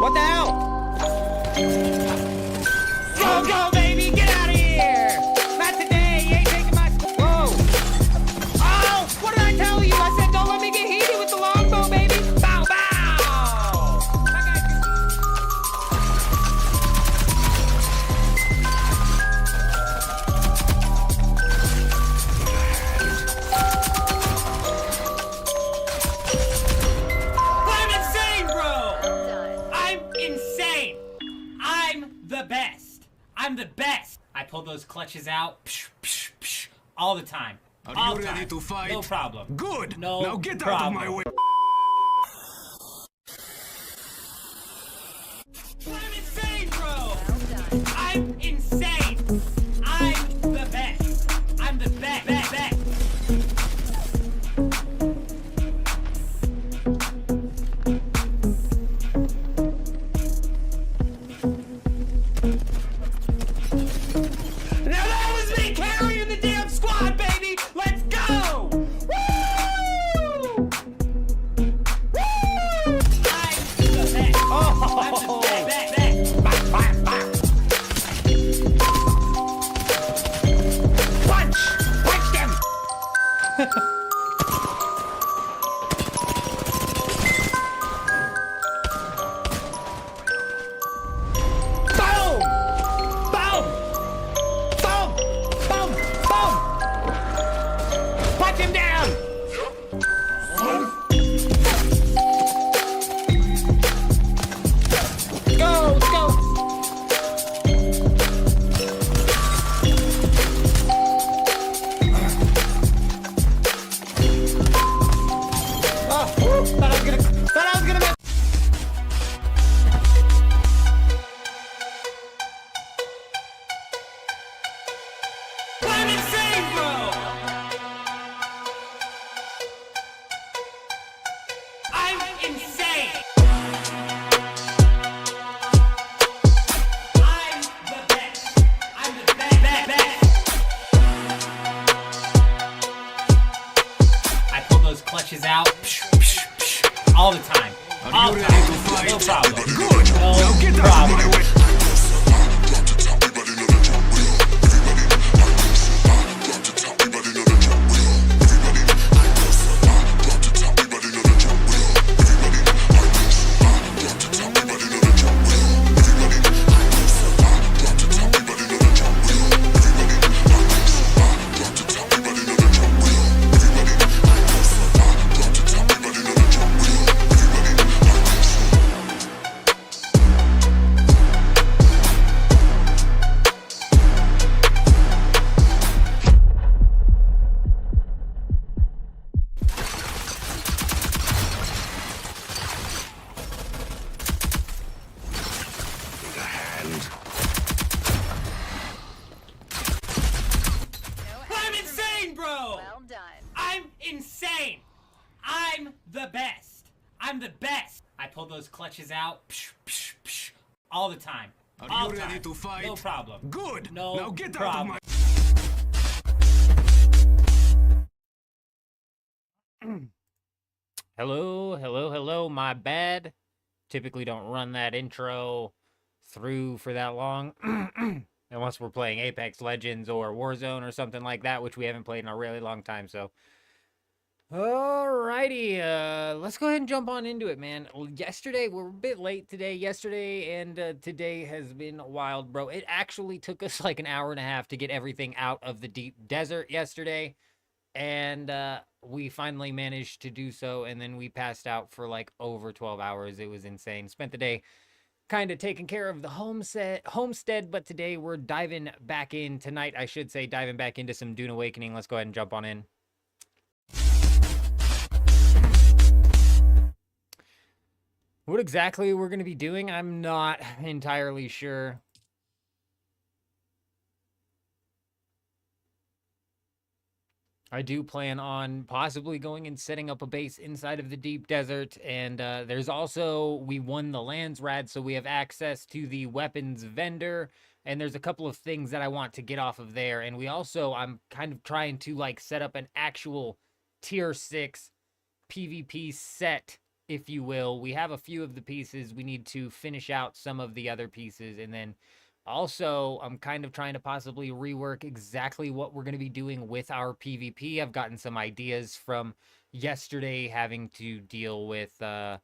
What the hell? Go, baby! Get out of here! Not today! You ain't taking my... Whoa! Oh! What did I tell you? I said don't let me get heated with the longbow, baby! Bow, bow! My guy's I'm insane, bro! I'm insane! I'm the best! I'm the best! I pull those clutches out all the time. Are you ready to fight? No problem. Good! No now get problem. out of my way! I'm insane, bro! I'm insane! I'm the best! I'm the best! Now that was me carrying the damn squad, baby! Let's go! Woo! Woo! I'm the best! Oh! I'm the best! Punch! Punch them! Boom! Boom! Boom! Boom! Boom! Punch him down! Go! Go! Oh, whew, thought I was gonna miss. I'm insane, bro! I'm insane! I'm the best! I'm the best! I pull those clutches out all the time. Are you ready to fight? No problem. Good! No now get out problem. of my way! I'm insane, bro! Well done. I'm insane! I'm the best! I'm the best! I pull those clutches out all the time. Are All you the ready time. to fight? No problem. Good! No now get out of problem. my... Hello, my bad. Typically don't run that intro through for that long. Unless we're playing Apex Legends or Warzone or something like that, which we haven't played in a really long time, so. Alrighty, let's go ahead and jump on into it, man. Yesterday, we're a bit late today. Yesterday and today has been wild, bro. It actually took us like an hour and a half to get everything out of the deep desert yesterday. And we finally managed to do so, and then we passed out for like over 12 hours. It was insane. Spent the day kind of taking care of the homestead, but today we're diving back in, tonight I should say, diving back into some Dune Awakening. Let's go ahead and jump on in. What exactly we're going to be doing, I'm not entirely sure. I do plan on possibly going and setting up a base inside of the deep desert. And there's also, we won the lands rad, so we have access to the weapons vendor. And there's a couple of things that I want to get off of there. And we also, I'm kind of trying to like set up an actual tier 6 PvP set if you will. We have a few of the pieces. We need to finish out some of the other pieces. And then also, I'm kind of trying to possibly rework exactly what we're going to be doing with our PvP. I've gotten some ideas from yesterday having to deal with the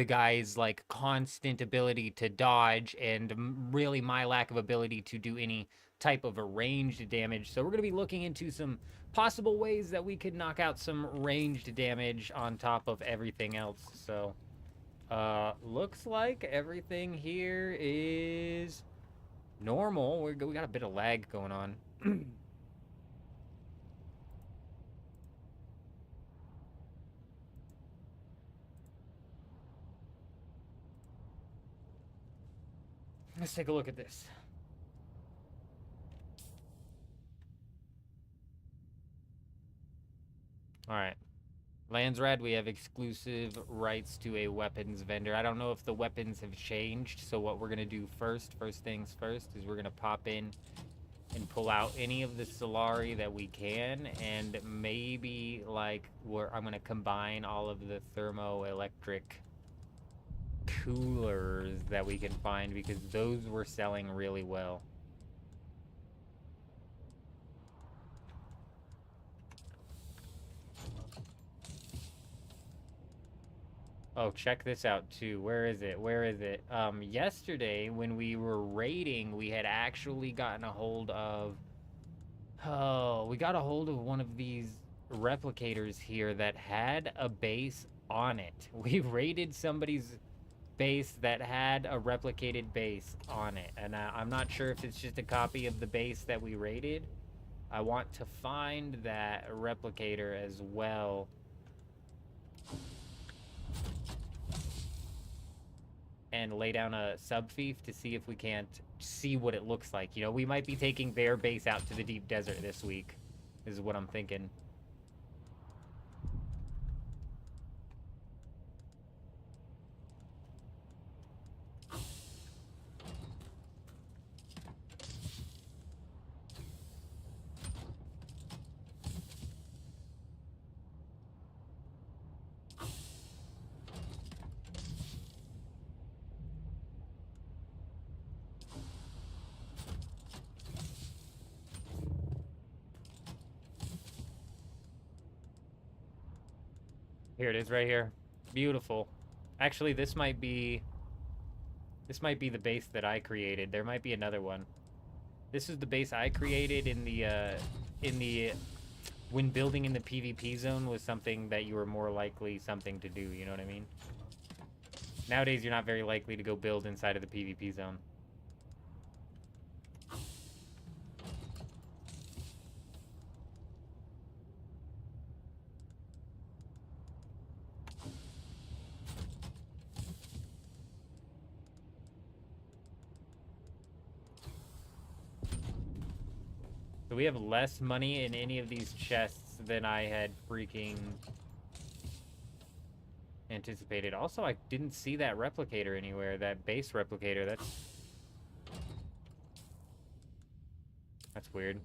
guy's like constant ability to dodge and really my lack of ability to do any type of a ranged damage. So we're going to be looking into some possible ways that we could knock out some ranged damage on top of everything else. So, looks like everything here is normal. We got a bit of lag going on. Let's take a look at this. All right. Landsrad, we have exclusive rights to a weapons vendor. I don't know if the weapons have changed, so what we're going to do first things first, is we're going to pop in and pull out any of the Solari that we can, and maybe, like, I'm going to combine all of the thermoelectric coolers that we can find, because those were selling really well. Oh, check this out too. Where is it? Where is it? Yesterday when we were raiding, we had actually gotten a hold of... Oh, we got a hold of one of these replicators here that had a base on it. We raided somebody's base that had a replicated base on it. And I'm not sure if it's just a copy of the base that we raided. I want to find that replicator as well. And lay down a sub-fief to see if we can't see what it looks like. You know, we might be taking their base out to the deep desert this week, is what I'm thinking. Here it is right here. Beautiful. Actually, this might be the base that I created. There might be another one. This is the base I created in the when building in the PvP zone was something that you were more likely something to do, you know what I mean? Nowadays, you're not very likely to go build inside of the PvP zone. So we have less money in any of these chests than I had freaking anticipated. Also, I didn't see that replicator anywhere, that base replicator. That's weird.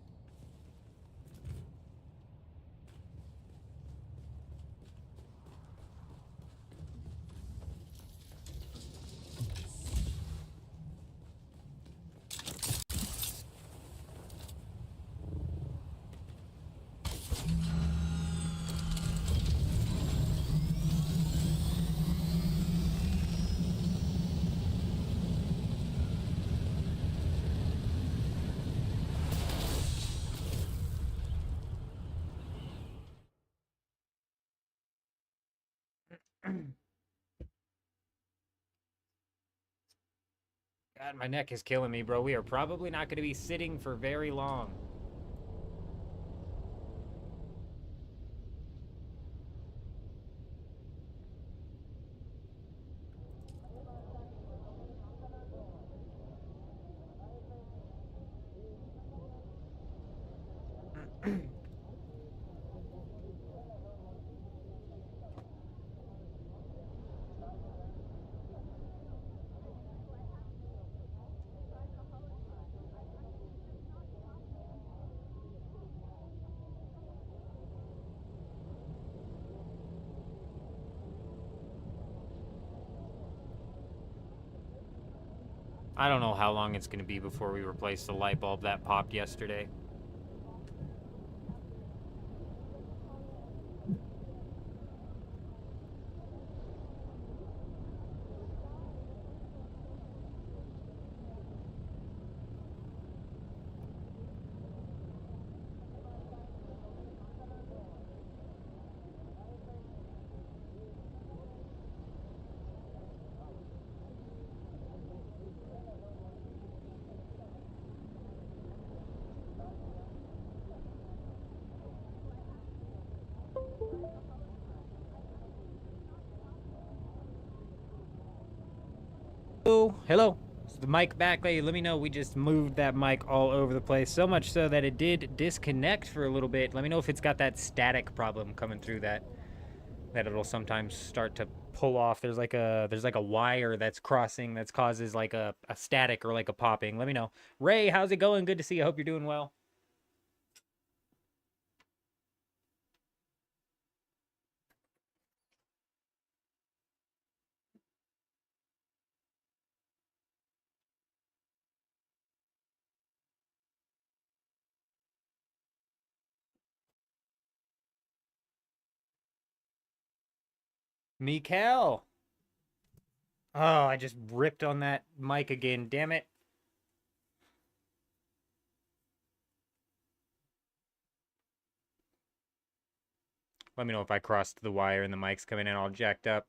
God, my neck is killing me, bro. We are probably not going to be sitting for very long. I don't know how long it's going to be before we replace the light bulb that popped yesterday. Hello. Is the mic back? Hey, let me know. We just moved that mic all over the place, so much so that it did disconnect for a little bit. Let me know if it's got that static problem coming through that it'll sometimes start to pull off. There's like a wire that's crossing that causes like a static or like a popping. Let me know. Ray, how's it going? Good to see you. I hope you're doing well. Mikael. Oh, I just ripped on that mic again. Damn it. Let me know if I crossed the wire and the mic's coming in all jacked up.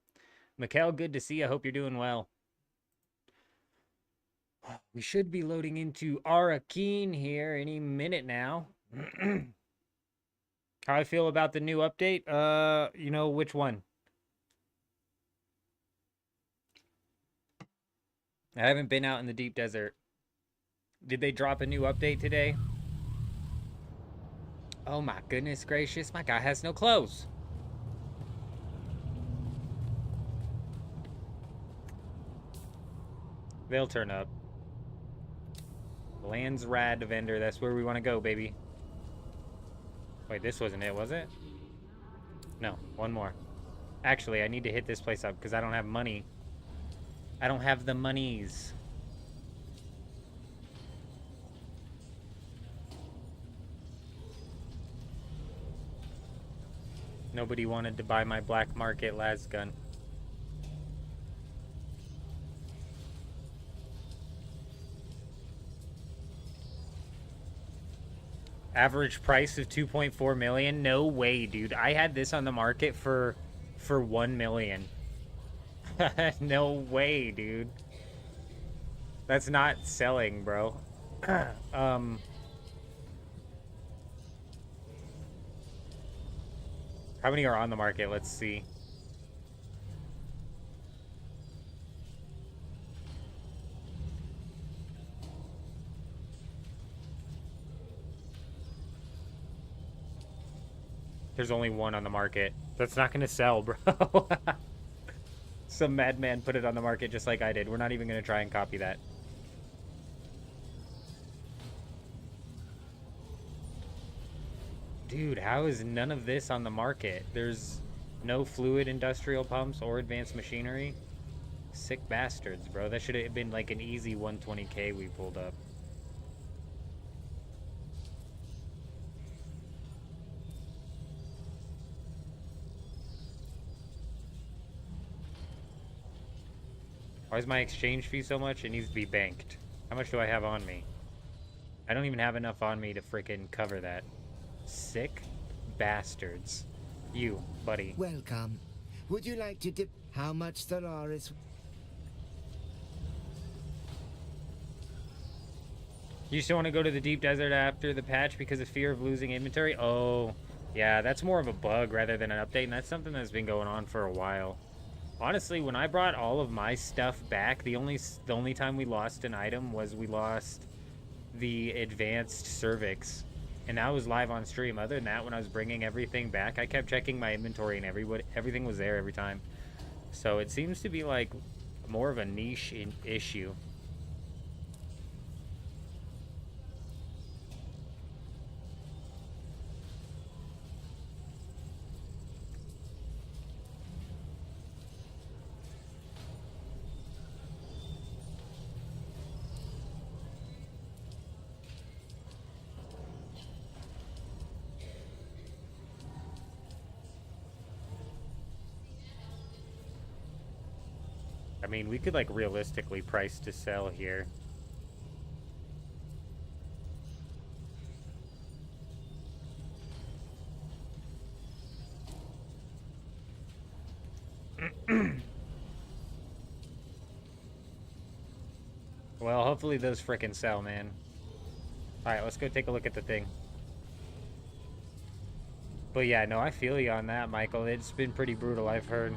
Mikael, good to see you. I hope you're doing well. We should be loading into Awoken here any minute now. How I feel about the new update? You know which one? I haven't been out in the deep desert. Did they drop a new update today? Oh my goodness gracious, my guy has no clothes. They'll turn up. Land's Rad vendor, that's where we want to go, baby. Wait, this wasn't it, was it? No, one more. Actually, I need to hit this place up because I don't have money. I don't have the monies. Nobody wanted to buy my black market las gun. Average price of 2.4 million? No way, dude. I had this on the market for 1 million. No way, dude. That's not selling, bro. How many are on the market? Let's see. There's only one on the market. That's not gonna sell, bro. Some madman put it on the market just like I did. We're not even gonna try and copy that. Dude, how is none of this on the market? There's no fluid industrial pumps or advanced machinery. Sick bastards, bro. That should have been like an easy 120k we pulled up. Why is my exchange fee so much? It needs to be banked. How much do I have on me? I don't even have enough on me to freaking cover that. Sick bastards. You, buddy. Welcome. Would you like to dip? How much there are is... You still want to go to the deep desert after the patch because of fear of losing inventory? Oh, yeah, that's more of a bug rather than an update, and that's something that's been going on for a while. Honestly, when I brought all of my stuff back, the only time we lost an item was we lost the advanced cervix, and that was live on stream. Other than that, when I was bringing everything back, I kept checking my inventory, and everything was there every time. So it seems to be like more of a niche issue. I mean, we could, like, realistically price to sell here. Well, hopefully those frickin' sell, man. Alright, let's go take a look at the thing. But yeah, no, I feel you on that, Michael. It's been pretty brutal, I've heard.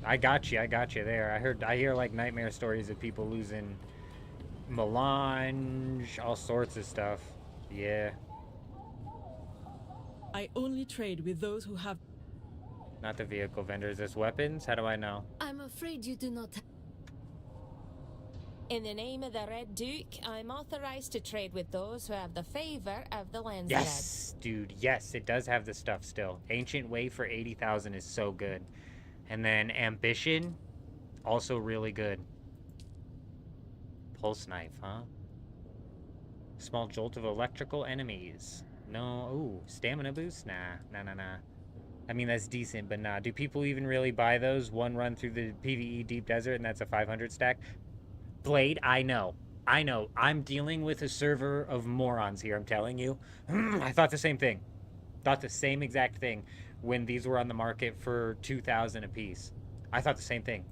I got you there. I hear, like, nightmare stories of people losing melange, all sorts of stuff. Yeah. I only trade with those who have... Not the vehicle vendors. There's weapons? How do I know? I'm afraid you do not. In the name of the Red Duke, I'm authorized to trade with those who have the favor of the Landsred. Yes, dude. Yes, it does have the stuff still. Ancient Way for 80,000 is so good. And then Ambition, also really good. Pulse Knife, huh? Small jolt of electrical enemies. No. Ooh, stamina boost? Nah. I mean, that's decent, but nah. Do people even really buy those? One run through the PvE Deep Desert, and that's a 500 stack? Blade, I know. I'm dealing with a server of morons here, I'm telling you. I thought the same thing. Thought the same exact thing when these were on the market for 2,000 a piece. I thought the same thing.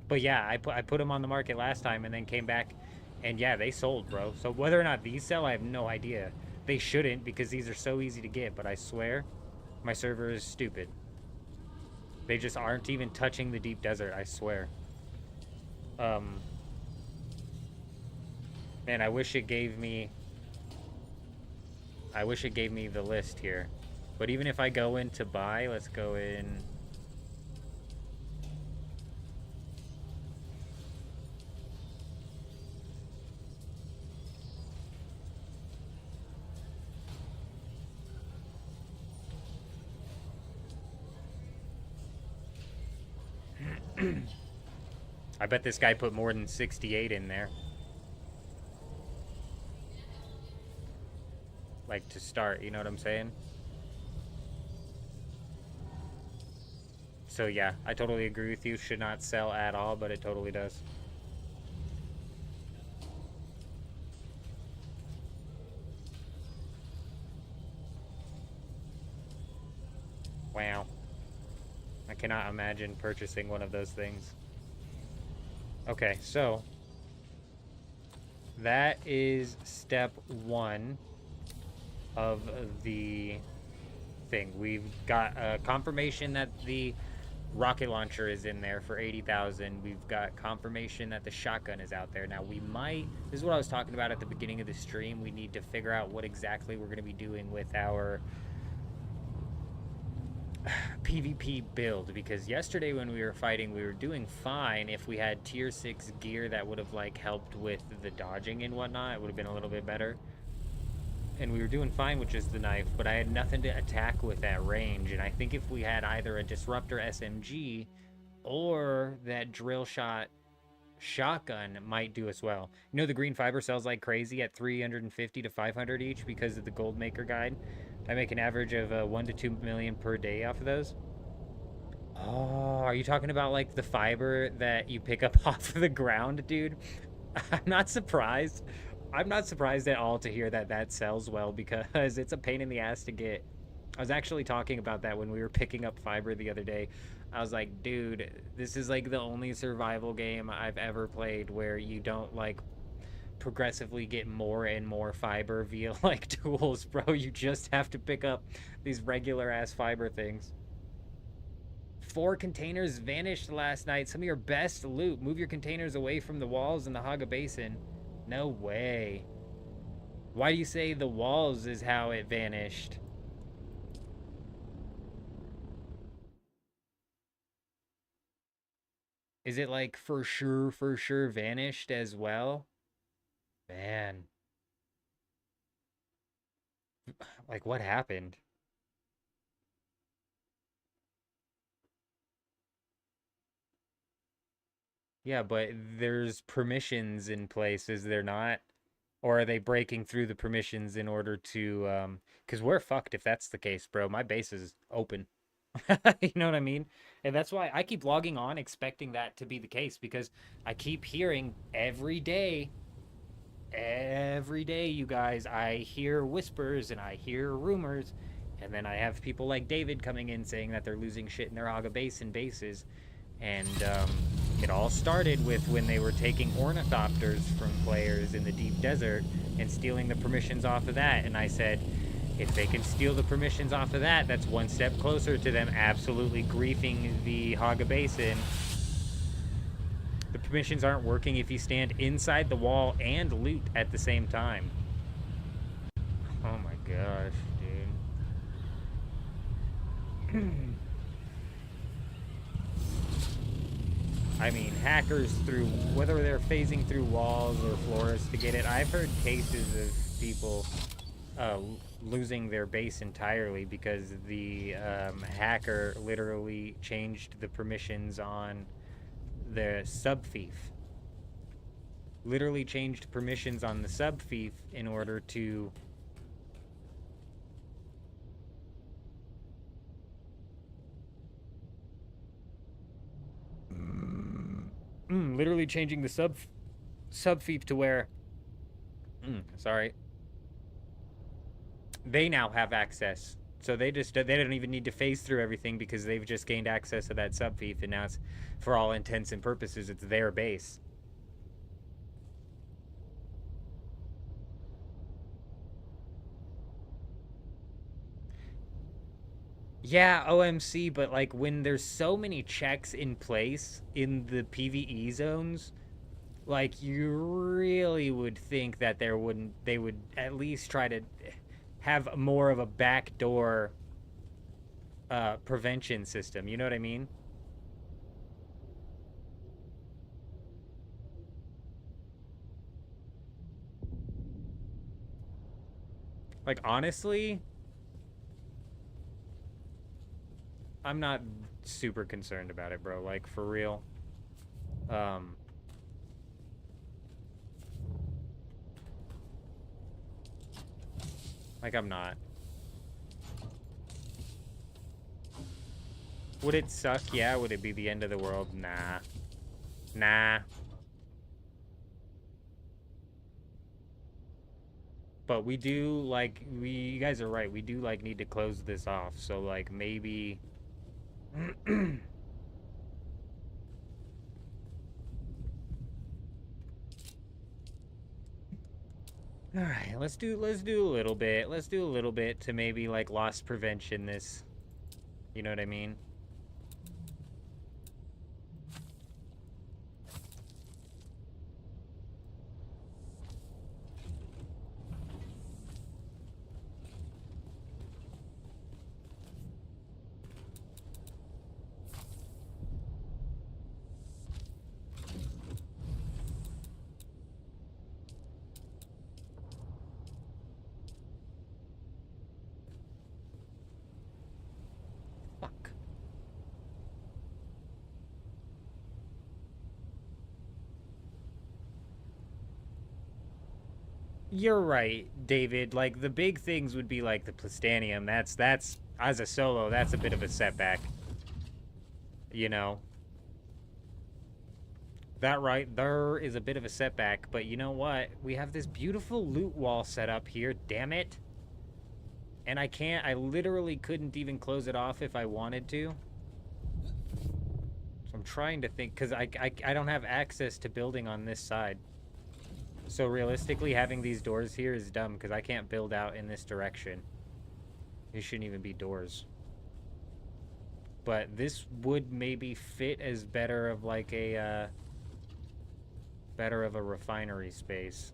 But yeah, I put them on the market last time and then came back, and yeah, they sold, bro. So whether or not these sell, I have no idea. They shouldn't, because these are so easy to get, but I swear, my server is stupid. They just aren't even touching the Deep Desert, I swear. Man, I wish it gave me the list here. But even if I go in to buy, let's go in. I bet this guy put more than 68 in there. Like, to start, you know what I'm saying? So yeah, I totally agree with you. Should not sell at all, but it totally does. Wow. I cannot imagine purchasing one of those things. Okay, so that is step one of the thing. We've got a confirmation that the rocket launcher is in there for 80,000. We've got confirmation that the shotgun is out there. Now we might, this is what I was talking about at the beginning of the stream, we need to figure out what exactly we're going to be doing with our PvP build, because yesterday when we were fighting, we were doing fine. If we had tier 6 gear that would have like helped with the dodging and whatnot, it would have been a little bit better. And we were doing fine with just the knife, but I had nothing to attack with at range. And I think if we had either a Disruptor SMG or that drill shot shotgun might do us well. You know, the green fiber sells like crazy at 350 to 500 each because of the Gold Maker guide. I make an average of 1 to 2 million per day off of those. Oh, are you talking about like the fiber that you pick up off of the ground, dude? I'm not surprised. I'm not surprised at all to hear that that sells well, because it's a pain in the ass to get. I was actually talking about that when we were picking up fiber the other day. I was like, dude, this is like the only survival game I've ever played where you don't like progressively get more and more fiber via like tools, bro. You just have to pick up these regular ass fiber things. 4 containers vanished last night. Some of your best loot. Move your containers away from the walls in the Haga Basin. No way. Why do you say the walls is how it vanished? Is it like for sure vanished as well? Man. Like, what happened? Yeah, but there's permissions in place, is there not? Or are they breaking through the permissions in order to, because we're fucked if that's the case, bro. My base is open. You know what I mean? And that's why I keep logging on expecting that to be the case, because I keep hearing every day, you guys, I hear whispers and I hear rumors, and then I have people like David coming in saying that they're losing shit in their Aga Basin bases. And it all started with when they were taking ornithopters from players in the deep desert and stealing the permissions off of that. And I said, if they can steal the permissions off of that, that's one step closer to them absolutely griefing the Haga Basin. The permissions aren't working if you stand inside the wall and loot at the same time. Oh my gosh, dude. I mean, hackers through, whether they're phasing through walls or floors to get it. I've heard cases of people losing their base entirely because the hacker literally changed the permissions on the sub-thief. Literally changed permissions on the sub-thief in order to... literally changing the sub-thief to where... sorry. They now have access. So they don't even need to phase through everything because they've just gained access to that sub-thief, and now it's, for all intents and purposes, it's their base. Yeah, OMC, but like when there's so many checks in place in the PvE zones, like you really would think that they would at least try to have more of a backdoor prevention system. You know what I mean? Like honestly, I'm not super concerned about it, bro. Like for real. Like I'm not. Would it suck? Yeah. Would it be the end of the world? Nah. Nah. But we do, like, you guys are right. We do, like, need to close this off. So, like, maybe... Alright, let's do a little bit. Let's do a little bit to maybe, like, loss prevention this. You know what I mean? Fuck. You're right, David. Like, the big things would be, like, the Plastanium. That's, as a solo, that's a bit of a setback. You know? That right there is a bit of a setback, but you know what? We have this beautiful loot wall set up here, damn it. And I literally couldn't even close it off if I wanted to. So I'm trying to think, because I don't have access to building on this side. So realistically, having these doors here is dumb, because I can't build out in this direction. These shouldn't even be doors. But this would maybe fit as better of like a, better of a refinery space.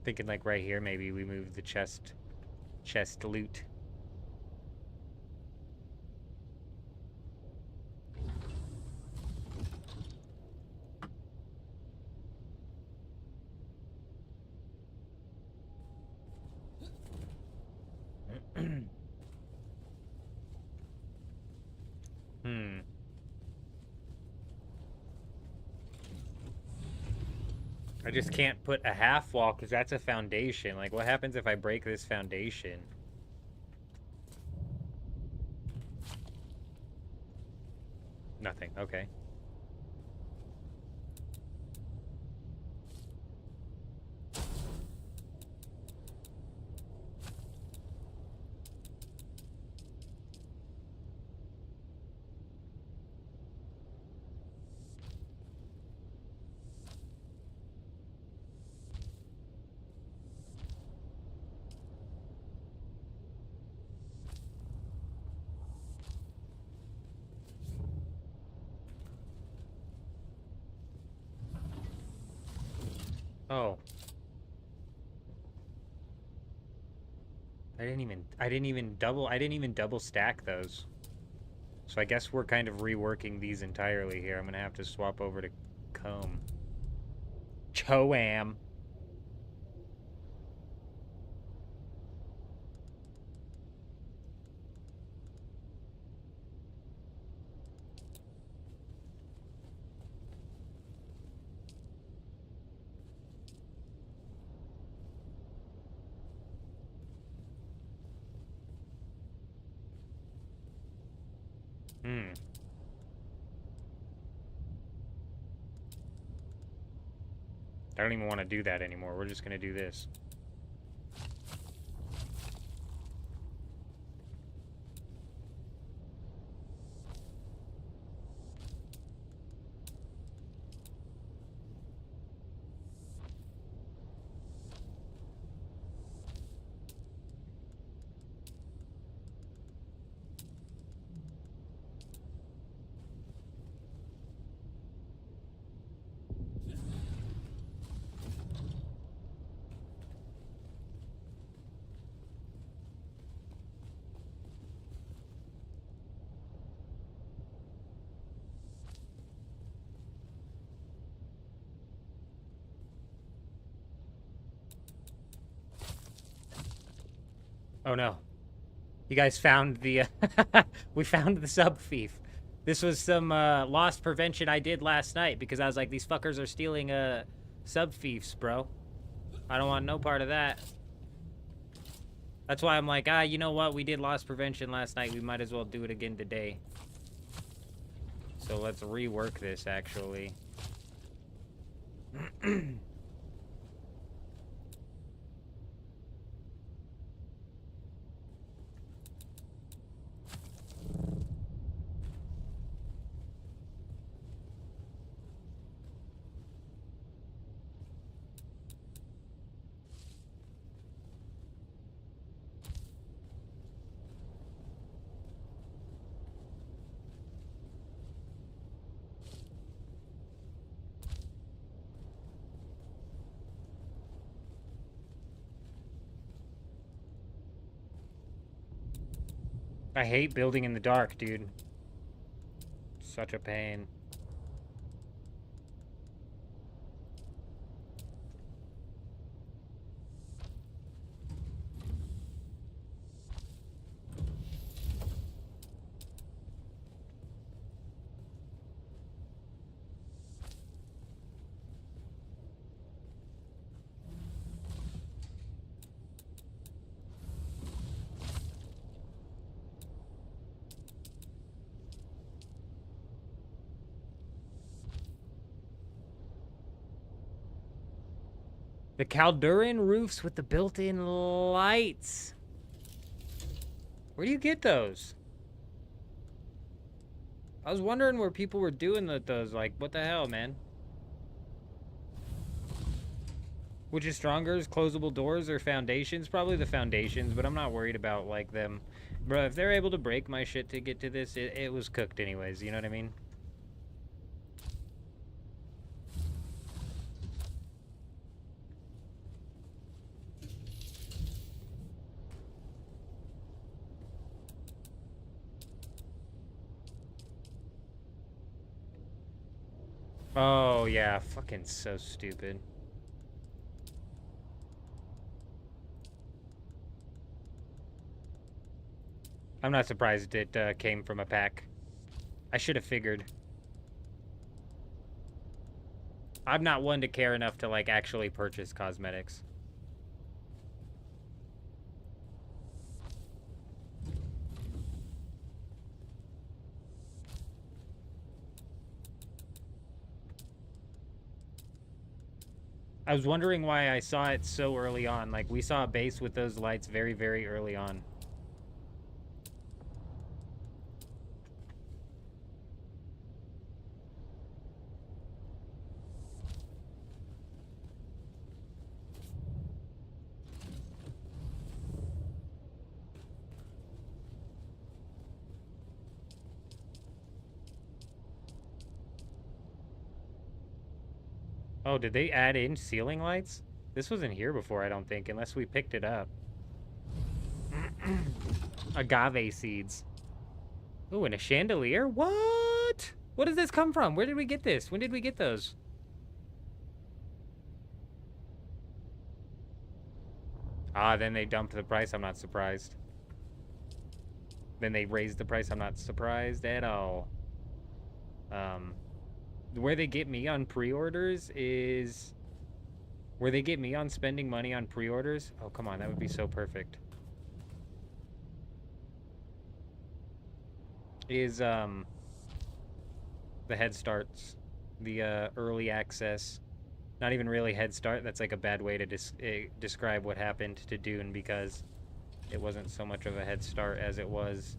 Thinking like right here, maybe we move the chest loot. I just can't put a half wall because that's a foundation. Like, what happens if I break this foundation? Nothing. Okay. Oh. I didn't even double stack those. So I guess we're kind of reworking these entirely here. I'm gonna have to swap over to comb. Choam. I don't even want to do that anymore. We're just gonna do this. Oh no. You guys found the, we found the sub thief. This was some, loss prevention I did last night because I was like, these fuckers are stealing, sub thieves, bro. I don't want no part of that. That's why I'm like, you know what? We did loss prevention last night. We might as well do it again today. So let's rework this, actually. I hate building in the dark, dude. Such a pain. The Calduran roofs with the built-in lights. Where do you get those? I was wondering where people were doing those. Like, what the hell, man? Which is stronger, closable doors or foundations? Probably the foundations, but I'm not worried about, like, them. Bro, if they're able to break my shit to get to this, it was cooked anyways, you know what I mean? Oh, yeah. Fucking so stupid. I'm not surprised it came from a pack. I should have figured. I'm not one to care enough to, like, actually purchase cosmetics. I was wondering why I saw it so early on. Like, we saw a base with those lights very, very early on. Oh, did they add in ceiling lights? This wasn't here before, I don't think, unless we picked it up. Agave seeds. Ooh, and a chandelier? What? What does this come from? Where did we get this? When did we get those? Ah, then they dumped the price. I'm not surprised. Then they raised the price. I'm not surprised at all. Where they get me on pre-orders is... Where they get me on spending money on pre-orders? Oh, come on. That would be so perfect. Is, the head starts. The, early access. Not even really head start. That's like a bad way to describe what happened to Dune, because it wasn't so much of a head start as it was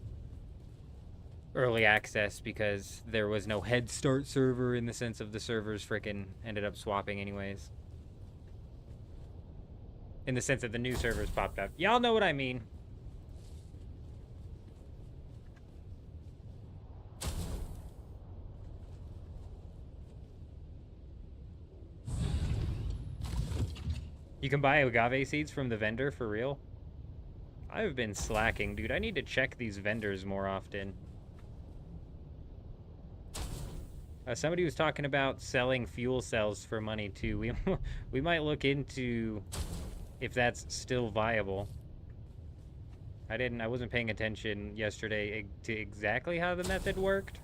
early access, because there was no head start server in the sense of the servers frickin' ended up swapping anyways. In the sense that the new servers popped up. Y'all know what I mean. You can buy agave seeds from the vendor for real? I've been slacking, dude. I need to check these vendors more often. Somebody was talking about selling fuel cells for money too. We might look into if that's still viable. I wasn't paying attention yesterday to exactly how the method worked.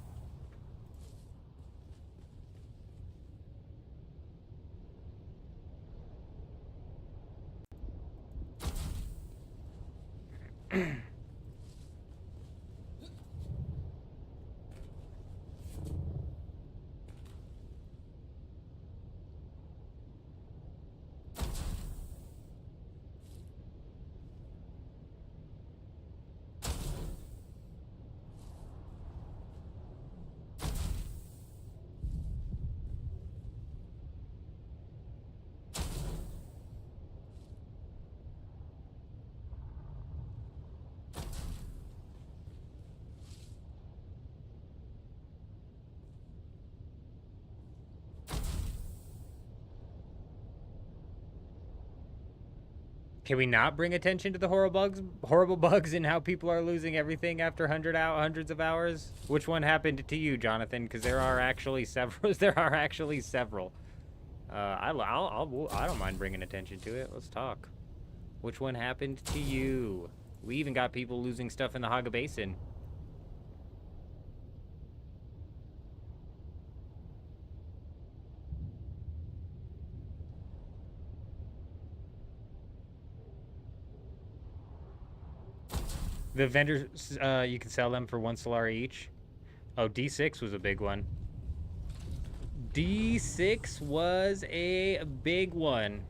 Can we not bring attention to the horrible bugs and how people are losing everything after hundreds of hours? Which one happened to you, Jonathan? Because there are actually several. There are actually several. I don't mind bringing attention to it. Let's talk. Which one happened to you? We even got people losing stuff in the Haga Basin. The vendors, you can sell them for 1 Solari each. Oh, D6 was a big one. D6 was a big one.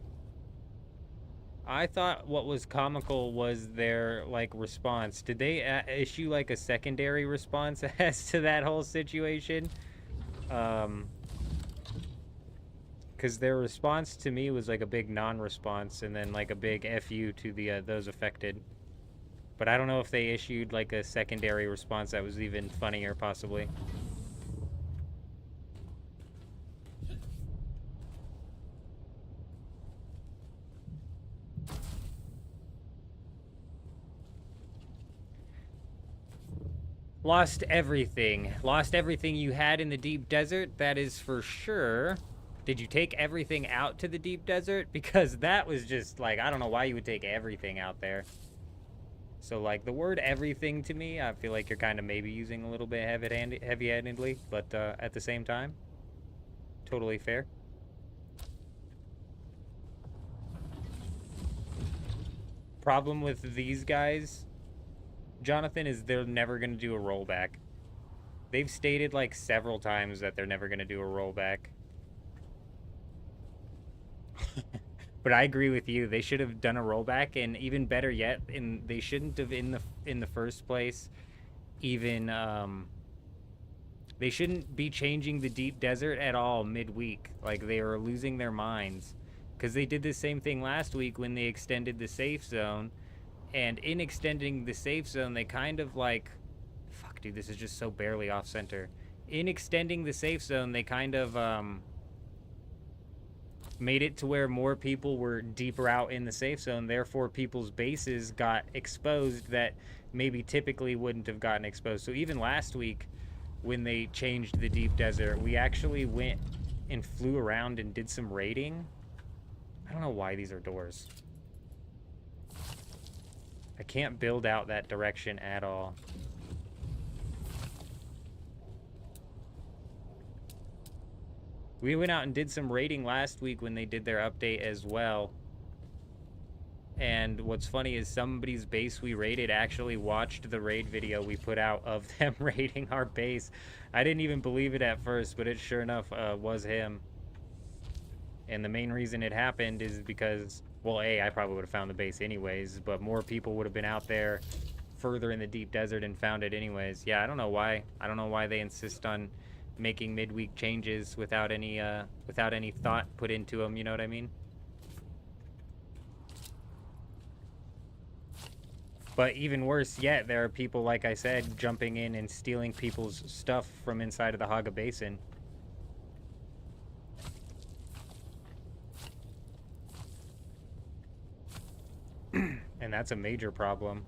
I thought what was comical was their, like, response. Did they issue, like, a secondary response as to that whole situation? Because their response to me was, like, a big non-response, and then, like, a big FU to the those affected. But I don't know if they issued, like, a secondary response that was even funnier, possibly. Lost everything. Lost everything you had in the deep desert, that is for sure. Did you take everything out to the deep desert? Because that was just, like, I don't know why you would take everything out there. So, like, the word everything to me, I feel like you're kind of maybe using a little bit heavy-handedly, but at the same time, totally fair. problem with these guys, Jonathan, is they're never going to do a rollback. They've stated like several times that they're never going to do a rollback. But I agree with you. They should have done a rollback, and even better yet, they shouldn't have in the first place even they shouldn't be changing the deep desert at all midweek. Like, they are losing their minds, because they did the same thing last week when they extended the safe zone. And in extending the safe zone, they kind of like, fuck, dude, this is just so barely off center. In extending the safe zone, they kind of made it to where more people were deeper out in the safe zone. Therefore, people's bases got exposed that maybe typically wouldn't have gotten exposed. So even last week, when they changed the deep desert, we actually went and flew around and did some raiding. I don't know why these are doors. I can't build out that direction at all. We went out and did some raiding last week when they did their update as well. And what's funny is somebody's base we raided actually watched the raid video we put out of them raiding our base. I didn't even believe it at first, but it sure enough was him. And the main reason it happened is because, well, A, I probably would have found the base anyways, but more people would have been out there further in the deep desert and found it anyways. Yeah, I don't know why. I don't know why they insist on making midweek changes without any thought put into them, you know what I mean? But even worse yet, there are people, like I said, jumping in and stealing people's stuff from inside of the Haga Basin. And that's a major problem.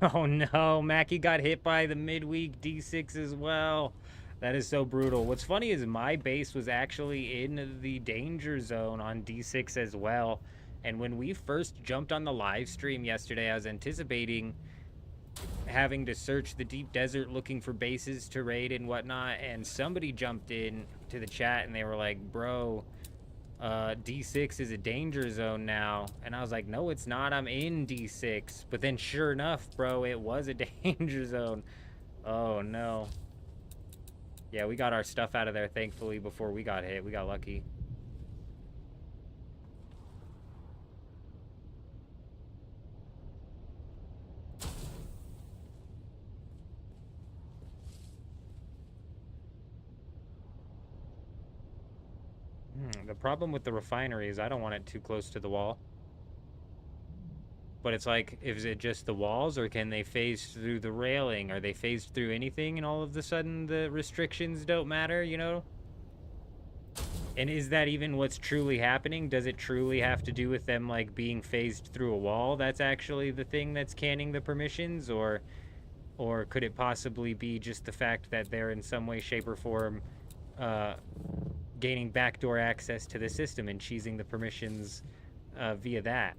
Oh no, Mackie got hit by the midweek D6 as well. That is so brutal. What's funny is my base was actually in the danger zone on D6 as well. And when we first jumped on the live stream yesterday, I was anticipating having to search the deep desert looking for bases to raid and whatnot. And somebody jumped in to the chat and they were like, bro, D6 is a danger zone now. And I was like, no, it's not. I'm in D6. But then sure enough, bro, it was a danger zone. Oh, no. Yeah, we got our stuff out of there, thankfully, before we got hit. We got lucky. The problem with the refinery is I don't want it too close to the wall. But it's like, is it just the walls, or can they phase through the railing? Are they phased through anything and all of a sudden the restrictions don't matter, you know? And is that even what's truly happening? Does it truly have to do with them, like, being phased through a wall? That's actually the thing that's canning the permissions? Or could it possibly be just the fact that they're in some way, shape, or form gaining backdoor access to the system and cheesing the permissions via that?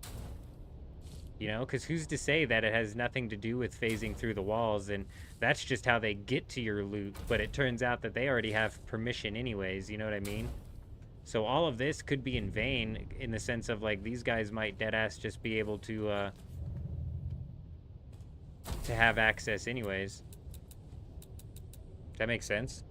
You know, because who's to say that it has nothing to do with phasing through the walls, and that's just how they get to your loot, but it turns out that they already have permission anyways, you know what I mean? So all of this could be in vain, in the sense of, like, these guys might deadass just be able to have access anyways. That makes sense?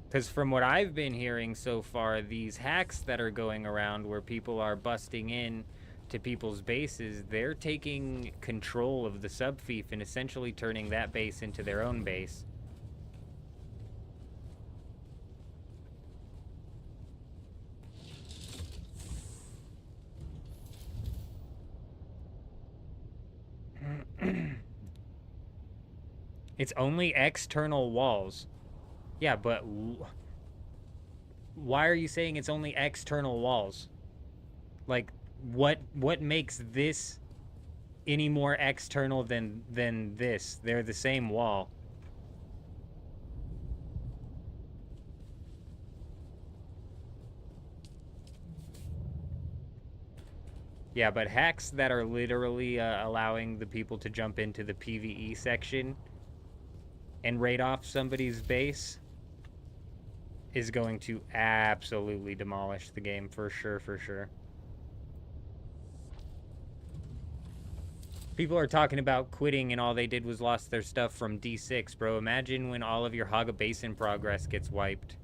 Because from what I've been hearing so far, these hacks that are going around where people are busting in to people's bases, they're taking control of the subfief and essentially turning that base into their own base. It's only external walls. Yeah, but why are you saying it's only external walls? Like, what makes this any more external than this? They're the same wall. Yeah, but hacks that are literally allowing the people to jump into the PvE section and raid off somebody's base is going to absolutely demolish the game for sure, for sure. People are talking about quitting and all they did was lost their stuff from D6, bro. Imagine when all of your Haga Basin progress gets wiped.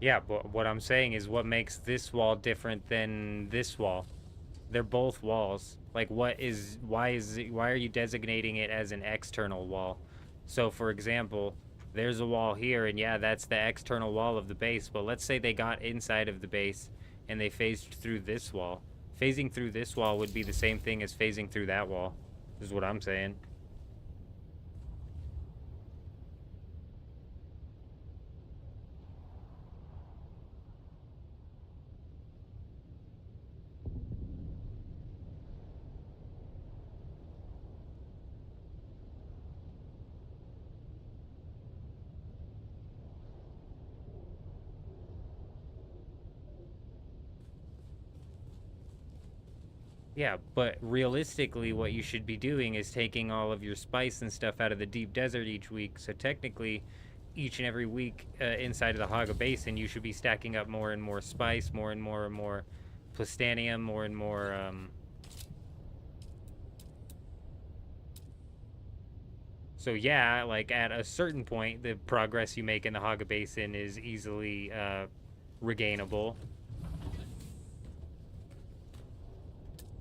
Yeah, but what I'm saying is what makes this wall different than this wall? They're both walls. Like, why are you designating it as an external wall? So, for example, there's a wall here, and yeah, that's the external wall of the base, but let's say they got inside of the base and they phased through this wall. Phasing through this wall would be the same thing as phasing through that wall, is what I'm saying. Yeah, but realistically, what you should be doing is taking all of your spice and stuff out of the deep desert each week. So technically, each and every week inside of the Haga Basin, you should be stacking up more and more spice, more and more plastanium, more and more... So yeah, like at a certain point, the progress you make in the Haga Basin is easily regainable.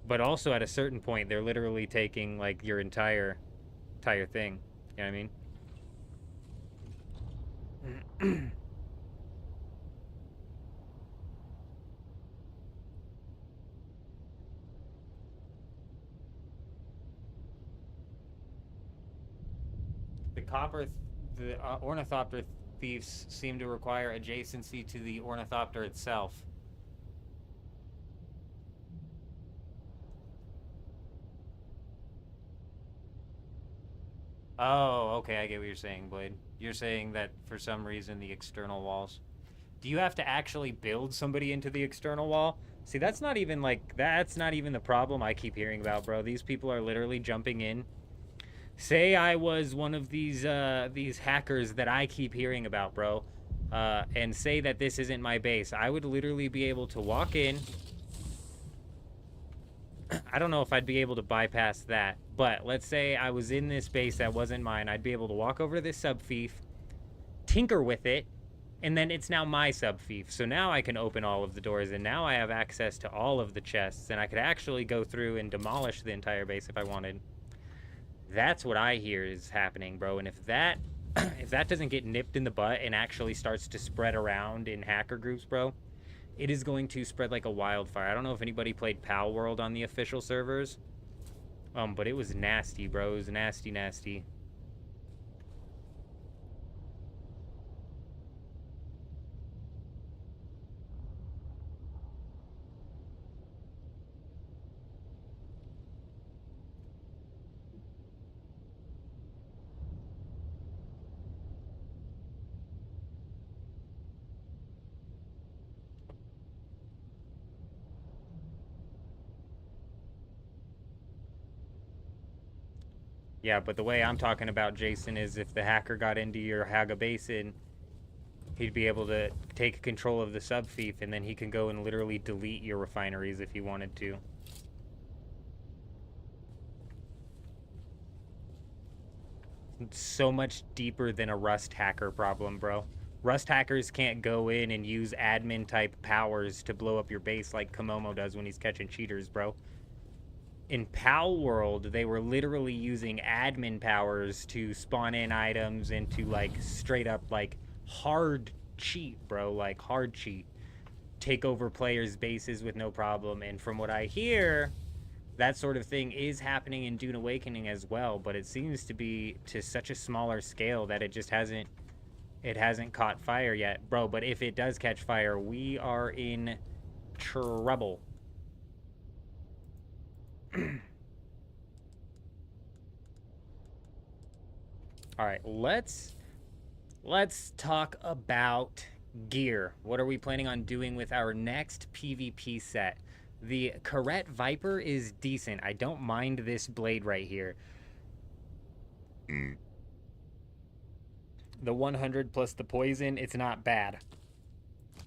But also at a certain point, they're literally taking like your entire thing. You know what I mean? The ornithopter thieves seem to require adjacency to the ornithopter itself. Oh, okay, I get what you're saying, Blade. You're saying that for some reason the external walls... Do you have to actually build somebody into the external wall? See, that's not even the problem I keep hearing about, bro. These people are literally jumping in. Say I was one of these hackers that I keep hearing about, bro, and say that this isn't my base. I would literally be able to walk in. I don't know if I'd be able to bypass that, but let's say I was in this base that wasn't mine. I'd be able to walk over to this subfief, tinker with it, and then it's now my subfief. So now I can open all of the doors, and now I have access to all of the chests, and I could actually go through and demolish the entire base if I wanted. That's what I hear is happening, bro. And if that doesn't get nipped in the butt and actually starts to spread around in hacker groups, bro, it is going to spread like a wildfire. I don't know if anybody played Pal World on the official servers, but it was nasty, bro. It was nasty, nasty. Yeah, but the way I'm talking about, Jason, is if the hacker got into your Haga Basin, he'd be able to take control of the subfief, and then he can go and literally delete your refineries if he wanted to. It's so much deeper than a Rust hacker problem, bro. Rust hackers can't go in and use admin-type powers to blow up your base like Komomo does when he's catching cheaters, bro. In Pal World, they were literally using admin powers to spawn in items and to, like, straight up, like, hard cheat, bro. Like, hard cheat. Take over players' bases with no problem. And from what I hear, that sort of thing is happening in Dune Awakening as well, but it seems to be to such a smaller scale that it just hasn't caught fire yet. Bro, but if it does catch fire, we are in trouble. All right, let's talk about gear. What are we planning on doing with our next PvP set? The Carette Viper is decent. I don't mind this blade right here. The 100 plus the poison, it's not bad.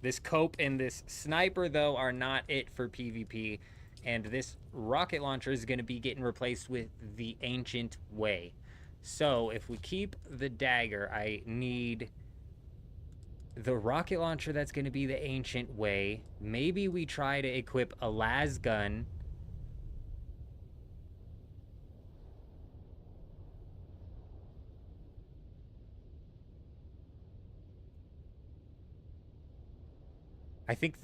This cope and this sniper, though, are not it for PvP. And this rocket launcher is going to be getting replaced with the Ancient Way. So if we keep the dagger, I need the rocket launcher that's going to be the Ancient Way. Maybe we try to equip a las gun. I think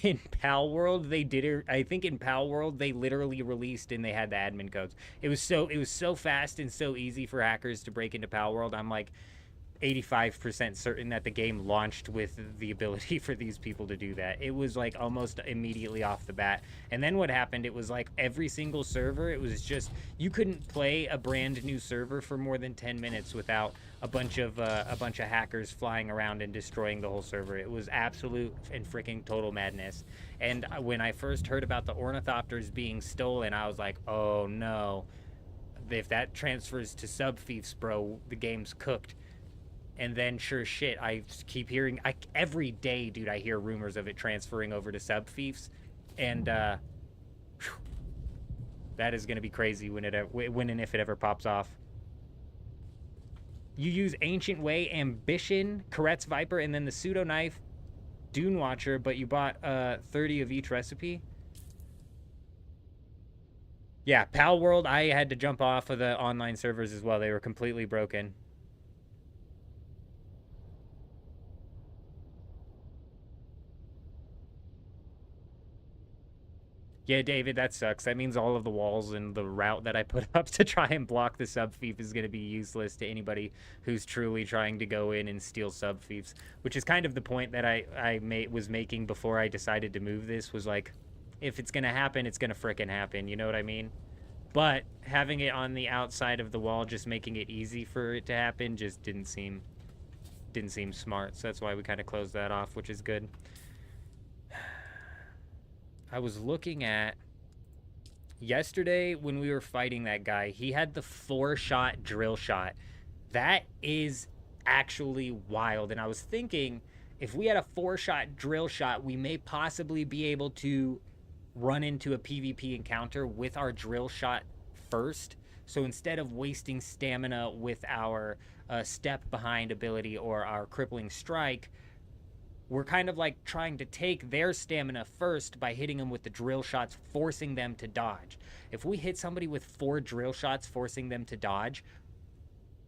in Pal World they did it. I think in Pal World they literally released and they had the admin codes. It was so fast and so easy for hackers to break into Pal World. I'm like 85% certain that the game launched with the ability for these people to do that. It was like almost immediately off the bat. And then what happened, it was like every single server, it was just, you couldn't play a brand new server for more than 10 minutes without a bunch of hackers flying around and destroying the whole server. It was absolute and freaking total madness. And when I first heard about the ornithopters being stolen, I was like, oh no. If that transfers to subfiefs, bro, the game's cooked. And then, sure shit, I keep hearing, every day, dude, I hear rumors of it transferring over to subfiefs. And, that is going to be crazy when and if it ever pops off. You use Ancient Way, Ambition, Carette's Viper, and then the Pseudo Knife, Dune Watcher, but you bought 30 of each recipe? Yeah, Pal World, I had to jump off of the online servers as well. They were completely broken. Yeah, David, that sucks. That means all of the walls and the route that I put up to try and block the subfief is going to be useless to anybody who's truly trying to go in and steal subfiefs, which is kind of the point that I was making before I decided to move this, was like, if it's going to happen, it's going to frickin' happen, you know what I mean? But having it on the outside of the wall, just making it easy for it to happen, just didn't seem smart, so that's why we kind of closed that off, which is good. I was looking at yesterday when we were fighting that guy, he had the 4-shot drill shot. That is actually wild. And I was thinking, if we had a 4-shot drill shot, we may possibly be able to run into a PvP encounter with our drill shot first. So instead of wasting stamina with our step behind ability or our crippling strike, we're kind of like trying to take their stamina first by hitting them with the drill shots, forcing them to dodge. If we hit somebody with 4 drill shots, forcing them to dodge,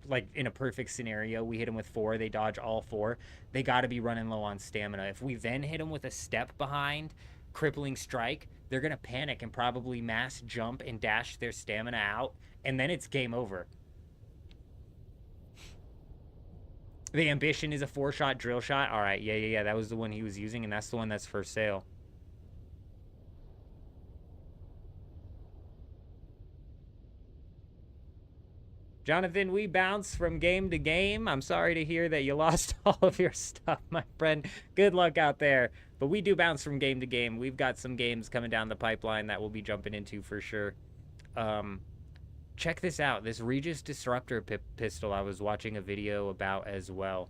like in a perfect scenario, we hit them with 4, they dodge all 4. They got to be running low on stamina. If we then hit them with a step behind, crippling strike, they're going to panic and probably mass jump and dash their stamina out, and then it's game over. The ambition is a 4-shot drill shot. All right, yeah. That was the one he was using, and that's the one that's for sale. Jonathan, we bounce from game to game. I'm sorry to hear that you lost all of your stuff, my friend. Good luck out there. But we do bounce from game to game. We've got some games coming down the pipeline that we'll be jumping into for sure. Check this out. This Regis Disruptor pistol I was watching a video about as well.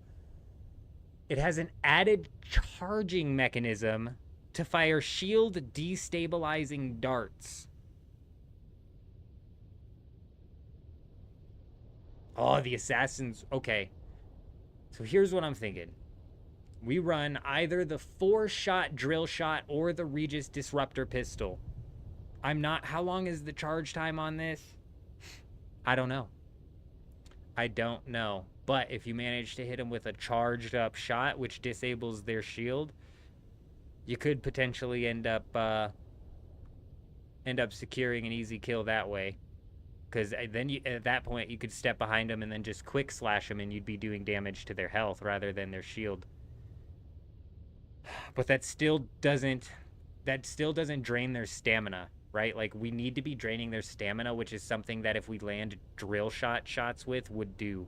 It has an added charging mechanism to fire shield destabilizing darts. Oh, the assassins. Okay. So here's what I'm thinking. We run either the 4-shot drill shot or the Regis Disruptor pistol. I'm not... How long is the charge time on this? I don't know. I don't know. But if you manage to hit them with a charged up shot, which disables their shield, you could potentially end up securing an easy kill that way. Because then at that point, you could step behind them and then just quick slash them, and you'd be doing damage to their health rather than their shield. But that still doesn't drain their stamina, right? Like, we need to be draining their stamina, which is something that if we land drill shots with, would do.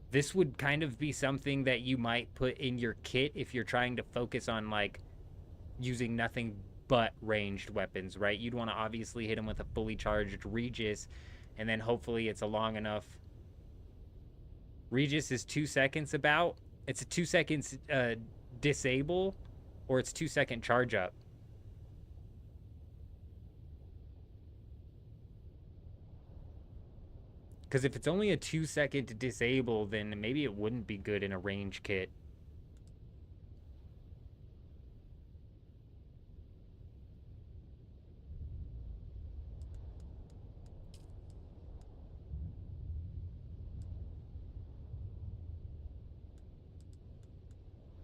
This would kind of be something that you might put in your kit if you're trying to focus on, like, using nothing but ranged weapons, right? You'd want to obviously hit him with a fully charged Regis, and then hopefully it's a long enough... Regis is 2 seconds about. It's a 2 seconds disable, or it's 2 second charge up. Because if it's only a 2 second disable, then maybe it wouldn't be good in a range kit.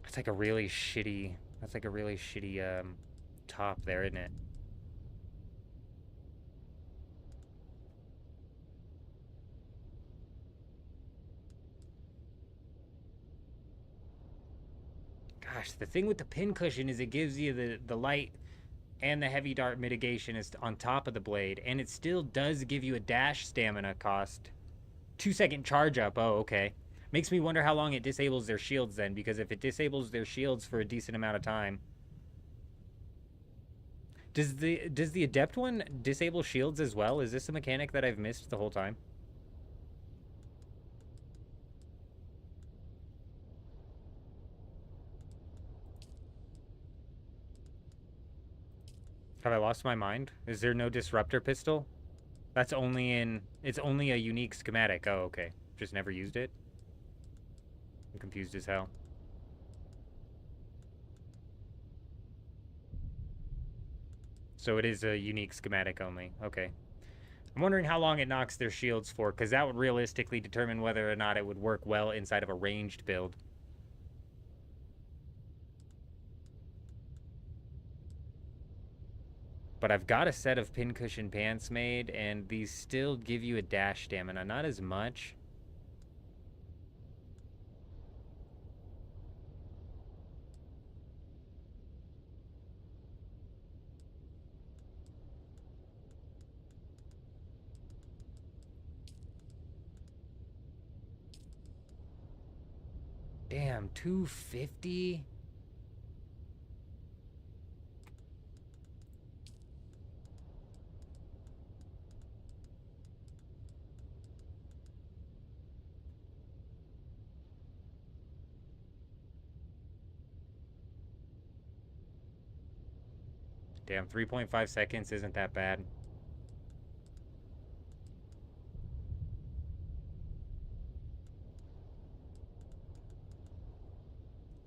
That's like a really shitty... That's like a really shitty top there, isn't it? Gosh, the thing with the pincushion is it gives you the light and the heavy dart mitigation is on top of the blade, and it still does give you a dash stamina cost. 2 second charge up, oh, okay. Makes me wonder how long it disables their shields then, because if it disables their shields for a decent amount of time... Does the Adept one disable shields as well? Is this a mechanic that I've missed the whole time? Have I lost my mind? Is there no Disruptor pistol? That's only in... It's only a unique schematic. Oh, okay. Just never used it? I'm confused as hell. So it is a unique schematic only. Okay. I'm wondering how long it knocks their shields for, because that would realistically determine whether or not it would work well inside of a ranged build. But I've got a set of pincushion pants made, and these still give you a dash stamina. Not as much. Damn, 250? Damn, 3.5 seconds isn't that bad.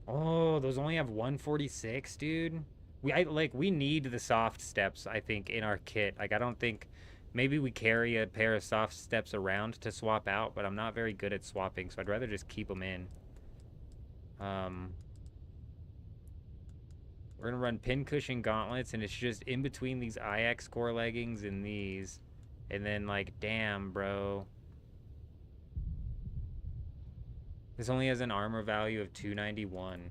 Oh, those only have 146, dude. We need the soft steps, I think, in our kit. Like, I don't think Maybe we carry a pair of soft steps around to swap out, but I'm not very good at swapping, so I'd rather just keep them in. We're gonna run pincushion gauntlets, and it's just in between these IX core leggings and these. And then, like, damn, bro. This only has an armor value of 291.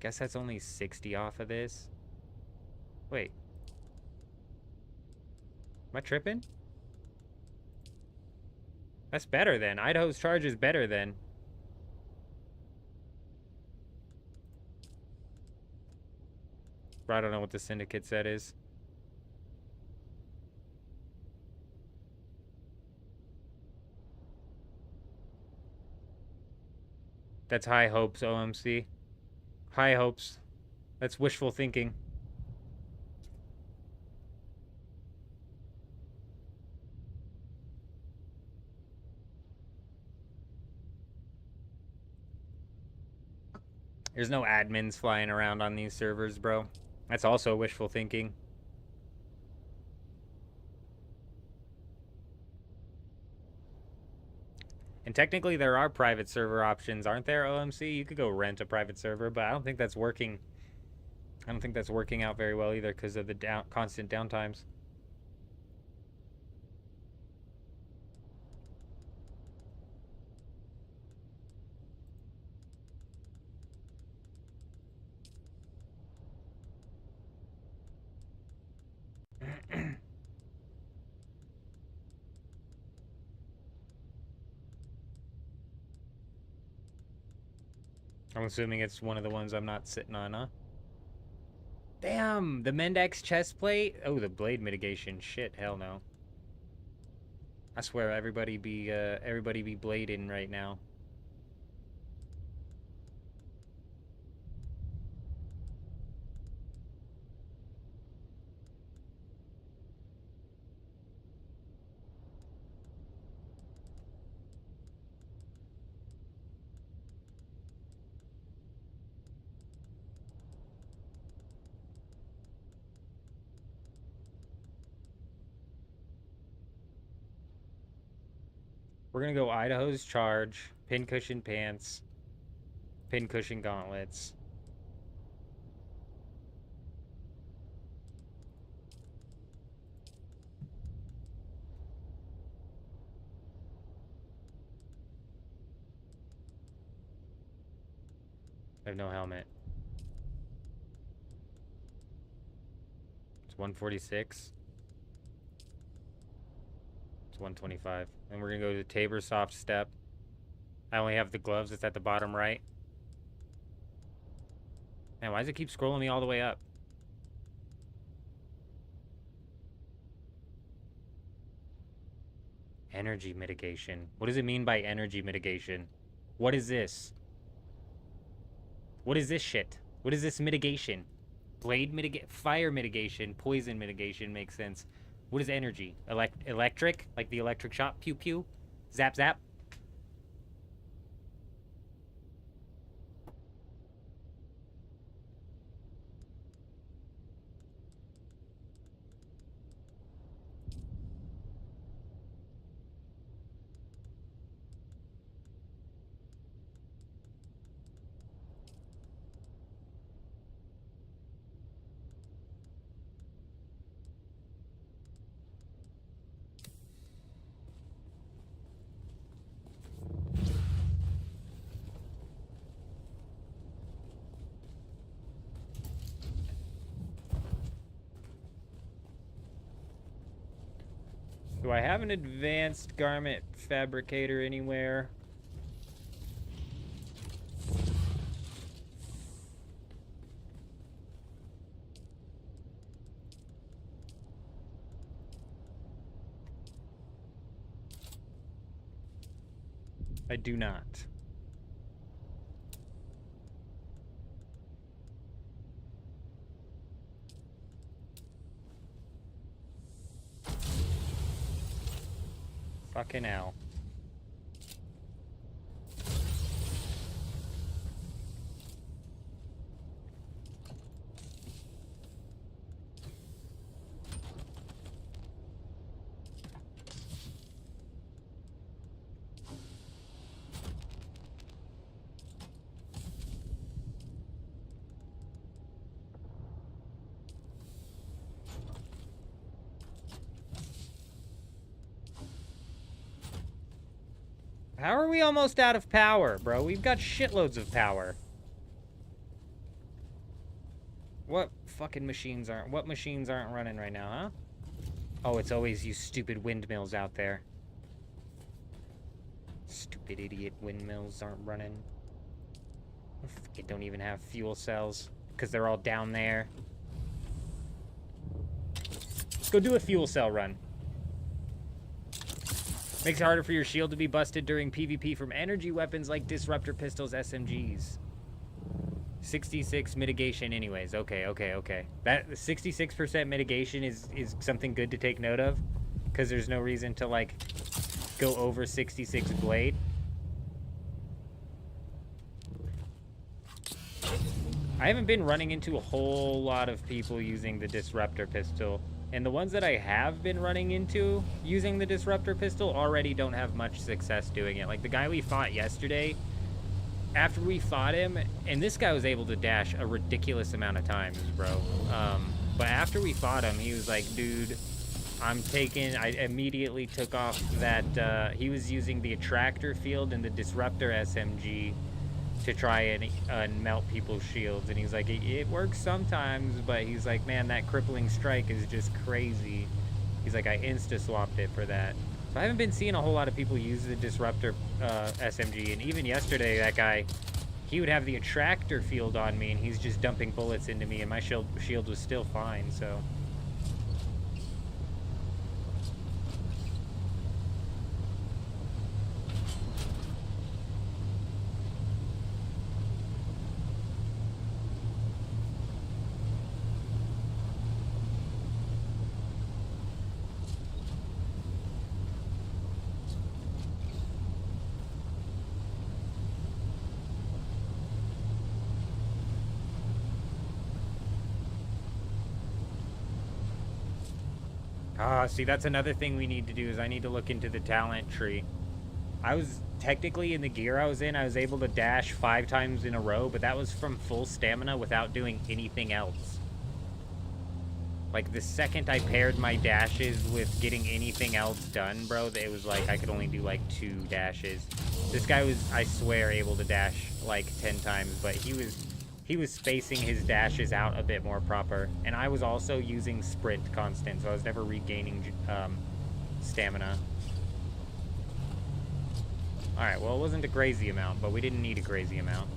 Guess that's only 60 off of this. Wait. Am I tripping? That's better then. Idaho's charge is better then. I don't know what the syndicate set is. That's high hopes, OMC. High hopes. That's wishful thinking. There's no admins flying around on these servers, bro. That's also wishful thinking. And technically there are private server options, aren't there, OMC? You could go rent a private server, but I don't think that's working. I don't think that's working out very well either because of the constant downtimes. I'm assuming it's one of the ones I'm not sitting on, huh? Damn, the Mendex chest plate. Oh, the blade mitigation. Shit, hell no. I swear, everybody be blading right now. We're gonna go Idaho's charge, pincushion pants, pincushion gauntlets. I have no helmet. It's 146. It's 125. And we're gonna go to Tabor soft step. I only have the gloves. It's at the bottom right. Man, why does it keep scrolling me all the way up? Energy mitigation. What does it mean by energy mitigation? What is this? What is this shit? What is this mitigation? Blade mitigation, fire mitigation, poison mitigation makes sense. What is energy? Electric? Like the electric shot? Pew pew? Zap zap? Do I have an advanced garment fabricator anywhere? I do not. Fucking hell. How are we almost out of power, bro? We've got shitloads of power. What machines aren't running right now, huh? Oh, it's always you stupid windmills out there. Stupid idiot windmills aren't running. It don't even have fuel cells because they're all down there. Let's go do a fuel cell run. Makes it harder for your shield to be busted during PvP from energy weapons like disruptor pistols, SMGs. 66 mitigation anyways. Okay. That 66% mitigation is something good to take note of. Because there's no reason to, like, go over 66 blade. I haven't been running into a whole lot of people using the disruptor pistol. And the ones that I have been running into using the disruptor pistol already don't have much success doing it. Like the guy we fought yesterday, after we fought him, and this guy was able to dash a ridiculous amount of times, bro. But after we fought him, he was like, dude, I immediately took off that, he was using the attractor field and the disruptor SMG to try and melt people's shields, and he's like, it works sometimes, but he's like, man, that crippling strike is just crazy. He's like, I insta-swapped it for that. So I haven't been seeing a whole lot of people use the disruptor SMG, and even yesterday, that guy, he would have the attractor field on me, and he's just dumping bullets into me, and my shield was still fine, so... See, that's another thing we need to do, is I need to look into the talent tree. I was technically in the gear I was in, I was able to dash 5 times in a row, but that was from full stamina without doing anything else. Like, the second I paired my dashes with getting anything else done, bro, it was like I could only do like 2 dashes. This guy was, I swear, able to dash like 10 times, but he was spacing his dashes out a bit more proper. And I was also using sprint constant, so I was never regaining stamina. Alright, well, it wasn't a crazy amount, but we didn't need a crazy amount.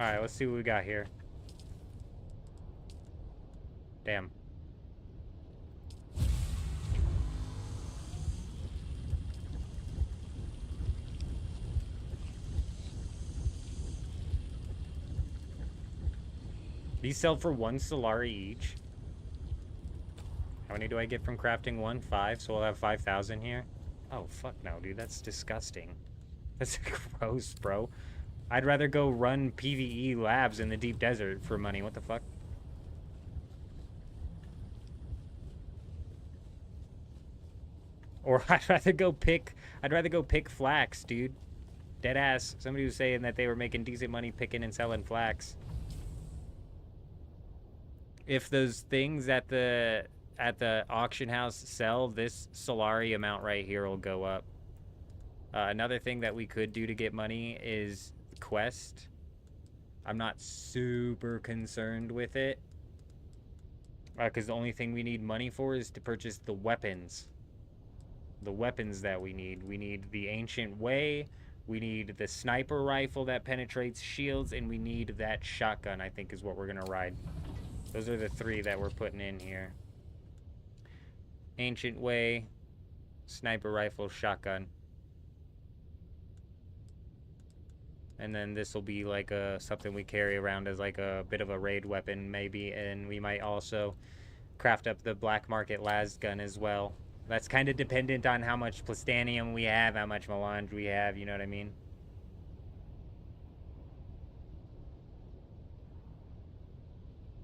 Alright, let's see what we got here. Damn. These sell for 1 Solari each. How many do I get from crafting 1? 5, so we'll have 5,000 here. Oh, fuck no, dude. That's disgusting. That's gross, bro. I'd rather go run PvE labs in the deep desert for money. What the fuck? Or I'd rather go pick flax, dude. Deadass. Somebody was saying that they were making decent money picking and selling flax. If those things at the auction house sell, this Solari amount right here will go up. Another thing that we could do to get money is quest. I'm not super concerned with it. Because the only thing we need money for is to purchase the weapons. The weapons that we need. We need the Ancient Way, we need the sniper rifle that penetrates shields, and we need that shotgun, I think is what we're going to ride. Those are the 3 that we're putting in here. Ancient Way, sniper rifle, shotgun. And then this will be like something we carry around as like a bit of a raid weapon maybe, and we might also craft up the black market las gun as well. That's kind of dependent on how much plastanium we have, how much melange we have, you know what I mean?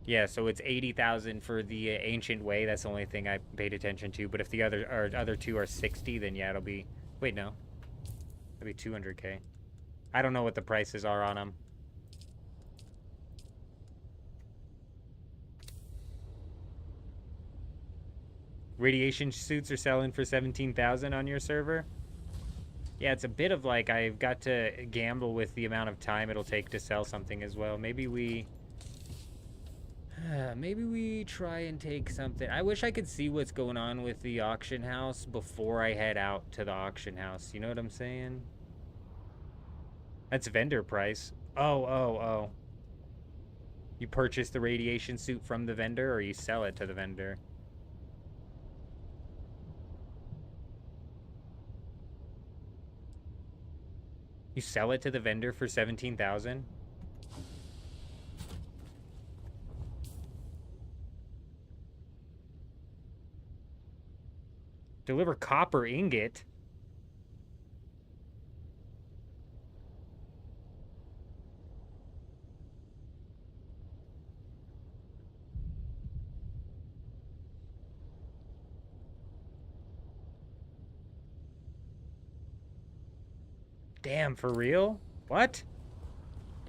Yeah, so it's 80,000 for the Ancient Way. That's the only thing I paid attention to. But if the other 2 are 60, then yeah, it'll be... Wait, no. It'll be 200K. I don't know what the prices are on them. Radiation suits are selling for 17,000 on your server? Yeah, it's a bit of like, I've got to gamble with the amount of time it'll take to sell something as well. Maybe we try and take something. I wish I could see what's going on with the auction house before I head out to the auction house. You know what I'm saying? That's vendor price. Oh. You purchase the radiation suit from the vendor, or you sell it to the vendor? You sell it to the vendor for 17,000? Deliver copper ingot? Damn, for real? What?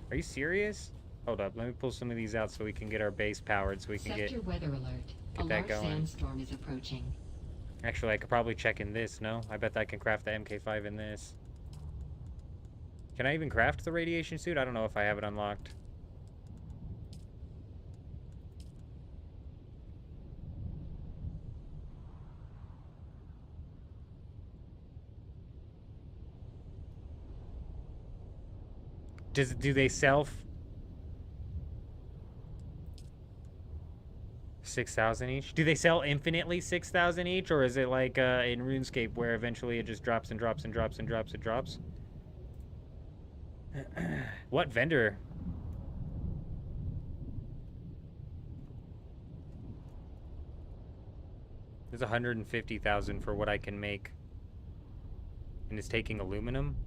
Are you serious? Hold up, let me pull some of these out so we can get our base powered so we can Sector weather alert. A that large going. sandstorm is approaching. Actually, I could probably check in this, no? I bet I can craft the MK5 in this. Can I even craft the radiation suit? I don't know if I have it unlocked. Do they sell 6,000 each? Do they sell infinitely 6,000 each, or is it like in RuneScape where eventually it just drops and drops and drops and drops and drops? What vendor? There's 150,000 for what I can make, and it's taking aluminum.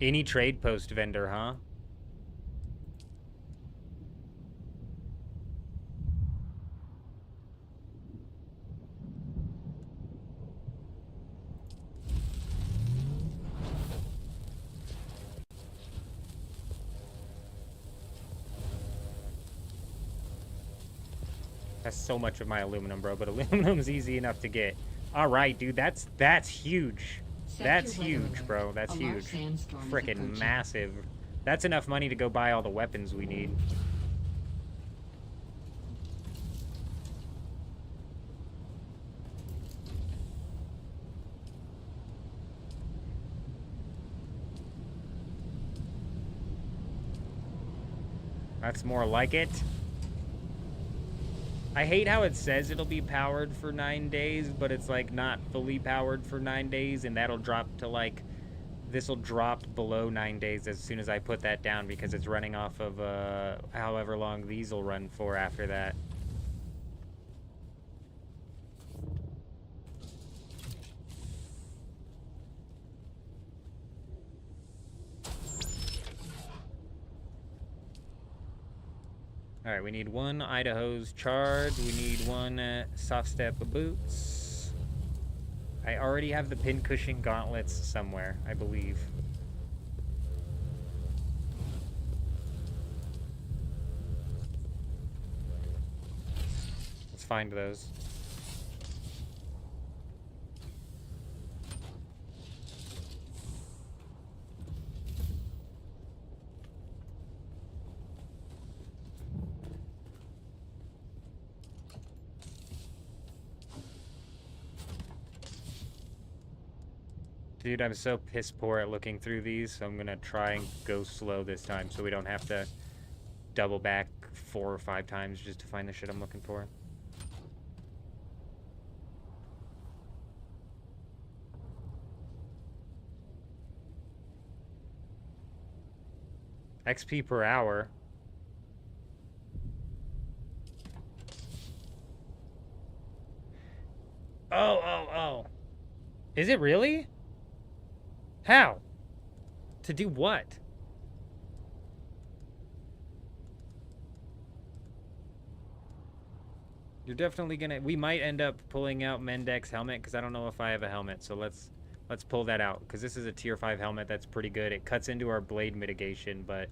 Any trade post vendor, huh? That's so much of my aluminum, bro, but aluminum's easy enough to get. All right, dude, that's huge. That's huge, bro. That's huge. Frickin' massive. That's enough money to go buy all the weapons we need. That's more like it. I hate how it says it'll be powered for 9 days, but it's like not fully powered for 9 days, and that'll drop to like, this'll drop below 9 days as soon as I put that down because it's running off of however long these will run for after that. Alright, we need 1 Idaho's charge. We need 1 soft step boots. I already have the pincushion gauntlets somewhere, I believe. Let's find those. Dude, I'm so piss poor at looking through these, so I'm gonna try and go slow this time so we don't have to double back 4 or 5 times just to find the shit I'm looking for. XP per hour. Oh. Is it really? How? To do what? You're definitely gonna... We might end up pulling out Mendek's helmet, because I don't know if I have a helmet, so let's pull that out, because this is a tier 5 helmet that's pretty good. It cuts into our blade mitigation, but...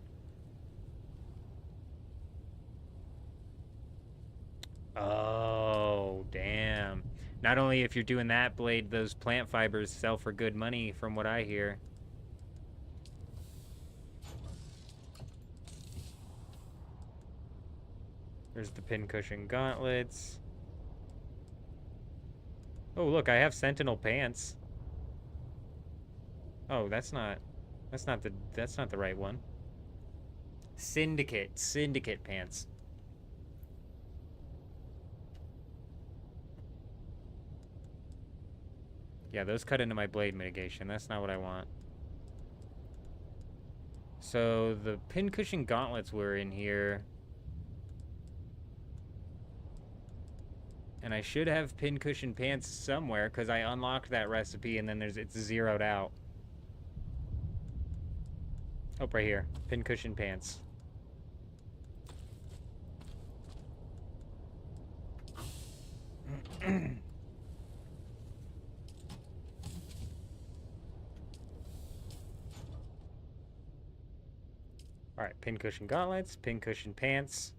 Oh, damn. Not only if you're doing that blade, those plant fibers sell for good money, from what I hear. There's the pincushion gauntlets. Oh, look, I have sentinel pants. Oh, that's not the right one. Syndicate pants. Yeah, those cut into my blade mitigation. That's not what I want. So the pincushion gauntlets were in here. And I should have pincushion pants somewhere because I unlocked that recipe and then it's zeroed out. Oh, right here. Pincushion pants. Alright, pincushion gauntlets, pincushion pants.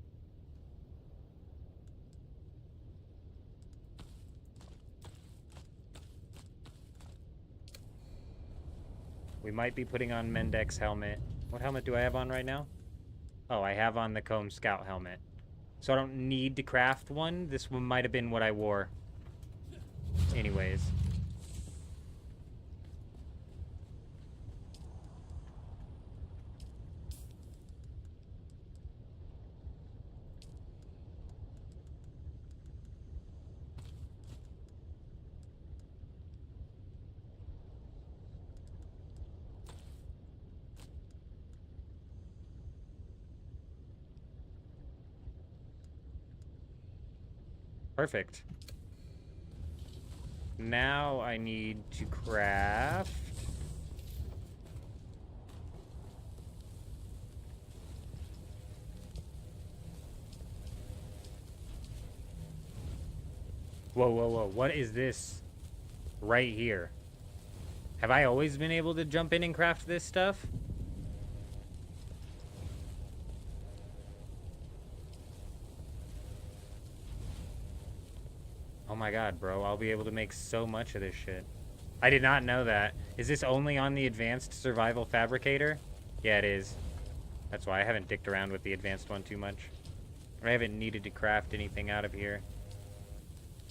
We might be putting on Mendek's helmet. What helmet do I have on right now? Oh, I have on the Comb Scout helmet. So I don't need to craft one. This one might have been what I wore. Anyways. Perfect. Now I need to craft... Whoa. What is this right here? Have I always been able to jump in and craft this stuff? Oh my god, bro. I'll be able to make so much of this shit. I did not know that. Is this only on the Advanced Survival Fabricator? Yeah, it is. That's why I haven't dicked around with the advanced one too much. I haven't needed to craft anything out of here.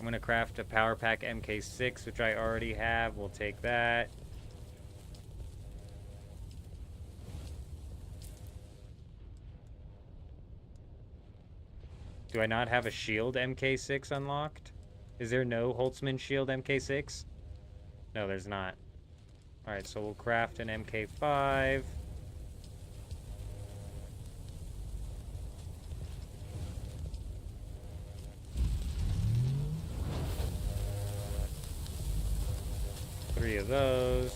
I'm going to craft a Power Pack MK6, which I already have. We'll take that. Do I not have a shield MK6 unlocked? Is there no Holtzman shield MK6? No, there's not. Alright, so we'll craft an MK5. Three of those.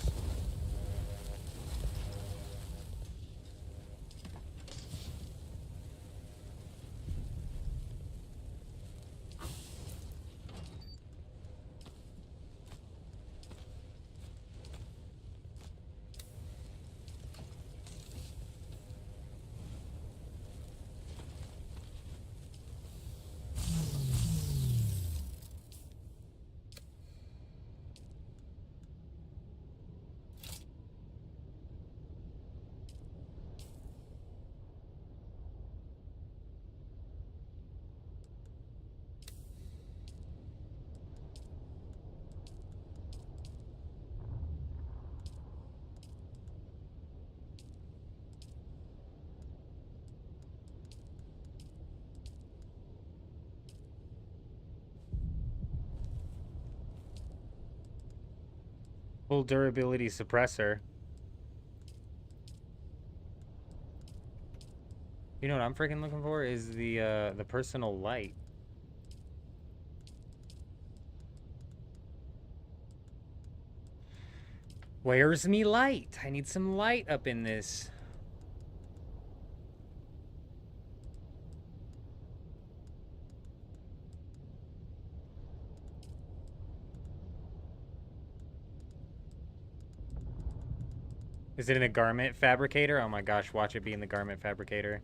Full durability suppressor. You know what I'm freaking looking for is the personal light. Where's me light? I need some light up in this. Is it in a garment fabricator? Oh my gosh, watch it be in the garment fabricator.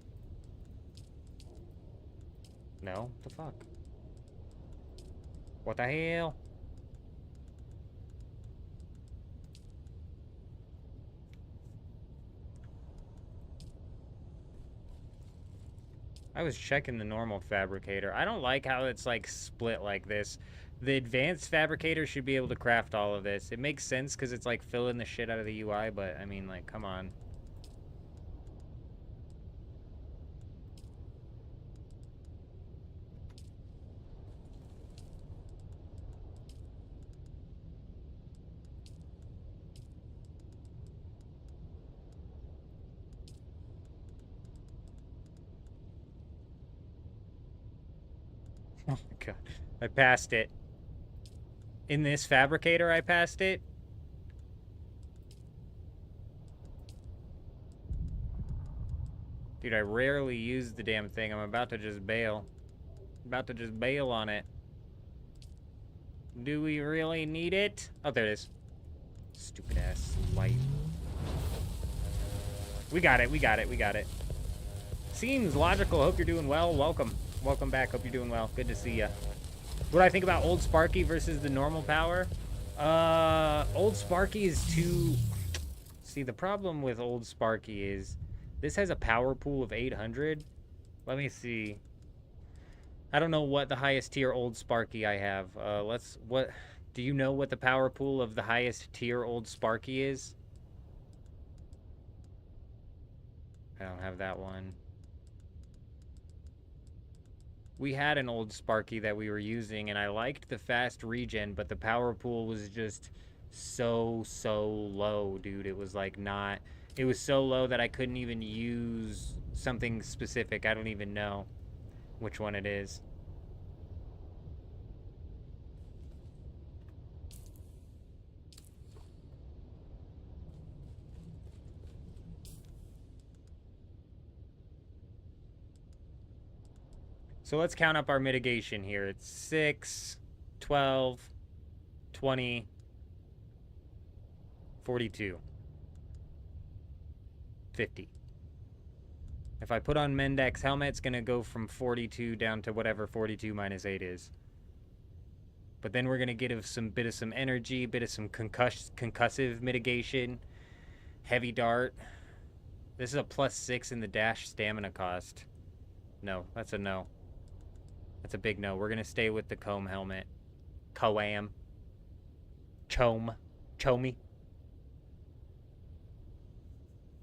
No? What the fuck? What the hell? I was checking the normal fabricator. I don't like how it's like split like this. The advanced fabricator should be able to craft all of this. It makes sense because it's like filling the shit out of the UI, but I mean, like, come on. Oh my god. I passed it. In this fabricator, I passed it. Dude, I rarely use the damn thing. I'm about to just bail. About to just bail on it. Do we really need it? Oh, there it is. Stupid ass light. We got it, we got it, we got it. Seems logical. Hope you're doing well. Welcome. Welcome back. Hope you're doing well. Good to see ya. What do I think about Old Sparky versus the normal power? Old Sparky is too... See, the problem with Old Sparky is this has a power pool of 800. Let me see. I don't know what the highest tier Old Sparky I have. What... Do you know what the power pool of the highest tier Old Sparky is? I don't have that one. We had an Old Sparky that we were using, and I liked the fast regen, but the power pool was just so low, dude. It was like not... It was so low that I couldn't even use something specific. I don't even know which one it is. So let's count up our mitigation here. It's 6, 12, 20, 42, 50. If I put on Mendek's helmet, it's going to go from 42 down to whatever 42 minus 8 is. But then we're going to get some bit of some energy, bit of some concussive mitigation, heavy dart. This is a +6 in the dash stamina cost. No, that's a no. That's a big no. We're going to stay with the comb helmet. Coam. Chome. Chomey.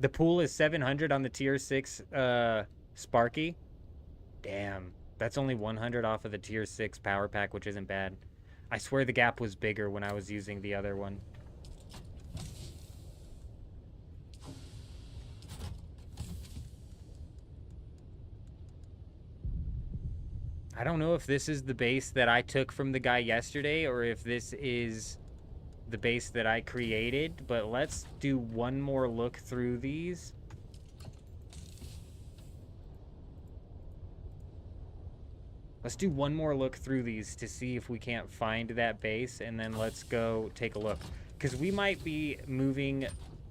The pool is 700 on the tier 6 Sparky. Damn. That's only 100 off of the tier 6 power pack, which isn't bad. I swear the gap was bigger when I was using the other one. I don't know if this is the base that I took from the guy yesterday or if this is the base that I created, but let's do one more look through these. Let's do one more look through these to see if we can't find that base, and then let's go take a look. Because we might be moving...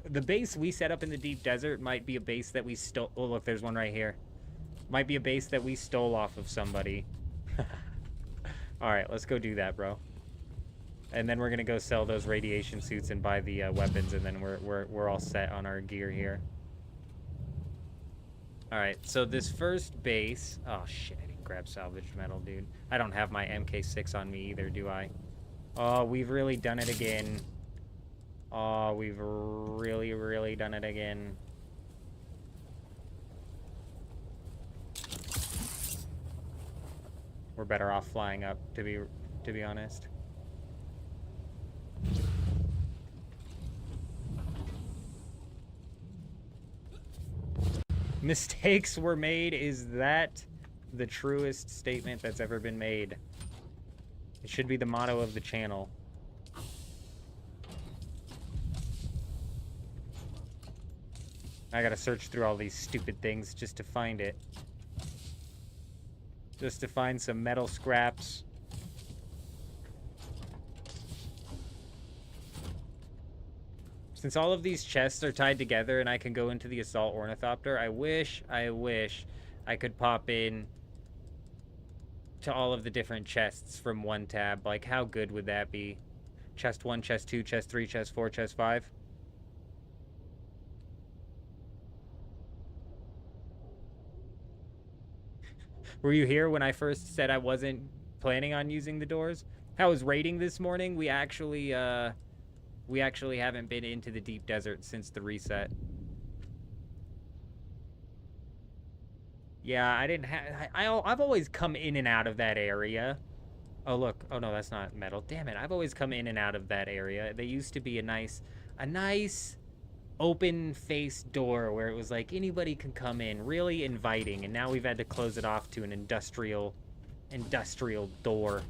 The base we set up in the deep desert might be a base that we stole... Oh, look, there's one right here. Might be a base that we stole off of somebody. Alright, let's go do that, bro. And then we're gonna go sell those radiation suits and buy the weapons, and then we're all set on our gear here. Alright, so this first base... Oh, shit, I didn't grab salvaged metal, dude. I don't have my MK6 on me either, do I? Oh, we've really done it again. Oh, we've really done it again. We're better off flying up, to be honest. Mistakes were made. Is that the truest statement that's ever been made? It should be the motto of the channel. I gotta search through all these stupid things just to find it. Just to find some metal scraps. Since all of these chests are tied together and I can go into the assault ornithopter, I wish I could pop in to all of the different chests from one tab. Like, how good would that be? Chest 1, chest 2, chest 3, chest 4, chest 5. Were you here when I first said I wasn't planning on using the doors? I was raiding this morning. We actually haven't been into the deep desert since the reset. Yeah, I didn't have... I've always come in and out of that area. Oh, look. Oh, no, that's not metal. Damn it. I've always come in and out of that area. They used to be a nice open-faced door where it was like anybody can come in. Really inviting. And now we've had to close it off to an industrial door.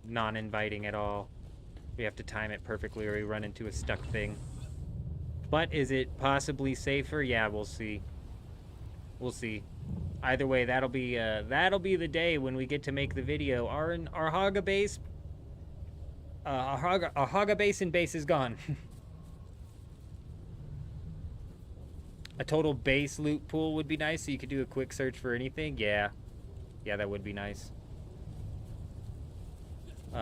Non-inviting at all. We have to time it perfectly or we run into a stuck thing. But is it possibly safer? Yeah, we'll see. We'll see. Either way, that'll be the day when we get to make the video. Our Haga base, our Haga Basin base is gone. A total base loot pool would be nice, so you could do a quick search for anything. Yeah, that would be nice.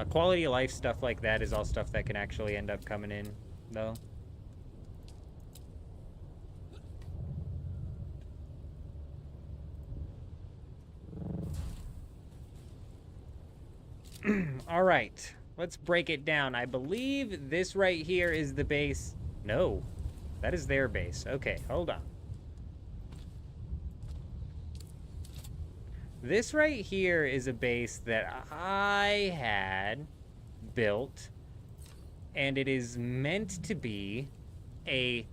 Quality of life stuff like that is all stuff that can actually end up coming in, though. All right, let's break it down. I believe this right here is the base. No, that is their base. Okay, hold on. This right here is a base that I had built, and it is meant to be a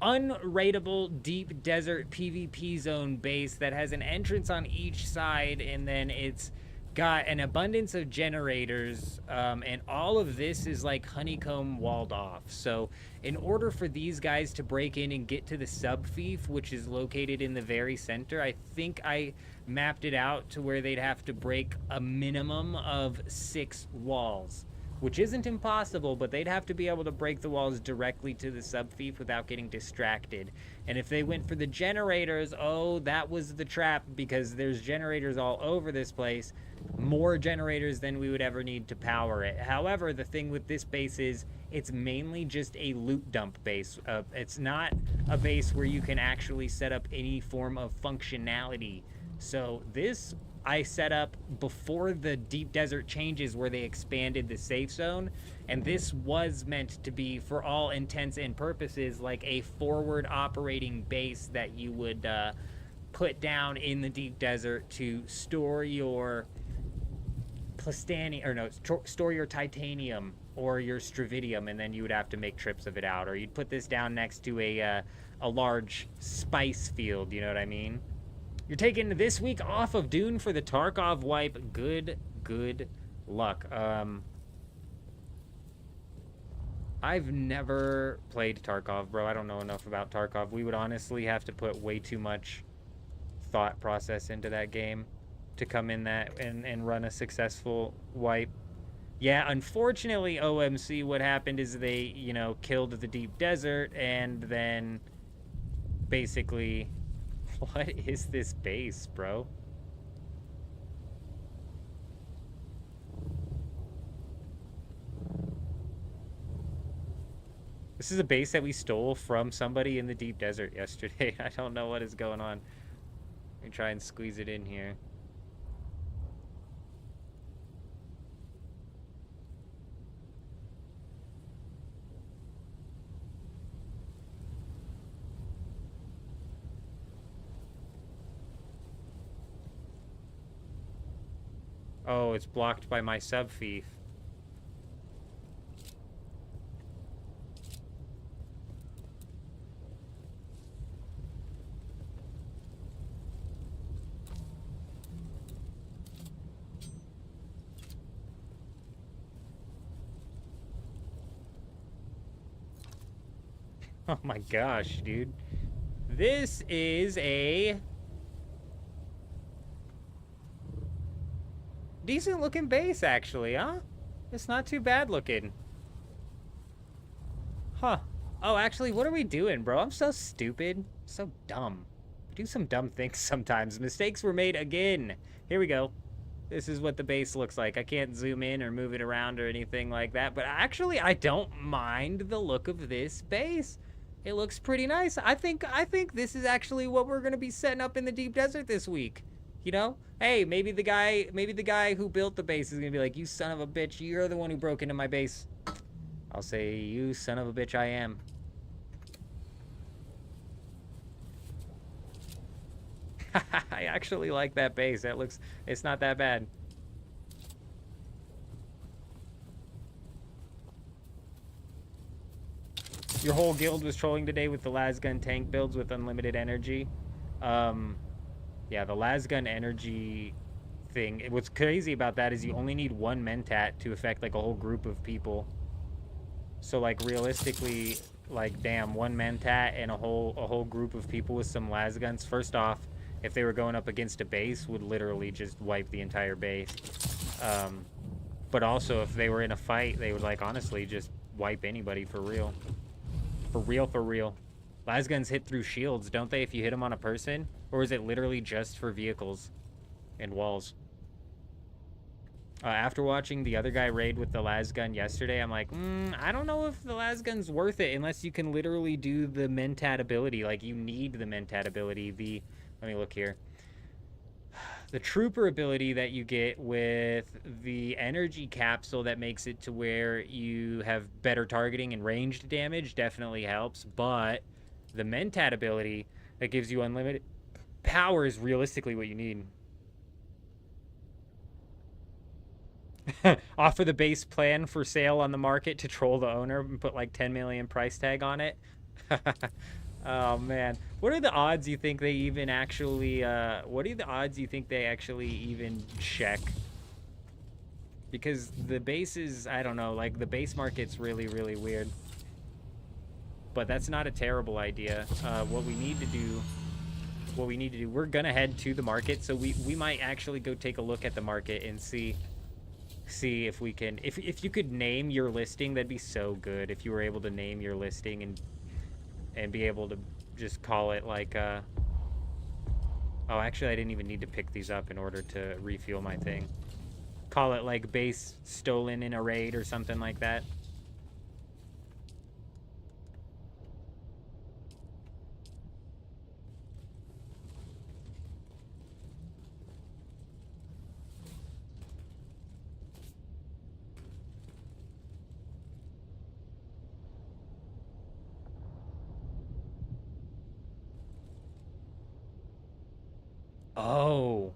unraidable deep desert PvP zone base that has an entrance on each side, and then it's got an abundance of generators, and all of this is like honeycomb walled off. So in order for these guys to break in and get to the sub-fief, which is located in the very center, I think I mapped it out to where they'd have to break a minimum of 6 walls, which isn't impossible, but they'd have to be able to break the walls directly to the sub-fief without getting distracted. And if they went for the generators, oh, that was the trap, because there's generators all over this place, more generators than we would ever need to power it. However, the thing with this base is it's mainly just a loot dump base. It's not a base where you can actually set up any form of functionality. So this I set up before the deep desert changes where they expanded the safe zone, and this was meant to be, for all intents and purposes, like a forward operating base that you would put down in the deep desert to store your store your titanium or your stravidium, and then you would have to make trips of it out, or you'd put this down next to a large spice field, you know what I mean? You're taking this week off of Dune for the Tarkov wipe. Good luck. I've never played Tarkov, bro. I don't know enough about Tarkov. We would honestly have to put way too much thought process into that game to come in that and run a successful wipe. Yeah, unfortunately, OMC, what happened is they, killed the deep desert, and then basically... What is this base, bro? This is a base that we stole from somebody in the deep desert yesterday. I don't know what is going on. Let me try and squeeze it in here. Oh, it's blocked by my sub-fief. Oh my gosh, dude. This is a decent looking base, actually, huh? It's not too bad looking. Huh. Oh, actually, what are we doing, bro? I'm so stupid. So dumb. We do some dumb things sometimes. Mistakes were made again. Here we go. This is what the base looks like. I can't zoom in or move it around or anything like that. But actually, I don't mind the look of this base. It looks pretty nice. I think this is actually what we're gonna be setting up in the deep desert this week. You know? Hey, maybe the guy who built the base is gonna be like, you son of a bitch, you're the one who broke into my base. I'll say, you son of a bitch, I am. I actually like that base. It's not that bad. Your whole guild was trolling today with the lasgun tank builds with unlimited energy. Yeah, the lasgun energy thing. What's crazy about that is you only need one mentat to affect like a whole group of people. So like realistically, like damn, one mentat and a whole group of people with some lasguns. First off, if they were going up against a base, would literally just wipe the entire base. But also if they were in a fight, they would like honestly just wipe anybody for real. For real. Lasguns hit through shields, don't they, if you hit them on a person? Or is it literally just for vehicles and walls? After watching the other guy raid with the lasgun yesterday, I'm like, I don't know if the lasgun's worth it unless you can literally do the mentat ability. Like, you need the mentat ability. Let me look here. The trooper ability that you get with the energy capsule that makes it to where you have better targeting and ranged damage definitely helps, but the mentat ability that gives you unlimited power is realistically what you need. Offer the base plan for sale on the market to troll the owner and put like 10 million price tag on it. Oh man, what are the odds you think they even actually even check? Because the bases, I don't know, like the base market's really weird. But that's not a terrible idea. What we need to do, we're gonna head to the market, so we might actually go take a look at the market and see if we can, if you could name your listing, that'd be so good. If you were able to name your listing and be able to just call it like, oh, actually I didn't even need to pick these up in order to refuel my thing. Call it like base stolen in a raid or something like that. Oh.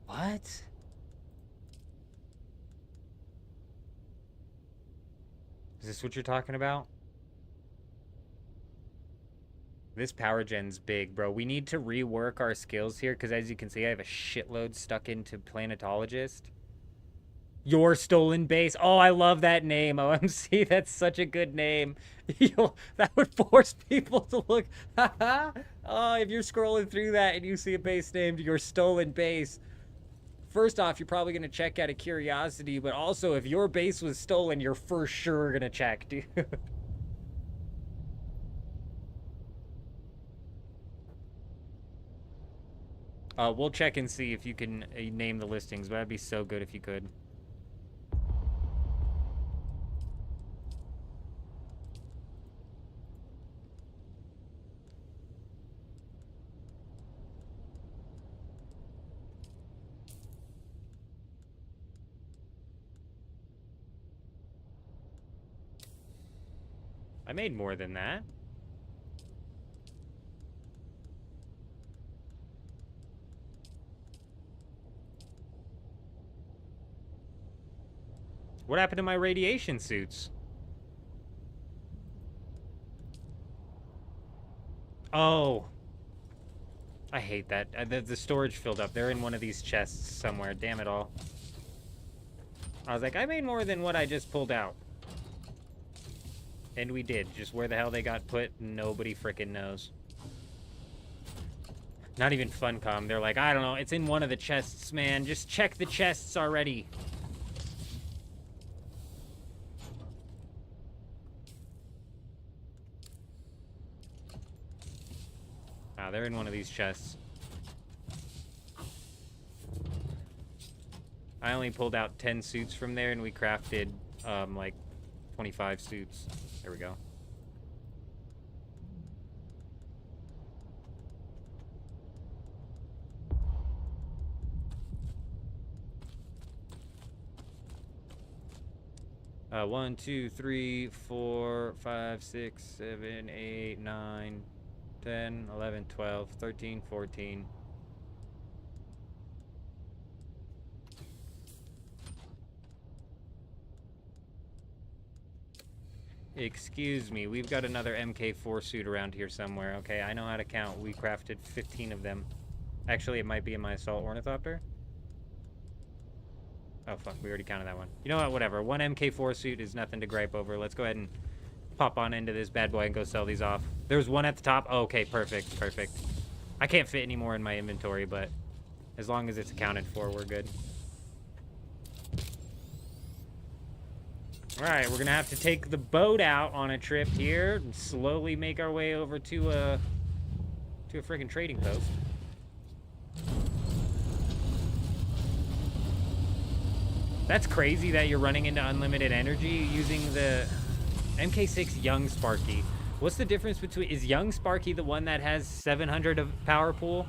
What? Is this what you're talking about? This power gen's big, bro. We need to rework our skills here, because as you can see, I have a shitload stuck into Planetologist. Your stolen base. Oh, I love that name, OMC. That's such a good name. That would force people to look. Oh, if you're scrolling through that and you see a base named Your Stolen Base, first off, you're probably going to check out of curiosity, but also if your base was stolen, you're for sure going to check, dude. We'll check and see if you can name the listings, but that'd be so good if you could. I made more than that. What happened to my radiation suits? Oh. I hate that. The storage filled up. They're in one of these chests somewhere. Damn it all. I was like, I made more than what I just pulled out. And we did. Just where the hell they got put, nobody frickin' knows. Not even Funcom. They're like, I don't know. It's in one of the chests, man. Just check the chests already. Ah, they're in one of these chests. I only pulled out 10 suits from there, and we crafted, like, 25 suits. There we go. One, 2, 3, 4, 5, 6, 7, 8, 9, 10, 11, 12, 13, 14. Excuse me, we've got another MK4 suit around here somewhere. Okay, I know how to count. We crafted 15 of them. Actually, it might be in my assault ornithopter. Oh, fuck, we already counted that one. You know what, whatever. One MK4 suit is nothing to gripe over. Let's go ahead and pop on into this bad boy and go sell these off. There's one at the top. Oh, okay, perfect, perfect. I can't fit any more in my inventory, but as long as it's accounted for, we're good. Alright, we're gonna have to take the boat out on a trip here and slowly make our way over to a freaking trading post. That's crazy that you're running into unlimited energy using the MK6 Young Sparky. What's the difference between... Is Young Sparky the one that has 700 of power pool?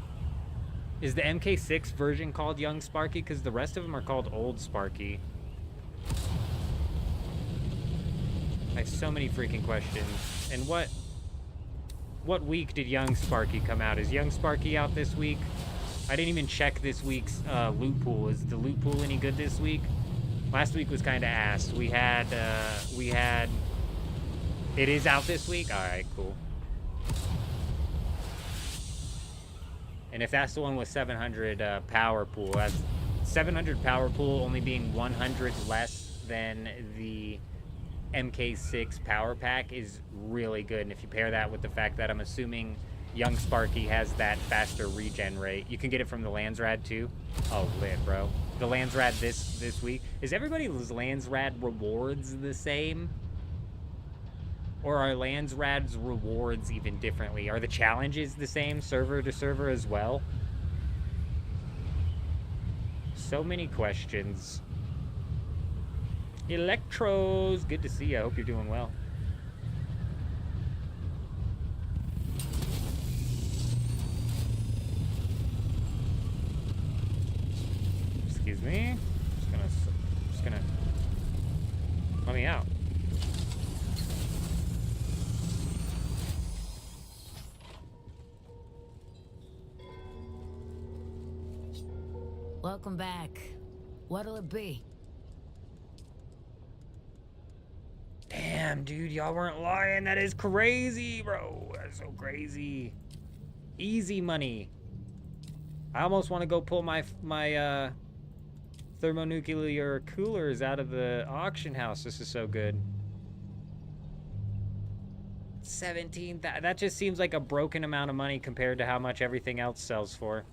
Is the MK6 version called Young Sparky? Because the rest of them are called Old Sparky. I have so many freaking questions. And what week did Young Sparky come out? Is Young Sparky out this week? I didn't even check this week's loot pool. Is the loot pool any good this week? Last week was kind of ass. We had... It is out this week? Alright, cool. And if that's the one with 700 power pool, that's 700 power pool only being 100 less than the MK6 power pack is really good. And if you pair that with the fact that I'm assuming Young Sparky has that faster regen rate, you can get it from the Landsrad too. Oh, lit, bro. The Landsrad this week. Is everybody's Landsrad rewards the same? Or are Landsrad's rewards even differently? Are the challenges the same server to server as well? So many questions. Electros, good to see you. I hope you're doing well. Excuse me. Just gonna let me out. Welcome back. What'll it be? Damn, dude, y'all weren't lying. That is crazy, bro. That's so crazy. Easy money. I almost want to go pull my thermonuclear coolers out of the auction house. This is so good. 17. That just seems like a broken amount of money compared to how much everything else sells for.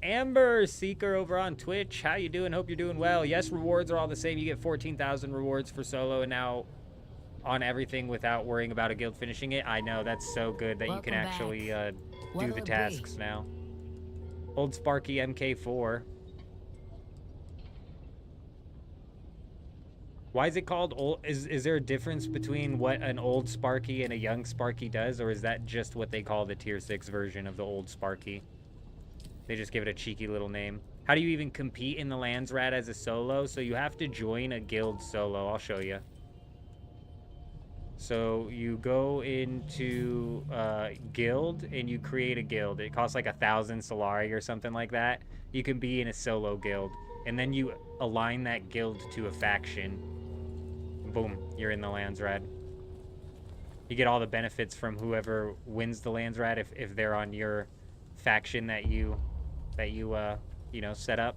Amber Seeker over on Twitch. How you doing? Hope you're doing well. Yes, rewards are all the same. You get 14,000 rewards for solo and now on everything without worrying about a guild finishing it. I know, that's so good that you can actually do the tasks now. Old Sparky MK4. Why is it called old? Is there a difference between what an old Sparky and a young Sparky does, or is that just what they call the tier 6 version of the old Sparky? They just give it a cheeky little name. How do you even compete in the Landsrad as a solo? So you have to join a guild solo. I'll show you. So you go into guild and you create a guild. It costs like 1,000 Solari or something like that. You can be in a solo guild. And then you align that guild to a faction. Boom, you're in the Landsrad. You get all the benefits from whoever wins the Landsrad if they're on your faction that you know, set up.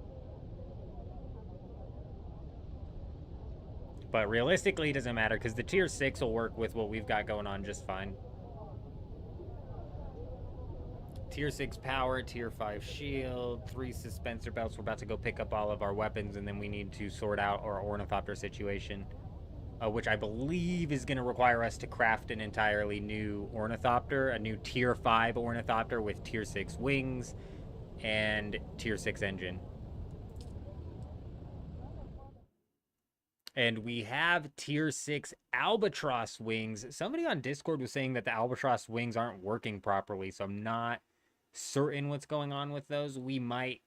But realistically, it doesn't matter because the tier 6 will work with what we've got going on just fine. Tier 6 power, tier 5 shield, 3 suspensor belts. We're about to go pick up all of our weapons, and then we need to sort out our ornithopter situation, which I believe is going to require us to craft an entirely new ornithopter, a new tier 5 ornithopter with tier 6 wings and tier 6 engine. And we have tier 6 albatross wings. Somebody on Discord was saying that the albatross wings aren't working properly, so I'm not certain what's going on with those. We might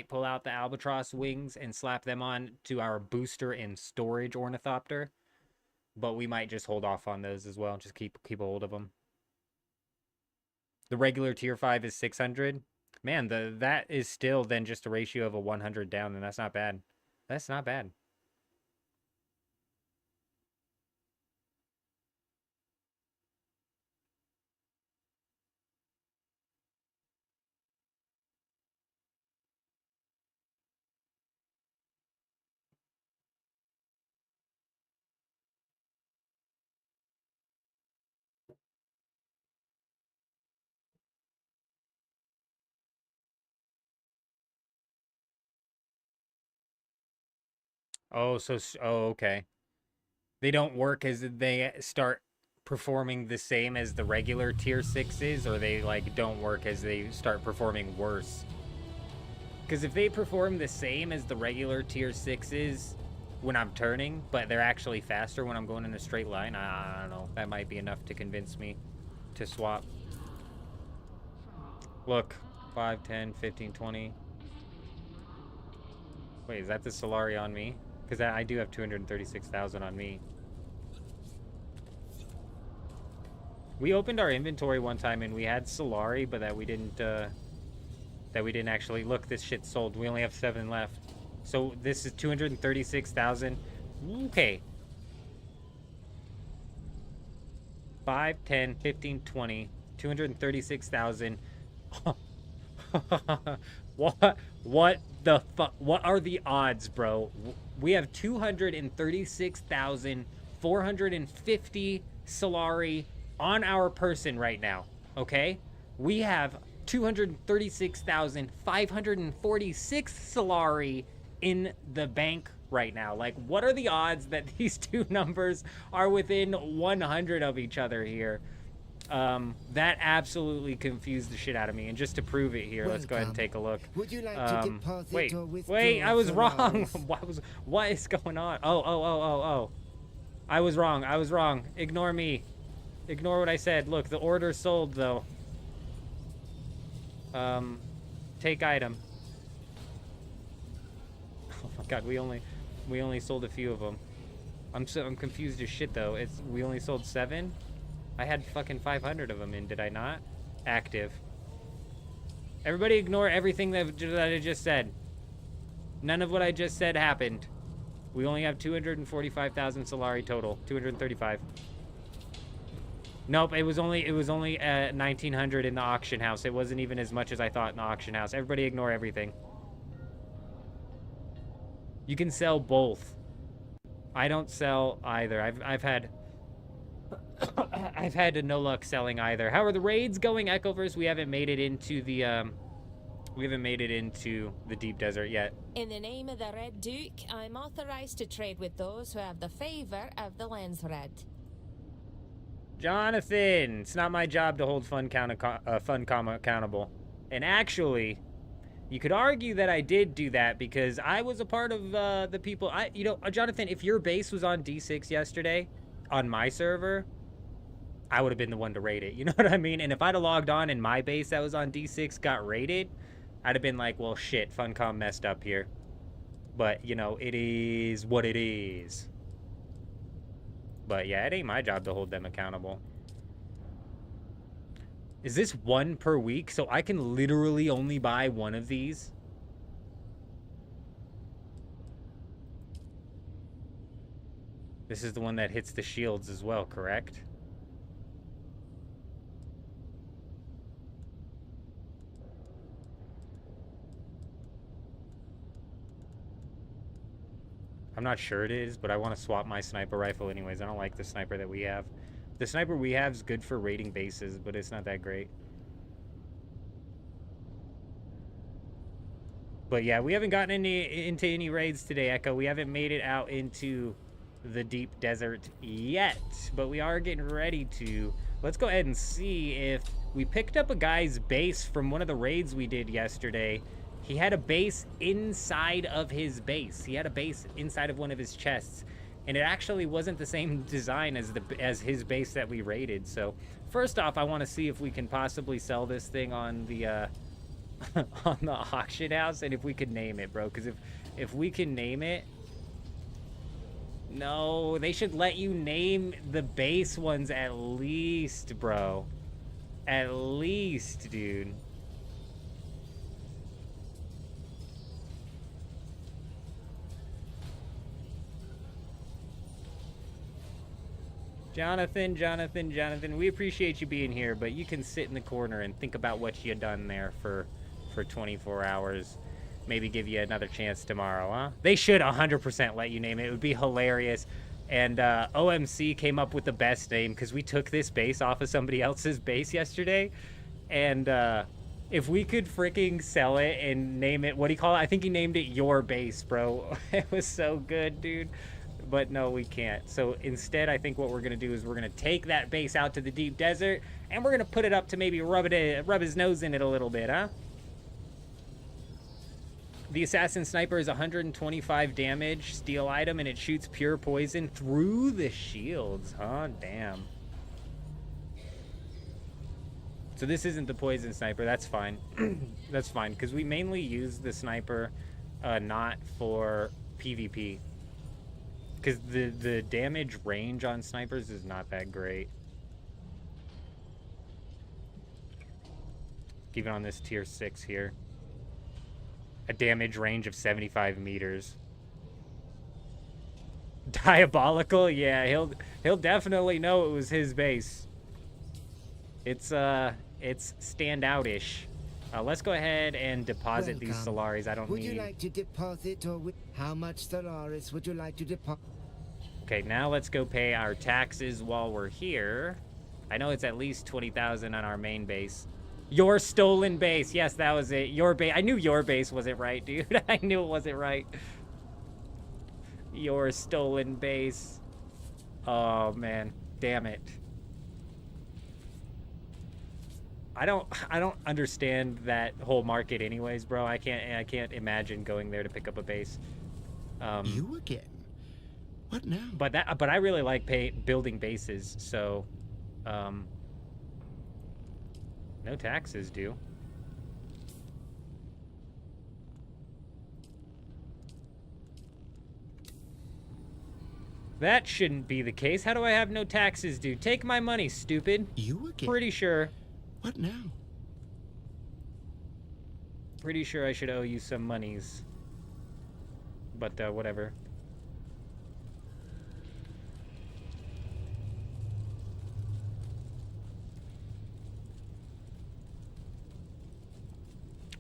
pull out the albatross wings and slap them on to our booster and storage ornithopter, but we might just hold off on those as well. Just keep a hold of them. The regular tier 5 is 600. Man, that is still then just a ratio of a 100 down, and that's not bad. That's not bad. Oh, okay. They don't work as they start performing the same as the regular tier 6s, or they like don't work as they start performing worse. Because if they perform the same as the regular tier 6s when I'm turning, but they're actually faster when I'm going in a straight line, I don't know. That might be enough to convince me to swap. Look, 5, 10, 15, 20. Wait, is that the Solari on me? Because I do have 236,000 on me. We opened our inventory one time and we had Solari, but that we didn't actually look. This shit sold. We only have 7 left. So this is 236,000. Okay. 5, 10, 15, 20. 236,000. What the fuck? What are the odds, bro? We have 236,450 Solari on our person right now, okay? We have 236,546 Solari in the bank right now. Like, what are the odds that these two numbers are within 100 of each other here? That absolutely confused the shit out of me. And just to prove it here, let's go ahead and take a look. Would you like to deposit wait, or withdraw I was from wrong. ours? What is going on? Oh. I was wrong. Ignore me. Ignore what I said. Look, the order sold, though. Take item. Oh my god, we only sold a few of them. I'm confused as shit, though. We only sold 7? I had fucking 500 of them in, did I not? Active. Everybody ignore everything that I just said. None of what I just said happened. We only have 245,000 Solari total. 235. Nope, it was only 1,900 in the auction house. It wasn't even as much as I thought in the auction house. Everybody ignore everything. You can sell both. I don't sell either. I've had no luck selling either. How are the raids going, Echoverse? We haven't made it into the deep desert yet. In the name of the Red Duke, I'm authorized to trade with those who have the favor of the Lens Red. Jonathan, it's not my job to hold Funcom accountable. And actually, you could argue that I did do that because I was a part of the people. Jonathan, if your base was on D6 yesterday on my server, I would have been the one to raid it. You know what I mean? And if I'd have logged on and my base that was on D6 got raided, I'd have been like, well, shit, Funcom messed up here. But, it is what it is. But, yeah, it ain't my job to hold them accountable. Is this 1 per week? So I can literally only buy 1 of these? This is the one that hits the shields as well, correct? I'm not sure it is, but I want to swap my sniper rifle anyways. I don't like the sniper that we have. The sniper we have is good for raiding bases, but it's not that great. But yeah, we haven't gotten into any raids today, Echo. We haven't made it out into the deep desert yet, but we are getting ready to. Let's go ahead and see if we picked up a guy's base from one of the raids we did yesterday. He had a base inside of his base. He had a base inside of one of his chests, and it actually wasn't the same design as his base that we raided. So first off, I want to see if we can possibly sell this thing on the on the auction house, and if we could name it, bro. Because if we can name it, no, they should let you name the base ones at least, bro. At least, dude. Jonathan, we appreciate you being here, but you can sit in the corner and think about what you done there for 24 hours. Maybe give you another chance tomorrow, huh? They should 100% let you name it. It would be hilarious. And OMC came up with the best name because we took this base off of somebody else's base yesterday. And if we could freaking sell it and name it, what do you call it? I think he named it Your Base, bro. It was so good, dude. But no, we can't. So instead, I think what we're going to do is we're going to take that base out to the deep desert, and we're going to put it up to maybe rub his nose in it a little bit, huh? The assassin sniper is 125 damage, steel item, and it shoots pure poison through the shields, huh? Damn. So this isn't the poison sniper. That's fine. That's fine, because we mainly use the sniper not for PvP. Because the damage range on snipers is not that great. Even on this tier 6 here. A damage range of 75 meters. Diabolical? Yeah, he'll definitely know it was his base. It's standout-ish. Let's go ahead and deposit these Solaris. I don't Would need... you like to deposit, or how much Solaris would you like to deposit? Okay, now let's go pay our taxes while we're here. I know it's at least 20,000 on our main base. Your stolen base. Yes, that was it. Your base. I knew your base wasn't right, dude. I knew it wasn't right. Your stolen base. Oh, man. Damn it. I don't understand that whole market anyways, bro. I can't imagine going there to pick up a base. You again? What now? But I really like building bases, so no taxes due. That shouldn't be the case. How do I have no taxes due? Take my money, stupid. You again? Pretty sure. What now? Pretty sure I should owe you some monies. But whatever.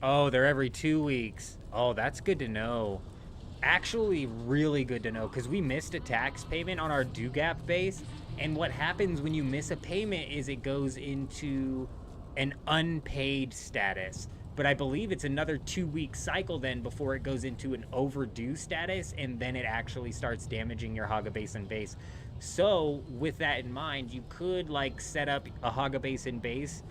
Oh, they're every 2 weeks. Oh, that's good to know. Actually, really good to know, because we missed a tax payment on our Dugap base, and what happens when you miss a payment is it goes into an unpaid status. But I believe it's another 2-week cycle then before it goes into an overdue status, and then it actually starts damaging your Haga Basin base. So, with that in mind, you could, like, set up a Haga Basin base.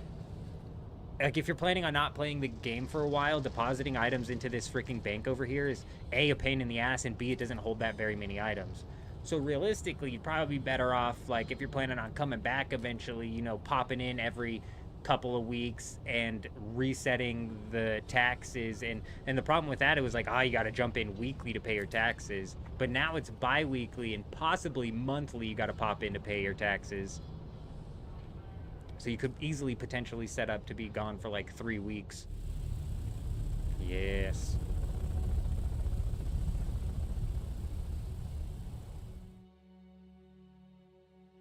Like, if you're planning on not playing the game for a while, depositing items into this freaking bank over here is A, a pain in the ass, and B, it doesn't hold that very many items. So realistically, you'd probably be better off, like, if you're planning on coming back eventually, you know, popping in every couple of weeks and resetting the taxes. And the problem with that, it was like, you got to jump in weekly to pay your taxes. But now it's bi-weekly and possibly monthly you got to pop in to pay your taxes. So you could easily potentially set up to be gone for like 3 weeks. Yes.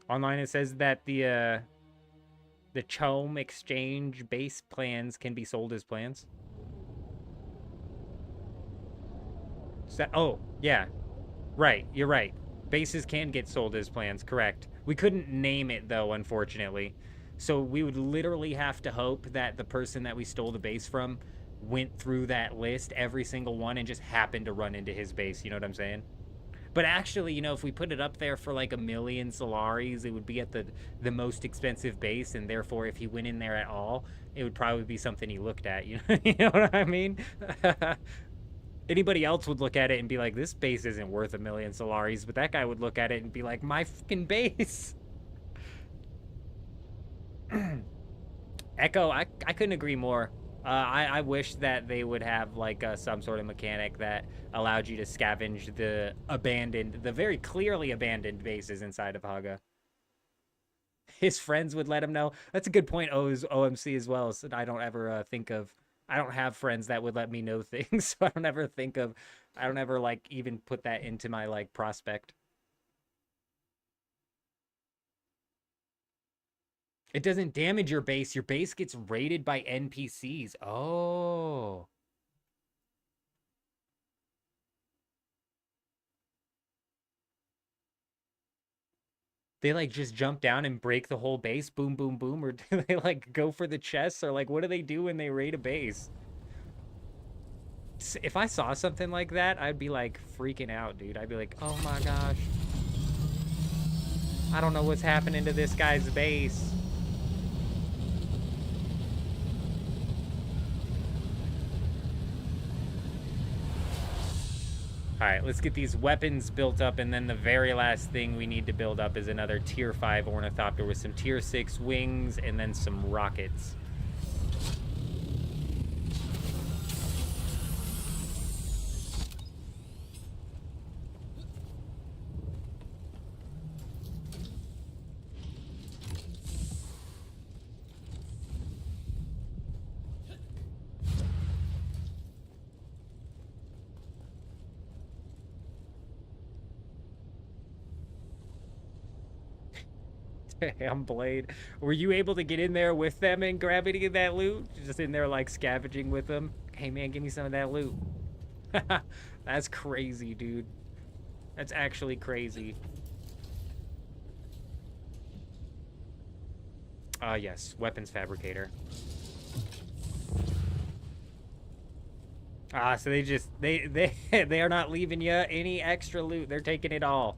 Online it says that the Chome exchange base plans can be sold as plans. So, oh, yeah. Right, you're right. Bases can get sold as plans, correct. We couldn't name it, though, unfortunately. So we would literally have to hope that the person that we stole the base from went through that list, every single one, and just happened to run into his base, you know what I'm saying? But actually, you know, if we put it up there for like 1,000,000 Solaris, it would be at the most expensive base, and therefore, if he went in there at all, it would probably be something he looked at, you know, you know what I mean? Anybody else would look at it and be like, this base isn't worth 1,000,000 Solaris, but that guy would look at it and be like, my fucking base. Echo, I couldn't agree more. I wish that they would have like some sort of mechanic that allowed you to scavenge the very clearly abandoned bases inside of Haga. His friends would let him know. That's a good point, OMC as well. So I don't ever think of, I don't have friends that would let me know things. So I don't ever like even put that into my like prospect. It doesn't damage your base. Your base gets raided by NPCs. Oh. They like just jump down and break the whole base, boom, boom, boom, or do they like go for the chests, or like what do they do when they raid a base? If I saw something like that, I'd be like freaking out, dude. I'd be like, oh my gosh. I don't know what's happening to this guy's base. All right, let's get these weapons built up, and then the very last thing we need to build up is another tier 5 ornithopter with some tier 6 wings and then some rockets. Damn, Blade. Were you able to get in there with them and grab any of that loot? Just in there, like, scavenging with them? Hey, man, give me some of that loot. That's crazy, dude. That's actually crazy. Yes. Weapons fabricator. So they just... They are not leaving you any extra loot. They're taking it all.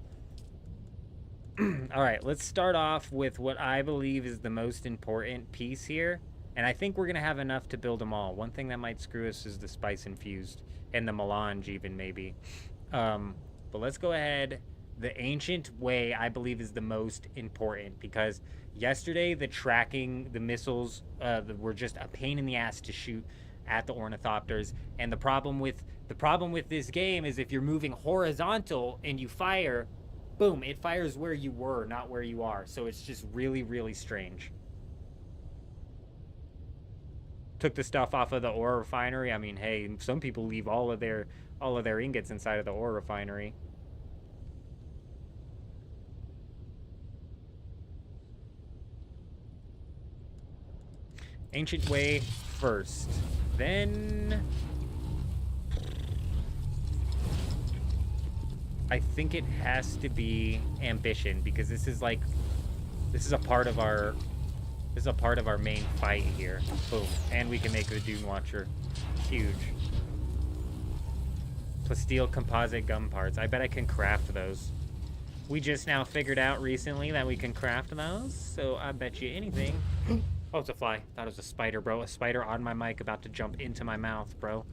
All right, let's start off with what I believe is the most important piece here. And I think we're going to have enough to build them all. One thing that might screw us is the spice infused. And the melange even, maybe. But let's go ahead. The ancient way, I believe, is the most important. Because yesterday, the tracking, the missiles were just a pain in the ass to shoot at the ornithopters. And the problem with this game is if you're moving horizontal and you fire... Boom, it fires where you were, not where you are. So it's just really, really strange. Took the stuff off of the ore refinery. I mean, hey, some people leave all of their ingots inside of the ore refinery. Ancient way first. Then... I think it has to be ambition, because this is a part of our main fight here. Boom. And we can make the Dune Watcher. Huge. Plasteel composite gum parts. I bet I can craft those. We just now figured out recently that we can craft those, so I bet you anything. Oh, it's a fly. Thought it was a spider, bro. A spider on my mic about to jump into my mouth, bro.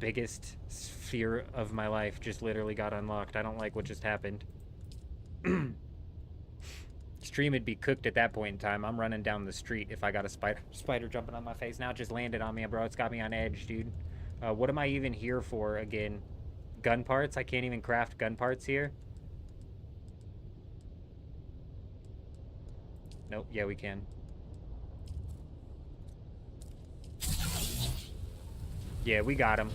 Biggest fear of my life just literally got unlocked. I don't like what just happened. Stream would be cooked at that point in time. I'm running down the street if I got a spider jumping on my face. Now it just landed on me, bro. It's got me on edge, dude. What am I even here for again? Gun parts? I can't even craft gun parts here. Nope. Yeah, we can. Yeah, we got him.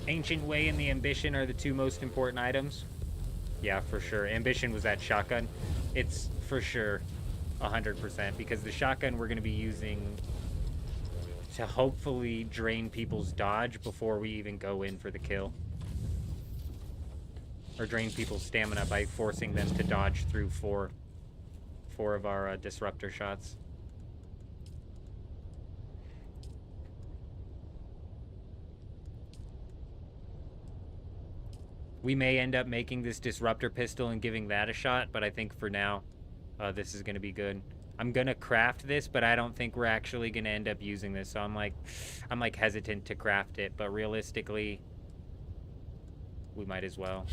Ancient Way and the Ambition are the two most important items. Yeah, for sure. Ambition was that shotgun. It's for sure 100%, because the shotgun we're going to be using to hopefully drain people's dodge before we even go in for the kill. Or drain people's stamina by forcing them to dodge through four of our disruptor shots. We may end up making this disruptor pistol and giving that a shot, but I think for now, this is going to be good. I'm going to craft this, but I don't think we're actually going to end up using this. So I'm like hesitant to craft it, but realistically, we might as well.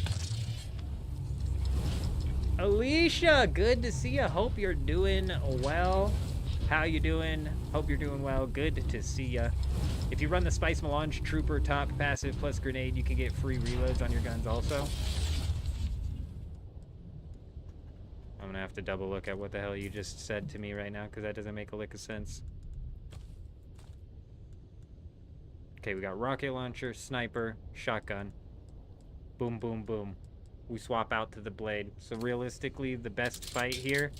Alicia, good to see you. Hope you're doing well. How you doing? Hope you're doing well. Good to see you. If you run the Spice Melange Trooper top passive plus grenade, you can get free reloads on your guns also. I'm gonna have to double look at what the hell you just said to me right now, because that doesn't make a lick of sense. Okay, we got rocket launcher, sniper, shotgun. Boom, boom, boom. We swap out to the blade. So realistically, the best fight here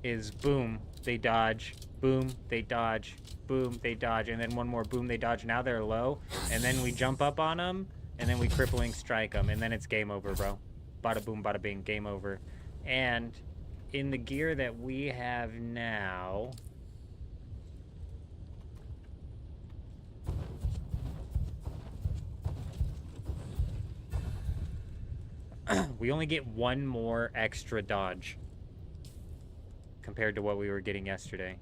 is boom, they dodge, boom, they dodge, boom, they dodge, and then one more boom, they dodge. Now they're low, and then we jump up on them, and then we crippling strike them, and then it's game over, bro. Bada boom, bada bing, game over. And in the gear that we have now, we only get one more extra dodge compared to what we were getting yesterday.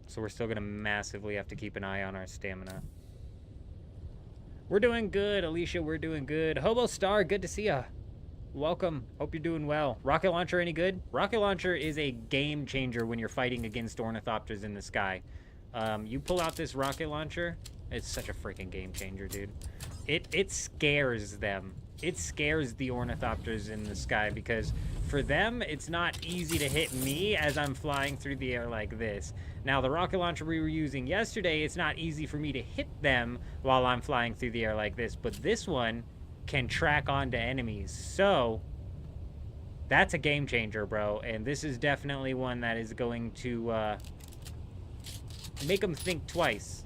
So we're still going to massively have to keep an eye on our stamina. We're doing good, Alicia. We're doing good. Hobo Star, good to see ya. Welcome. Hope you're doing well. Rocket launcher any good? Rocket launcher is a game changer when you're fighting against ornithopters in the sky. You pull out this rocket launcher, it's such a freaking game changer, dude. It scares them. It scares the ornithopters in the sky, because for them, it's not easy to hit me as I'm flying through the air like this. Now, the rocket launcher we were using yesterday, it's not easy for me to hit them while I'm flying through the air like this, but this one can track onto enemies. So, that's a game changer, bro, and this is definitely one that is going to make them think twice.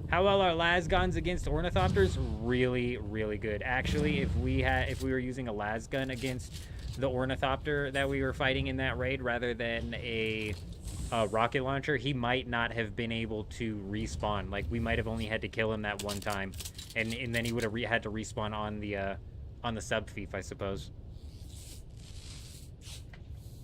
How well are lasguns against ornithopters? Really, really good. Actually, if we were using a lasgun against the ornithopter that we were fighting in that raid rather than a rocket launcher, he might not have been able to respawn. Like, we might have only had to kill him that one time, and then he would have had to respawn on the sub-thief, I suppose.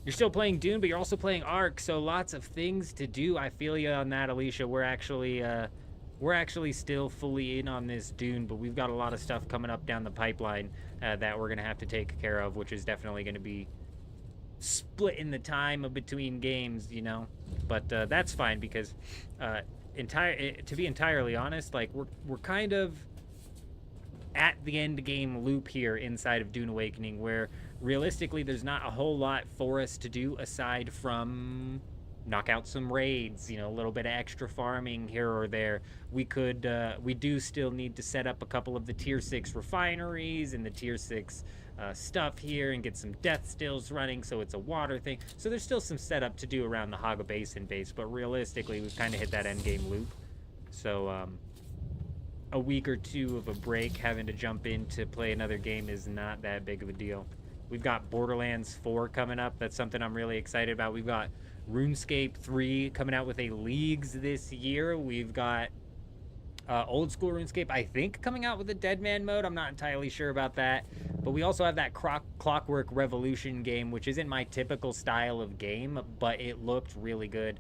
You're still playing Dune, but you're also playing Ark, so lots of things to do. I feel you on that, Alicia. We're actually still fully in on this Dune, but we've got a lot of stuff coming up down the pipeline that we're going to have to take care of, which is definitely going to be split in the time between games, you know? But that's fine, because to be entirely honest, like, we're kind of at the end game loop here inside of Dune Awakening, where realistically there's not a whole lot for us to do aside from knock out some raids, you know, a little bit of extra farming here or there. We do still need to set up a couple of the tier 6 refineries and the tier 6 stuff here, and get some death stills running, so it's a water thing. So there's still some setup to do around the Haga Basin base, but realistically we've kind of hit that end game loop. So a week or two of a break, having to jump in to play another game, is not that big of a deal. We've got Borderlands 4 coming up. That's something I'm really excited about. We've got RuneScape 3 coming out with a Leagues this year. We've got old school RuneScape, I think, coming out with a Deadman mode. I'm not entirely sure about that. But we also have that Clockwork Revolution game, which isn't my typical style of game, but it looked really good.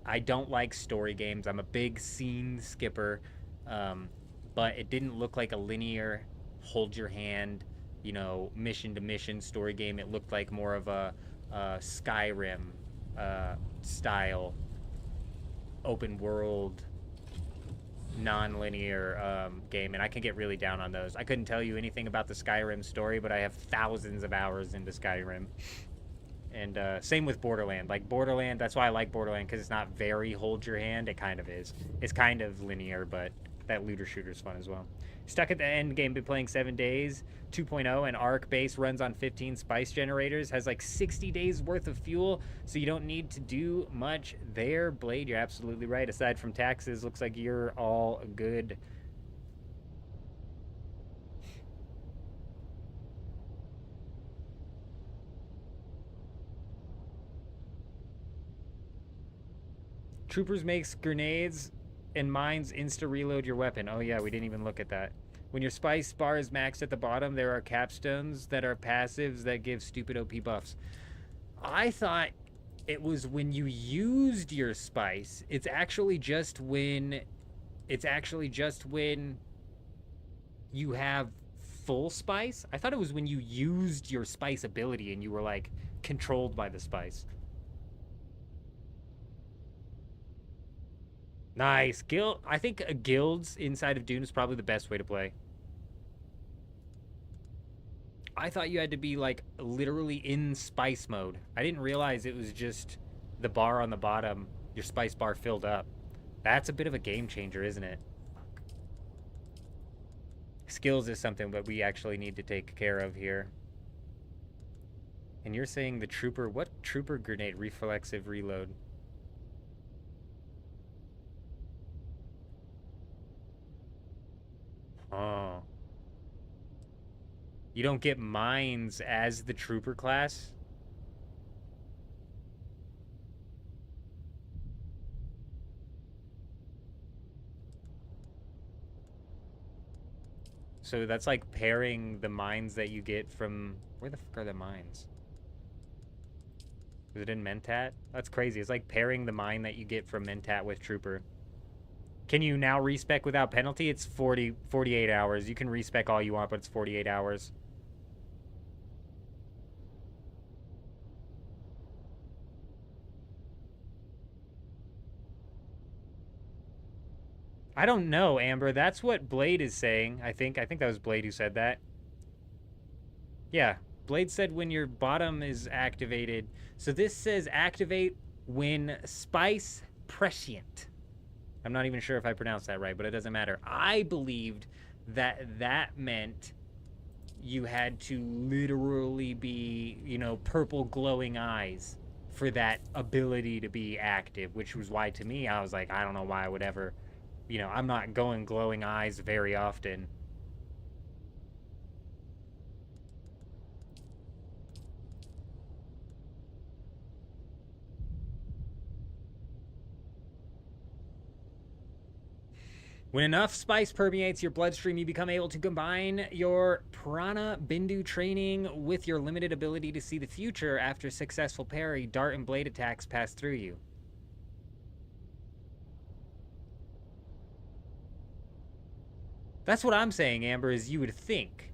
I don't like story games. I'm a big scene skipper. But it didn't look like a linear, hold your hand, you know, mission to mission story game. It looked like more of a Skyrim style, open world, non-linear game, and I can get really down on those. I couldn't tell you anything about the Skyrim story, but I have thousands of hours into Skyrim. And same with Borderland. Like Borderland, that's why I like Borderland, because it's not very hold your hand. It kind of is. It's kind of linear, but that looter shooter is fun as well. Stuck at the end game, been playing 7 days. 2.0 and Arc base runs on 15 spice generators. Has like 60 days worth of fuel, so you don't need to do much there. Blade, you're absolutely right. Aside from taxes, looks like you're all good. Troopers makes grenades and mines insta-reload your weapon. Oh yeah, we didn't even look at that. When your spice bar is maxed at the bottom, there are capstones that are passives that give stupid OP buffs. I thought it was when you used your spice. It's actually just when you have full spice. I thought it was when you used your spice ability and you were like controlled by the spice. Nice. I think guilds inside of Dune is probably the best way to play. I thought you had to be, like, literally in spice mode. I didn't realize it was just the bar on the bottom, your spice bar filled up. That's a bit of a game changer, isn't it? Skills is something that we actually need to take care of here. And you're saying the trooper... What trooper grenade? Reflexive reload. Oh. You don't get mines as the trooper class? So that's like pairing the mines that you get from... Where the fuck are the mines? Is it in Mentat? That's crazy. It's like pairing the mine that you get from Mentat with trooper. Can you now respec without penalty? It's 48 hours. You can respec all you want, but it's 48 hours. I don't know, Amber. That's what Blade is saying, I think. I think that was Blade who said that. Yeah, Blade said when your bottom is activated. So this says activate when spice prescient. I'm not even sure if I pronounced that right, but it doesn't matter. I believed that that meant you had to literally be, you know, purple glowing eyes for that ability to be active, which was why to me, I was like, I don't know why I would ever, you know, I'm not going glowing eyes very often. When enough spice permeates your bloodstream, you become able to combine your Prana Bindu training with your limited ability to see the future. After successful parry, dart and blade attacks pass through you. That's what I'm saying, Amber, is you would think.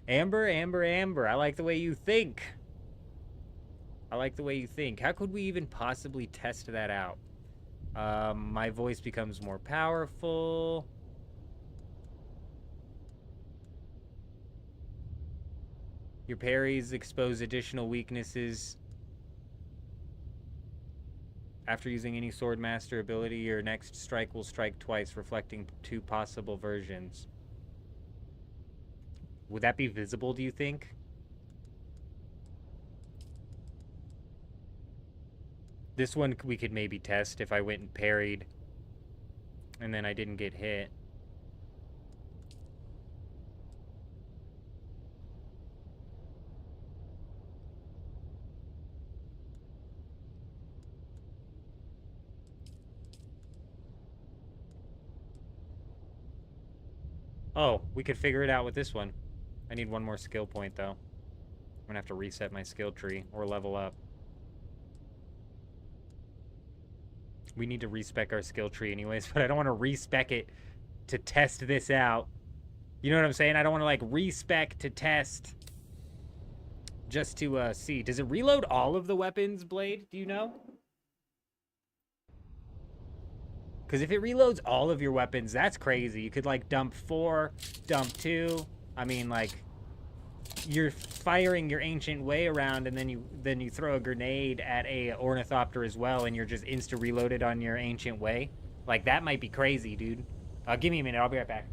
Amber, Amber, Amber, I like the way you think. I like the way you think. How could we even possibly test that out? My voice becomes more powerful. Your parries expose additional weaknesses. After using any sword master ability, your next strike will strike twice, reflecting 2 possible versions. Would that be visible, do you think? This one we could maybe test if I went and parried and then I didn't get hit. Oh, we could figure it out with this one. I need one more skill point, though. I'm gonna have to reset my skill tree or level up. We need to respec our skill tree anyways, but I don't want to respec it to test this out. You know what I'm saying? I don't want to, like, respec to test just to see. Does it reload all of the weapons, Blade? Do you know? Because if it reloads all of your weapons, that's crazy. You could, like, dump 4, dump 2. I mean, like, you're firing your ancient way around, and then you throw a grenade at a ornithopter as well, and you're just insta-reloaded on your ancient way. Like, that might be crazy, dude. Give me a minute. I'll be right back.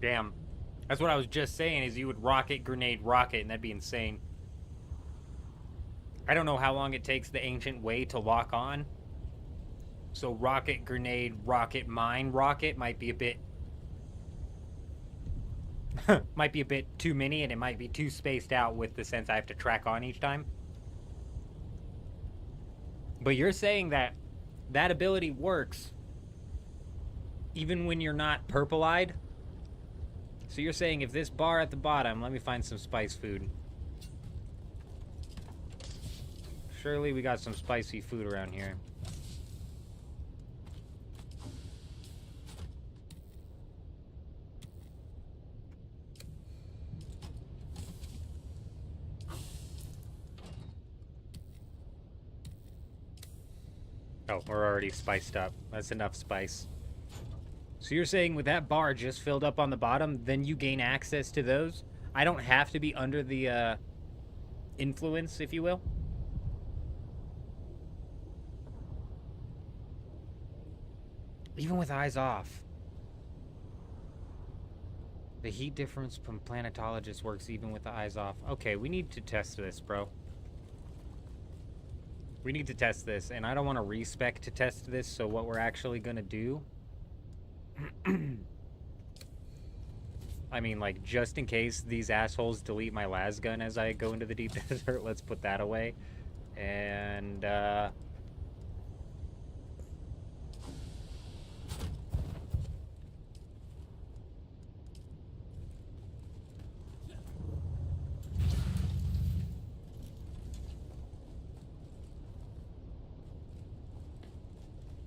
Damn. That's what I was just saying, is you would rocket, grenade, rocket, and that'd be insane. I don't know how long it takes the ancient way to lock on. So rocket, grenade, rocket, mine, rocket might be a bit... might be a bit too many, and it might be too spaced out with the sense I have to track on each time. But you're saying that that ability works even when you're not purple-eyed? So you're saying if this bar at the bottom... Let me find some spice food. Surely we got some spicy food around here. Oh, we're already spiced up. That's enough spice. So you're saying with that bar just filled up on the bottom, then you gain access to those? I don't have to be under the influence, if you will? Even with eyes off. The heat difference from planetologist works even with the eyes off. Okay, we need to test this, bro. We need to test this, and I don't want to respec to test this, so what we're actually gonna do... I mean, like, just in case these assholes delete my las gun as I go into the deep desert, let's put that away. And,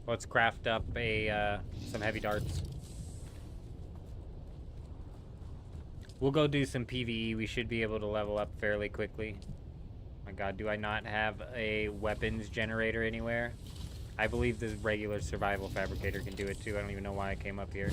let's craft up a, some heavy darts. We'll go do some PvE. We should be able to level up fairly quickly. My god, do I not have a weapons generator anywhere? I believe the regular survival fabricator can do it too. I don't even know why I came up here.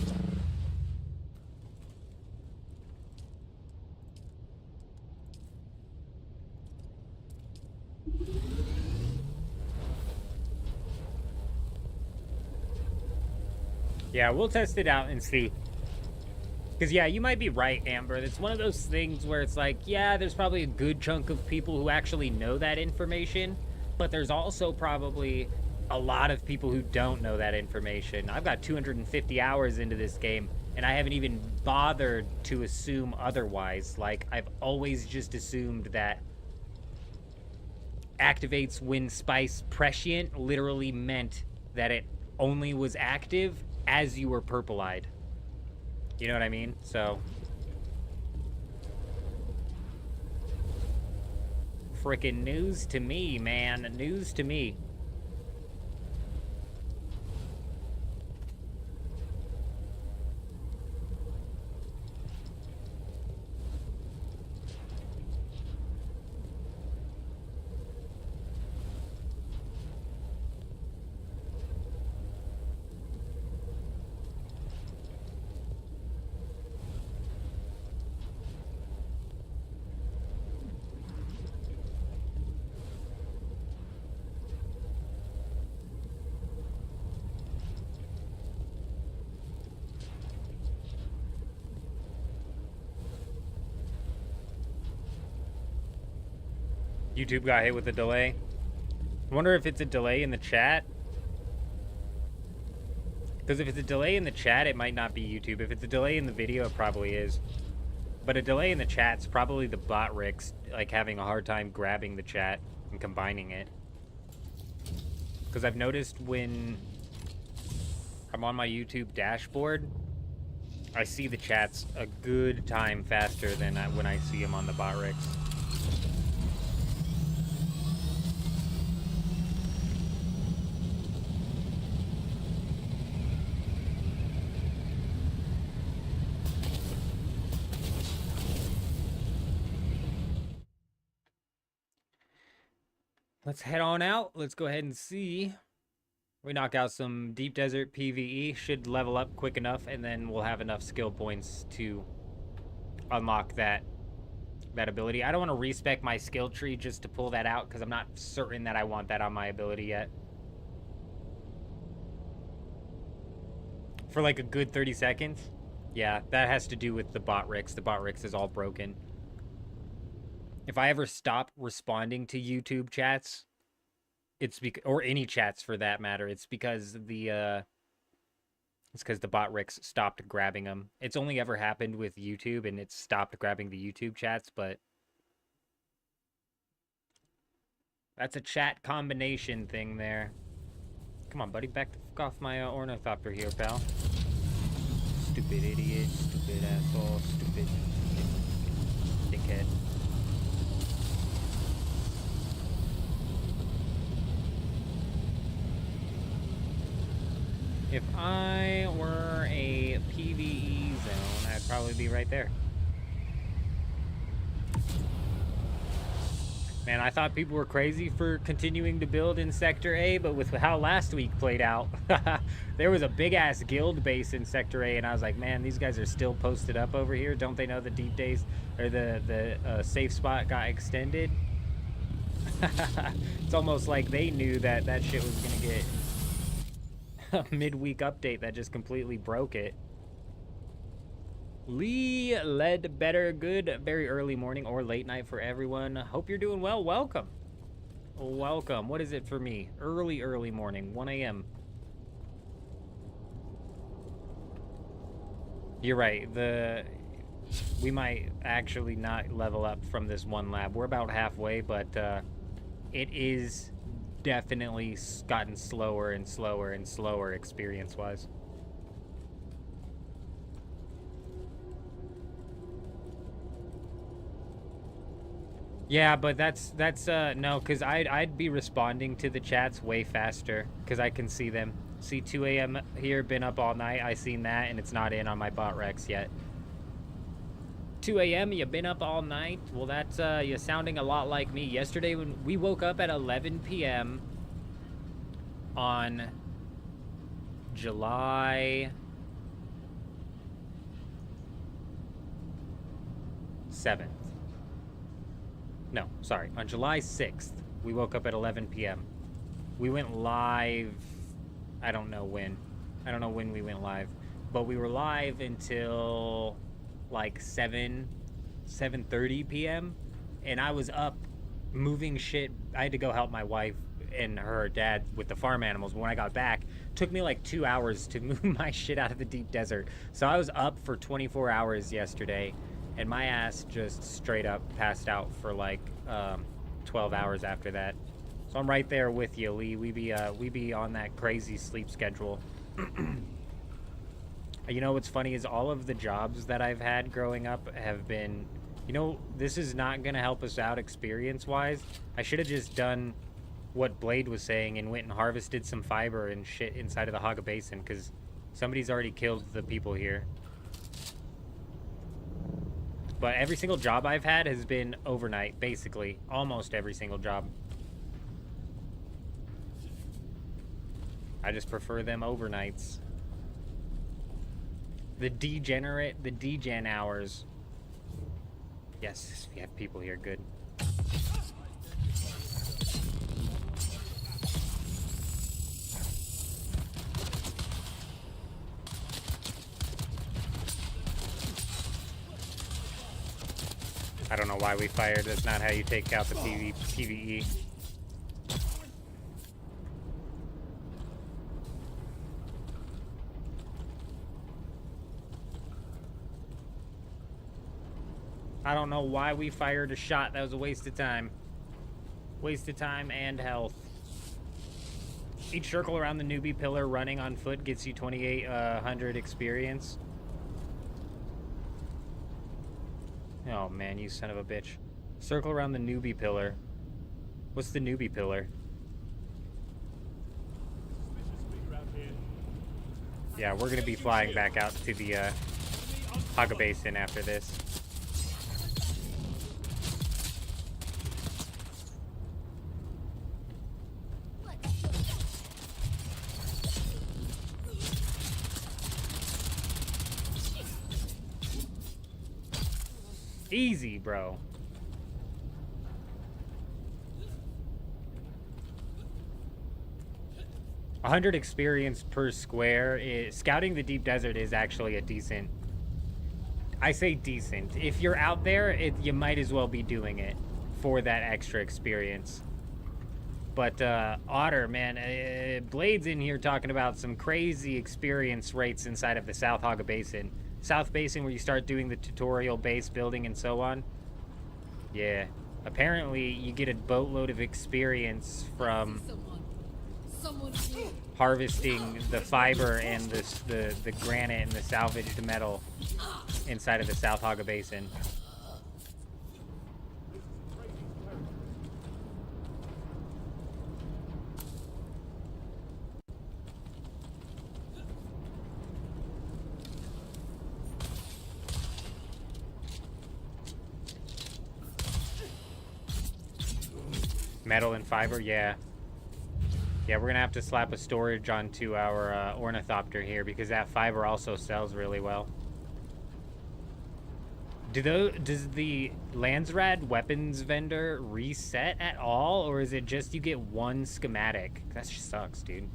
Yeah, we'll test it out and see. Because, yeah, you might be right, Amber. It's one of those things where it's like, yeah, there's probably a good chunk of people who actually know that information, but there's also probably a lot of people who don't know that information. I've got 250 hours into this game, and I haven't even bothered to assume otherwise. Like, I've always just assumed that activates when spice prescient literally meant that it only was active as you were purple-eyed. You know what I mean? So... frickin' news to me, man. News to me. YouTube got hit with a delay. I wonder if it's a delay in the chat. Because if it's a delay in the chat, it might not be YouTube. If it's a delay in the video, it probably is. But a delay in the chat's probably the bot Ricks, like, having a hard time grabbing the chat and combining it. Because I've noticed when I'm on my YouTube dashboard, I see the chats a good time faster than when I see them on the bot Ricks. Let's head on out. Let's go ahead and see. We knock out some Deep Desert PvE. Should level up quick enough, and then we'll have enough skill points to unlock that ability. I don't want to respec my skill tree just to pull that out, because I'm not certain that I want that on my ability yet. For like a good 30 seconds. Yeah, that has to do with the bot Ricks. The bot Ricks is all broken. If I ever stop responding to YouTube chats, it's or any chats for that matter, it's because the bot Ricks stopped grabbing them. It's only ever happened with YouTube, and it's stopped grabbing the YouTube chats, but that's a chat combination thing there. Come on, buddy, back the fuck off my ornithopter here, pal. Stupid idiot, stupid asshole, stupid dickhead. If I were a PvE zone, I'd probably be right there. Man, I thought people were crazy for continuing to build in Sector A, but with how last week played out, there was a big-ass guild base in Sector A, and I was like, man, these guys are still posted up over here. Don't they know the deep days, or the safe spot got extended? It's almost like they knew that that shit was gonna get a midweek update that just completely broke it. Lee led better. Good very early morning or late night for everyone. Hope you're doing well. Welcome. Welcome. What is it for me? Early morning, 1 a.m. You're right. We might actually not level up from this one lab. We're about halfway, but it is definitely gotten slower and slower and slower experience-wise. Yeah, but that's no, because I'd be responding to the chats way faster, because I can see them. See 2 a.m. here, been up all night. I seen that, and it's not in on my bot Rex yet. 2 a.m. you been up all night? Well, that's you're sounding a lot like me. Yesterday when we woke up at 11 p.m. on July 7th. No, sorry, on July 6th, we woke up at 11 p.m. We went live, I don't know when. I don't know when we went live, but we were live until like 7:30 p.m. and I was up moving shit. I had to go help my wife and her dad with the farm animals. But when I got back, it took me like 2 hours to move my shit out of the deep desert. So I was up for 24 hours yesterday, and my ass just straight up passed out for like 12 hours after that. So I'm right there with you, Lee. We be on that crazy sleep schedule. You know what's funny is all of the jobs that I've had growing up have been, you know, this is not gonna help us out experience-wise. I should have just done what Blade was saying and went and harvested some fiber and shit inside of the Haga Basin, because somebody's already killed the people here. But every single job I've had has been overnight, basically. Almost every single job. I just prefer them overnights. The degen hours. Yes, we have people here, good. I don't know why we fired. That's not how you take out the PvE. I don't know why we fired a shot. That was a waste of time. Waste of time and health. Each circle around the newbie pillar running on foot gets you 2,800 experience. Oh man, you son of a bitch. Circle around the newbie pillar. What's the newbie pillar? Yeah, we're gonna be flying back out to the Haga Basin after this. Easy, bro. $100 experience per square. Scouting the deep desert is actually a decent... I say decent. If you're out there, you might as well be doing it for that extra experience. But Otter, man, Blade's in here talking about some crazy experience rates inside of the South Haga Basin. South Basin, where you start doing the tutorial base building and so on. Yeah. Apparently, you get a boatload of experience from harvesting the fiber and the granite and the salvaged metal inside of the South Haga Basin. Metal and fiber, yeah. Yeah, we're gonna have to slap a storage onto our ornithopter here because that fiber also sells really well. Does the Landsrad weapons vendor reset at all, or is it just you get one schematic? That just sucks, dude.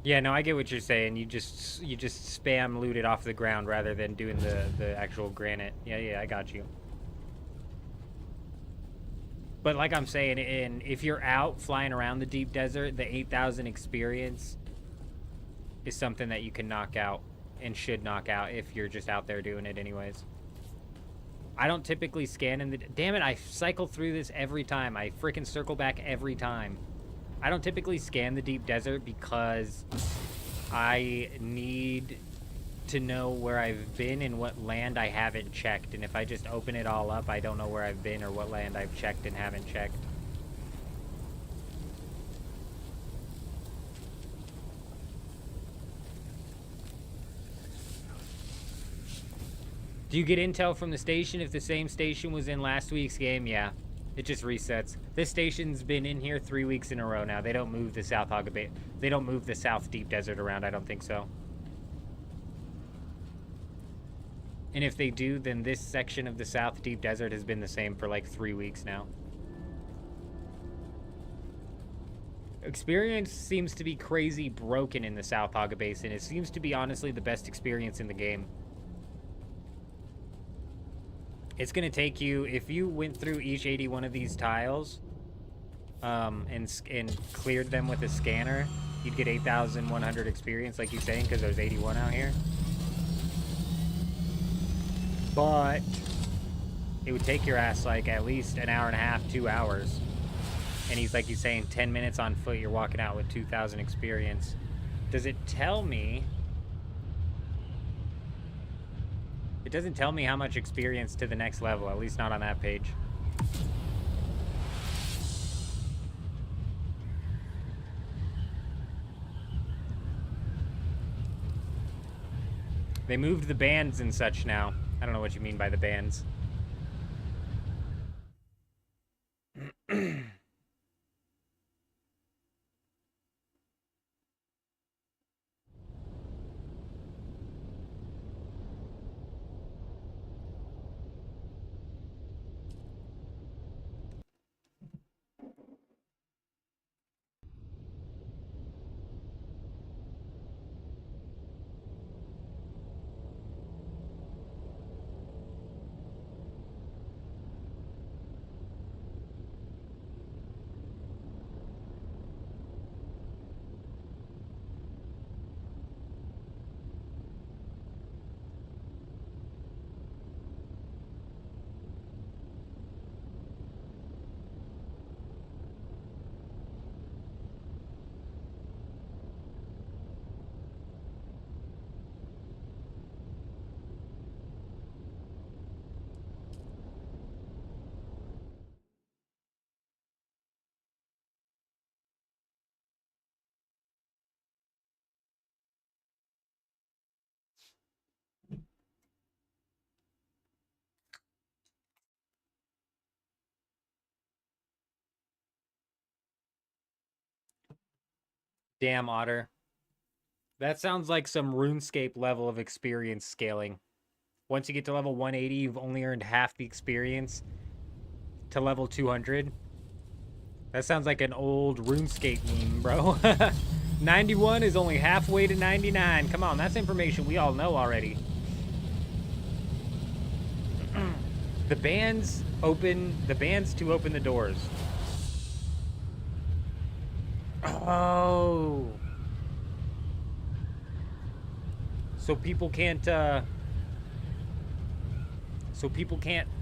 Yeah, no, I get what you're saying. You just spam loot it off the ground rather than doing the actual granite. Yeah, I got you. But like I'm saying, if you're out flying around the deep desert, the 8,000 experience is something that you can knock out and should knock out if you're just out there doing it anyways. I don't typically scan in the... Damn it, I cycle through this every time. I freaking circle back every time. I don't typically scan the deep desert because I need to know where I've been and what land I haven't checked. And if I just open it all up, I don't know where I've been or what land I've checked and haven't checked. Do you get intel from the station if the same station was in last week's game? Yeah. It just resets. This station's been in here 3 weeks in a row now. They don't move the South Haga Bay. They don't move the South Deep Desert around. I don't think so. And if they do, then this section of the South Deep Desert has been the same for like 3 weeks now. Experience seems to be crazy broken in the South Haga Basin. It seems to be honestly the best experience in the game. It's going to take you, if you went through each 81 of these tiles and cleared them with a scanner, you'd get 8,100 experience, like you're saying, because there's 81 out here. But it would take your ass like at least an hour and a half, 2 hours. And he's like, he's saying 10 minutes on foot, you're walking out with 2,000 experience. Does it tell me... It doesn't tell me how much experience to the next level, at least not on that page. They moved the bands and such now. I don't know what you mean by the bands. Damn, Otter. That sounds like some RuneScape level of experience scaling. Once you get to level 180, you've only earned half the experience to level 200. That sounds like an old RuneScape meme, bro. 91 is only halfway to 99. Come on, that's information we all know already. The bands to open the doors. Oh. So people can't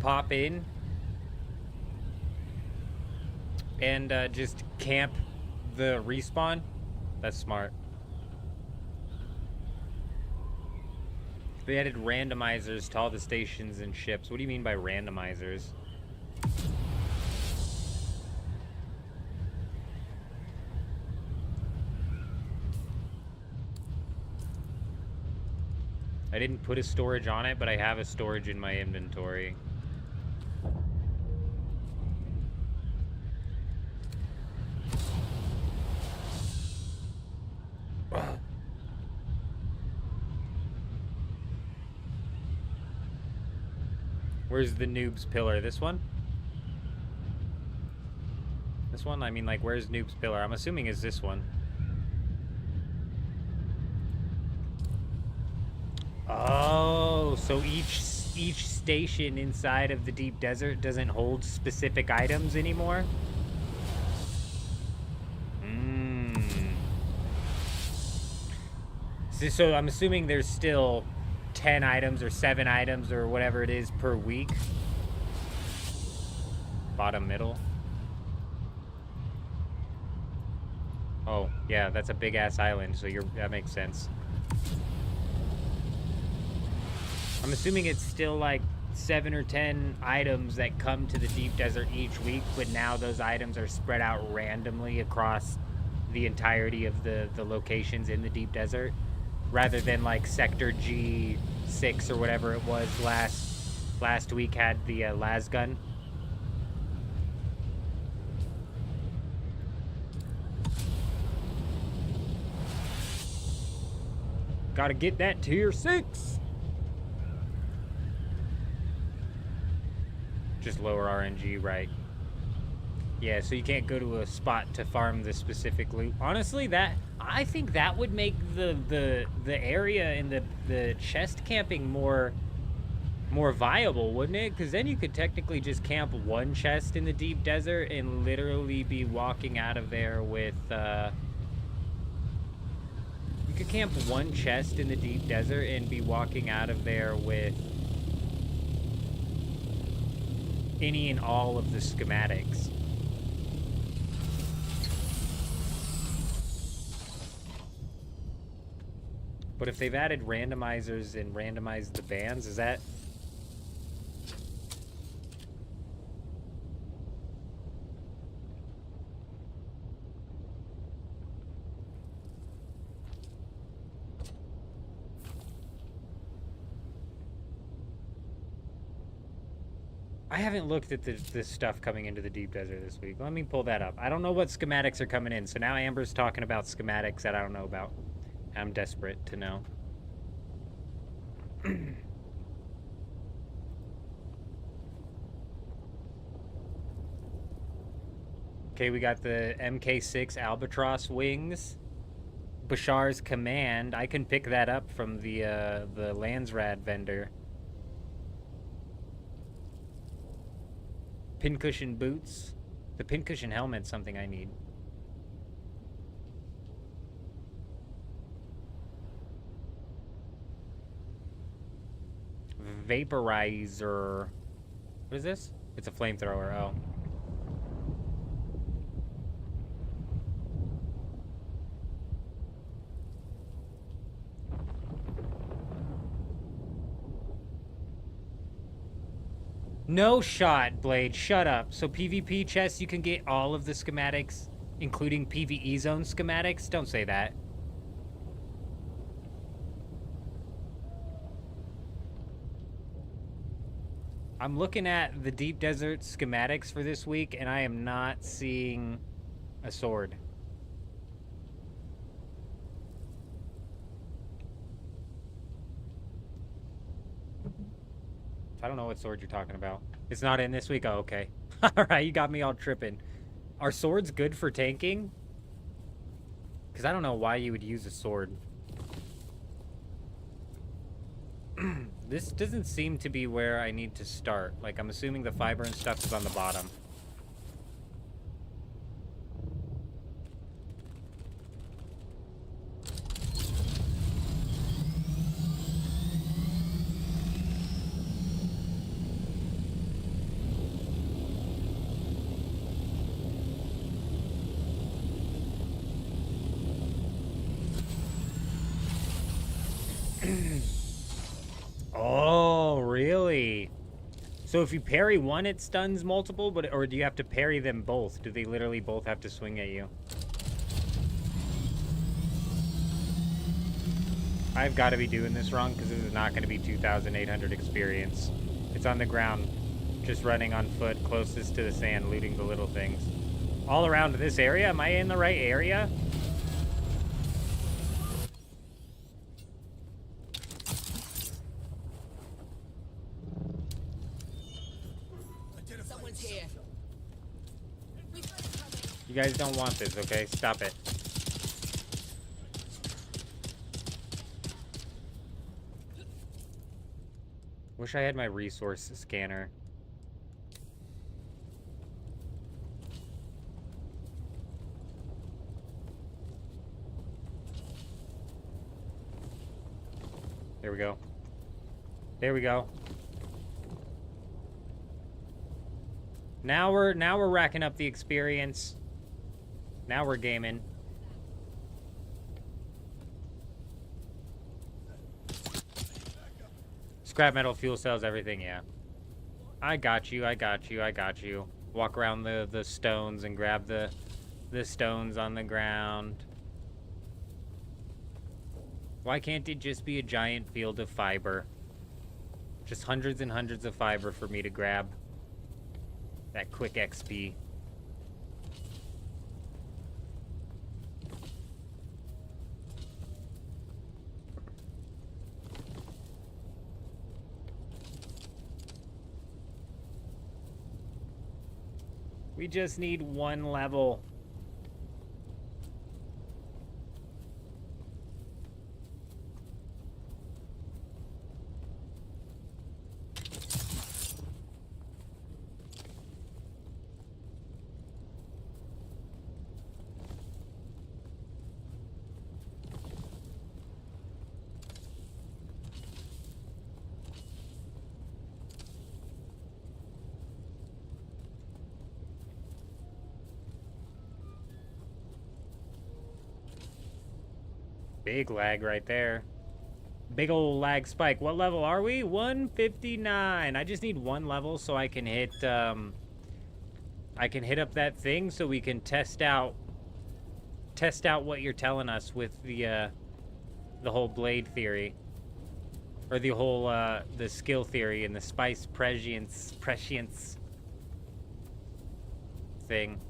pop in and just camp the respawn? That's smart. They added randomizers to all the stations and ships. What do you mean by randomizers? I didn't put a storage on it, but I have a storage in my inventory. Where's the noob's pillar? This one? This one? I mean, like, where's noob's pillar? I'm assuming is this one. Oh, so each station inside of the deep desert doesn't hold specific items anymore? So I'm assuming there's still 10 items or 7 items or whatever it is per week. Bottom middle. Oh, yeah, that's a big ass island, so that makes sense. I'm assuming it's still like 7 or 10 items that come to the deep desert each week, but now those items are spread out randomly across the entirety of the locations in the deep desert, rather than like Sector G6 or whatever it was last week had the las gun. Gotta get that tier 6. Just lower RNG, right? Yeah, so you can't go to a spot to farm the specific loot. Honestly, I think that would make the area and the chest camping more viable, wouldn't it? Because then you could technically just camp one chest in the deep desert and literally be walking out of there with you could camp one chest in the deep desert and be walking out of there with any and all of the schematics. But if they've added randomizers and randomized the bands, is that... I haven't looked at this stuff coming into the deep desert this week. Let me pull that up. I don't know what schematics are coming in, so now Amber's talking about schematics that I don't know about. I'm desperate to know. Okay, we got the MK6 Albatross wings. Bashar's Command. I can pick that up from the Landsrad vendor. Pincushion boots. The pincushion helmet's something I need. Vaporizer. What is this? It's a flamethrower. Oh. No shot, Blade. Shut up. So PvP chests, you can get all of the schematics, including PvE zone schematics? Don't say that. I'm looking at the Deep Desert schematics for this week, and I am not seeing a sword. I don't know what sword you're talking about. It's not in this week? Oh, okay. Alright, you got me all tripping. Are swords good for tanking? Because I don't know why you would use a sword. This doesn't seem to be where I need to start. Like, I'm assuming the fiber and stuff is on the bottom. Oh, really? So if you parry one, it stuns multiple, or do you have to parry them both? Do they literally both have to swing at you? I've got to be doing this wrong because this is not going to be 2,800 experience. It's on the ground, just running on foot, closest to the sand, looting the little things. All around this area? Am I in the right area? Someone's here. You guys don't want this, okay? Stop it. Wish I had my resource scanner. There we go. There we go. Now we're racking up the experience. Now we're gaming. Scrap metal, fuel cells, everything, yeah. I got you, I got you, I got you. Walk around the stones and grab the stones on the ground. Why can't it just be a giant field of fiber? Just hundreds and hundreds of fiber for me to grab. That quick XP. We just need one level. Big lag right there. Big old lag spike. What level are we? 159. I just need one level so I can hit up that thing so we can test out what you're telling us with the whole blade theory. Or the whole the skill theory and the spice prescience thing.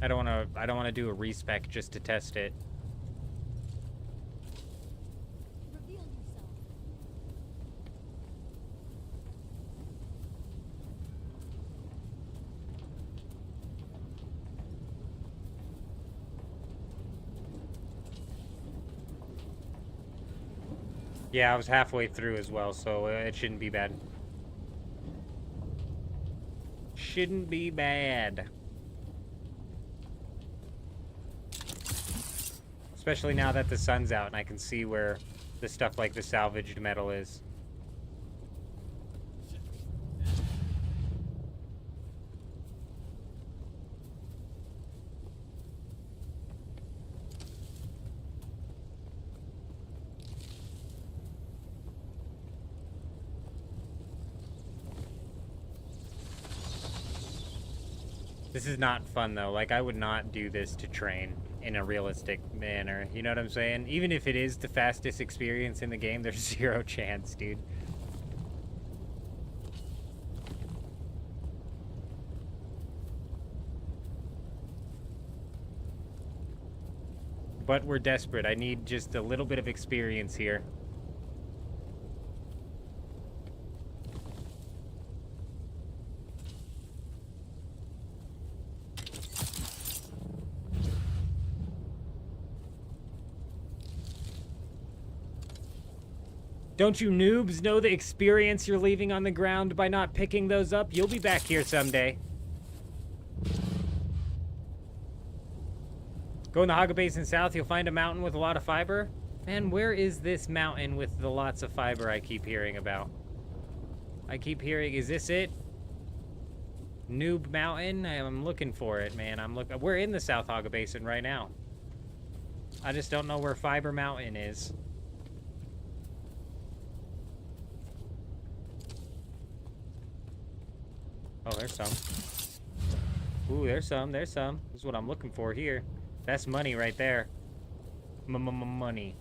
I don't want to do a respec just to test it. Reveal yourself. Yeah, I was halfway through as well, so it shouldn't be bad. Shouldn't be bad. Especially now that the sun's out and I can see where the stuff like the salvaged metal is. This is not fun though. Like, I would not do this to train in a realistic manner. You know what I'm saying? Even if it is the fastest experience in the game, there's zero chance, dude. But we're desperate. I need just a little bit of experience here. Don't you noobs know the experience you're leaving on the ground by not picking those up? You'll be back here someday. Go in the Haga Basin south, you'll find a mountain with a lot of fiber. Man, where is this mountain with the lots of fiber I keep hearing about? I keep hearing, is this it? Noob Mountain? I'm looking for it, man. We're in the South Haga Basin right now. I just don't know where Fiber Mountain is. Oh, there's some. Ooh, there's some. This is what I'm looking for here. That's money right there. Money.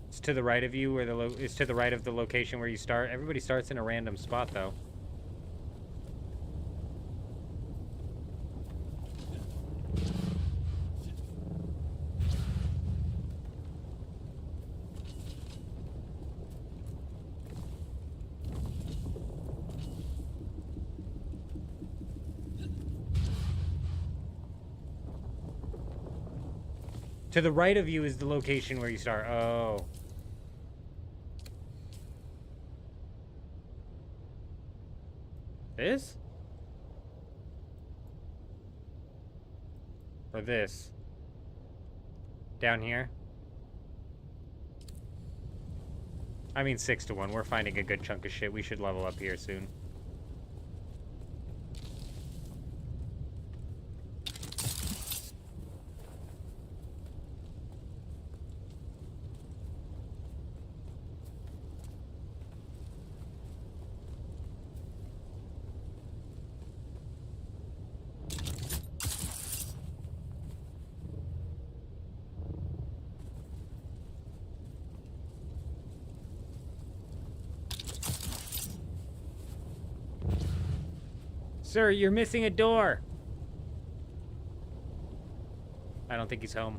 It's to the right of you, where it's to the right of the location where you start. Everybody starts in a random spot, though. To the right of you is the location where you start. Oh. This? Or this? Down here? I mean 6 to 1. We're finding a good chunk of shit. We should level up here soon. Sir, you're missing a door. I don't think he's home.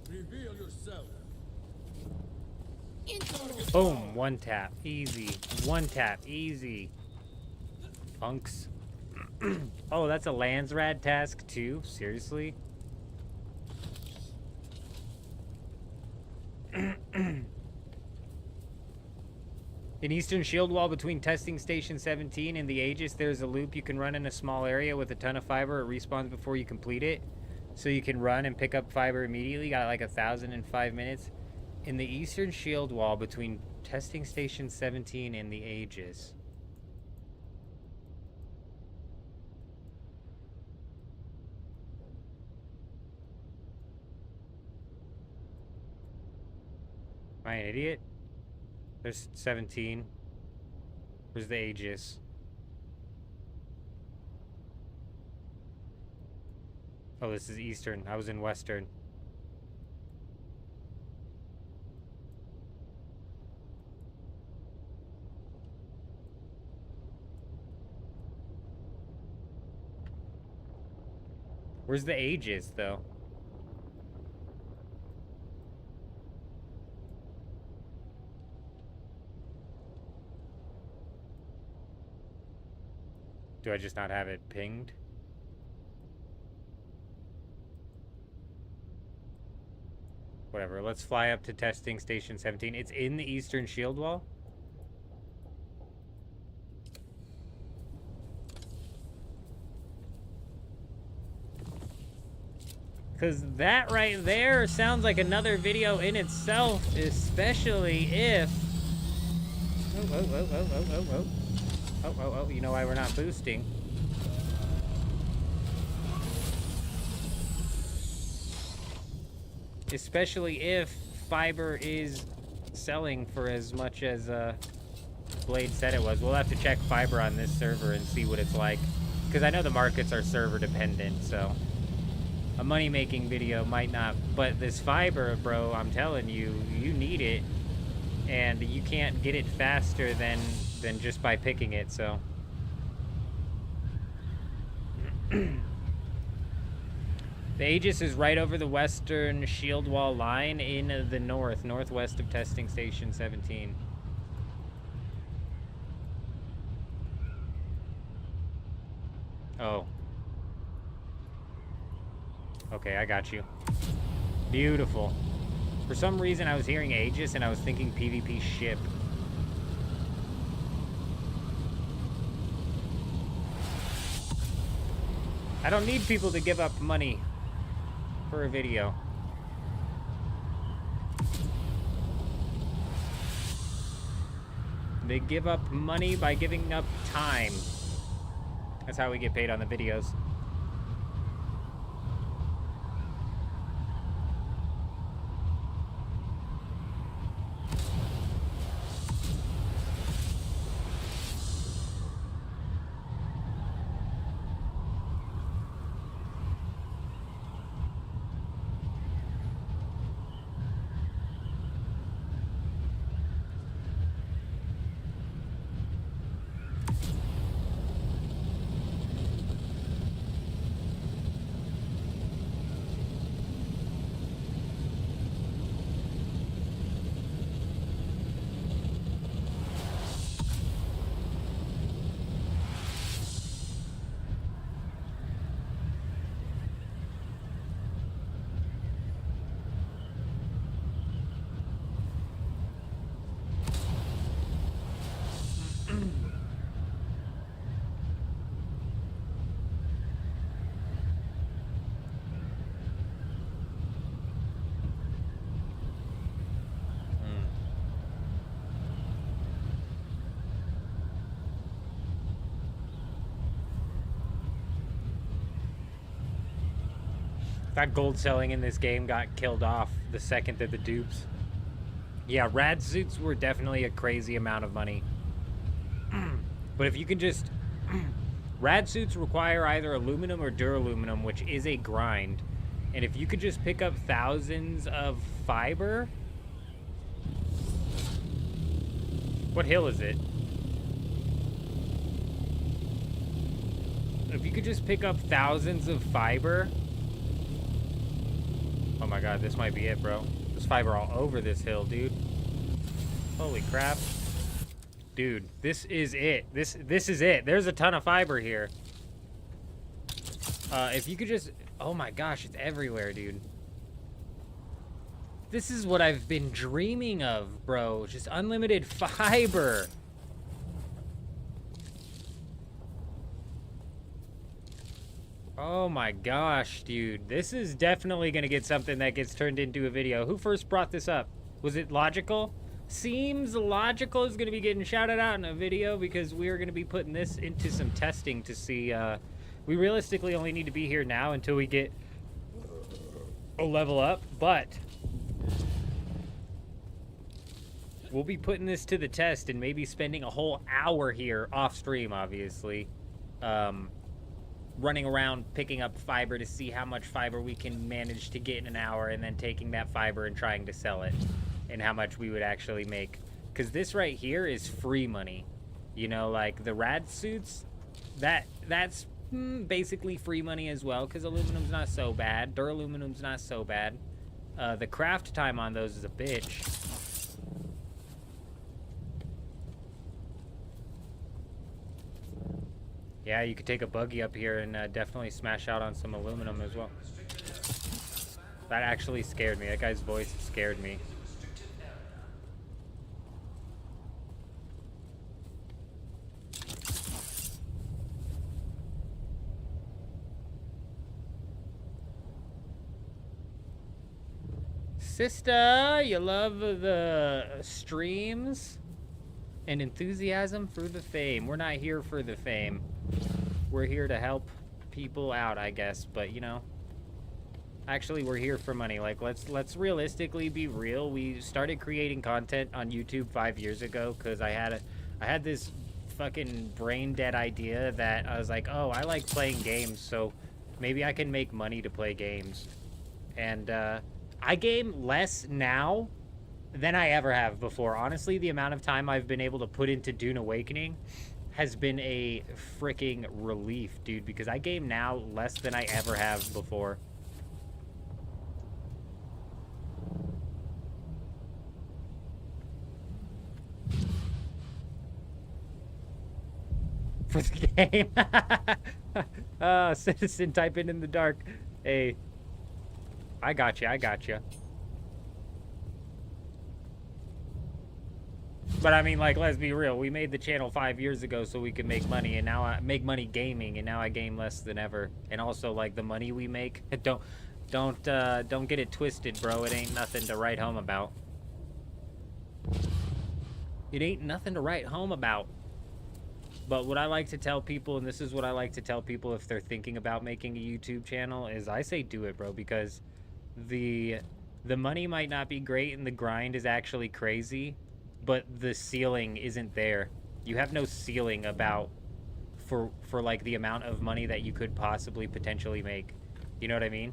Reveal yourself. Boom, one tap, easy. One tap, easy. Punks. Oh, that's a Landsrad task too? Seriously? In Eastern Shield Wall between Testing Station 17 and the Aegis, there's a loop you can run in a small area with a ton of fiber. It respawns before you complete it. So you can run and pick up fiber immediately. Got like 1,000 in 5 minutes. In the Eastern Shield Wall between Testing Station 17 and the Aegis. Am I an idiot? There's 17. Where's the Aegis? Oh, this is Eastern. I was in Western. Where's the Aegis, though? Do I just not have it pinged? Whatever, let's fly up to Testing Station 17. It's in the Eastern Shield Wall? Because that right there sounds like another video in itself, especially if... Oh, you know why we're not boosting? especially if fiber is selling for as much as Blade said it was. We'll have to check fiber on this server and see what it's like, because I know the markets are server dependent, so a money-making video might not, but this fiber, bro, I'm telling you, you need it, and you can't get it faster than just by picking it, so. The Aegis is right over the western shield wall line in the northwest of testing station 17. Oh. Okay, I got you. Beautiful. For some reason, I was hearing Aegis and I was thinking PvP ship. I don't need people to give up money for a video. They give up money by giving up time. That's how we get paid on the videos. That gold selling in this game got killed off the second that the dupes. Yeah, rad suits were definitely a crazy amount of money. But if you can just... rad suits require either aluminum or duraluminum, which is a grind. And if you could just pick up thousands of fiber... What hill is it? If you could just pick up thousands of fiber... Oh my god, this might be it, bro. There's fiber all over this hill, dude. Holy crap. Dude, this is it. This is it. There's a ton of fiber here. If you could just... Oh my gosh, it's everywhere, dude. This is what I've been dreaming of, bro. Just unlimited fiber. Oh my gosh, dude. This is definitely going to get something that gets turned into a video. Who first brought this up? Was it Logical? Seems Logical is going to be getting shouted out in a video because we are going to be putting this into some testing to see. We realistically only need to be here now until we get a level up, but we'll be putting this to the test and maybe spending a whole hour here off stream, obviously. Running around picking up fiber to see how much fiber we can manage to get in an hour, and then taking that fiber and trying to sell it and how much we would actually make, because this right here is free money, you know, like the rad suits, that's basically free money as well, because aluminum's not so bad, duraluminum's not so bad. The craft time on those is a bitch. Yeah, you could take a buggy up here and definitely smash out on some aluminum as well. That actually scared me. That guy's voice scared me. Sister, you love the streams and enthusiasm for the fame. We're not here for the fame. We're here to help people out, I guess, but you know, Actually, we're here for money. Like, let's realistically be real. We started creating content on YouTube 5 years ago because I had this fucking brain dead idea that I was like, oh, I like playing games, so maybe I can make money to play games. And I game less now than I ever have before. Honestly, the amount of time I've been able to put into Dune Awakening has been a freaking relief, dude, because I game now less than I ever have before. For the game. Citizen typing in the dark. Hey, I got you. But I mean, like, let's be real. We made the channel 5 years ago so we could make money, and now I make money gaming, and now I game less than ever. And also, like, the money we make, don't get it twisted, bro. It ain't nothing to write home about. It ain't nothing to write home about. But what I like to tell people, and this is what I like to tell people if they're thinking about making a YouTube channel, is I say do it, bro, because the money might not be great and the grind is actually crazy, but the ceiling isn't there. You have no ceiling about for like the amount of money that you could possibly potentially make. You know what I mean?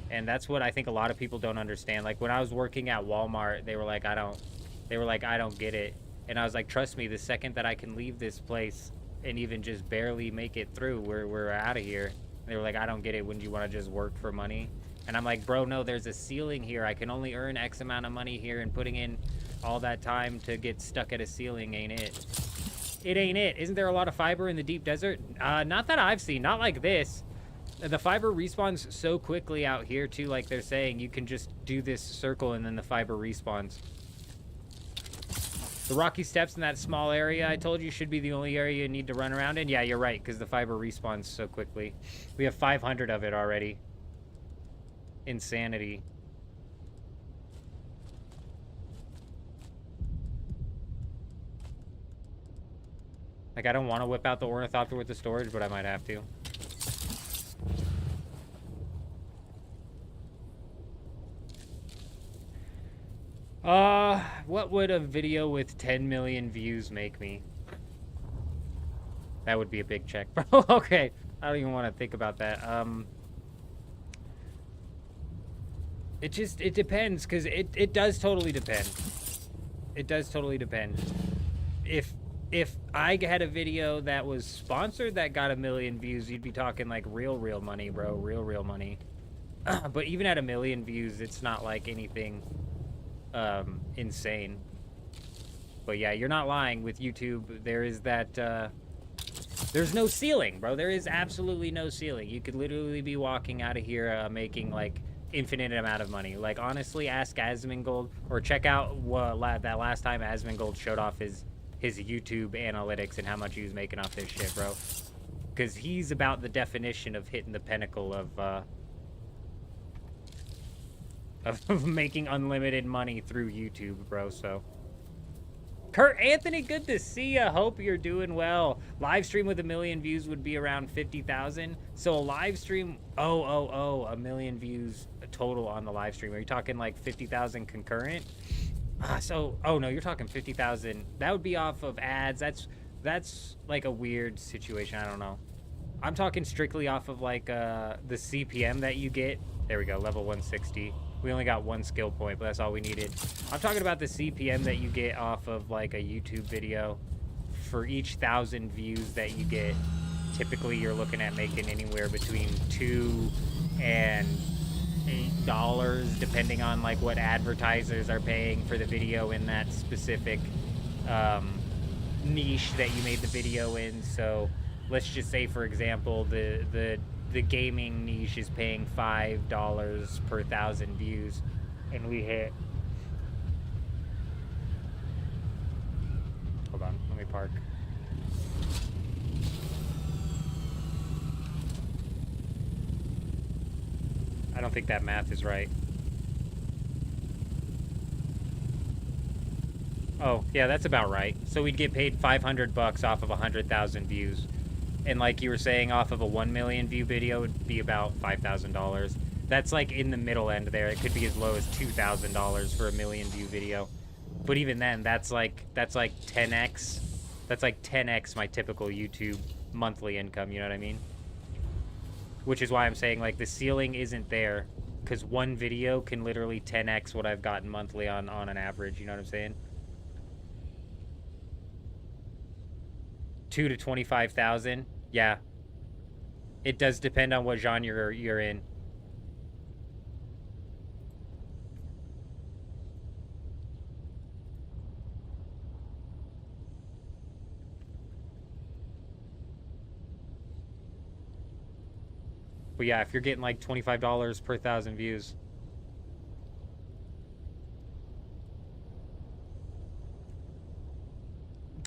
And that's what I think a lot of people don't understand. Like, when I was working at Walmart, they were like, I don't get it. And I was like, trust me, the second that I can leave this place and even just barely make it through, we're out of here. And they were like, I don't get it. Wouldn't you want to just work for money? And I'm like, bro, no, there's a ceiling here. I can only earn X amount of money here, and putting in all that time to get stuck at a ceiling ain't it. It ain't it. Isn't there a lot of fiber in the deep desert? Not that I've seen. Not like this. The fiber respawns so quickly out here, too, like they're saying. You can just do this circle, and then the fiber respawns. The rocky steps in that small area I told you should be the only area you need to run around in. Yeah, you're right, because the fiber respawns so quickly. We have 500 of it already. Insanity. Like, I don't want to whip out the ornithopter with the storage, but I might have to. What would a video with 10 million views make me? That would be a big check, bro. Okay. I don't even want to think about that. It depends, because it does totally depend. It does totally depend. If I had a video that was sponsored that got 1 million views, you'd be talking like real money, bro. Real money. But even at 1 million views, it's not like anything insane. But yeah, you're not lying with YouTube. There is that there's no ceiling, bro. There is absolutely no ceiling. You could literally be walking out of here making like infinite amount of money. Like, honestly, ask Asmongold, or check out that last time Asmongold showed off his YouTube analytics and how much he was making off this shit, bro. Because he's about the definition of hitting the pinnacle of making unlimited money through YouTube, bro. So, Kurt Anthony, good to see ya. Hope you're doing well. Live stream with 1 million views would be around 50,000. So a live stream, 1 million views total on the live stream. Are you talking like 50,000 concurrent? Oh no, you're talking 50,000. That would be off of ads. That's like a weird situation. I don't know. I'm talking strictly off of like the CPM that you get. There we go, level 160. We only got 1 skill point, but that's all we needed. I'm talking about the CPM that you get off of like a YouTube video. For each 1,000 views that you get, typically you're looking at making anywhere between $2 and $8, depending on like what advertisers are paying for the video in that specific niche that you made the video in. So let's just say, for example, the gaming niche is paying $5 per 1,000 views, and we hit. Hold on, let me park. I don't think that math is right. Oh, yeah, that's about right. So we'd get paid $500 off of 100,000 views. And like you were saying, off of a 1 million view video would be about $5,000. That's like in the middle end there. It could be as low as $2,000 for a 1 million view video. But even then, that's like 10x. That's like 10x my typical YouTube monthly income, you know what I mean? Which is why I'm saying, like, the ceiling isn't there, because one video can literally 10x what I've gotten monthly on an average, you know what I'm saying? 2 to 25,000, yeah. It does depend on what genre you're in. But yeah, if you're getting like $25 per 1,000 views.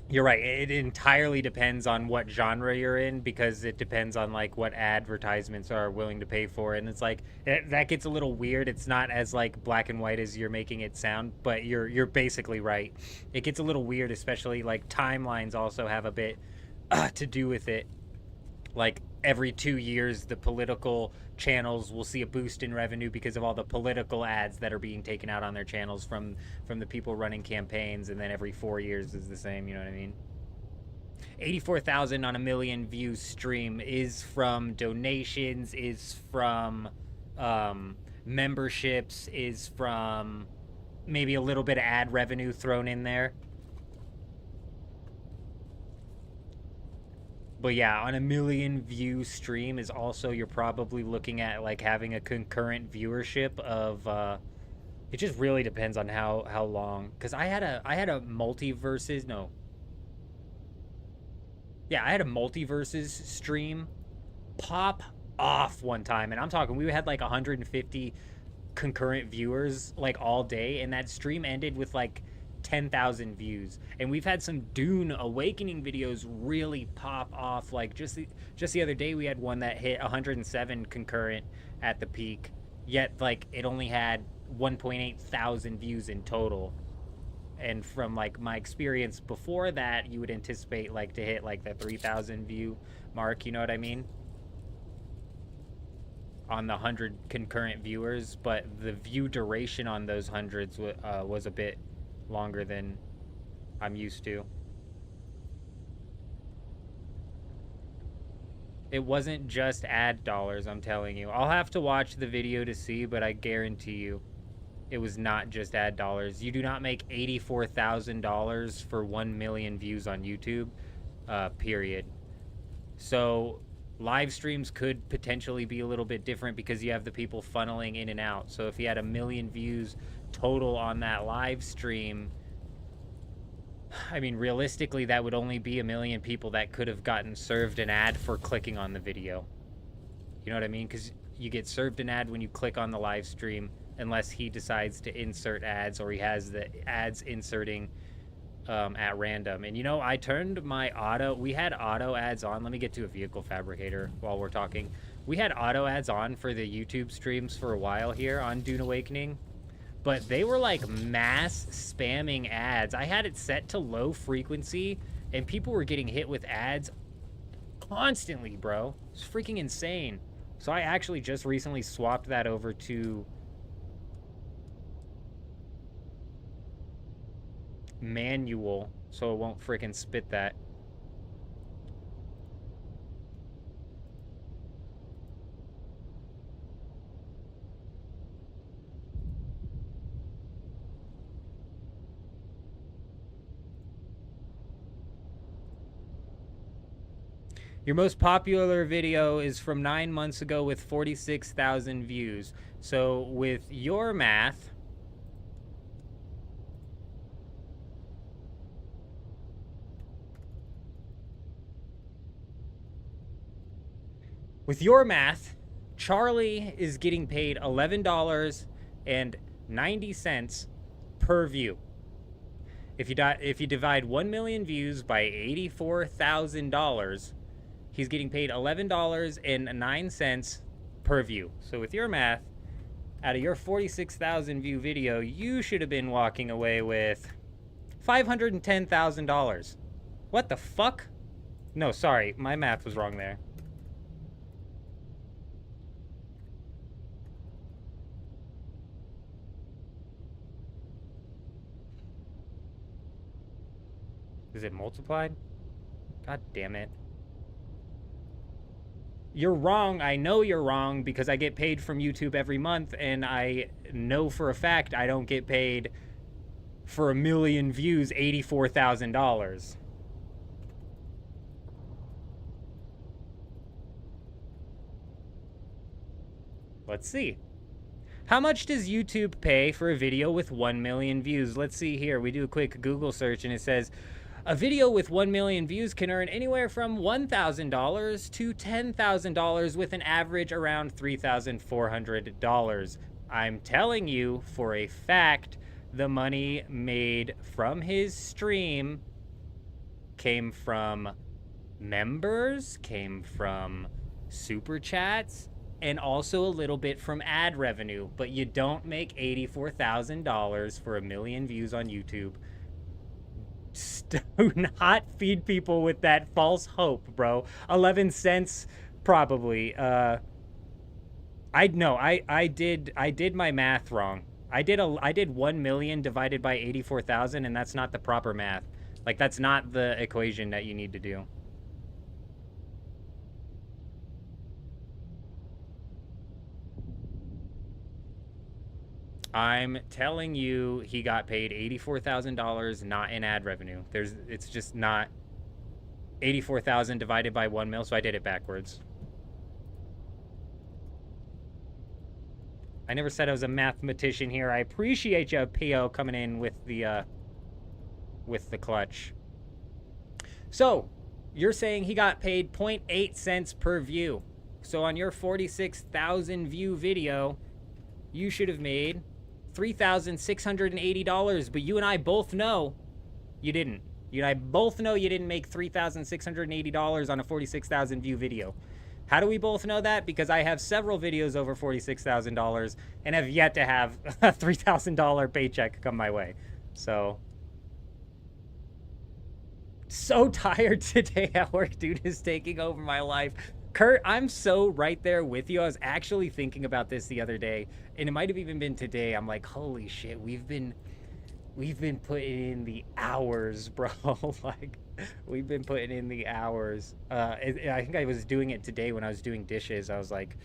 You're right. It entirely depends on what genre you're in, because it depends on like what advertisements are willing to pay for. And it's like, that gets a little weird. It's not as like black and white as you're making it sound, but you're basically right. It gets a little weird, especially like timelines also have a bit to do with it. Like every 2 years, the political channels will see a boost in revenue because of all the political ads that are being taken out on their channels from the people running campaigns. And then every 4 years is the same, you know what I mean? 84,000 on a 1 million view stream is from donations, is from memberships, is from maybe a little bit of ad revenue thrown in there. But yeah, on a 1 million view stream is also, you're probably looking at like having a concurrent viewership of it just really depends on how long. Cause I had a multiverses, no. Yeah, I had a multiverses stream pop off one time, and I'm talking, we had like 150 concurrent viewers like all day, and that stream ended with like 10,000 views. And we've had some Dune Awakening videos really pop off. Like just the other day we had one that hit 107 concurrent at the peak, yet like it only had 1.8 thousand views in total. And from like my experience before that, you would anticipate like to hit like the 3,000 view mark, you know what I mean, on the 100 concurrent viewers. But the view duration on those hundreds was a bit longer than I'm used to. It wasn't just ad dollars, I'm telling you. I'll have to watch the video to see, but I guarantee you it was not just ad dollars. You do not make $84,000 for 1 million views on YouTube, period. So live streams could potentially be a little bit different because you have the people funneling in and out. So if you had 1 million views total on that live stream, I mean, realistically, that would only be 1 million people that could have gotten served an ad for clicking on the video. You know what I mean? Because you get served an ad when you click on the live stream, unless he decides to insert ads, or he has the ads inserting at random. And you know, I turned my we had auto ads on. Let me get to a vehicle fabricator while we're talking. We had auto ads on for the YouTube streams for a while here on Dune Awakening, but they were like mass spamming ads. I had it set to low frequency, and people were getting hit with ads constantly, bro. It's freaking insane. So I actually just recently swapped that over to manual, so it won't freaking spit that. Your most popular video is from 9 months ago with 46,000 views. So with your math, Charlie is getting paid $11.90 per view. If you divide 1 million views by $84,000, he's getting paid $11.09 per view. So with your math, out of your 46,000 view video, you should have been walking away with $510,000. What the fuck? No, sorry. My math was wrong there. Is it multiplied? God damn it. You're wrong. I know you're wrong because I get paid from YouTube every month, and I know for a fact I don't get paid for 1 million views $84,000. Let's see. How much does YouTube pay for a video with 1 million views? Let's see here. We do a quick Google search and it says a video with 1 million views can earn anywhere from $1,000 to $10,000 with an average around $3,400. I'm telling you for a fact, the money made from his stream came from members, came from super chats, and also a little bit from ad revenue. But you don't make $84,000 for 1 million views on YouTube. Do not feed people with that false hope, bro. 11 cents, probably. I did my math wrong. I did 1 million divided by 84,000, and that's not the proper math. Like, that's not the equation that you need to do. I'm telling you, he got paid $84,000, not in ad revenue. It's just not 84,000 divided by 1 mil, so I did it backwards. I never said I was a mathematician here. I appreciate you, PO, coming in with the clutch. So, you're saying he got paid 0.8 cents per view. So on your 46,000 view video, you should have made $3,680, but you and I both know you didn't. You and I both know you didn't make $3,680 on a 46,000 view video. How do we both know that? Because I have several videos over $46,000 and have yet to have a $3,000 paycheck come my way. So tired today at work, dude. Is taking over my life. Kurt, I'm so right there with you. I was actually thinking about this the other day, and it might have even been today. I'm like, holy shit, we've been putting in the hours, bro. Like, we've been putting in the hours. I think I was doing it today when I was doing dishes. I was like,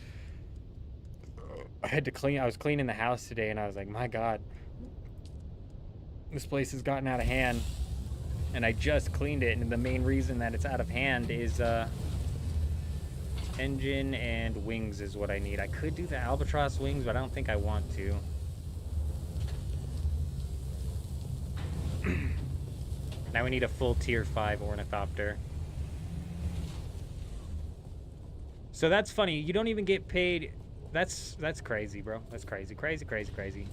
I had to clean. I was cleaning the house today, and I was like, my God, this place has gotten out of hand. And I just cleaned it, and the main reason that it's out of hand is engine and wings is what I need. I could do the albatross wings, but I don't think I want to. Now we need a full tier 5 ornithopter. So that's funny. You don't even get paid. That's crazy, bro. That's crazy. Crazy.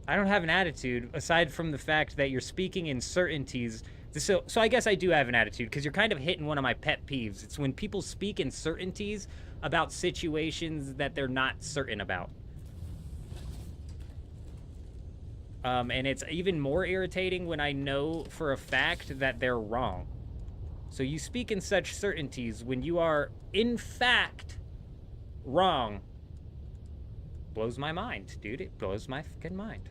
I don't have an attitude aside from the fact that you're speaking in certainties. So I guess I do have an attitude because you're kind of hitting one of my pet peeves. It's when people speak in certainties about situations that they're not certain about. And it's even more irritating when I know for a fact that they're wrong. So you speak in such certainties when you are, in fact, wrong. Blows my mind, dude. It blows my fucking mind.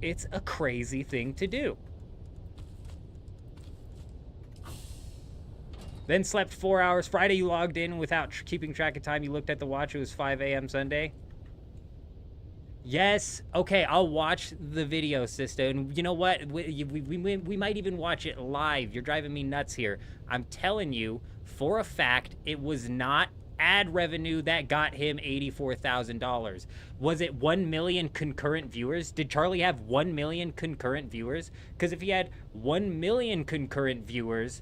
It's a crazy thing to do. Then slept 4 hours. Friday you logged in without keeping track of time. You looked at the watch. It was 5 a.m. Sunday. Yes. Okay, I'll watch the video, sister. And you know what? We might even watch it live. You're driving me nuts here. I'm telling you, for a fact, it was not ad revenue that got him $84,000. Was it 1 million concurrent viewers? Did Charlie have 1 million concurrent viewers? Because if he had 1 million concurrent viewers,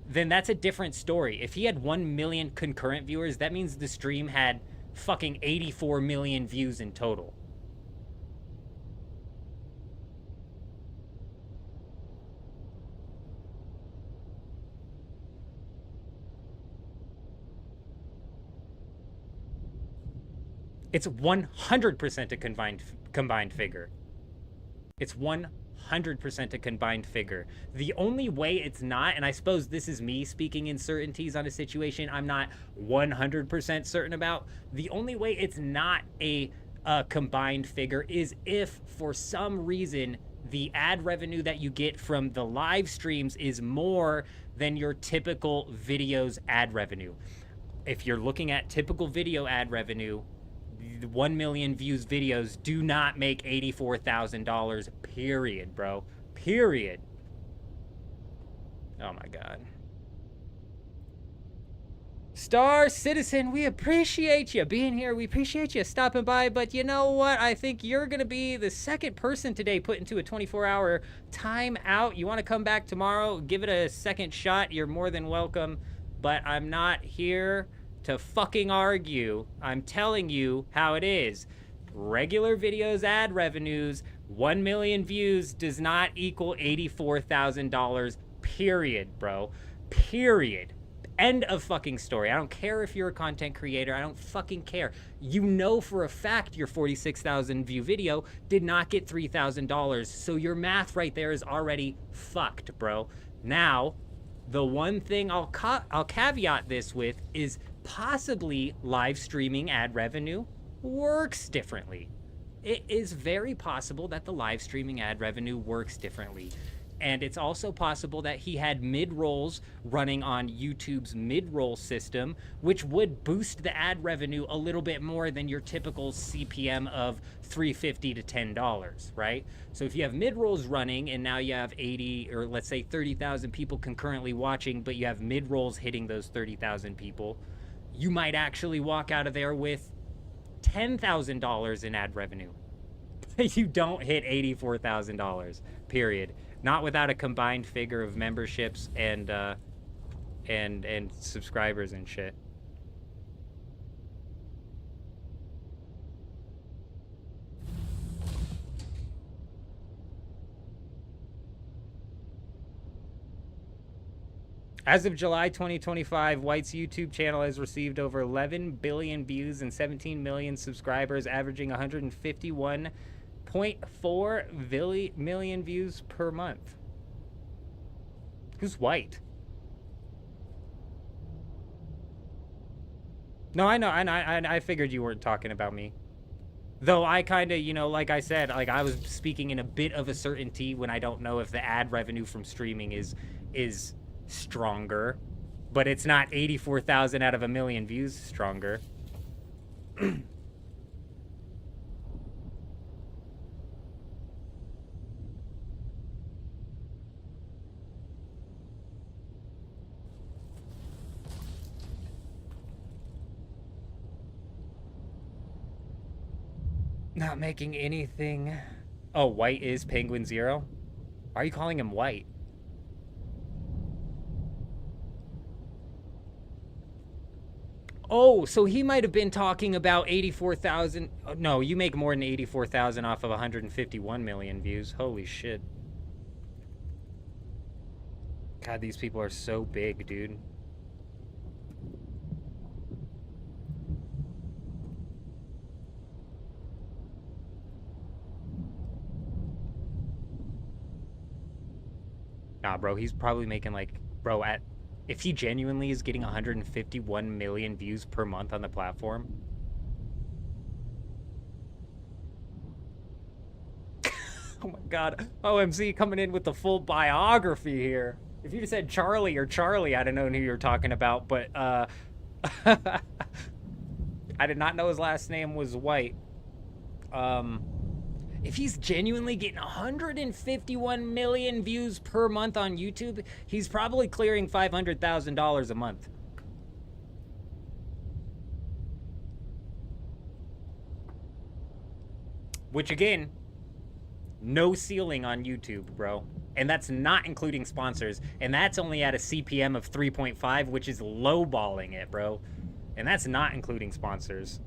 then that's a different story. If he had 1 million concurrent viewers, that means the stream had fucking 84 million views in total. It's 100% a combined figure. It's 100% a combined figure. The only way it's not, and I suppose this is me speaking in certainties on a situation I'm not 100% certain about, the only way it's not a combined figure is if for some reason the ad revenue that you get from the live streams is more than your typical video's ad revenue. If you're looking at typical video ad revenue, 1 million views videos do not make $84,000, period, bro. Period. Oh my God. Star Citizen, we appreciate you being here. We appreciate you stopping by. But you know what? I think you're going to be the second person today put into a 24-hour timeout. You want to come back tomorrow, give it a second shot. You're more than welcome. But I'm not here to fucking argue. I'm telling you how it is. Regular videos ad revenues, 1 million views does not equal $84,000, period, bro. Period. End of fucking story. I don't care if you're a content creator. I don't fucking care. You know for a fact your 46,000 view video did not get $3,000. So your math right there is already fucked, bro. Now, the one thing I'll caveat this with is possibly live streaming ad revenue works differently. It is very possible that the live streaming ad revenue works differently. And it's also possible that he had mid-rolls running on YouTube's mid-roll system, which would boost the ad revenue a little bit more than your typical CPM of $3.50 to $10, right? So if you have mid-rolls running and now you have 80 or let's say 30,000 people concurrently watching, but you have mid-rolls hitting those 30,000 people, you might actually walk out of there with $10,000 in ad revenue. You don't hit $84,000, period. Not without a combined figure of memberships and subscribers and shit. As of July 2025, White's YouTube channel has received over 11 billion views and 17 million subscribers, averaging 151.4 million views per month. Who's White? No, I know. I figured you weren't talking about me. Though I kind of, you know, like I said, like I was speaking in a bit of a certainty when I don't know if the ad revenue from streaming is stronger, but it's not 84,000 out of a million views stronger. Not making anything. Oh, White is Penguin Zero? Why are you calling him White? Oh, so he might have been talking about 84,000. No, you make more than 84,000 off of 151 million views. Holy shit. God, these people are so big, dude. Nah, bro, he's probably making like, bro, if he genuinely is getting 151 million views per month on the platform. Oh my God, OMC coming in with the full biography here. If you just said Charlie or Charlie, I'd have known who you were talking about, but I did not know his last name was White. If he's genuinely getting 151 million views per month on YouTube, he's probably clearing $500,000 a month. Which again, no ceiling on YouTube, bro. And that's not including sponsors. And that's only at a CPM of 3.5, which is lowballing it, bro. And that's not including sponsors.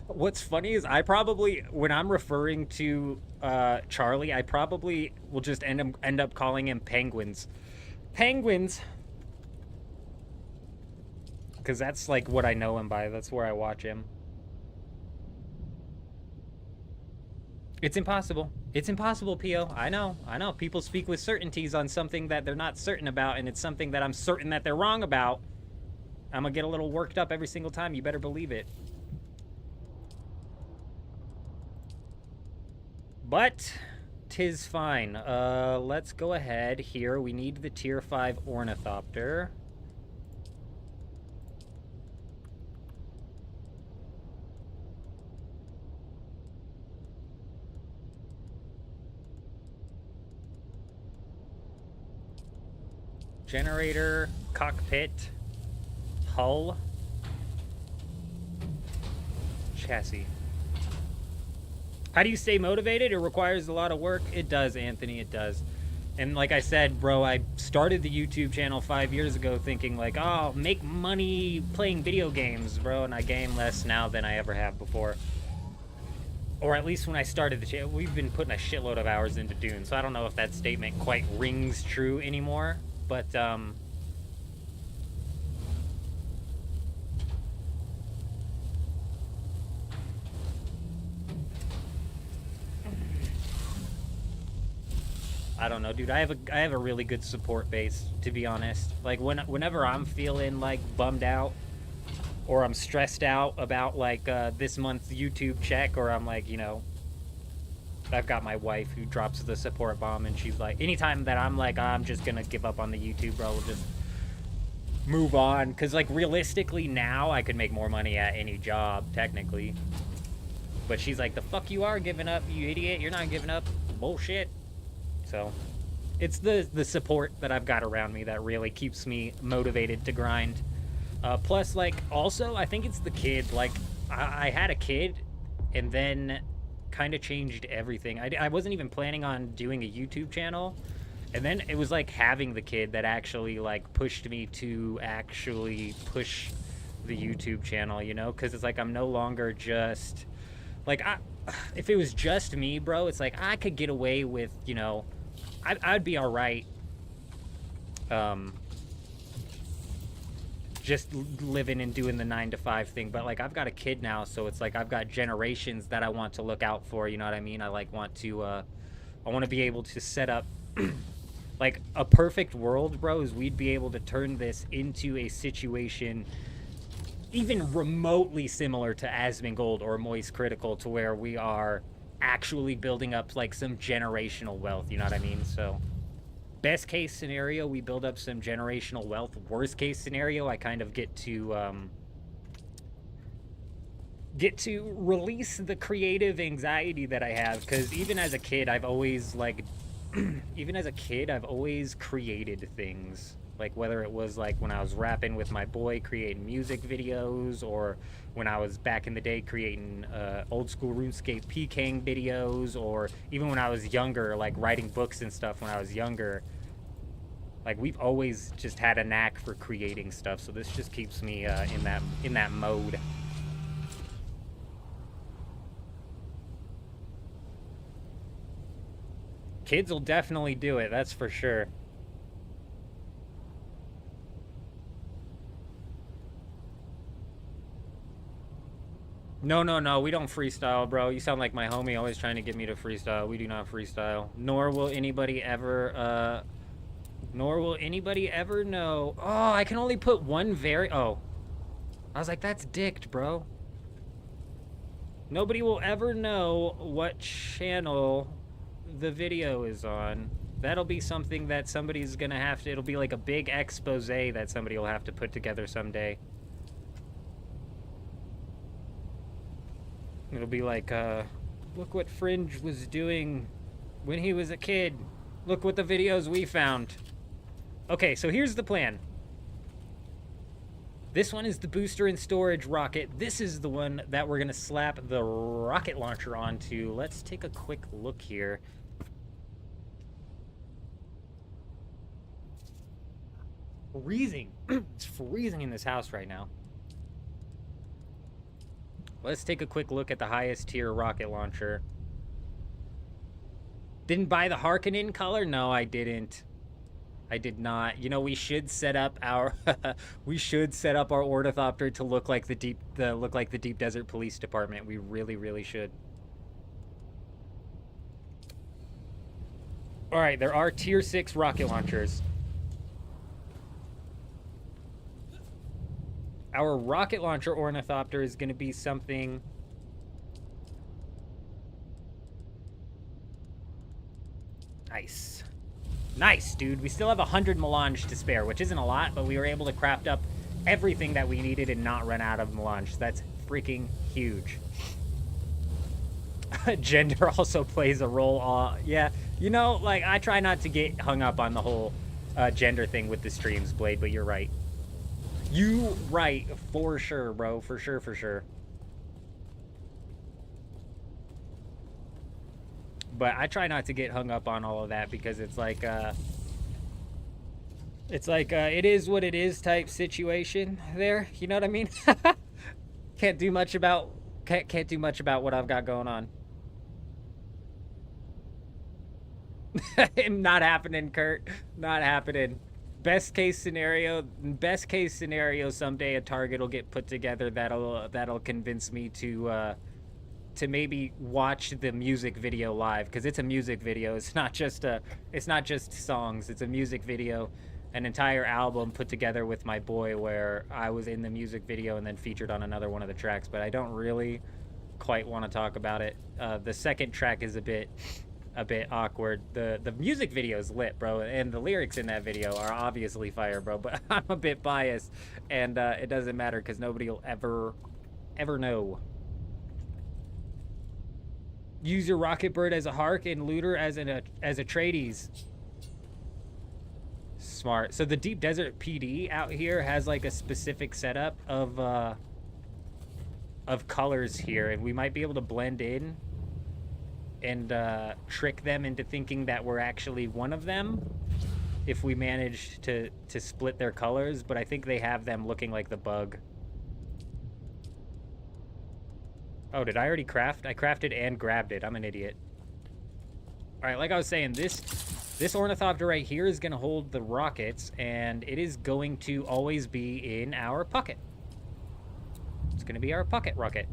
What's funny is I probably, when I'm referring to Charlie, I probably will just end up calling him Penguins. penguins. Because that's like what I know him by. That's where I watch him. It's impossible. It's impossible, Pio. I know. I know. People speak with certainties on something that they're not certain about, and it's something that I'm certain that they're wrong about. I'm gonna get a little worked up every single time. You better believe it. But 'tis fine. Let's go ahead here. We need the tier 5 ornithopter. Generator, cockpit, hull, chassis. How do you stay motivated? It requires a lot of work. It does, Anthony, it does. And like I said, bro, I started the YouTube channel 5 years ago thinking like, oh, make money playing video games, bro. And I game less now than I ever have before. Or at least when I started the channel. We've been putting a shitload of hours into Dune, so I don't know if that statement quite rings true anymore. But, I don't know, dude. I have a really good support base, to be honest. Like whenever I'm feeling like bummed out or I'm stressed out about like this month's YouTube check, or I'm like, you know, I've got my wife who drops the support bomb, and she's like, anytime that I'm like, I'm just gonna give up on the YouTube, bro, we'll just move on. Because like realistically now I could make more money at any job technically, but she's like, the fuck you are giving up, you idiot, you're not giving up. Bullshit. So it's the support that I've got around me that really keeps me motivated to grind. Plus, like, also I think it's the kid. Like I had a kid and then kind of changed everything. I wasn't even planning on doing a YouTube channel, and then it was like having the kid that actually like pushed me to actually push the YouTube channel, you know, because it's like I'm no longer just like, if it was just me, bro, it's like I could get away with, you know, I'd be all right just living and doing the 9-to-5 thing, but like I've got a kid now, so it's like I've got generations that I want to look out for, you know what I mean? I like want to I want to be able to set up like a perfect world, bro, is we'd be able to turn this into a situation even remotely similar to Asmongold or Moist Critical, to where we are actually building up like some generational wealth, you know what I mean? So best case scenario, we build up some generational wealth. Worst case scenario, I kind of get to release the creative anxiety that I have, because even as a kid I've always like even as a kid I've always created things, like whether it was like when I was rapping with my boy creating music videos, or when I was back in the day creating old school RuneScape PKing videos, or even when I was younger, like writing books and stuff when I was younger. Like we've always just had a knack for creating stuff, so this just keeps me in that mode. Kids will definitely do it, that's for sure. No, we don't freestyle, bro. You sound like my homie always trying to get me to freestyle. We do not freestyle. Nor will anybody ever know. Oh, I can only put one oh. I was like, that's dicked, bro. Nobody will ever know what channel the video is on. That'll be something that somebody's gonna have to, it'll be like a big expose that somebody will have to put together someday. It'll be like, look what Fringe was doing when he was a kid. Look what the videos we found. Okay, so here's the plan. This one is the booster and storage rocket. This is the one that we're gonna slap the rocket launcher onto. Let's take a quick look here. Freezing. It's freezing in this house right now. Let's take a quick look at the highest tier rocket launcher. Didn't buy the Harkonnen color? No, I didn't. I did not. You know, we should set up our we should set up our ornithopter to look like the deep desert police department. We really should. All right, there are tier 6 rocket launchers. Our rocket launcher ornithopter is going to be something. Nice. Nice, dude. We still have 100 melange to spare, which isn't a lot, but we were able to craft up everything that we needed and not run out of melange. That's freaking huge. Gender also plays a role. Yeah, you know, like, I try not to get hung up on the whole gender thing with the streams, Blade, but you're right. You right, for sure, bro. For sure. But I try not to get hung up on all of that because it's like it is what it is type situation there. You know what I mean? Can't do much about what I've got going on. Not happening, Kurt. Not happening. Best case scenario, someday a target will get put together that'll convince me to maybe watch the music video live, because it's a music video. It's not just songs. It's a music video, an entire album put together with my boy, where I was in the music video and then featured on another one of the tracks. But I don't really quite want to talk about it. The second track is a bit awkward. The music video is lit, bro, and the lyrics in that video are obviously fire, bro. But I'm a bit biased, and it doesn't matter because nobody will ever know. Use your rocket bird as a Hark and looter as a Atreides. Smart. So the Deep Desert PD out here has like a specific setup of colors here, and we might be able to blend in and trick them into thinking that we're actually one of them if we manage to split their colors. But I think they have them looking like the bug. Oh, did I already craft? I crafted and grabbed it. I'm an idiot. All right, like I was saying, this ornithopter right here is going to hold the rockets, and it is going to always be in our pocket. It's going to be our pocket rocket.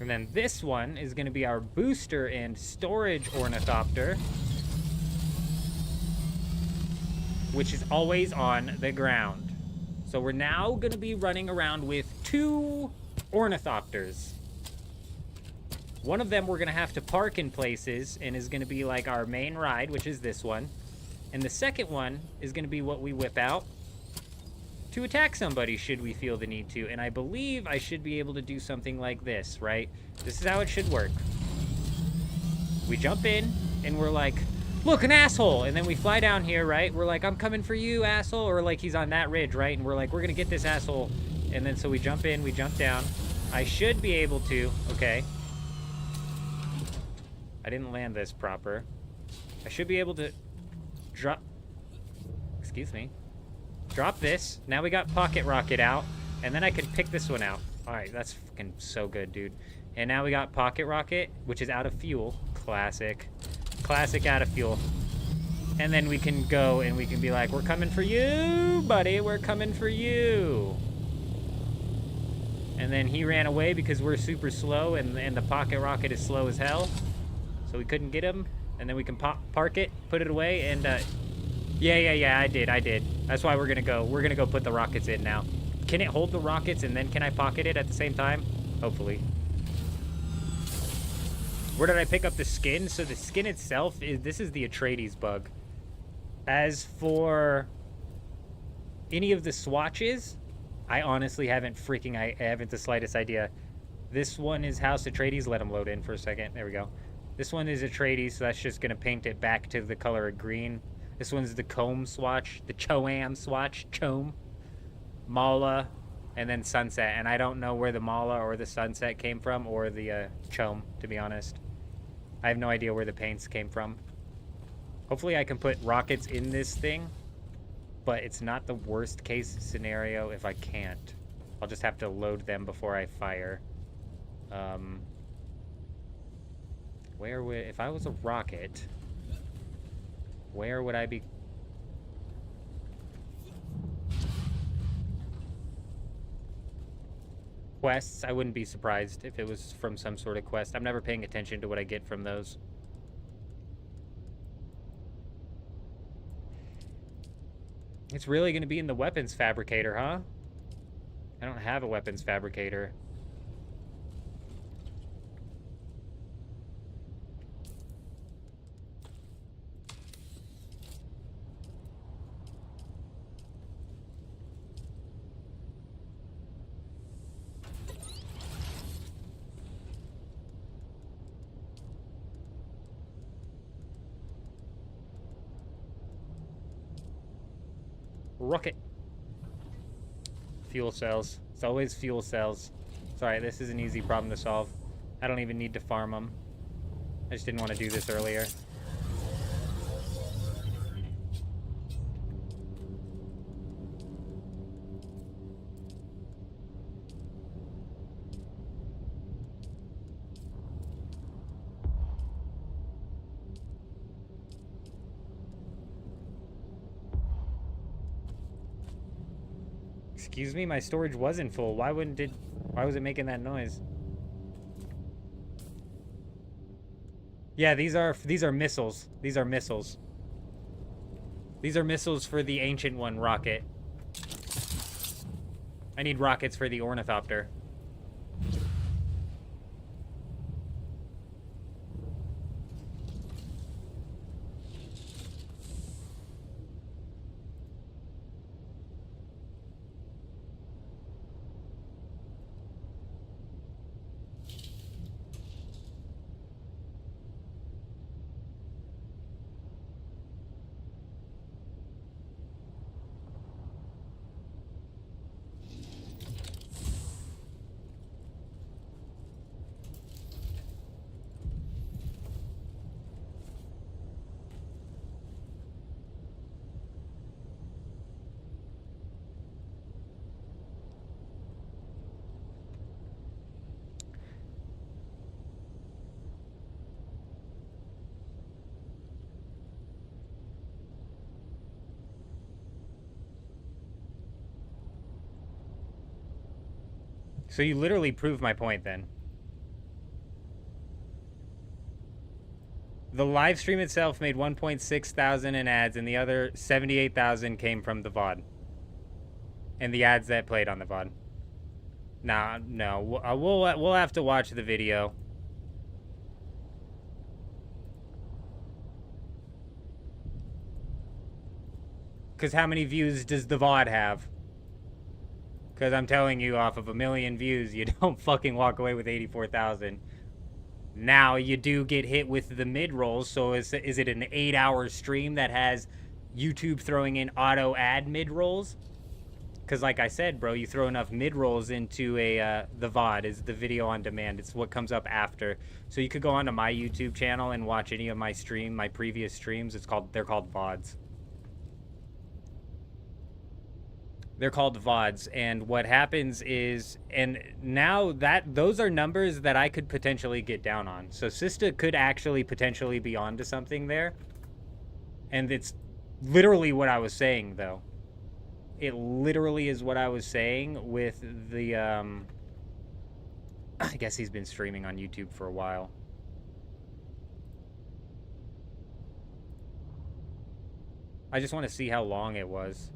And then this one is going to be our booster and storage ornithopter, which is always on the ground. So we're now going to be running around with 2 ornithopters. One of them we're going to have to park in places and is going to be like our main ride, which is this one. And the second one is going to be what we whip out to attack somebody should we feel the need to. And I believe I should be able to do something like this, right? This is how it should work. We jump in and we're like, look, an asshole. And then we fly down here, right? We're like, I'm coming for you, asshole. Or like he's on that ridge, right? And we're like, we're going to get this asshole. And then so we jump in, we jump down. I should be able to, okay. I didn't land this proper. I should be able to drop, excuse me. Drop this. Now we got pocket rocket out. And then I can pick this one out. All right, that's fucking so good, dude. And now we got pocket rocket, which is out of fuel. Classic. Classic out of fuel. And then we can go and we can be like, we're coming for you, buddy. We're coming for you. And then he ran away because we're super slow and the pocket rocket is slow as hell. So we couldn't get him. And then we can park it, put it away, and yeah, I did. That's why we're gonna go. We're gonna go put the rockets in now. Can it hold the rockets and then can I pocket it at the same time? Hopefully. Where did I pick up the skin? So the skin itself this is the Atreides bug. As for any of the swatches, I honestly haven't I haven't the slightest idea. This one is House Atreides. Let him load in for a second. There we go. This one is Atreides, so that's just gonna paint it back to the color of green. This one's the Comb swatch, the Choam swatch, Chom, Mala, and then Sunset. And I don't know where the Mala or the Sunset came from, or the Chom, to be honest. I have no idea where the paints came from. Hopefully I can put rockets in this thing, but it's not the worst case scenario if I can't. I'll just have to load them before I fire. Where would... If I was a rocket, where would I be... Quests, I wouldn't be surprised if it was from some sort of quest. I'm never paying attention to what I get from those. It's really going to be in the weapons fabricator, huh? I don't have a weapons fabricator. Rocket. Fuel cells. It's always fuel cells. Sorry, this is an easy problem to solve. I don't even need to farm them. I just didn't want to do this earlier. Excuse me, my storage wasn't full. Why was it making that noise? Yeah, these are missiles. These are missiles. These are missiles for the Ancient One rocket. I need rockets for the Ornithopter. So you literally proved my point then. The live stream itself made 1.6 thousand in ads, and the other 78,000 came from the VOD. And the ads that played on the VOD. Nah, no, we'll have to watch the video. Because how many views does the VOD have? Because I'm telling you, off of 1 million views, you don't fucking walk away with 84,000. Now, you do get hit with the mid-rolls, so is it an 8-hour stream that has YouTube throwing in auto-ad mid-rolls? Because like I said, bro, you throw enough mid-rolls into the VOD, is the video on demand. It's what comes up after. So you could go onto my YouTube channel and watch any of my previous streams. They're called VODs. They're called VODs, and what happens is, and now those are numbers that I could potentially get down on. So Sista could actually potentially be onto something there. And it's literally what I was saying, though. It literally is what I was saying with the, I guess he's been streaming on YouTube for a while. I just want to see how long it was.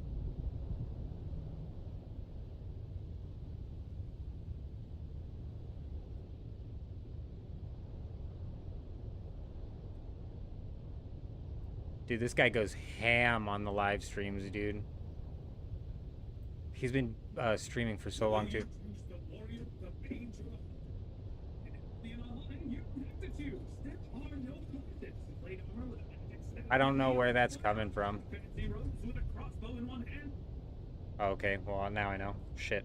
Dude, this guy goes ham on the live streams, dude. He's been streaming for so long, too. I don't know where that's coming from. Okay, well, now I know. Shit.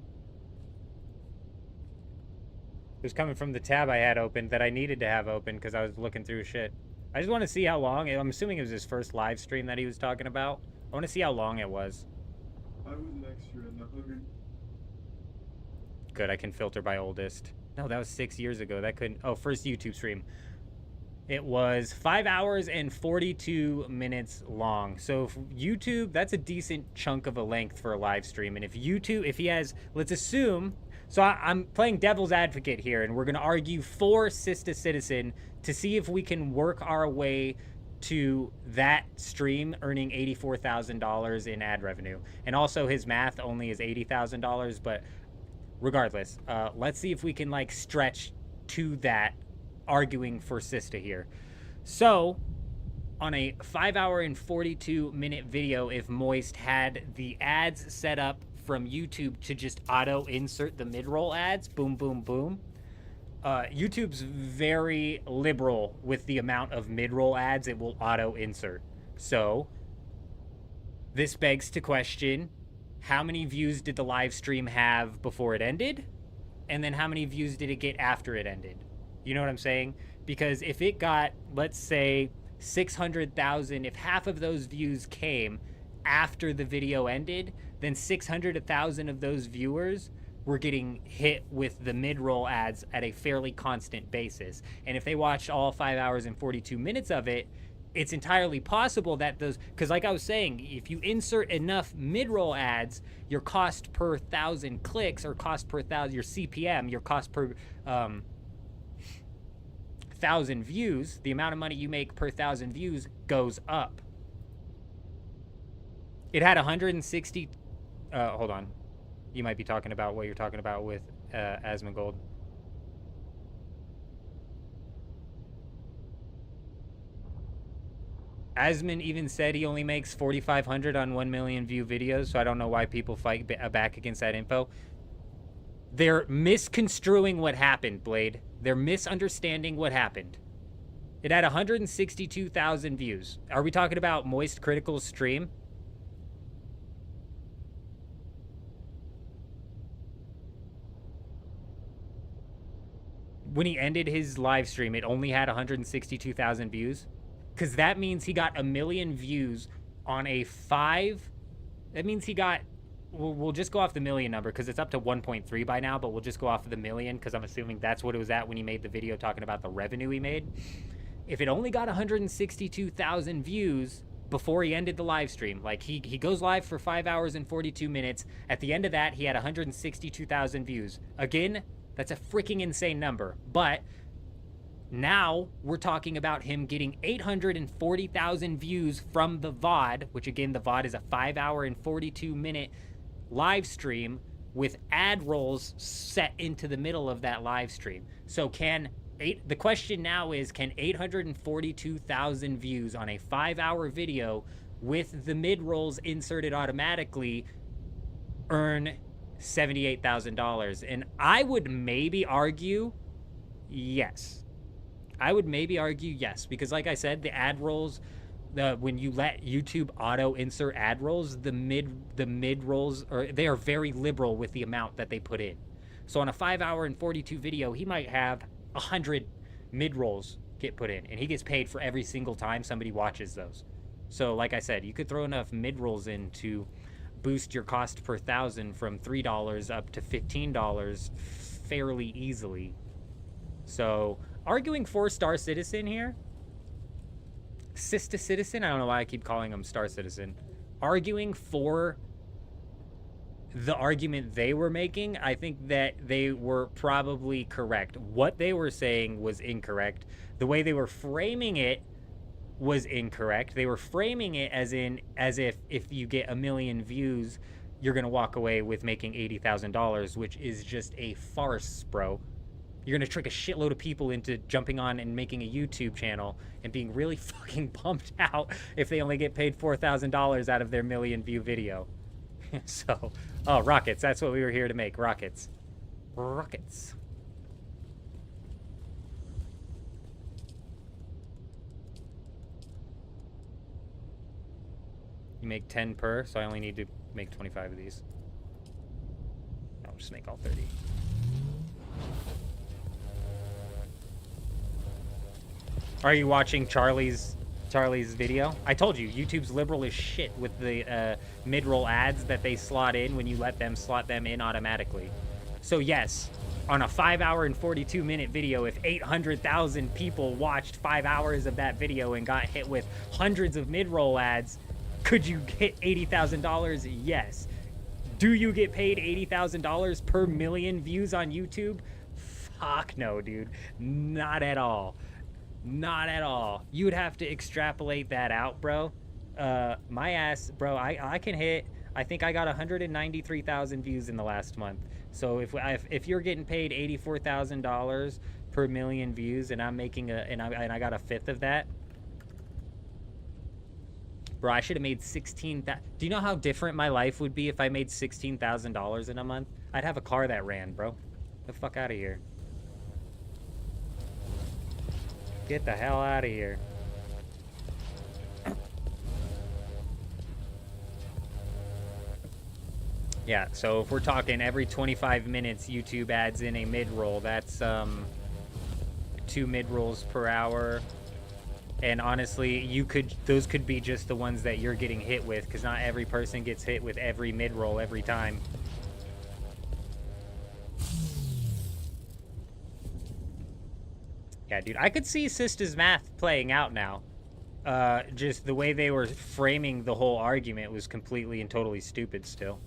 It was coming from the tab I had open that I needed to have open because I was looking through shit. I just want to see how long. I'm assuming it was his first live stream that he was talking about. I want to see how long it was. I was an extra in the Hunger. Good, I can filter by oldest. No, that was 6 years ago. That couldn't... Oh, first YouTube stream. It was 5 hours and 42 minutes long. So if YouTube, that's a decent chunk of a length for a live stream. And if YouTube, if he has, let's assume, so I'm playing devil's advocate here, and we're going to argue for Sista Citizen to see if we can work our way to that stream earning $84,000 in ad revenue. And also his math only is $80,000, but regardless, let's see if we can like stretch to that, arguing for Sista here. So on a 5 hour and 42 minute video, if Moist had the ads set up from YouTube to just auto insert the mid-roll ads, boom, boom, boom. YouTube's very liberal with the amount of mid-roll ads it will auto insert. So this begs to question, how many views did the live stream have before it ended? And then how many views did it get after it ended? You know what I'm saying? Because if it got, let's say, 600,000, if half of those views came after the video ended, then 600,000 of those viewers were getting hit with the mid-roll ads at a fairly constant basis. And if they watched all 5 hours and 42 minutes of it, it's entirely possible that those, because like I was saying, if you insert enough mid-roll ads, your cost per 1,000 clicks, or cost per 1,000, your CPM, your cost per 1,000 views, the amount of money you make per 1,000 views goes up. It had 160, hold on. You might be talking about what you're talking about with Asmongold. Asmon even said he only makes 4,500 on 1 million view videos, so I don't know why people fight back against that info. They're misconstruing what happened, Blade. They're misunderstanding what happened. It had 162,000 views. Are we talking about Moist Critical's stream? When he ended his live stream, it only had 162,000 views. Because that means he got 1 million views on a 5... That means he got... We'll just go off the million number because it's up to 1.3 by now, but we'll just go off of the million because I'm assuming that's what it was at when he made the video talking about the revenue he made. If it only got 162,000 views before he ended the live stream, like he goes live for 5 hours and 42 minutes. At the end of that, he had 162,000 views. Again, that's a freaking insane number. But now we're talking about him getting 840,000 views from the VOD, which again, the VOD is a 5 hour and 42 minute live stream with ad rolls set into the middle of that live stream. So the question now is, can 842,000 views on a 5 hour video with the mid rolls inserted automatically earn $78,000? And I would maybe argue yes. I would maybe argue yes, because like I said, the ad rolls, when you let YouTube auto insert ad rolls, the mid rolls they are very liberal with the amount that they put in. So on a 5 hour and 42 video, he might have 100 mid rolls get put in, and he gets paid for every single time somebody watches those. So like I said, you could throw enough mid rolls in to boost your cost per 1,000 from $3 up to $15 fairly easily. So arguing for Star Citizen here, Sista Citizen, I don't know why I keep calling him Star Citizen, arguing for the argument they were making, I think that they were probably correct. What they were saying was incorrect. The way they were framing it was incorrect. They were framing it as if you get 1 million views, you're going to walk away with making $80,000, which is just a farce, bro. You're going to trick a shitload of people into jumping on and making a YouTube channel and being really fucking pumped out if they only get paid $4,000 out of their 1 million view video. So, oh, rockets. That's what we were here to make. Rockets. Rockets. You make 10 per, so I only need to make 25 of these. I'll just make all 30. Are you watching Charlie's video? I told you, YouTube's liberal as shit with the mid-roll ads that they slot in when you let them slot them in automatically. So yes, on a 5-hour and 42-minute video, if 800,000 people watched 5 hours of that video and got hit with hundreds of mid-roll ads, could you get $80,000? Yes. Do you get paid $80,000 per million views on YouTube? Fuck no, dude. Not at all. Not at all. You would have to extrapolate that out, bro. My ass, bro, I can hit, I think I got 193,000 views in the last month. So if you're getting paid $84,000 per million views and I'm making and I got a fifth of that, bro, I should have made 16,000. Do you know how different my life would be if I made $16,000 in a month? I'd have a car that ran, bro. Get the fuck out of here. Get the hell out of here. Yeah, so if we're talking every 25 minutes, YouTube adds in a mid-roll. That's 2 mid-rolls per hour. And honestly, those could be just the ones that you're getting hit with, because not every person gets hit with every mid-roll every time. Yeah, dude, I could see Sista's math playing out now. Just the way they were framing the whole argument was completely and totally stupid still.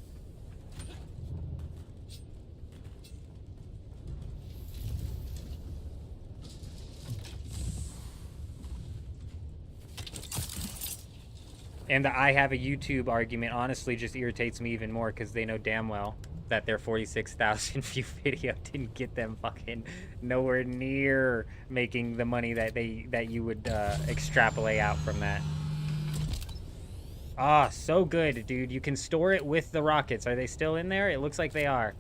And the I have a YouTube argument honestly just irritates me even more because they know damn well that their 46,000 view video didn't get them fucking nowhere near making the money that you would extrapolate out from that. Ah, so good, dude. You can store it with the rockets. Are they still in there? It looks like they are.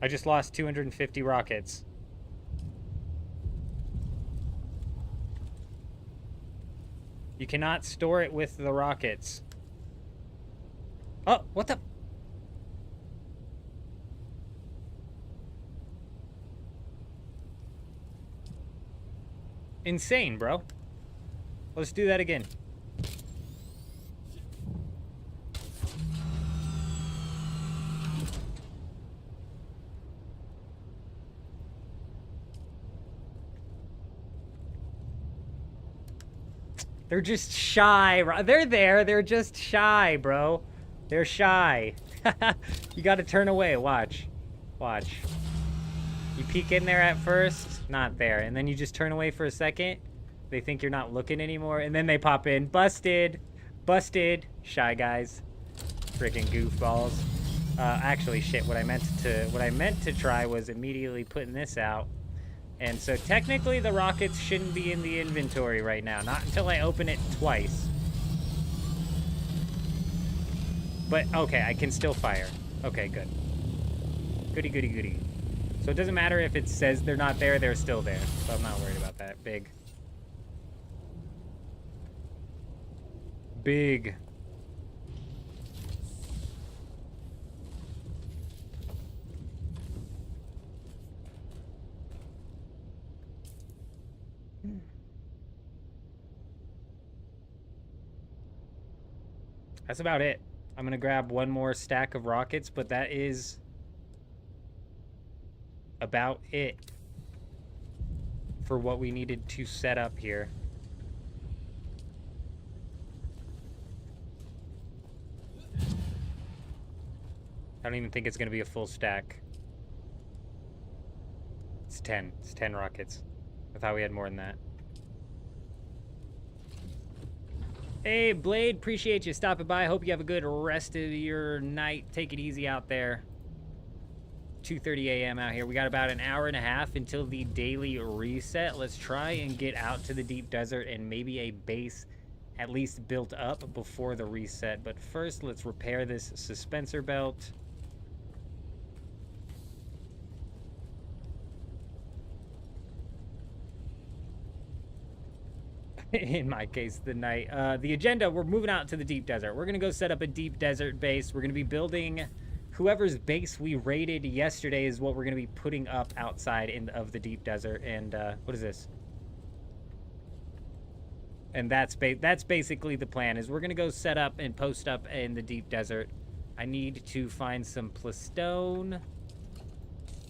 I just lost 250 rockets. You cannot store it with the rockets. Oh, what the? Insane, bro. Let's do that again. They're just shy. They're there. They're just shy, bro. They're shy. You gotta turn away. Watch. Watch. You peek in there at first. Not there. And then you just turn away for a second. They think you're not looking anymore. And then they pop in. Busted. Busted. Shy guys. Freaking goofballs. Actually, shit. What I meant to try was immediately putting this out. And so technically the rockets shouldn't be in the inventory right now. Not until I open it twice. But, okay, I can still fire. Okay, good. Goody, goody, goody. So it doesn't matter if it says they're not there, they're still there. So I'm not worried about that. Big. Big. That's about it. I'm gonna grab one more stack of rockets, but that is about it for what we needed to set up here. I don't even think it's gonna be a full stack. It's 10. It's 10 rockets. I thought we had more than that. Hey, Blade, appreciate you stopping by. Hope you have a good rest of your night. Take it easy out there. 2:30 a.m. out here. We got about an hour and a half until the daily reset. Let's try and get out to the deep desert and maybe a base at least built up before the reset. But first, let's repair this suspensor belt. In my case, the night. The agenda, we're moving out to the deep desert. We're going to go set up a deep desert base. We're going to be building whoever's base we raided yesterday is what we're going to be putting up outside of the deep desert. And what is this? And that's basically the plan, is we're going to go set up and post up in the deep desert. I need to find some plastone.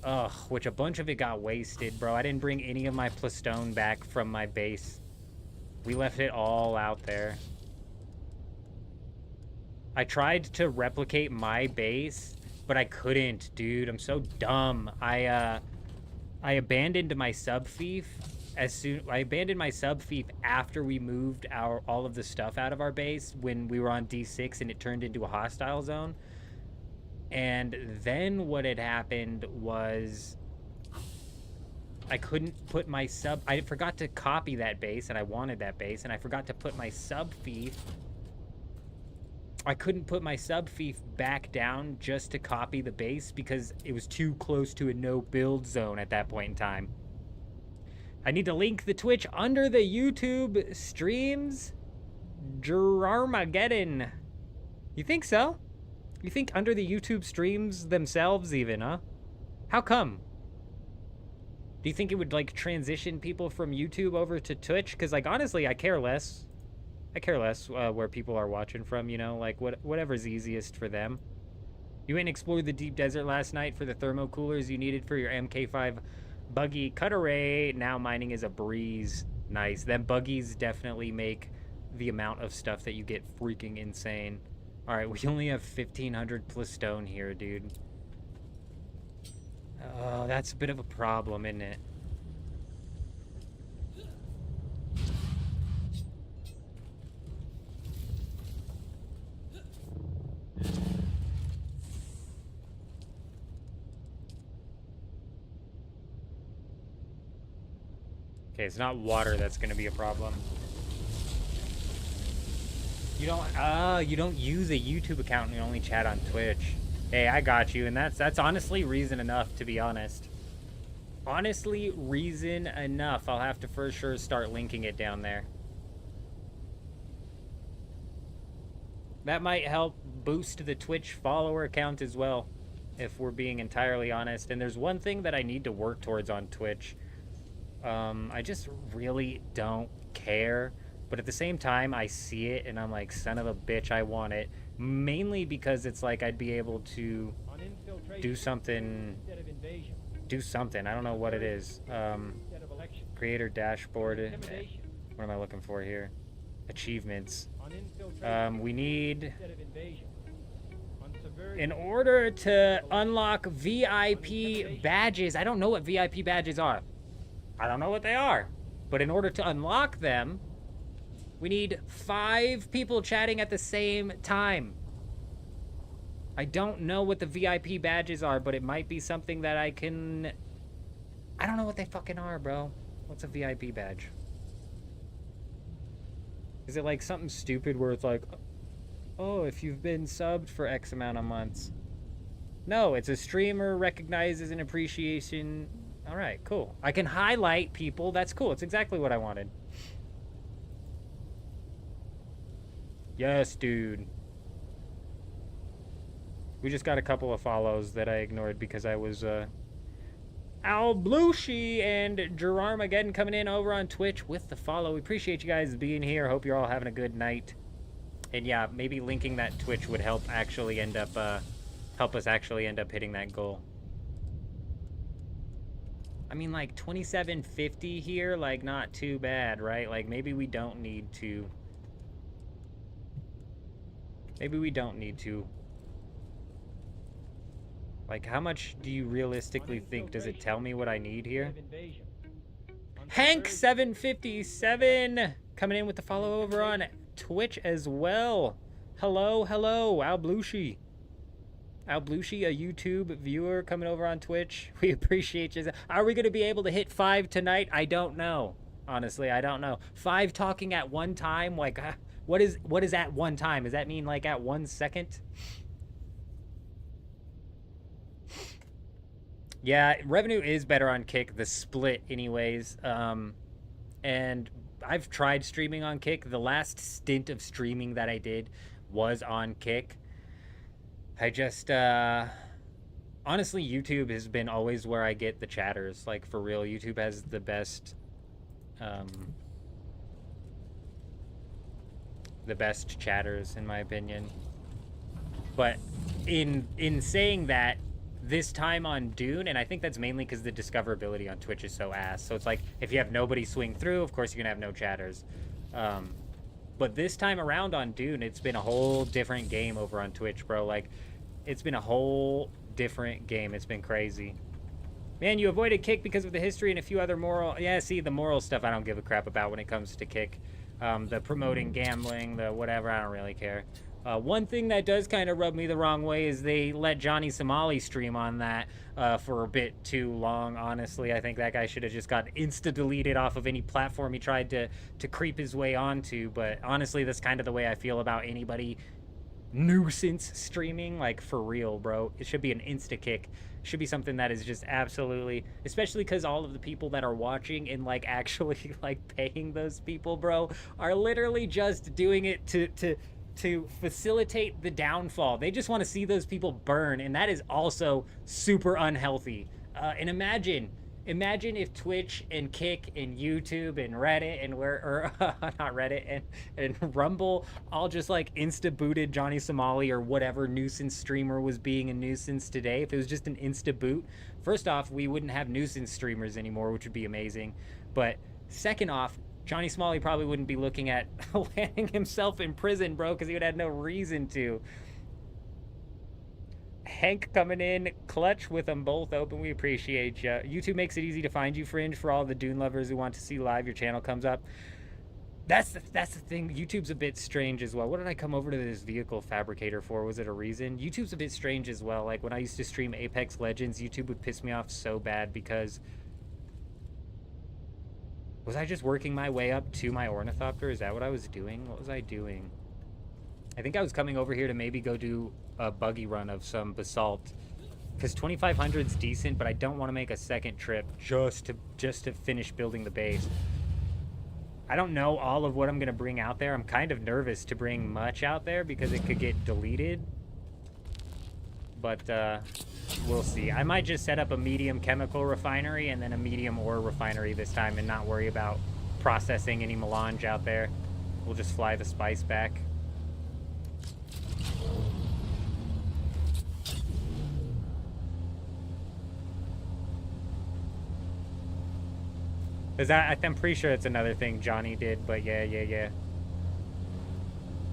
Ugh, which a bunch of it got wasted, bro. I didn't bring any of my plastone back from my base. We left it all out there. I tried to replicate my base, but I couldn't, dude. I'm so dumb. I abandoned my subfief I abandoned my subfief after we moved all of the stuff out of our base when we were on D6 and it turned into a hostile zone. And then what had happened was I couldn't put my I forgot to copy that base, and I wanted that base, and I forgot to put my subfief. I couldn't put my subfief back down just to copy the base because it was too close to a no build zone at that point in time. I need to link the Twitch under the YouTube streams. Armageddon. You think so? You think under the YouTube streams themselves even, huh? How come? Do you think it would, like, transition people from YouTube over to Twitch? Because, like, honestly, I care less. I care less where people are watching from, you know? Like, whatever's easiest for them. You went and explored the deep desert last night for the thermocoolers you needed for your MK5 buggy cut array. Now mining is a breeze. Nice. Them buggies definitely make the amount of stuff that you get freaking insane. Alright, we only have 1,500 plastone here, dude. Oh, that's a bit of a problem, isn't it? Okay, it's not water that's gonna be a problem. You don't use a YouTube account and you only chat on Twitch. Hey, I got you, and that's honestly reason enough, to be honest. Honestly, reason enough. I'll have to for sure start linking it down there. That might help boost the Twitch follower count as well, if we're being entirely honest. And there's one thing that I need to work towards on Twitch. I just really don't care. But at the same time, I see it, and I'm like, son of a bitch, I want it. Mainly because it's like I'd be able to do something. I don't know what it is. Creator dashboard. What am I looking for here? Achievements. We need... In order to unlock VIP badges... I don't know what VIP badges are. I don't know what they are. But in order to unlock them... we need 5 people chatting at the same time. I don't know what the VIP badges are, but it might be something that I can... I don't know what they fucking are, bro. What's a VIP badge? Is it like something stupid where it's like, oh, if you've been subbed for X amount of months? No, it's a streamer recognizes an appreciation. All right, cool. I can highlight people. That's cool. It's exactly what I wanted. Yes, dude. We just got a couple of follows that I ignored because I was, Alblushi and Gerarmageddon coming in over on Twitch with the follow. We appreciate you guys being here. Hope you're all having a good night. And yeah, maybe linking that Twitch would help actually end up, help us actually end up hitting that goal. I mean, like, 2750 here, like, not too bad, right? Like, maybe we don't need to... Maybe we don't need to. Like, how much do you realistically think? Does it tell me what I need here? Hank757 coming in with the follow over on Twitch as well. Hello, hello, Alblushi. Alblushi, a YouTube viewer coming over on Twitch. We appreciate you. Are we going to be able to hit 5 tonight? I don't know. Honestly, I don't know. 5 talking at one time? Like, what is at one time? Does that mean like at 1 second? Yeah, revenue is better on Kick, the split anyways. And I've tried streaming on Kick. The last stint of streaming that I did was on Kick. I just, honestly, YouTube has been always where I get the chatters. Like, for real, YouTube has the best, the best chatters, in my opinion. But in saying that, this time on Dune, and I think that's mainly because the discoverability on Twitch is so ass. So it's like, if you have nobody swing through, of course you're gonna have no chatters. But this time around on Dune, it's been a whole different game over on Twitch, bro. Like, it's been a whole different game. It's been crazy. Man, you avoided Kick because of the history and a few other moral... Yeah, see, the moral stuff I don't give a crap about when it comes to Kick. The promoting gambling, the whatever, I don't really care. One thing that does kind of rub me the wrong way is they let Johnny Somali stream on that for a bit too long, honestly. I think that guy should have just got insta-deleted off of any platform he tried to creep his way onto. But honestly, that's kind of the way I feel about anybody nuisance streaming. Like, for real, bro. It should be an insta-kick. It should be something that is just absolutely... Especially because all of the people that are watching and, like, actually, like, paying those people, bro, are literally just doing it to facilitate the downfall. They just want to see those people burn, and that is also super unhealthy. And imagine if Twitch and Kick and YouTube and Reddit and not Reddit and Rumble all just like insta booted Johnny Somali or whatever nuisance streamer was being a nuisance today. If it was just an insta boot, first off, we wouldn't have nuisance streamers anymore, which would be amazing. But second off, Johnny Smalley probably wouldn't be looking at landing himself in prison, bro, because he would have no reason to. Hank coming in clutch with them both open. We appreciate you. YouTube makes it easy to find you, Fringe, for all the Dune lovers who want to see live. Your channel comes up. That's the thing. YouTube's a bit strange as well. What did I come over to this vehicle fabricator for? Was it a reason? YouTube's a bit strange as well. Like, when I used to stream Apex Legends, YouTube would piss me off so bad because... Was I just working my way up to my ornithopter? Is that what I was doing? What was I doing? I think I was coming over here to maybe go do a buggy run of some basalt. Because 2500's decent, but I don't want to make a second trip just to finish building the base. I don't know all of what I'm going to bring out there. I'm kind of nervous to bring much out there because it could get deleted. But we'll see. I might just set up a medium chemical refinery and then a medium ore refinery this time and not worry about processing any melange out there. We'll just fly the spice back. I'm pretty sure it's another thing Johnny did, but yeah.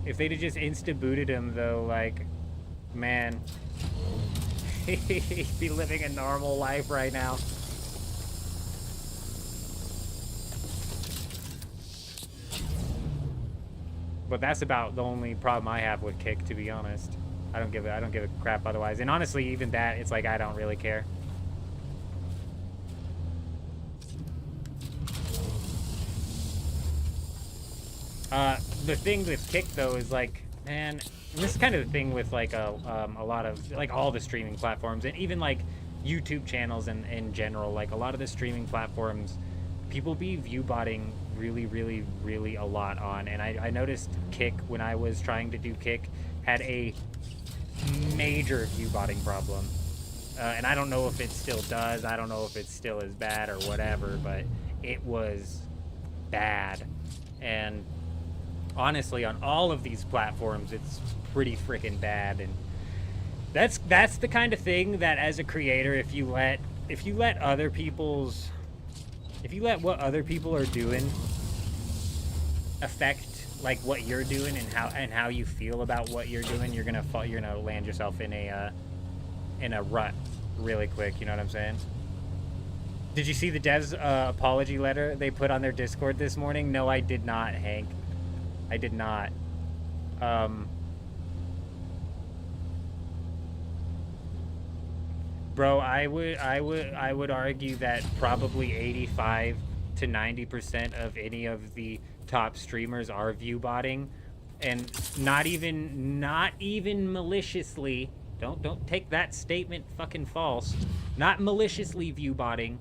If they'd have just insta-booted him, though, like, man, he'd be living a normal life right now. But that's about the only problem I have with Kick, to be honest. I don't give a crap otherwise. And honestly, even that, it's like I don't really care. The thing with Kick, though, is like, man, this is kind of the thing with like a lot of like all the streaming platforms and even like YouTube channels in general. Like a lot of the streaming platforms, people be view botting really a lot on. And I noticed Kick, when I was trying to do Kick, had a major view botting problem. And I don't know if it still does. I don't know if it's still as bad or whatever, but it was bad. And honestly, on all of these platforms, it's pretty freaking bad. And that's the kind of thing that, as a creator, if you let what other people are doing affect like what you're doing and how you feel about what you're doing, you're gonna land yourself in a rut really quick. You know what I'm saying? Did you see the devs apology letter they put on their Discord this morning? No, I did not, Hank. I did not. Bro, I would argue that probably 85 to 90% of any of the top streamers are view botting, and not even maliciously. Don't take that statement fucking false. Not maliciously view botting.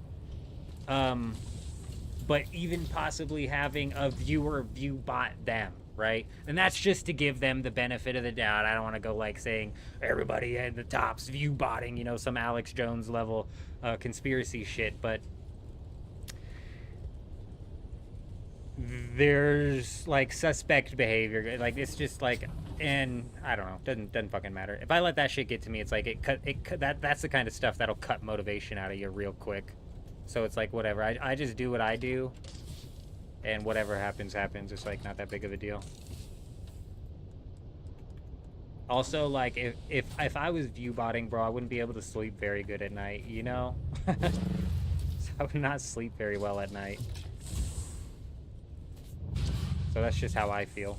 But even possibly having a viewer view bot them, right? And that's just to give them the benefit of the doubt. I don't want to go like saying everybody at the top's view botting, you know, some Alex Jones level conspiracy shit, but there's like suspect behavior. Like it's just like, and I don't know, doesn't fucking matter. If I let that shit get to me, it's like that's the kind of stuff that'll cut motivation out of you real quick. So it's like whatever. I just do what I do, and whatever happens happens. It's like not that big of a deal. Also, like if I was viewbotting, bro, I wouldn't be able to sleep very good at night. You know, so I would not sleep very well at night. So that's just how I feel.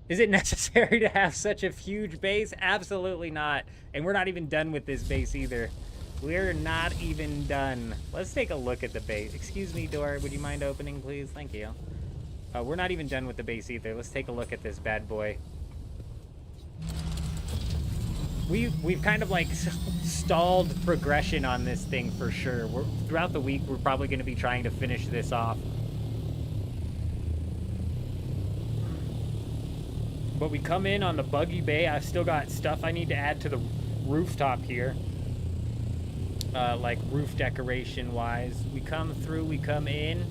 Is it necessary to have such a huge base? Absolutely not. And we're not even done with this base either. We're not even done. Let's take a look at the base. Excuse me, door. Would you mind opening, please? Thank you. We're not even done with the base either. Let's take a look at this bad boy. We've kind of like stalled progression on this thing for sure. Throughout the week, we're probably going to be trying to finish this off. But we come in on the buggy bay. I've still got stuff I need to add to the rooftop here. Like roof decoration wise. We come through, we come in.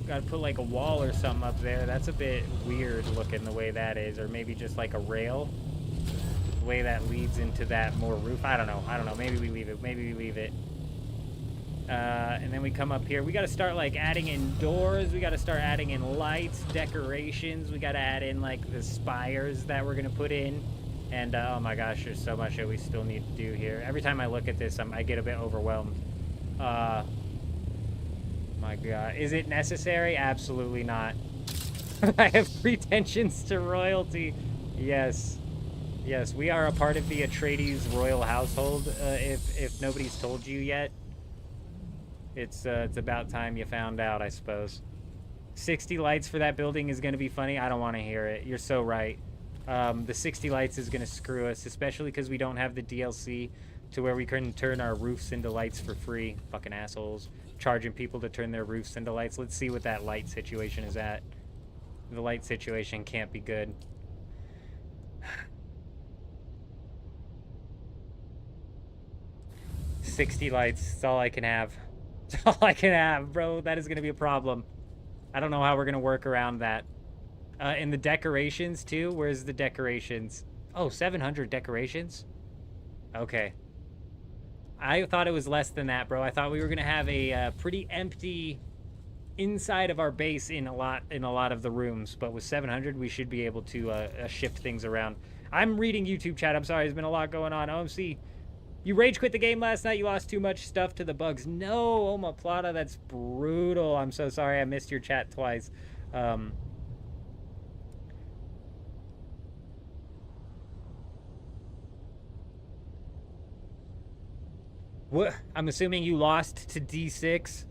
Gotta put like a wall or something up there. That's a bit weird looking the way that is. Or maybe just like a rail. The way that leads into that more roof. I don't know. Maybe we leave it. Maybe we leave it. And then we come up here. We gotta start like adding in doors. We gotta start adding in lights, decorations. We gotta add in like the spires that we're gonna put in. And oh my gosh, there's so much that we still need to do here. Every time I look at this, I get a bit overwhelmed. My God, is it necessary? Absolutely not. I have pretensions to royalty. Yes, we are a part of the Atreides royal household. If nobody's told you yet, it's about time you found out, I suppose. 60 lights for that building is going to be funny. I don't want to hear it. You're so right. The 60 lights is going to screw us, especially because we don't have the DLC to where we can turn our roofs into lights for free. Fucking assholes. Charging people to turn their roofs into lights. Let's see what that light situation is at. The light situation can't be good. $60 lights. That's all I can have. That's all I can have, bro. That is going to be a problem. I don't know how we're going to work around that. And the decorations, too. Where's the decorations? Oh, 700 decorations? Okay. I thought it was less than that, bro. I thought we were gonna have a pretty empty inside of our base in a lot of the rooms, but with 700, we should be able to shift things around. I'm reading YouTube chat. I'm sorry, there's been a lot going on. OMC, you rage quit the game last night. You lost too much stuff to the bugs. No, Oma Plata, that's brutal. I'm so sorry. I missed your chat twice. What? I'm assuming you lost to D6?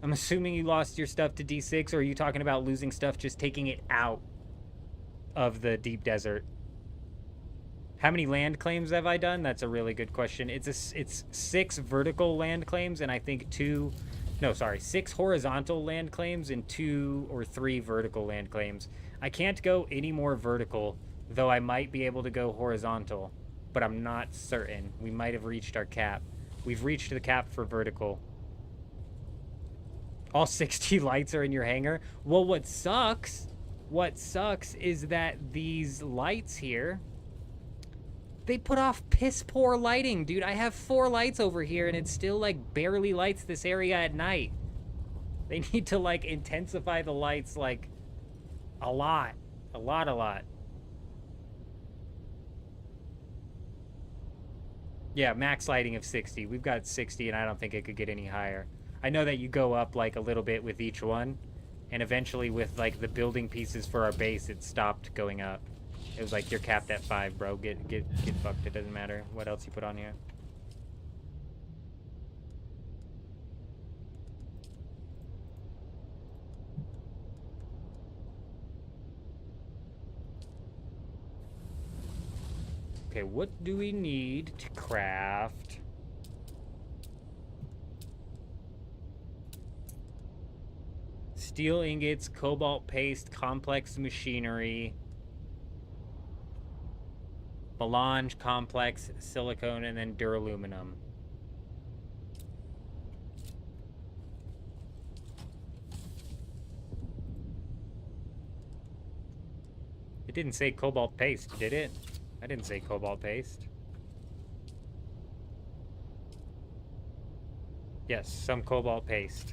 I'm assuming you lost your stuff to D6, or are you talking about losing stuff just taking it out of the deep desert? How many land claims have I done? That's a really good question. It's 6 vertical land claims, and I think 6 horizontal land claims and 2 or 3 vertical land claims. I can't go any more vertical, though I might be able to go horizontal, but I'm not certain. We might have reached our cap. We've reached the cap for vertical. All 60 lights are in your hangar. Well, what sucks is that these lights here, they put off piss poor lighting, dude. I have 4 lights over here and it still like barely lights this area at night. They need to like intensify the lights like a lot. Yeah, max lighting of 60. We've got 60 and I don't think it could get any higher. I know that you go up like a little bit with each one, and eventually with like the building pieces for our base, it stopped going up. It was like, you're capped at 5, bro. Get fucked. It doesn't matter what else you put on here. Okay, what do we need to craft? Steel ingots, cobalt paste, complex machinery, melange, complex, silicone, and then duraluminum. It didn't say cobalt paste, did it? I didn't say cobalt paste. Yes, some cobalt paste.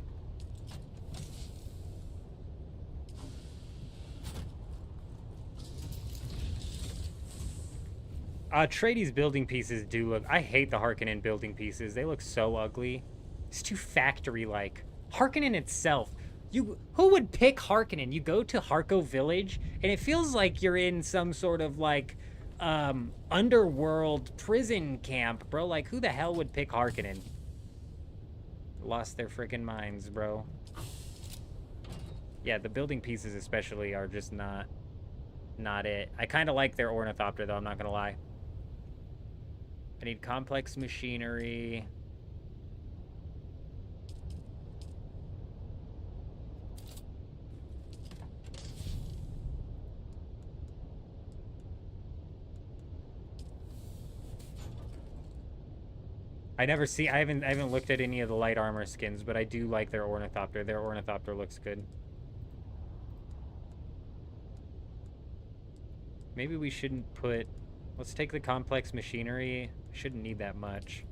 Atreides building pieces do look... I hate the Harkonnen building pieces. They look so ugly. It's too factory-like. Harkonnen itself. Who would pick Harkonnen? You go to Harko Village, and it feels like you're in some sort of, like, underworld prison camp, bro. Like, who the hell would pick Harkonnen? Lost their freaking minds, bro. Yeah, the building pieces especially are just not it. I kind of like their ornithopter, though, I'm not gonna lie. I need complex machinery. I haven't looked at any of the light armor skins, but I do like their ornithopter. Their ornithopter looks good. Maybe we shouldn't put... Let's take the complex machinery. Shouldn't need that much.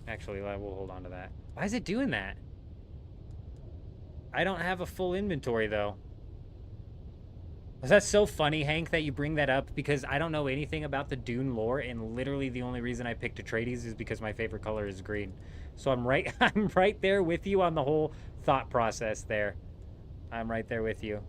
Actually, we'll hold on to that. Why is it doing that? I don't have a full inventory, though. Was that so funny, Hank, that you bring that up? Because I don't know anything about the Dune lore, and literally the only reason I picked Atreides is because my favorite color is green. So I'm right there with you on the whole thought process there. I'm right there with you.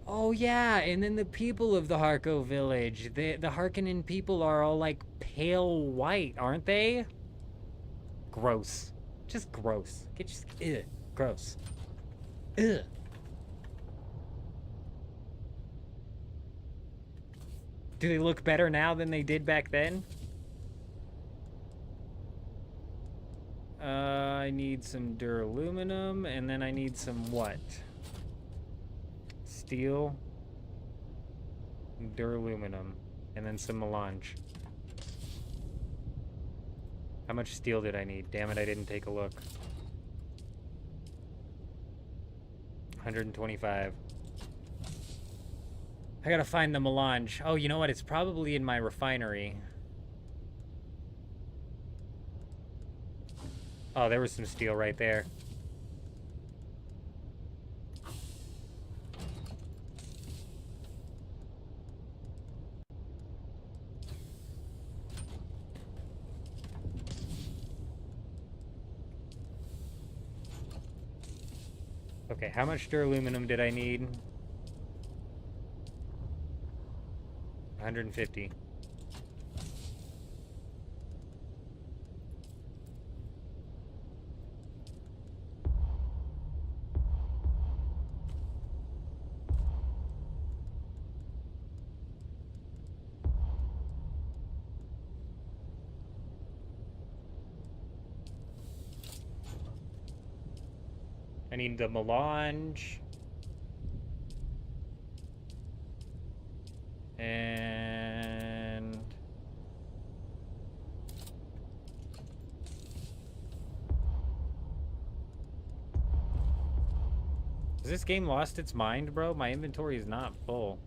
Oh yeah, and then the people of the Harko village, the Harkonnen people are all like pale white, aren't they? Gross. Just gross. Ugh, gross. Ugh. Do they look better now than they did back then? I need some duraluminum, and then I need some what? Steel, duraluminum, and then some melange. How much steel did I need? Damn it, I didn't take a look. 125. I gotta find the melange. Oh, you know what? It's probably in my refinery. Oh, there was some steel right there. Okay, how much duraluminum did I need? 150. I need the melange. And... Has this game lost its mind, bro? My inventory is not full.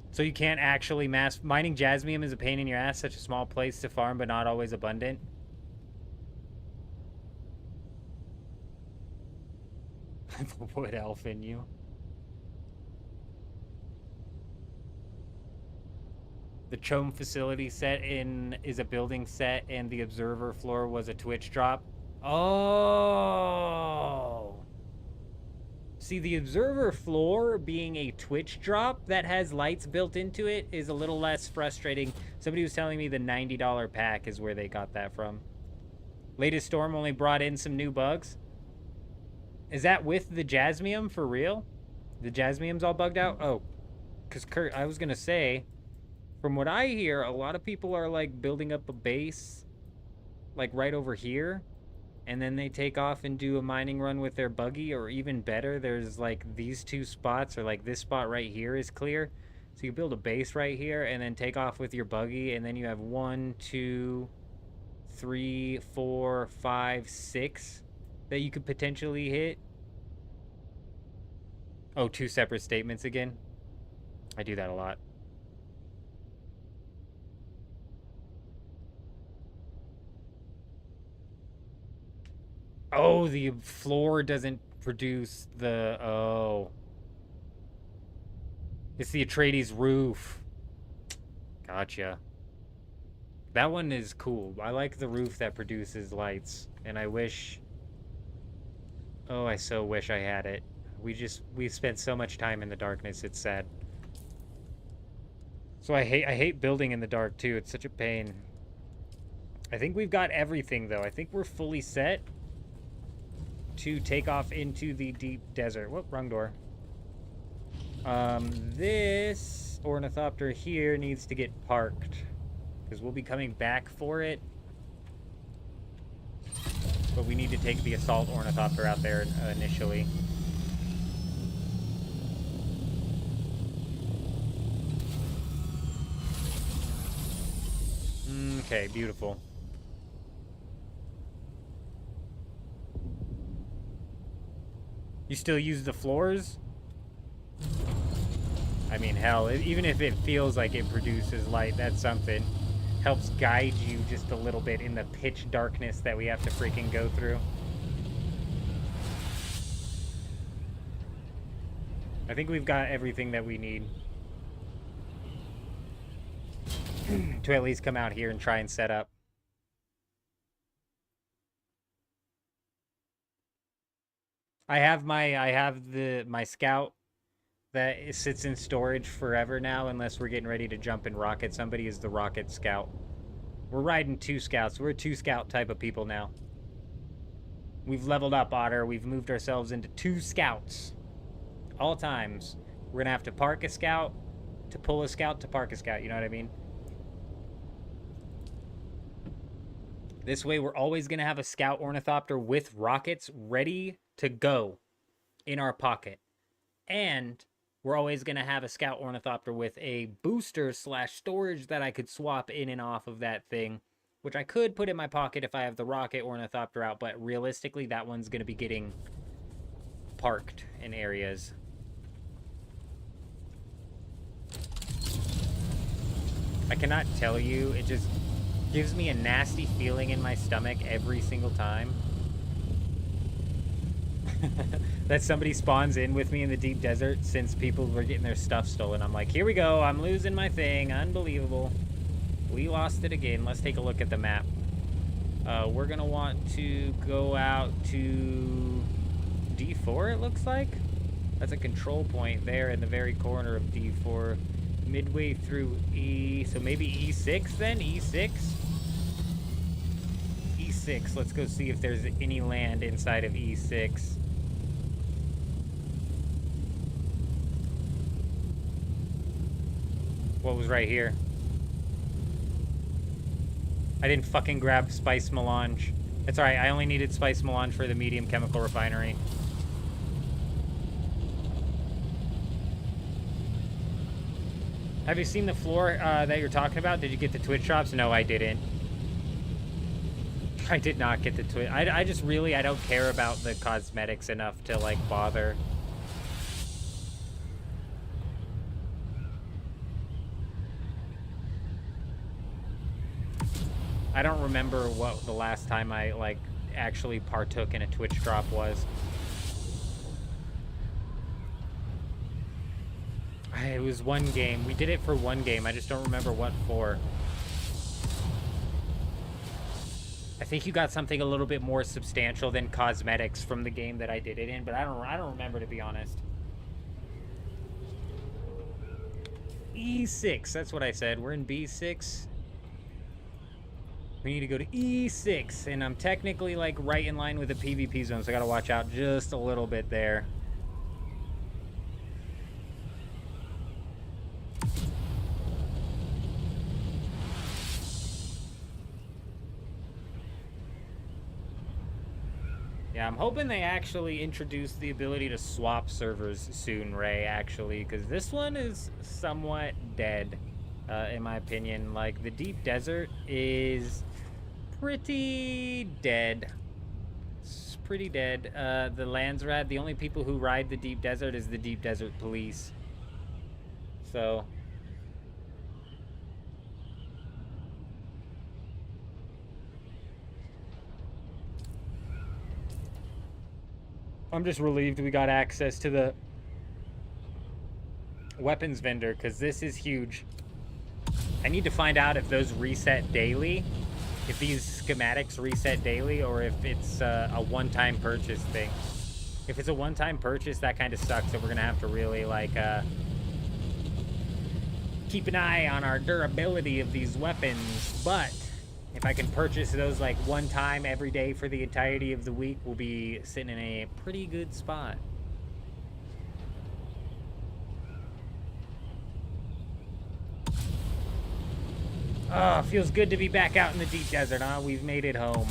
So you can't actually mass... Mining jasmium is a pain in your ass, such a small place to farm, but not always abundant. The wood elf in you. The Chome facility set in is a building set, and the observer floor was a Twitch drop. Oh... See, the observer floor being a Twitch drop that has lights built into it is a little less frustrating. Somebody was telling me the $90 pack is where they got that from. Latest storm only brought in some new bugs. Is that with the jasmium for real? The jasmium's all bugged out? Oh, because Kurt, I was going to say, From what I hear, a lot of people are like building up a base like right over here, and then they take off and do a mining run with their buggy, or even better, there's like these two spots, or like this spot right here is clear. So you build a base right here and then take off with your buggy, and then you have 1, 2, 3, 4, 5, 6 that you could potentially hit. Oh, 2 separate statements again. I do that a lot. Oh, the floor doesn't produce the... Oh. It's the Atreides roof. Gotcha. That one is cool. I like the roof that produces lights. And I wish... Oh, I so wish I had it. We spent so much time in the darkness, it's sad. So I hate building in the dark too. It's such a pain. I think we've got everything though. I think we're fully set to take off into the deep desert. Whoop, wrong door. This ornithopter here needs to get parked because we'll be coming back for it. But we need to take the assault ornithopter out there initially. Okay, beautiful. You still use the floors? I mean, hell, even if it feels like it produces light, that's something. Helps guide you just a little bit in the pitch darkness that we have to freaking go through. I think we've got everything that we need to at least come out here and try and set up. I have my scout that sits in storage forever now, unless we're getting ready to jump and rocket. Somebody is the rocket scout. We're riding 2 scouts. We're a 2 scout type of people now. We've leveled up, Otter. We've moved ourselves into 2 scouts. All times. We're gonna have to park a scout, to pull a scout, to park a scout. You know what I mean? This way, we're always gonna have a scout ornithopter with rockets ready to go in our pocket. And we're always going to have a scout ornithopter with a booster / storage that I could swap in and off of that thing, which I could put in my pocket if I have the rocket ornithopter out, but realistically that one's going to be getting parked in areas. I cannot tell you, it just gives me a nasty feeling in my stomach every single time that somebody spawns in with me in the deep desert since people were getting their stuff stolen. I'm like, here we go, I'm losing my thing. Unbelievable. We lost it again. Let's take a look at the map. We're gonna want to go out to D4, it looks like. That's a control point there in the very corner of D4. Midway through E, so maybe E6 then? E6? E6, let's go see if there's any land inside of E6. What was right here? I didn't fucking grab spice melange. That's alright, I only needed spice melange for the medium chemical refinery. Have you seen the floor that you're talking about? Did you get the Twitch drops? No, I didn't. I did not get the Twitch. I just really, I don't care about the cosmetics enough to, like, bother. I don't remember what the last time I, like, actually partook in a Twitch drop was. It was one game. We did it for one game. I just don't remember what for. I think you got something a little bit more substantial than cosmetics from the game that I did it in, but I don't remember, to be honest. E6, that's what I said. We're in B6. We need to go to E6, and I'm technically, like, right in line with the PvP zone, so I gotta watch out just a little bit there. Yeah, I'm hoping they actually introduce the ability to swap servers soon, Ray, actually, because this one is somewhat dead, in my opinion. Like, the Deep Desert is pretty dead. It's pretty dead. The Landsrad, the only people who ride the Deep Desert is the Deep Desert Police. So... I'm just relieved we got access to the weapons vendor, because this is huge. I need to find out if those reset daily, if these schematics reset daily, or if it's a one-time purchase thing. If it's a one-time purchase, that kind of sucks, so we're gonna have to really, like, keep an eye on our durability of these weapons. But if I can purchase those, like, one time every day for the entirety of the week, we'll be sitting in a pretty good spot. Oh, feels good to be back out in the deep desert, huh? We've made it home.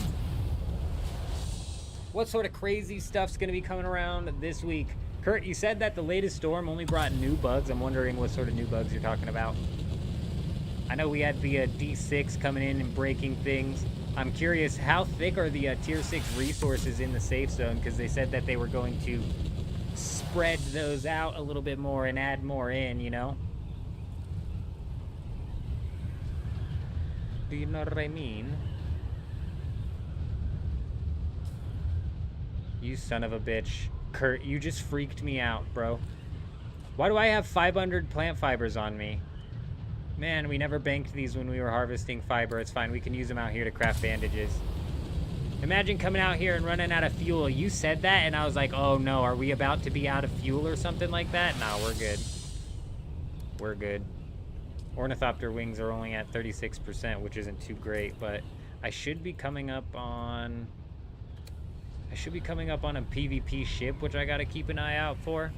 What sort of crazy stuff's going to be coming around this week? Kurt, you said that the latest storm only brought new bugs. I'm wondering what sort of new bugs you're talking about. I know we had the D6 coming in and breaking things. I'm curious, how thick are the Tier 6 resources in the safe zone? Because they said that they were going to spread those out a little bit more and add more in, you know? Do you know what I mean? You son of a bitch. Kurt, you just freaked me out, bro. Why do I have 500 plant fibers on me? Man, we never banked these when we were harvesting fiber. It's fine. We can use them out here to craft bandages. Imagine coming out here and running out of fuel. You said that, and I was like, oh no, are we about to be out of fuel or something like that? No, we're good. We're good. Ornithopter wings are only at 36%, which isn't too great, but I should be coming up on... a PvP ship, which I gotta keep an eye out for.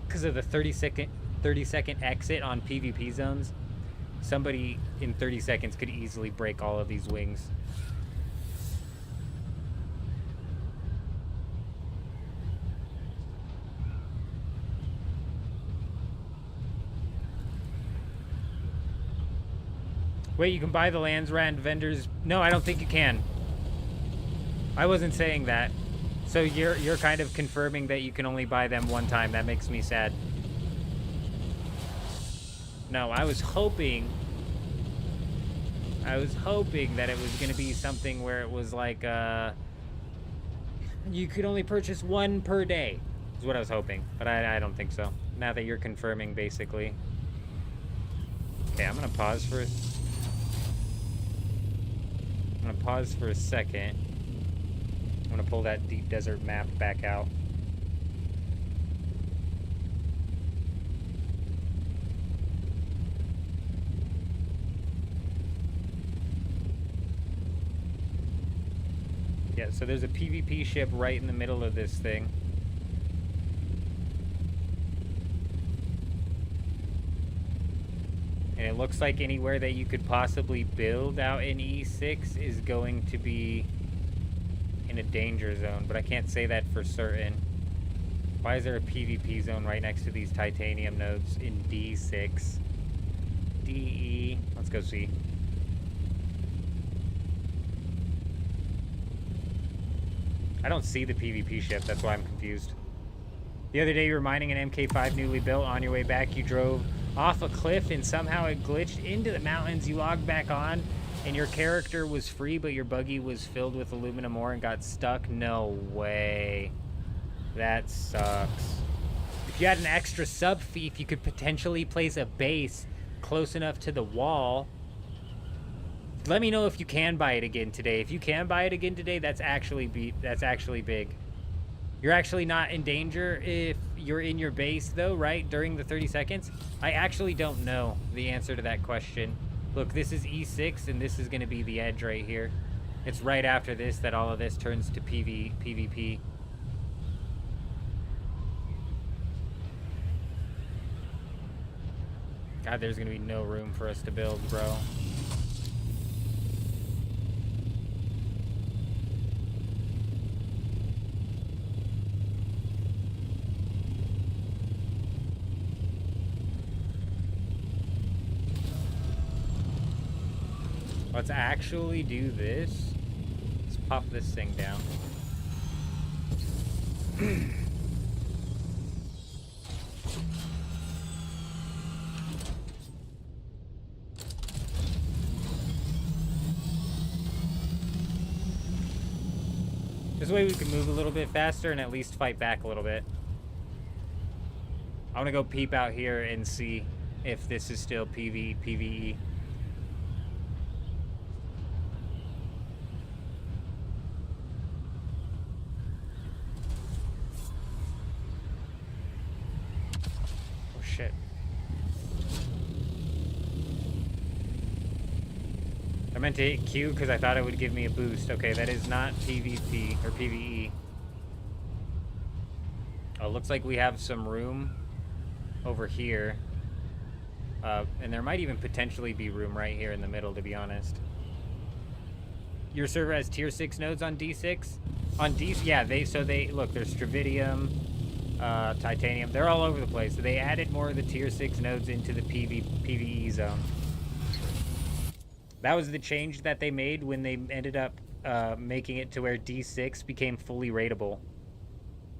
Because of the 30-second exit on PvP zones. Somebody in 30 seconds could easily break all of these wings. Wait, you can buy the Landsrand vendors? No, I don't think you can. I wasn't saying that. So you're kind of confirming that you can only buy them one time. That makes me sad. No, I was hoping that it was going to be something where it was like you could only purchase one per day. Is what I was hoping, but I don't think so. Now that you're confirming, basically. Okay, I'm going to pause for a second. I'm gonna pull that deep desert map back out. Yeah, so there's a PvP ship right in the middle of this thing. And it looks like anywhere that you could possibly build out in E6 is going to be in a danger zone, but I can't say that for certain. Why is there a PvP zone right next to these titanium nodes in D6? DE, let's go see. I don't see the PvP ship, that's why I'm confused. The other day you were mining an MK5 newly built. On your way back you drove off a cliff and somehow it glitched into the mountains. You logged back on and your character was free, but your buggy was filled with aluminum ore and got stuck? No way. That sucks. If you had an extra sub thief, you could potentially place a base close enough to the wall. Let me know if you can buy it again today. If you can buy it again today, that's actually big. You're actually not in danger if you're in your base, though, right? During the 30 seconds? I actually don't know the answer to that question. Look, this is E6, and this is going to be the edge right here. It's right after this that all of this turns to PvP. God, there's going to be no room for us to build, bro. Let's actually do this. Let's pop this thing down. This way we can move a little bit faster and at least fight back a little bit. I want to go peep out here and see if this is still PvE. Oh shit. I meant to hit Q because I thought it would give me a boost. Okay, that is not PvP or PvE. Oh, looks like we have some room over here. And there might even potentially be room right here in the middle, to be honest. Your server has tier 6 nodes on D6? On D, yeah, look, there's Stravidium, Titanium, they're all over the place. So they added more of the tier 6 nodes into the PvE zone. That was the change that they made when they ended up making it to where D6 became fully raidable.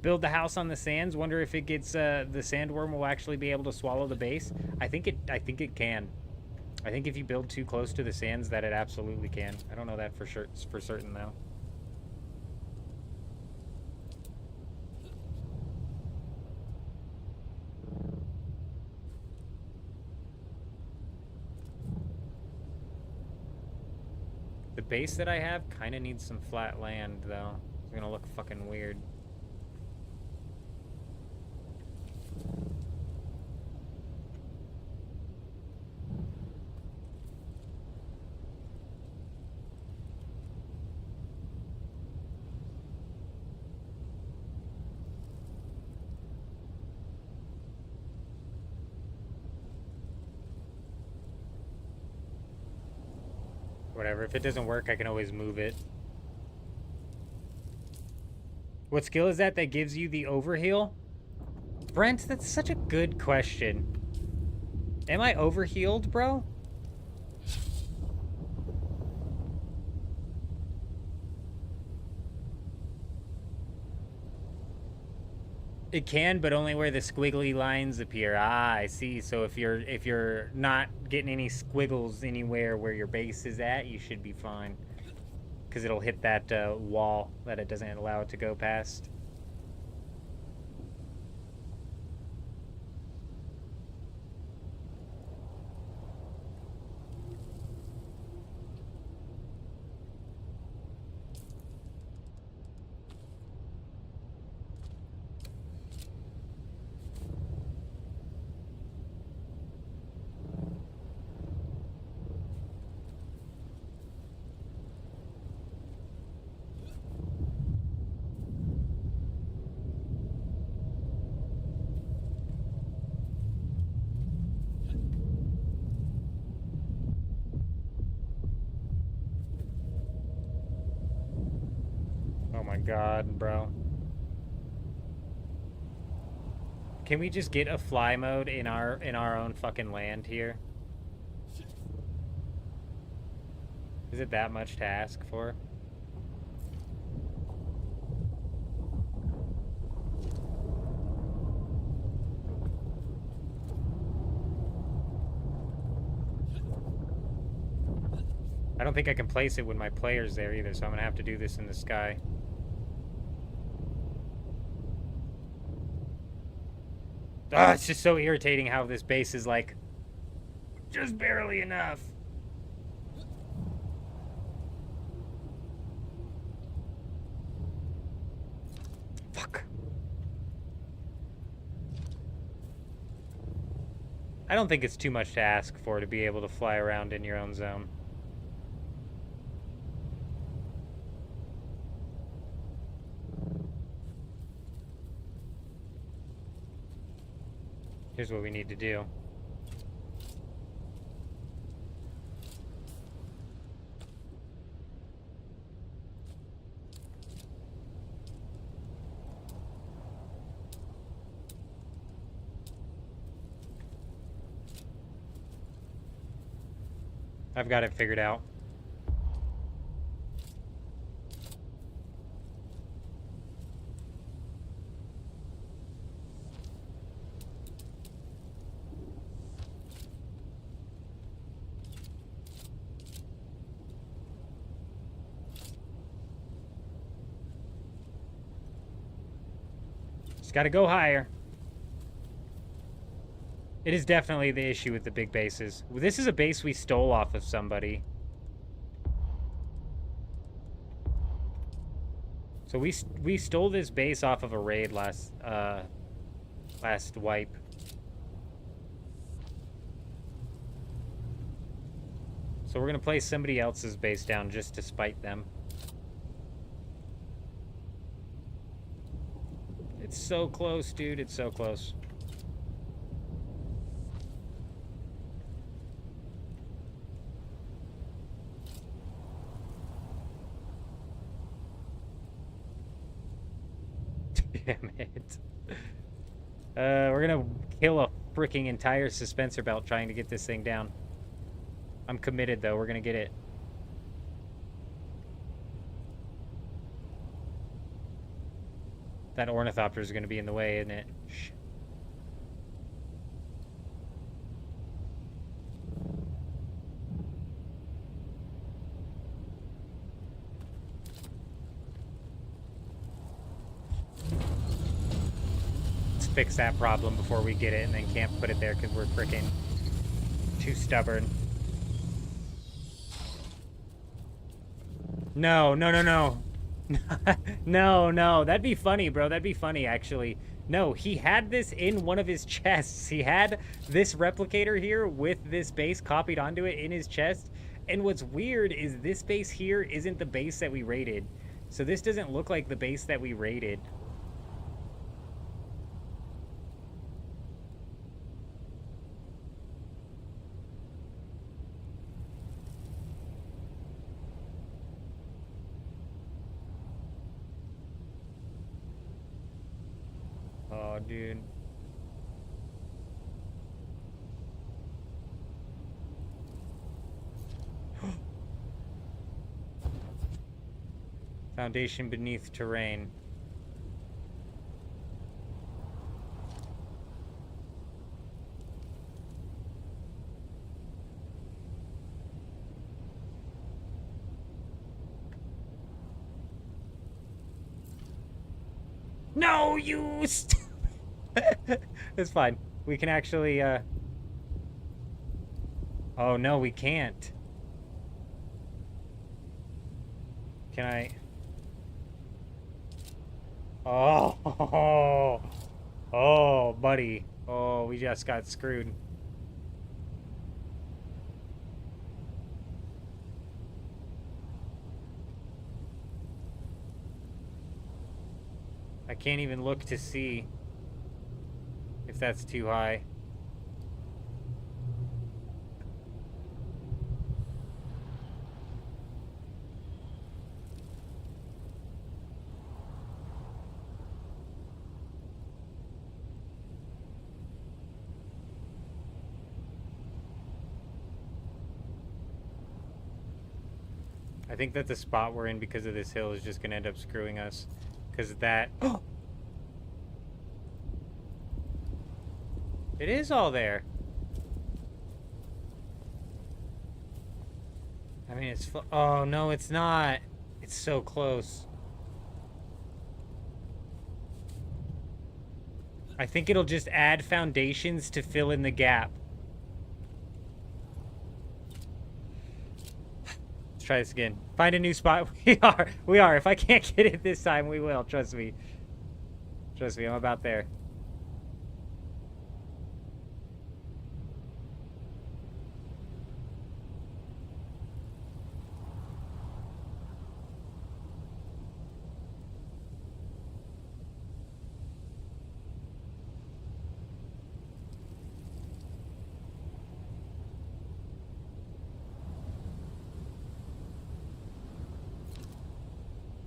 Build the house on the sands. Wonder if it gets the sandworm will actually be able to swallow the base. I think it can. I think if you build too close to the sands, that it absolutely can. I don't know that for sure, for certain though. The base that I have kind of needs some flat land though. It's gonna look fucking weird. Whatever, if it doesn't work, I can always move it. What skill is that gives you the overheal? Brent, that's such a good question. Am I overhealed, bro? It can, but only where the squiggly lines appear. Ah, I see. So if you're not getting any squiggles anywhere where your base is at, you should be fine. Because it'll hit that wall that it doesn't allow it to go past. God, bro. Can we just get a fly mode in our own fucking land here? Is it that much to ask for? I don't think I can place it when my player's there either, so I'm gonna have to do this in the sky. Ah, it's just so irritating how this base is like just barely enough. Fuck. I don't think it's too much to ask for to be able to fly around in your own zone. Here's what we need to do. I've got it figured out. Gotta go higher. It is definitely the issue with the big bases. This is a base we stole off of somebody. So we stole this base off of a raid last wipe. So we're gonna place somebody else's base down just to spite them. It's so close, dude. It's so close. Damn it. We're gonna kill a freaking entire suspensor belt trying to get this thing down. I'm committed, though. We're gonna get it. That ornithopter is gonna be in the way, isn't it? Shh. Let's fix that problem before we get it and then can't put it there because we're freaking too stubborn. No, no, no, no. No, no. That'd be funny, bro. That'd be funny, actually. No, he had this in one of his chests. He had this replicator here with this base copied onto it in his chest. And what's weird is this base here isn't the base that we raided. So this doesn't look like the base that we raided. Oh, dude. Foundation beneath terrain. No, you It's fine. We can actually, Oh, no, we can't. Can I... Oh, oh, buddy. Oh, we just got screwed. I can't even look to see if that's too high. I think that the spot we're in because of this hill is just going to end up screwing us. Because that... It is all there. I mean, it's... Oh, no, it's not. It's so close. I think it'll just add foundations to fill in the gap. Let's try this again. Find a new spot. We are. If I can't get it this time, we will. Trust me. Trust me, I'm about there.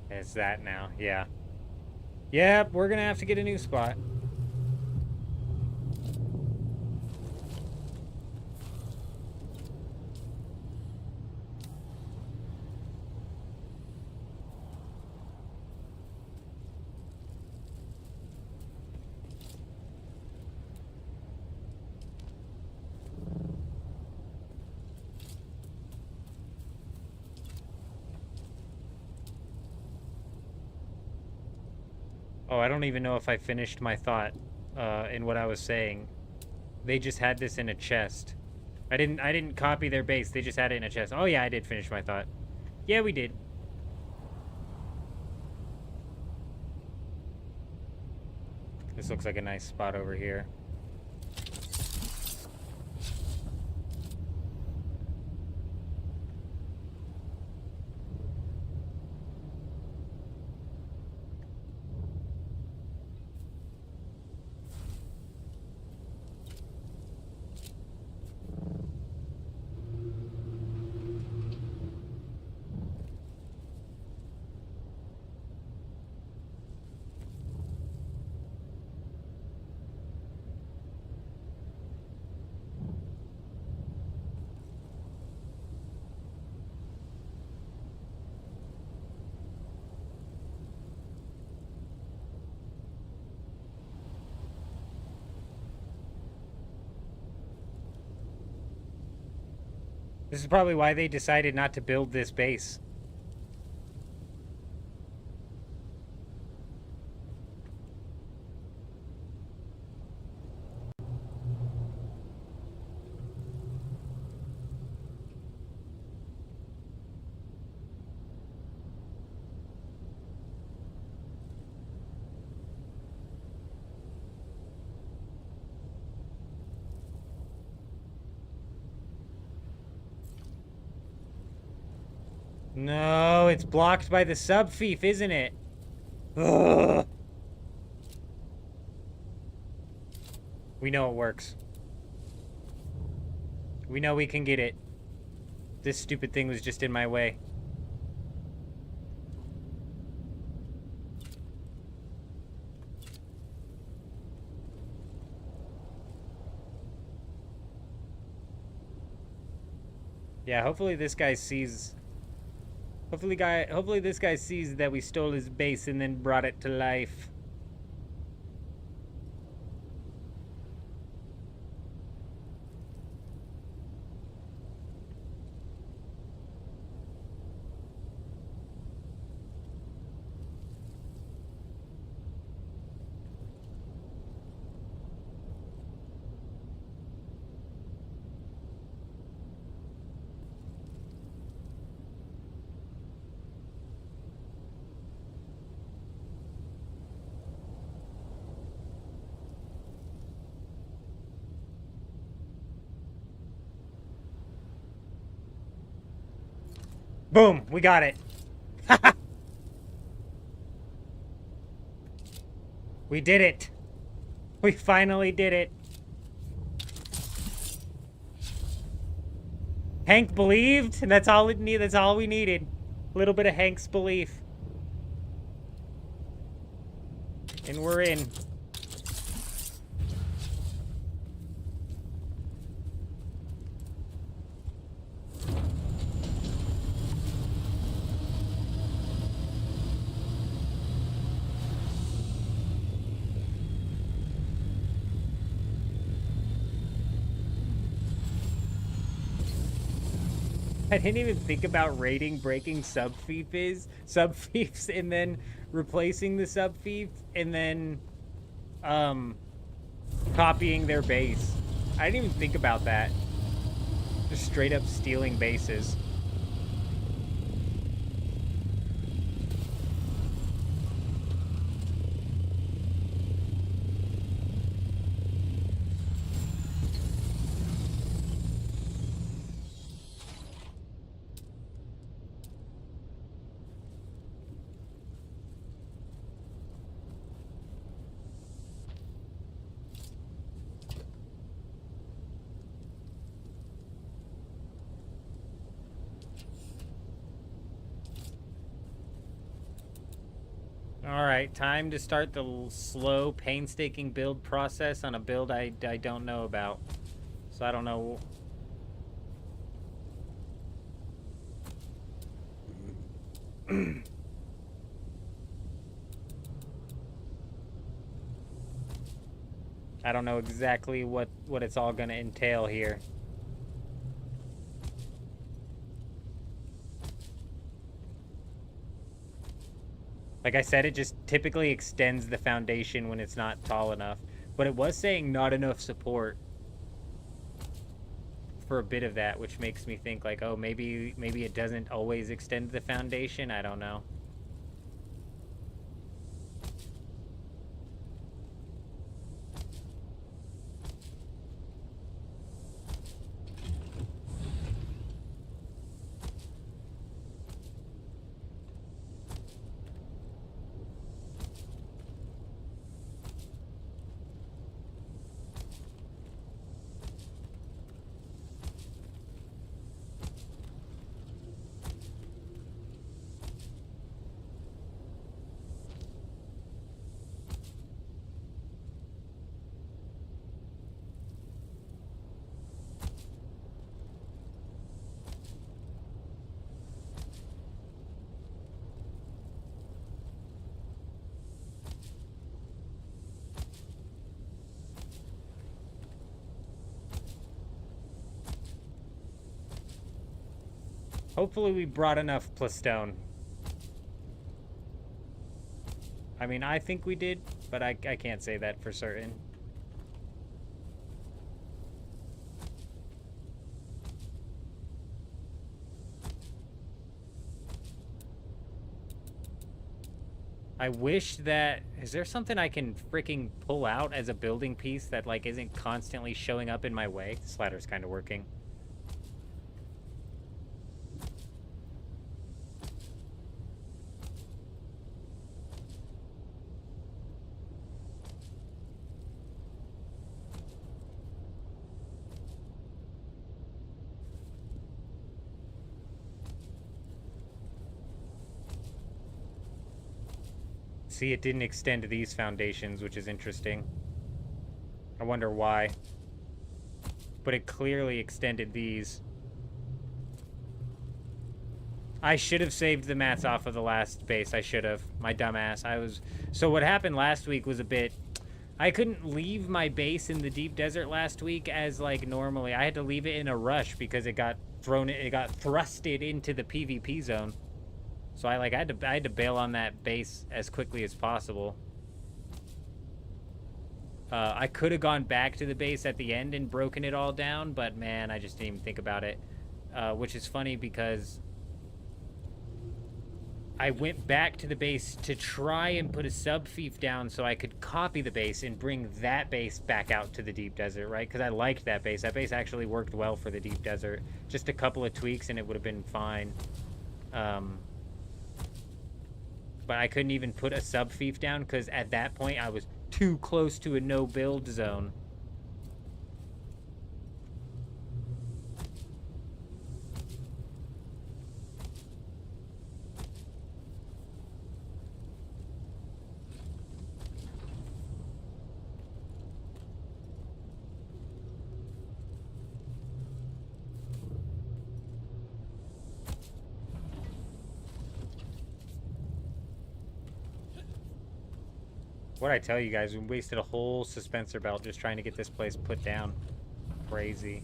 It's that now, yeah. Yep, we're gonna have to get a new spot. Oh, I don't even know if I finished my thought in what I was saying. They just had this in a chest. I didn't copy their base. They just had it in a chest. Oh yeah, I did finish my thought. Yeah, we did. This looks like a nice spot over here. This is probably why they decided not to build this base. No, it's blocked by the sub-fief, isn't it? Ugh. We know it works. We know we can get it. This stupid thing was just in my way. Yeah, hopefully this guy sees... Hopefully this guy sees that we stole his base and then brought it to life. Boom, we got it. We did it. We finally did it. Hank believed, and that's all it need. That's all we needed. A little bit of Hank's belief. And we're in. I didn't even think about raiding breaking sub-fiefs and then replacing the sub-fief and then copying their base. I didn't even think about that. Just straight up stealing bases. Alright, time to start the slow, painstaking build process on a build I don't know about. So I don't know. I don't know exactly what it's all gonna entail here. Like I said, it just typically extends the foundation when it's not tall enough. But it was saying not enough support for a bit of that, which makes me think like, oh, maybe it doesn't always extend the foundation. I don't know. Hopefully we brought enough plastone. I mean, I think we did, but I can't say that for certain. I wish that... Is there something I can freaking pull out as a building piece that, like, isn't constantly showing up in my way? This ladder's kind of working. See, it didn't extend to these foundations, which is interesting. I wonder why. But it clearly extended these. I should have saved the mats off of the last base. I should have. My dumbass. So what happened last week was a bit... I couldn't leave my base in the deep desert last week as, like, normally. I had to leave it in a rush because it got thrusted into the PvP zone. So I had to bail on that base as quickly as possible. I could have gone back to the base at the end and broken it all down, but man, I just didn't even think about it. Which is funny because I went back to the base to try and put a sub-fief down so I could copy the base and bring that base back out to the deep desert, right? Because I liked that base. That base actually worked well for the deep desert. Just a couple of tweaks and it would have been fine. But I couldn't even put a sub-fief down because at that point I was too close to a no-build zone. What'd I tell you guys? We wasted a whole suspensor belt just trying to get this place put down. Crazy.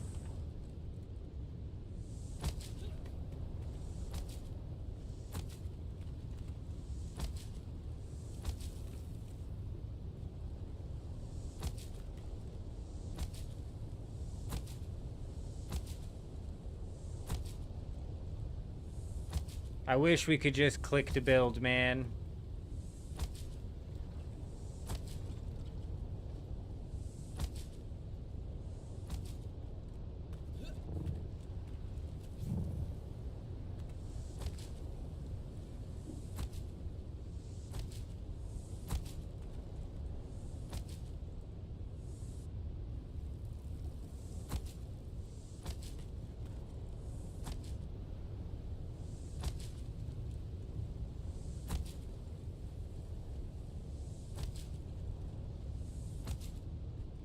I wish we could just click to build, man.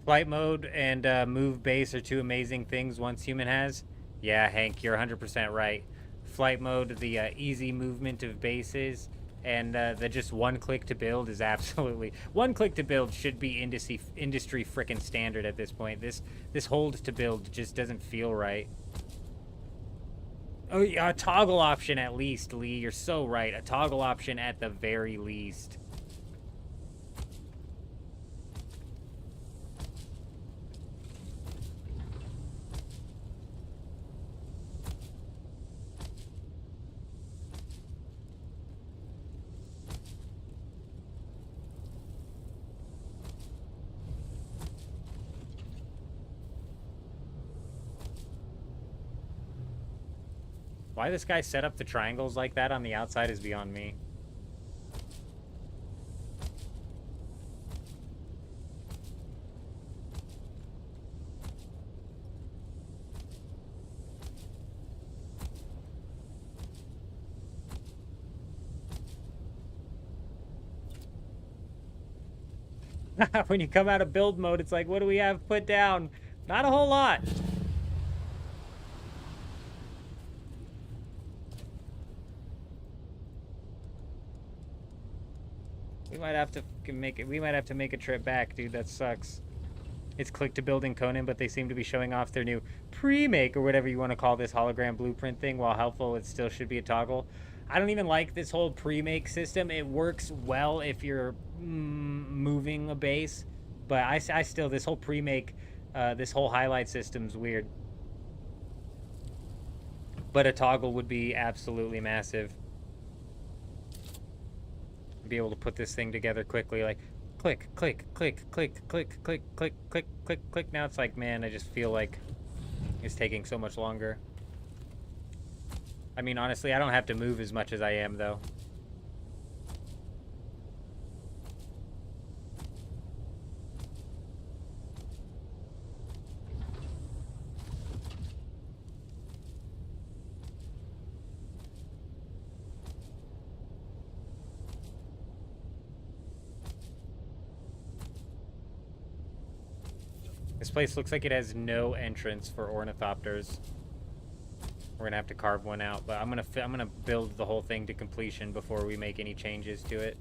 Flight mode and move base are two amazing things once human has. Yeah, Hank, you're 100% right. Flight mode, the easy movement of bases, and the just one click to build is absolutely... One click to build should be industry frickin' standard at this point. This hold to build just doesn't feel right. Oh, yeah, a toggle option at least, Lee. You're so right. A toggle option at the very least. Why this guy set up the triangles like that on the outside is beyond me. When you come out of build mode, it's like, what do we have put down? Not a whole lot. We might have to make it. We might have to make a trip back, dude. That sucks. It's click to build in Conan, but they seem to be showing off their new pre-make or whatever you want to call this hologram blueprint thing. While helpful, it still should be a toggle. I don't even like this whole pre-make system. It works well if you're moving a base, but I still, this whole pre-make, this whole highlight system's weird. But a toggle would be absolutely massive. Be able to put this thing together quickly, like click, click, click, click, click, click, click, click, click, click. Now it's like, man, I just feel like it's taking so much longer. I mean, honestly, I don't have to move as much as I am, though. This place looks like it has no entrance for ornithopters. We're gonna have to carve one out, but I'm gonna build the whole thing to completion before we make any changes to it.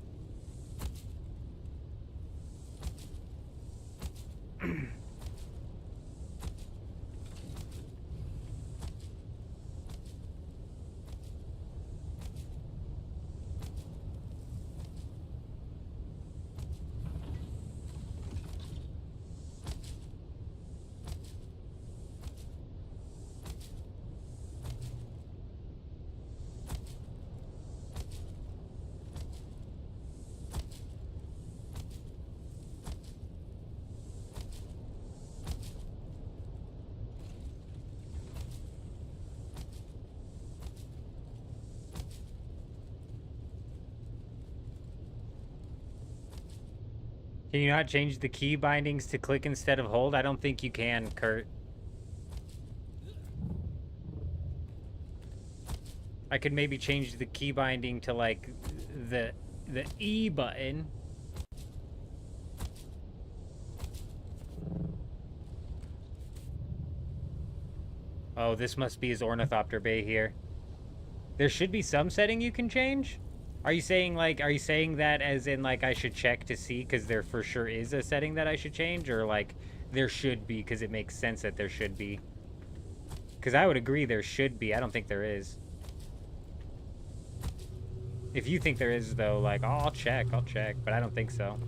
Can you not change the key bindings to click instead of hold? I don't think you can, Kurt. I could maybe change the key binding to like the E button. Oh, this must be his ornithopter bay here. There should be some setting you can change? Are you saying that as in like I should check to see because there for sure is a setting that I should change, or like there should be because it makes sense that there should be? Because I would agree there should be. I don't think there is. If you think there is though, like, oh, I'll check, but I don't think so.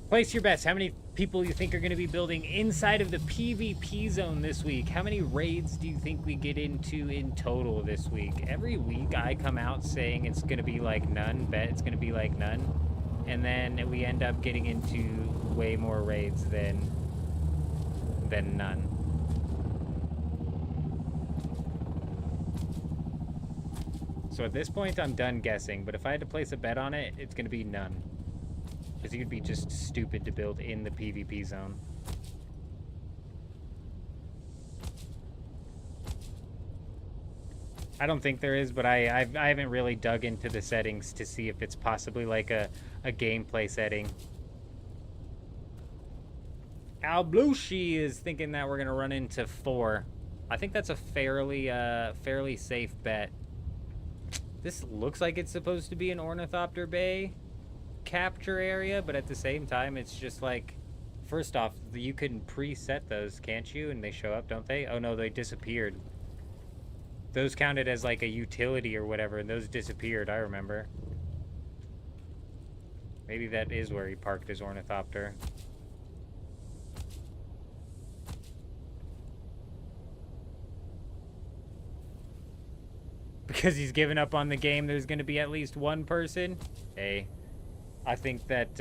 Place your bets. How many people you think are going to be building inside of the PvP zone this week? How many raids do you think we get into in total this week? Every week I come out saying it's going to be like none, bet it's going to be like none. And then we end up getting into way more raids than none. So at this point I'm done guessing, but if I had to place a bet on it, it's going to be none. Because you'd be just stupid to build in the PvP zone. I don't think there is, but I haven't really dug into the settings to see if it's possibly like a gameplay setting. Al Blushi is thinking that we're gonna run into 4. I think that's a fairly safe bet. This looks like it's supposed to be an Ornithopter Bay capture area, but at the same time, it's just like, first off, you can preset those, can't you? And they show up, don't they? Oh no, they disappeared. Those counted as like a utility or whatever, and those disappeared, I remember. Maybe that is where he parked his ornithopter. Because he's given up on the game, there's going to be at least one person. Hey, I think that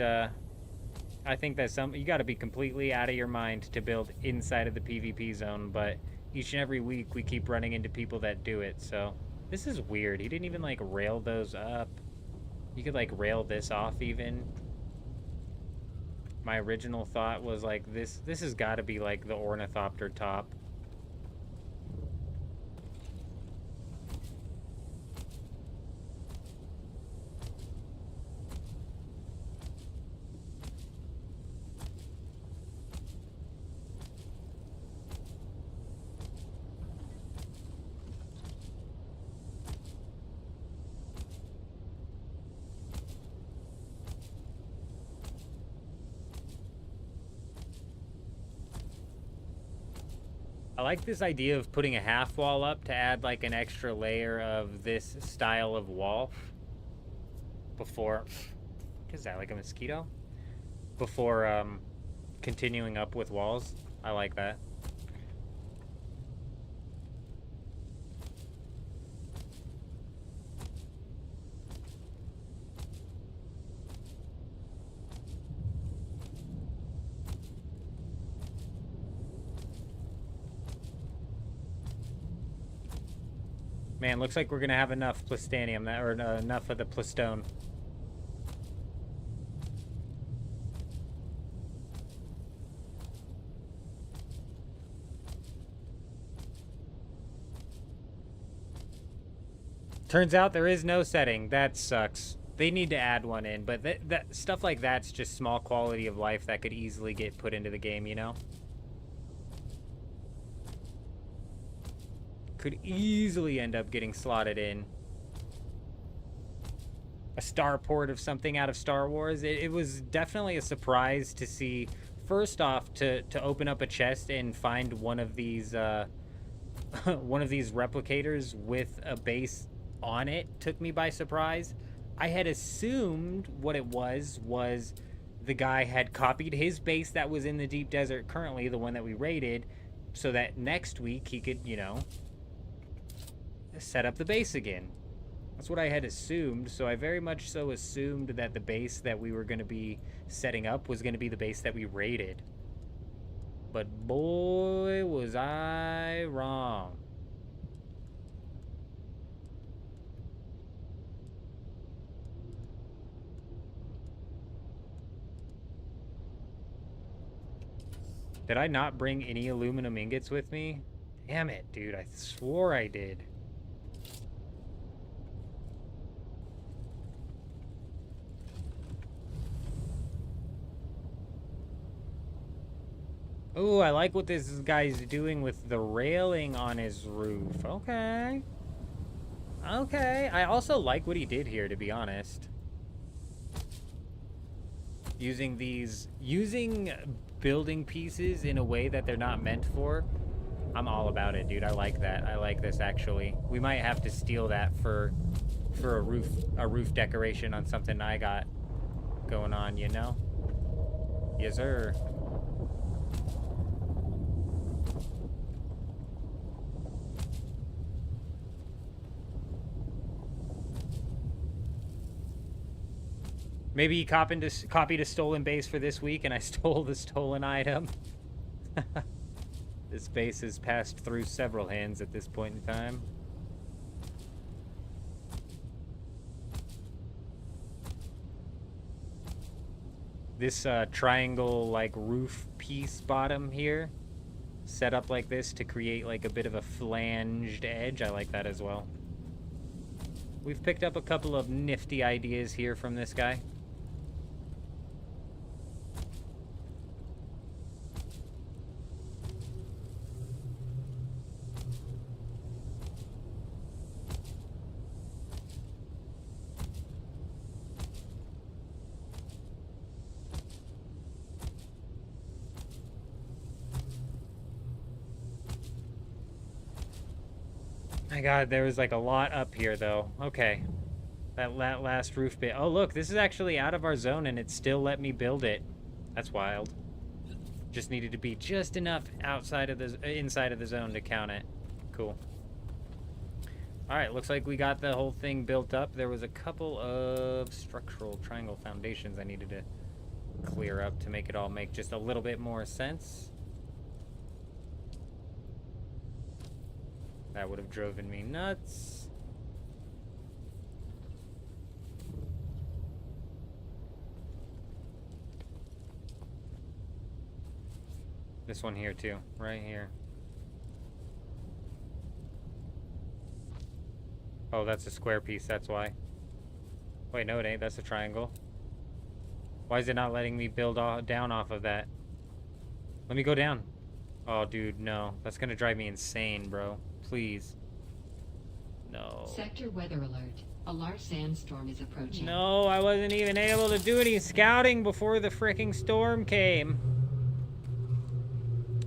you got to be completely out of your mind to build inside of the PvP zone, but each and every week we keep running into people that do it, so this is weird. He didn't even like rail those up. You could like rail this off even. My original thought was like this has got to be like the ornithopter top. I like this idea of putting a half wall up to add like an extra layer of this style of wall before, what is that, like a mosquito? Before continuing up with walls. I like that. Man, looks like we're gonna have enough plastanium, or enough of the plastone. Turns out there is no setting. That sucks. They need to add one in, but that stuff like that's just small quality of life that could easily get put into the game, you know? Could easily end up getting slotted in. A starport of something out of Star Wars. It was definitely a surprise to see, first off, to open up a chest and find one of these one of these replicators with a base on it. Took me by surprise. I had assumed what it was the guy had copied his base that was in the deep desert currently, the one that we raided, so that next week he could, you know, set up the base again. That's what I had assumed, so I very much so assumed that the base that we were going to be setting up was going to be the base that we raided. But boy, was I wrong. Did I not bring any aluminum ingots with me? Damn it, dude. I swore I did. Oh, I like what this guy's doing with the railing on his roof. Okay. Okay. I also like what he did here, to be honest. Using building pieces in a way that they're not meant for. I'm all about it, dude. I like that. I like this, actually. We might have to steal that for a roof decoration on something I got going on, you know? Yes, sir. Maybe he copied a stolen base for this week, and I stole the stolen item. This base has passed through several hands at this point in time. This triangle, like, roof piece bottom here, set up like this to create, like, a bit of a flanged edge. I like that as well. We've picked up a couple of nifty ideas here from this guy. My God, there was like a lot up here though. Okay. That last roof bit. Oh, look, this is actually out of our zone and it still let me build it. That's wild. Just needed to be just enough outside of the inside of the zone to count it. Cool. All right, looks like we got the whole thing built up. There was a couple of structural triangle foundations I needed to clear up to make it all make just a little bit more sense. That would have driven me nuts. This one here too, right here. Oh, that's a square piece, that's why. Wait, no it ain't, that's a triangle. Why is it not letting me build down off of that? Let me go down. Oh, dude, no. That's gonna drive me insane, bro. Please. No. Sector weather alert. A large sandstorm is approaching. No, I wasn't even able to do any scouting before the freaking storm came.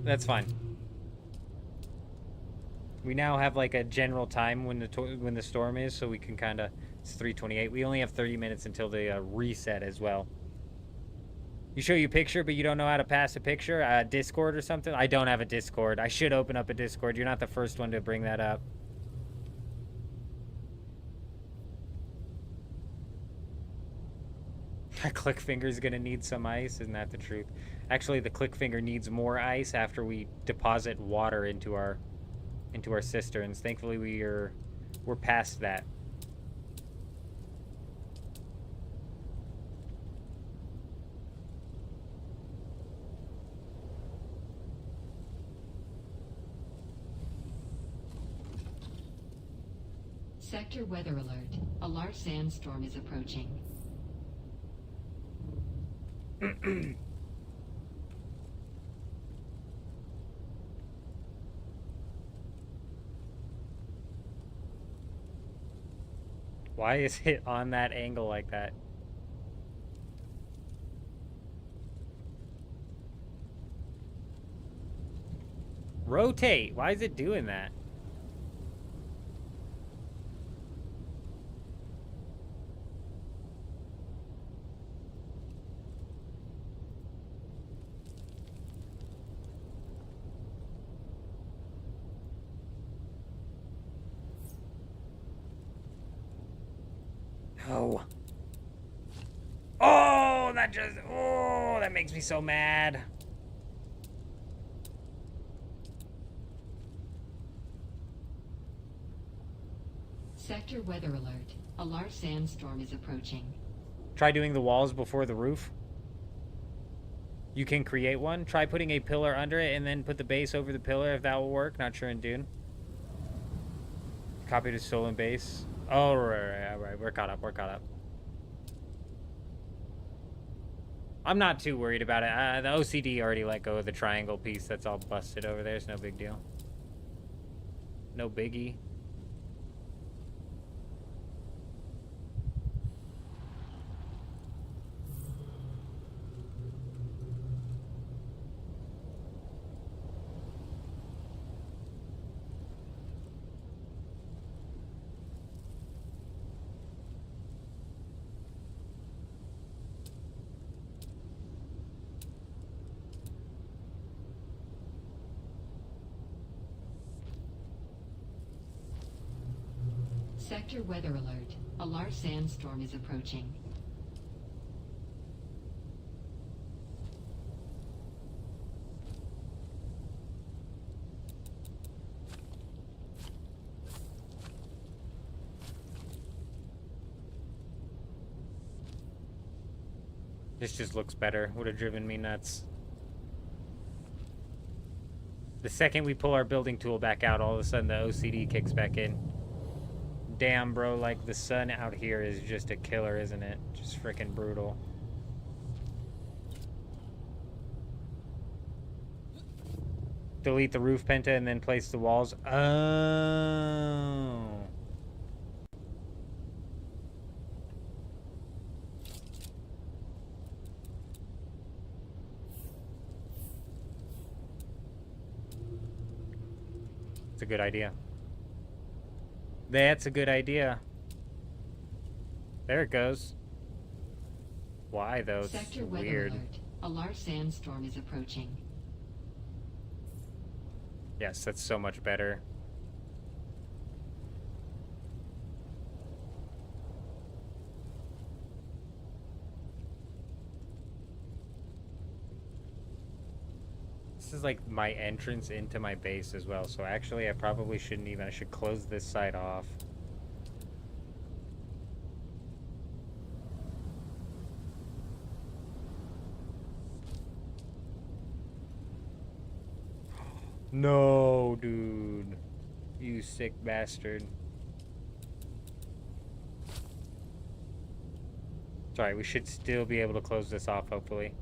That's fine. We now have like a general time when the storm is, so we can kind of. It's 3:28. We only have 30 minutes until the reset as well. You show you a picture, but you don't know how to pass a picture? Discord or something? I don't have a Discord. I should open up a Discord. You're not the first one to bring that up. Our click finger's gonna need some ice. Isn't that the truth? Actually, the click finger needs more ice after we deposit water into our cisterns. Thankfully, we're past that. Sector weather alert. A large sandstorm is approaching. Why is it on that angle like that? Rotate. Why is it doing that? Oh. Oh, that makes me so mad. Sector weather alert. A large sandstorm is approaching. Try doing the walls before the roof. You can create one. Try putting a pillar under it and then put the base over the pillar if that will work. Not sure in Dune. Copy to stolen base. Oh, right. We're caught up. I'm not too worried about it. The OCD already let go of the triangle piece. That's all busted over there. It's no big deal. No biggie. Sector weather alert. A large sandstorm is approaching. This just looks better. Would have driven me nuts. The second we pull our building tool back out, all of a sudden the OCD kicks back in. damn, bro, like the sun out here is just a killer, isn't it? Just freaking brutal. Delete the roof penta and then place the walls. Oh. It's a good idea. That's a good idea. There it goes. Why though? It's Sector weather weird. alert. A large sandstorm is approaching. Yes, that's so much better. This is like my entrance into my base as well, so actually I probably shouldn't even. I should close this side off. No, dude. You sick bastard. Sorry, we should still be able to close this off, hopefully.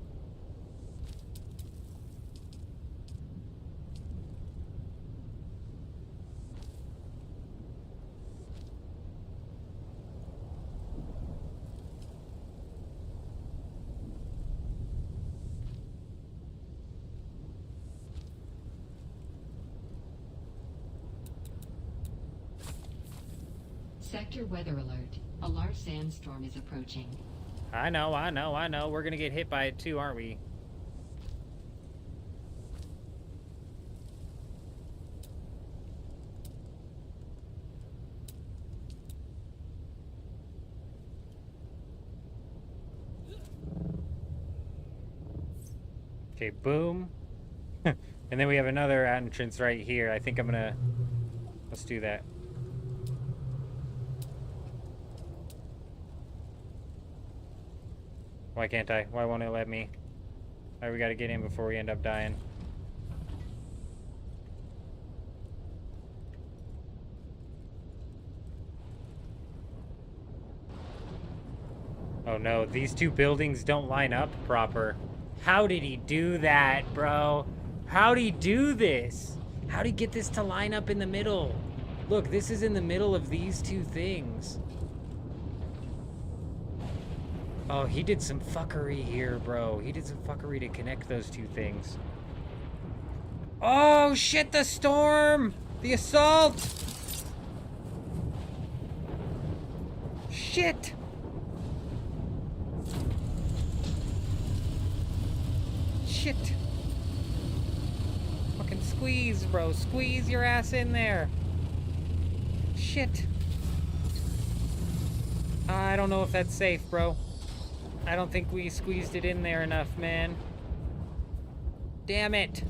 Sector weather alert. A large sandstorm is approaching. I know. We're gonna get hit by it too, aren't we? Okay, boom. And then we have another entrance right here. I think I'm gonna... Let's do that. Why can't I? Why won't it let me? Alright, we gotta get in before we end up dying. Oh no, these two buildings don't line up proper. How did he do that, bro? How'd he do this? How'd he get this to line up in the middle? Look, this is in the middle of these two things. Oh, he did some fuckery here, bro. He did some fuckery to connect those two things. Oh, shit, the storm! The assault! Shit! Shit. Fucking squeeze, bro. Squeeze your ass in there. Shit. I don't know if that's safe, bro. I don't think we squeezed it in there enough, man. Damn it.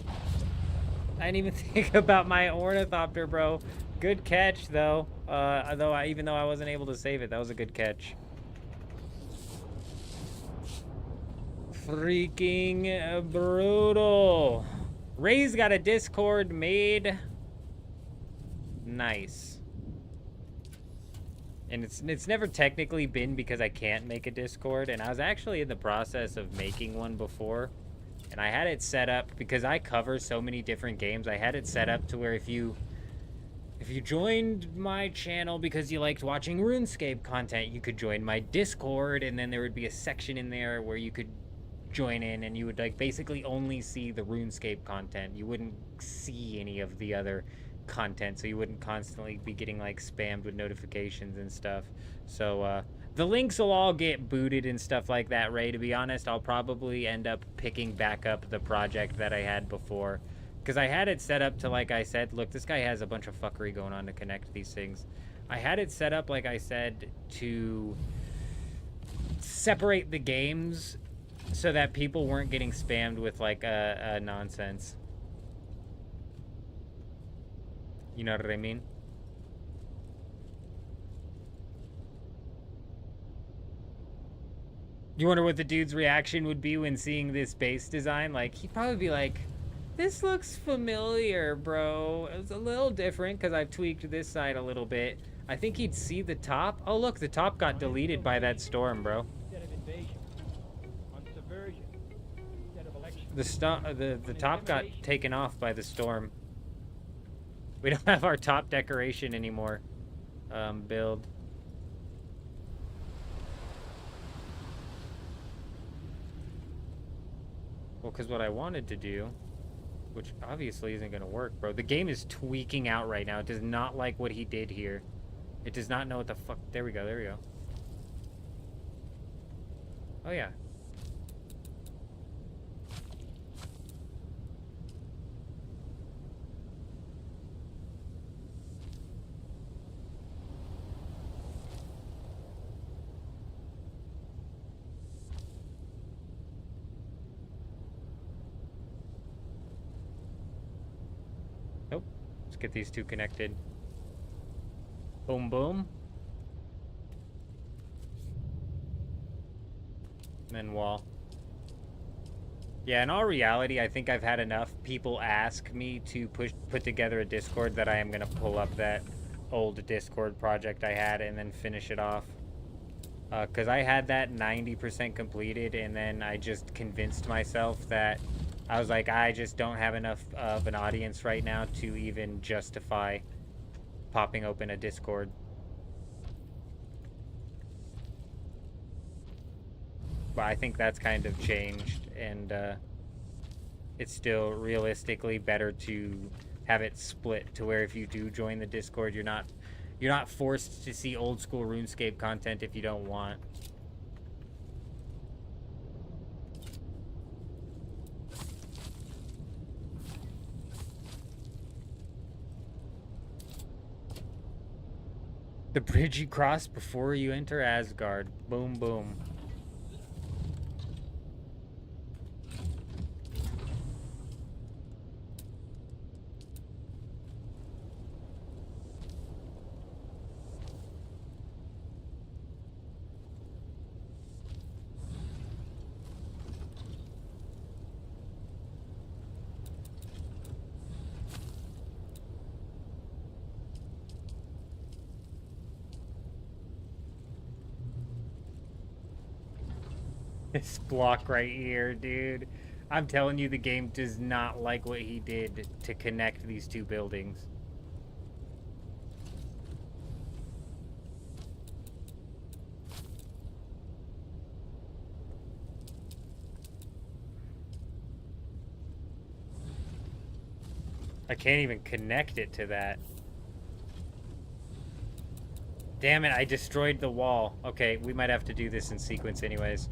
I didn't even think about my ornithopter, bro. Good catch, though. Even though I wasn't able to save it, that was a good catch. Freaking brutal. Ray's got a Discord made. Nice. And it's never technically been because I can't make a Discord, and I was actually in the process of making one before, and I had it set up because I cover so many different games. I had it set up to where if you joined my channel because you liked watching RuneScape content, you could join my Discord, and then there would be a section in there where you could join in, and you would like basically only see the RuneScape content. You wouldn't see any of the other content, so you wouldn't constantly be getting like spammed with notifications and stuff. So the links will all get booted and stuff like that, Ray. To be honest, I'll probably end up picking back up the project that I had before, because I had it set up to, like I said, look, this guy has a bunch of fuckery going on to connect these things. I had it set up, like I said, to separate the games so that people weren't getting spammed with like a nonsense. You know what I mean? You wonder what the dude's reaction would be when seeing this base design? Like, he'd probably be like, this looks familiar, bro. It's a little different because I've tweaked this side a little bit. I think he'd see the top. Oh, look, the top got deleted by that storm, bro. Instead of invasion. On subversion. Instead of election. The top got taken off by the storm. We don't have our top decoration anymore. Build. Well, because what I wanted to do, which obviously isn't going to work, bro. The game is tweaking out right now. It does not like what he did here. It does not know what the fuck. There we go. There we go. Oh, yeah. Nope. Let's get these two connected. Boom, boom. And then wall. Yeah, in all reality, I think I've had enough people ask me to put together a Discord that I am going to pull up that old Discord project I had and then finish it off. Because I had that 90% completed, and then I just convinced myself that I was like, I just don't have enough of an audience right now to even justify popping open a Discord. But I think that's kind of changed, and it's still realistically better to have it split to where if you do join the Discord, you're not forced to see old school RuneScape content if you don't want. The bridge you cross before you enter Asgard. Boom, boom. This block right here, dude. I'm telling you, the game does not like what he did to connect these two buildings. I can't even connect it to that. Damn it, I destroyed the wall. Okay, we might have to do this in sequence anyways.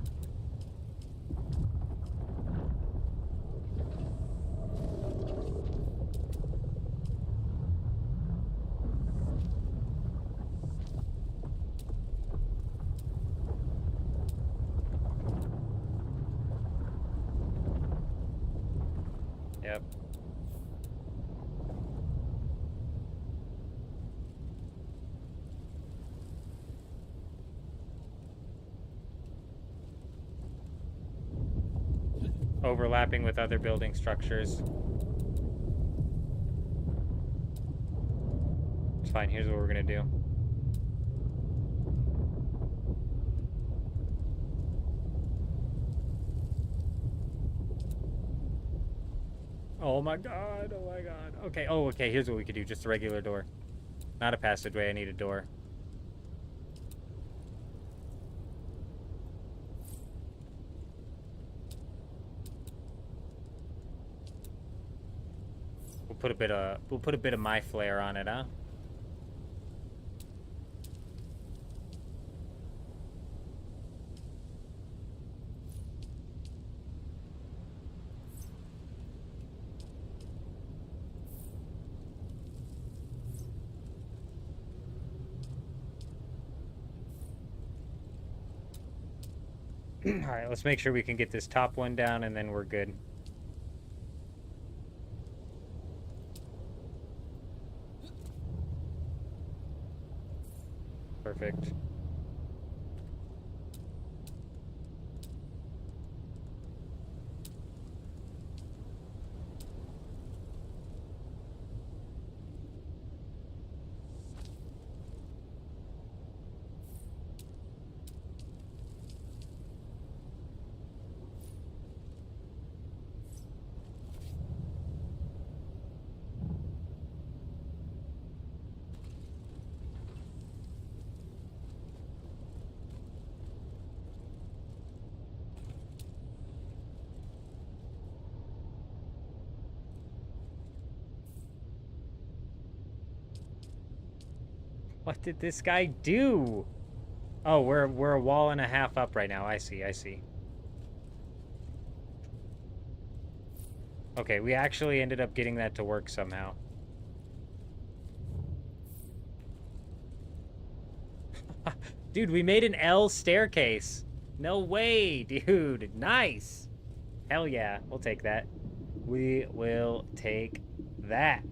Yep. Overlapping with other building structures. It's fine, here's what we're gonna do. Oh my god, oh my god. Okay, oh, okay, here's what we could do. Just a regular door. Not a passageway, I need a door. We'll put a bit of my flair on it, huh? Alright, let's make sure we can get this top one down and then we're good. Perfect. What did this guy do? Oh, we're a wall and a half up right now. I see, I see. Okay, we actually ended up getting that to work somehow. Dude, we made an L staircase. No way, dude. Nice. Hell yeah, we'll take that. We will take that.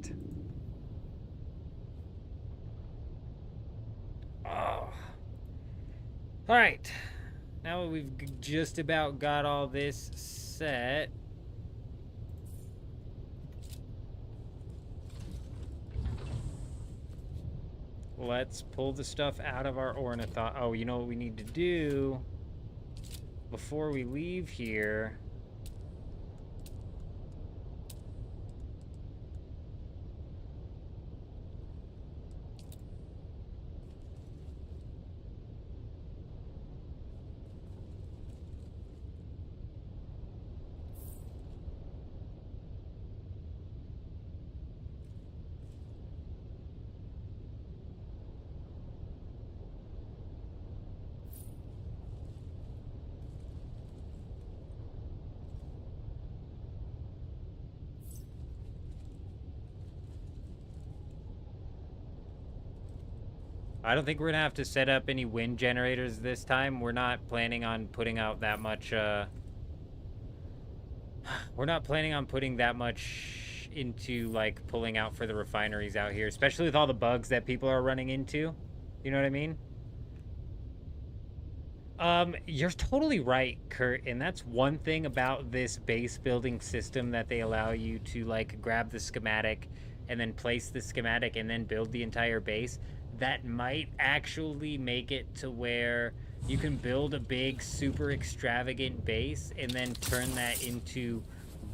Oh. All right. Now that we've just about got all this set. Let's pull the stuff out of our ornithopter. Oh, you know what we need to do before we leave here? I don't think we're gonna have to set up any wind generators this time. We're not planning on putting out that much, we're not planning on putting that much into, like, pulling out for the refineries out here, especially with all the bugs that people are running into. You know what I mean? You're totally right, Kurt, and that's one thing about this base building system that they allow you to, like, grab the schematic and then place the schematic and then build the entire base. That might actually make it to where you can build a big, super extravagant base and then turn that into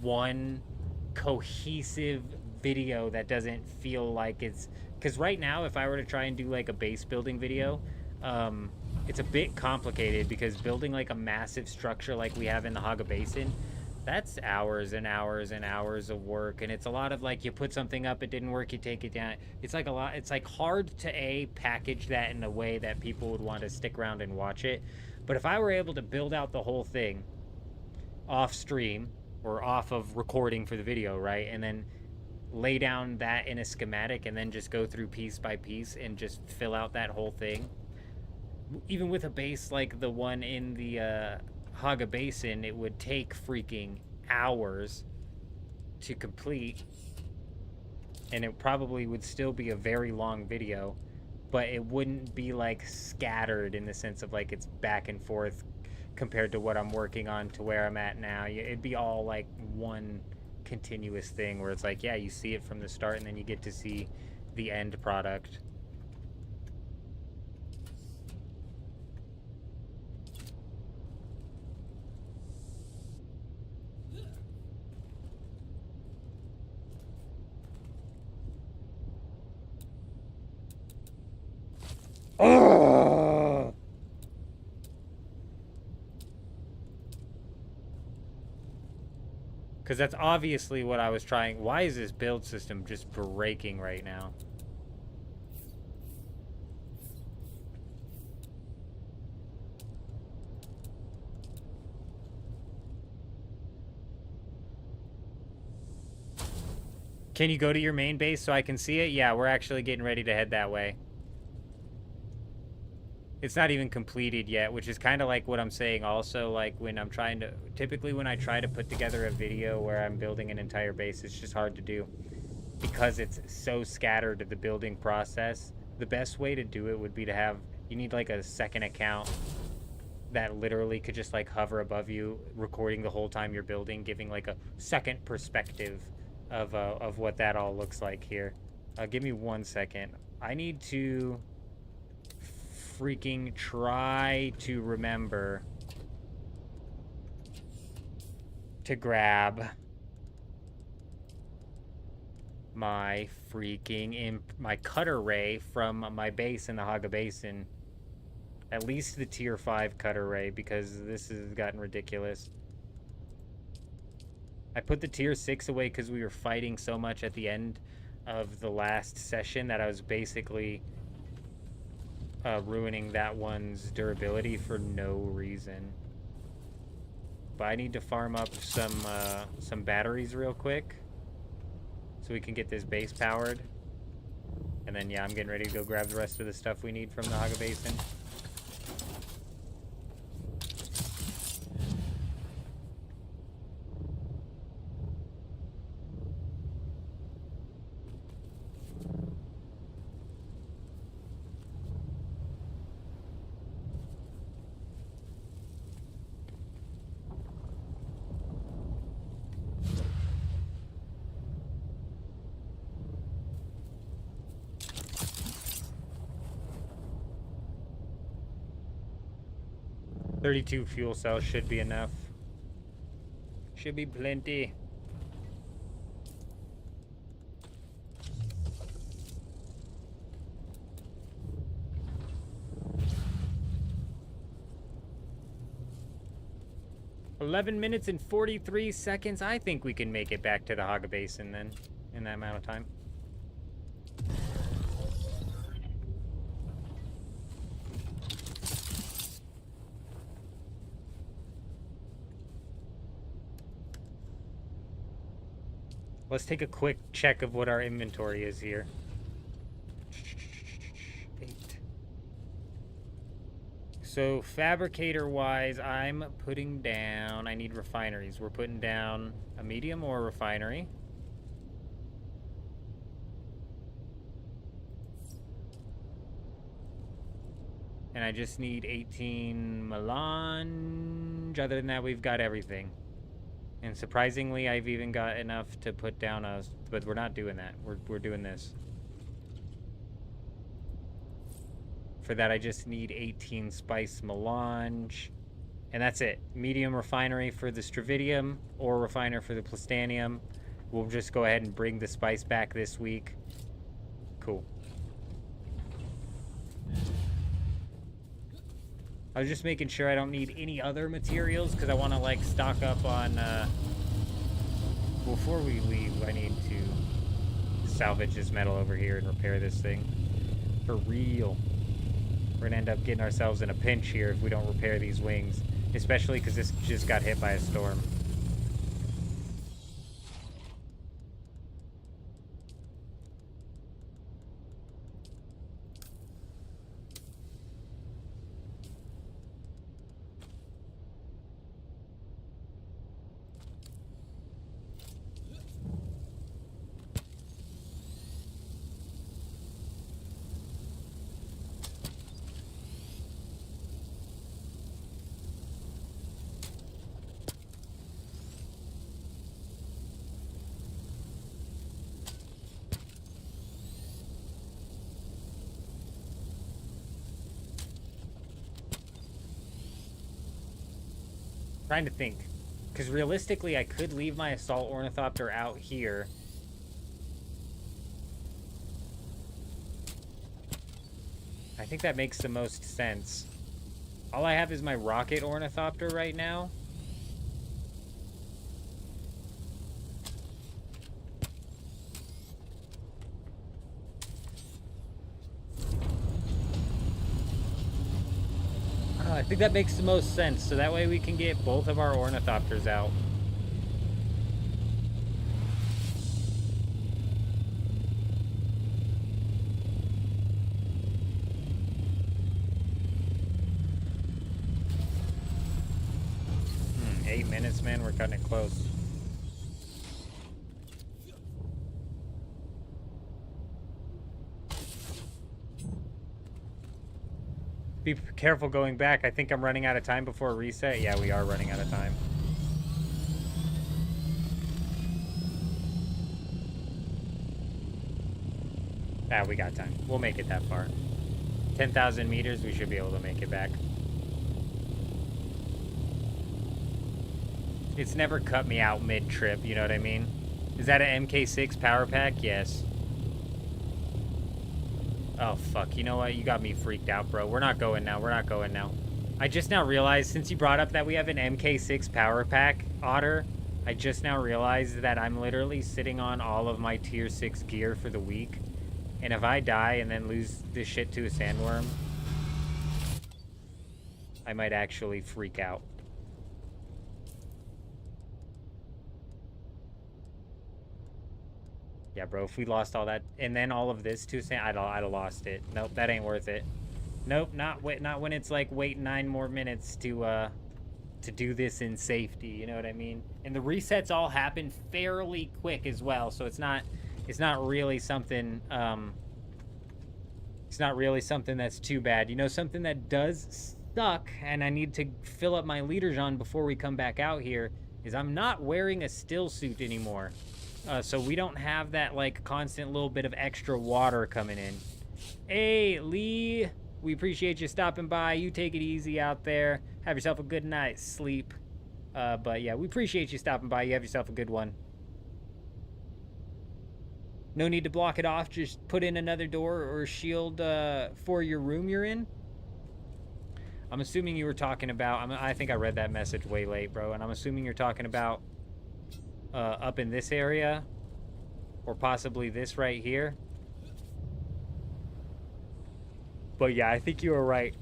one cohesive video that doesn't feel like it's... Because right now, if I were to try and do, like, a base building video, it's a bit complicated because building, like, a massive structure like we have in the Haga Basin, that's hours and hours and hours of work, and it's a lot of, like, you put something up, it didn't work, you take it down. It's like a lot, it's like hard to package that in a way that people would want to stick around and watch it. But if I were able to build out the whole thing off stream or off of recording for the video, right, and then lay down that in a schematic and then just go through piece by piece and just fill out that whole thing, even with a base like the one in the Haga Basin, it would take freaking hours to complete, and it probably would still be a very long video, but it wouldn't be, like, scattered in the sense of, like, it's back and forth compared to what I'm working on to where I'm at now. It'd be all, like, one continuous thing where it's like, yeah, you see it from the start and then you get to see the end product. Oh! Because that's obviously what I was trying. Why is this build system just breaking right now? Can you go to your main base so I can see it? Yeah, we're actually getting ready to head that way. It's not even completed yet, which is kind of like what I'm saying also, like when I'm trying to... Typically when I try to put together a video where I'm building an entire base, it's just hard to do. Because it's so scattered, the building process. The best way to do it would be to have... You need like a second account that literally could just like hover above you, recording the whole time you're building, giving like a second perspective of what that all looks like here. Give me 1 second. I need to... freaking try to remember to grab my freaking my cutter ray from my base in the Haga Basin. At least the tier 5 cutter ray, because this has gotten ridiculous. I put the tier 6 away because we were fighting so much at the end of the last session that I was basically ruining that one's durability for no reason. But I need to farm up some batteries real quick so we can get this base powered. And then, yeah, I'm getting ready to go grab the rest of the stuff we need from the Haga Basin. $32 fuel cells should be enough. Should be plenty. $11 minutes and 43 seconds. I think we can make it back to the Haga Basin then in that amount of time. Let's take a quick check of what our inventory is here. 8. So fabricator-wise, I'm putting down... I need refineries. We're putting down a medium ore refinery. And I just need 18 melange. Other than that, we've got everything. And surprisingly, I've even got enough to put down a... But we're not doing that. We're doing this. For that, I just need 18 spice melange. And that's it. Medium refinery for the stravidium, or refiner for the plastanium. We'll just go ahead and bring the spice back this week. Cool. I was just making sure I don't need any other materials, because I want to, like, stock up on, before we leave, I need to salvage this metal over here and repair this thing. For real. We're going to end up getting ourselves in a pinch here if we don't repair these wings. Especially because this just got hit by a storm. Trying to think, because realistically I could leave my assault ornithopter out here. I think that makes the most sense. All I have is my rocket ornithopter right now. I think that makes the most sense, so that way we can get both of our ornithopters out. Hmm, 8 minutes, man, we're cutting it close. Be careful going back. I think I'm running out of time before reset. Yeah, we are running out of time. Ah, we got time. We'll make it that far. 10,000 meters, we should be able to make it back. It's never cut me out mid-trip, you know what I mean? Is that an MK6 power pack? Yes. Oh, fuck. You know what? You got me freaked out, bro. We're not going now. We're not going now. I just now realized, since you brought up that we have an MK6 power pack, Otter, I just now realized that I'm literally sitting on all of my tier 6 gear for the week. And if I die and then lose this shit to a sandworm, I might actually freak out. Yeah, bro, if we lost all that, and then all of this too, I'd have lost it. Nope, that ain't worth it. Nope, not when it's like wait 9 more minutes to do this in safety, you know what I mean? And the resets all happen fairly quick as well, so it's not really something it's not really something that's too bad. You know, something that does suck, and I need to fill up my leaders on before we come back out here, is I'm not wearing a still suit anymore. So we don't have that like constant little bit of extra water coming in. Hey, Lee, we appreciate you stopping by. You take it easy out there. Have yourself a good night's sleep. But yeah, we appreciate you stopping by. You have yourself a good one. No need to block it off. Just put in another door or shield for your room you're in. I'm assuming you were talking about... I think I read that message way late, bro. And I'm assuming you're talking about up in this area. Or possibly this right here. But yeah, I think you were right.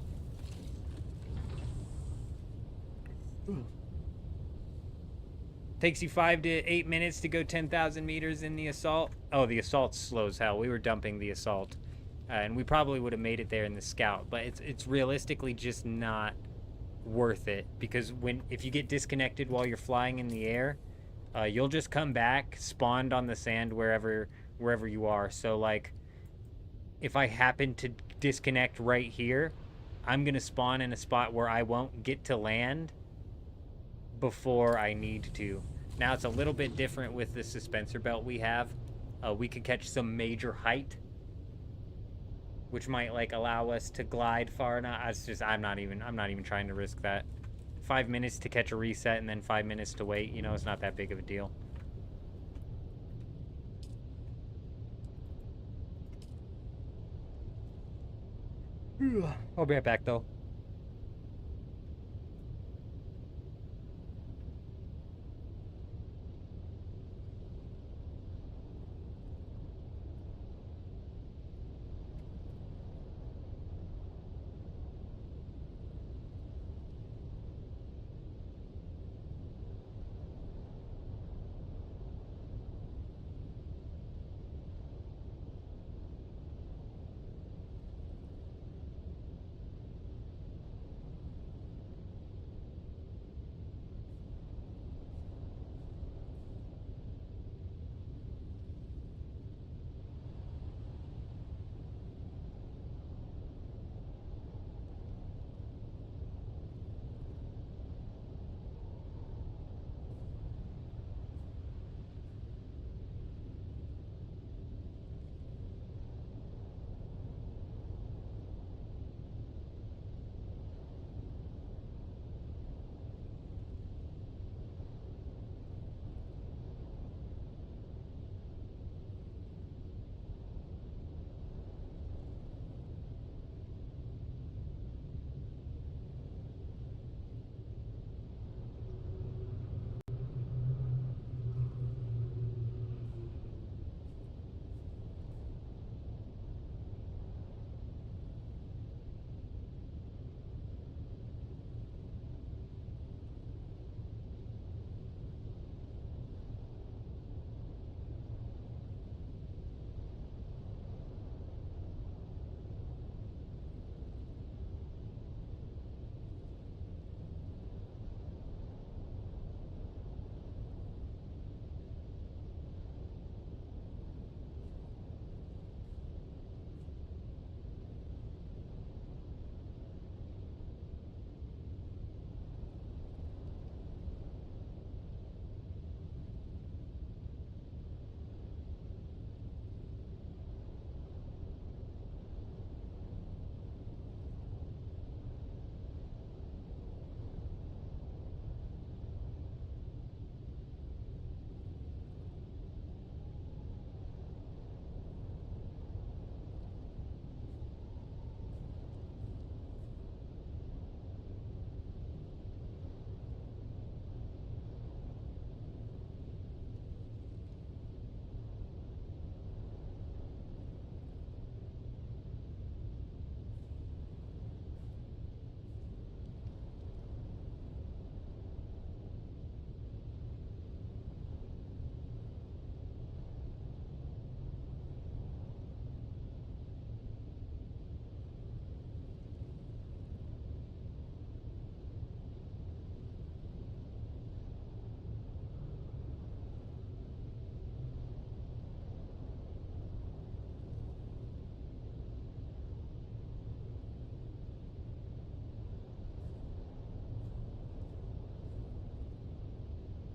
Takes you 5 to 8 minutes to go 10,000 meters in the assault. Oh, the assault's slow as hell. We were dumping the assault. And we probably would have made it there in the scout. But it's realistically just not worth it. Because if you get disconnected while you're flying in the air, you'll just come back, spawned on the sand wherever you are. So, like, if I happen to disconnect right here, I'm going to spawn in a spot where I won't get to land before I need to. Now, it's a little bit different with the suspensor belt we have. We could catch some major height, which might, like, allow us to glide far enough. It's just, I'm not even trying to risk that. 5 minutes to catch a reset and then 5 minutes to wait, you know, it's not that big of a deal. I'll be right back, though.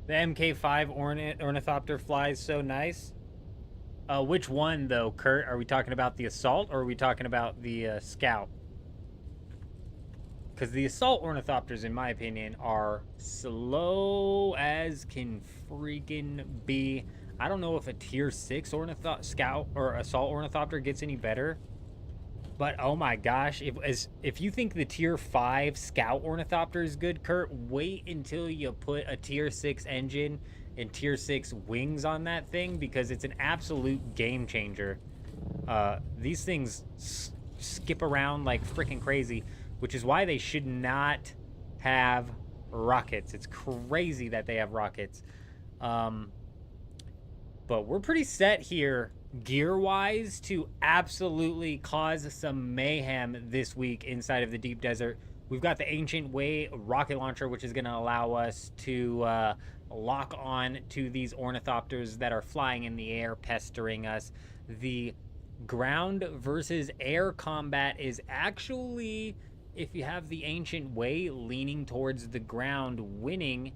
The MK5 ornithopter flies so nice. Which one though, Kurt? Are we talking about the assault or are we talking about the scout? Because the assault ornithopters, in my opinion, are slow as can freaking be. I don't know if a tier 6 scout or assault ornithopter gets any better. But oh my gosh, if you think the tier 5 scout ornithopter is good, Kurt, wait until you put a tier 6 engine and tier 6 wings on that thing, because it's an absolute game changer. These things skip around like freaking crazy, which is why they should not have rockets. It's crazy that they have rockets. But we're pretty set here gear-wise to absolutely cause some mayhem this week inside of the deep desert. We've got the Ancient Way rocket launcher, which is going to allow us to lock on to these ornithopters that are flying in the air, pestering us. The ground versus air combat is actually, if you have the Ancient Way, leaning towards the ground winning,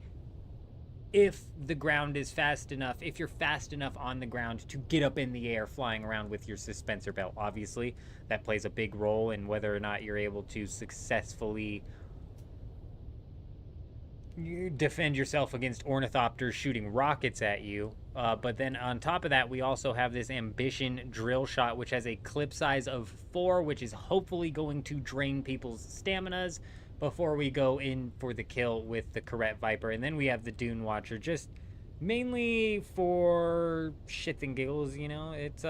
if the ground is fast enough, if you're fast enough on the ground to get up in the air flying around with your suspensor belt. Obviously, that plays a big role in whether or not you're able to successfully defend yourself against ornithopters shooting rockets at you. But then on top of that, we also have this Ambition drill shot, which has a clip size of 4, which is hopefully going to drain people's staminas before we go in for the kill with the Corette Viper. And then we have the Dune Watcher, just mainly for shits and giggles, you know. It's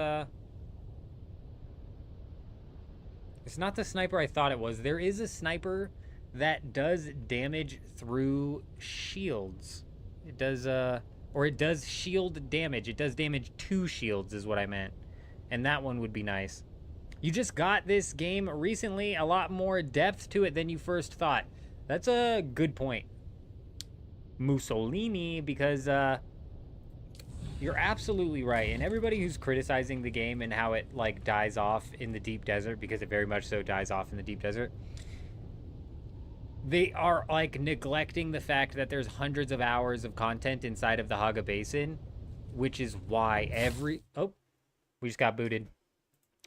not the sniper I thought it was. There is a sniper that does damage through shields. It does, or it does shield damage. It does damage to shields is what I meant. And that one would be nice. You just got this game recently, a lot more depth to it than you first thought. That's a good point, Mussolini, because you're absolutely right. And everybody who's criticizing the game and how it like dies off in the deep desert, because it very much so dies off in the deep desert, they are like neglecting the fact that there's hundreds of hours of content inside of the Haga Basin, which is why we just got booted.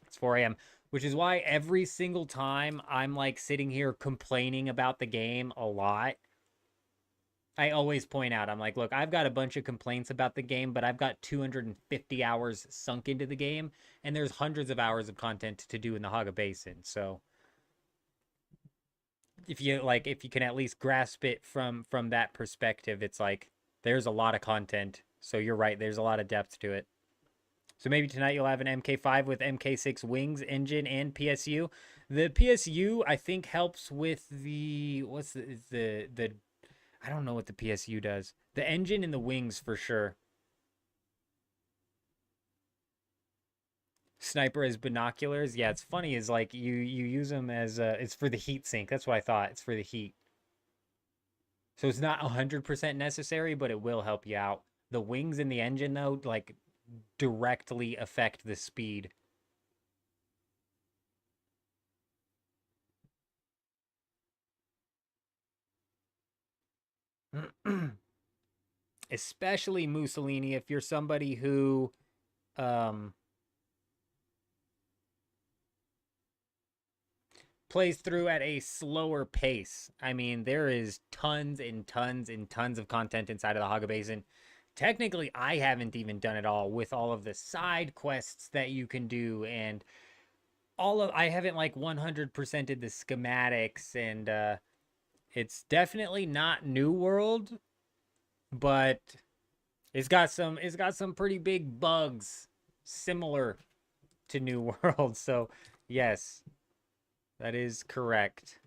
It's 4 a.m., which is why every single time I'm like sitting here complaining about the game a lot, I always point out, I'm like, look, I've got a bunch of complaints about the game, but I've got 250 hours sunk into the game, and there's hundreds of hours of content to do in the Haga Basin. So if you can at least grasp it from that perspective, it's like there's a lot of content. So you're right, there's a lot of depth to it. So maybe tonight you'll have an MK5 with MK6 wings, engine, and PSU. The PSU, I think, helps with the... I don't know what the PSU does. The engine and the wings, for sure. Sniper as binoculars. Yeah, it's funny. Is like you use them as... it's for the heat sink. That's what I thought. It's for the heat. So it's not 100% necessary, but it will help you out. The wings and the engine, though, like... directly affect the speed. Especially Mussolini, if you're somebody who plays through at a slower pace. I mean, there is tons and tons and tons of content inside of the Haga Basin. Technically, I haven't even done it all with all of the side quests that you can do, and I haven't like 100%ed the schematics, and it's definitely not New World, but it's got some pretty big bugs similar to New World. So yes, that is correct.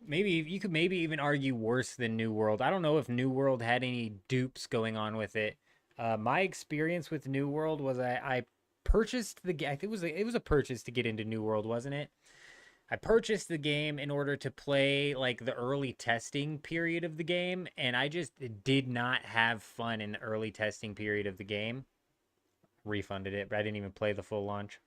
Maybe you could even argue worse than New World. I don't know if New World had any dupes going on with it. My experience with New World was I purchased the game. I think it was a purchase to get into New World, wasn't it? I purchased the game in order to play like the early testing period of the game, and I just did not have fun in the early testing period of the game. Refunded it, but I didn't even play the full launch.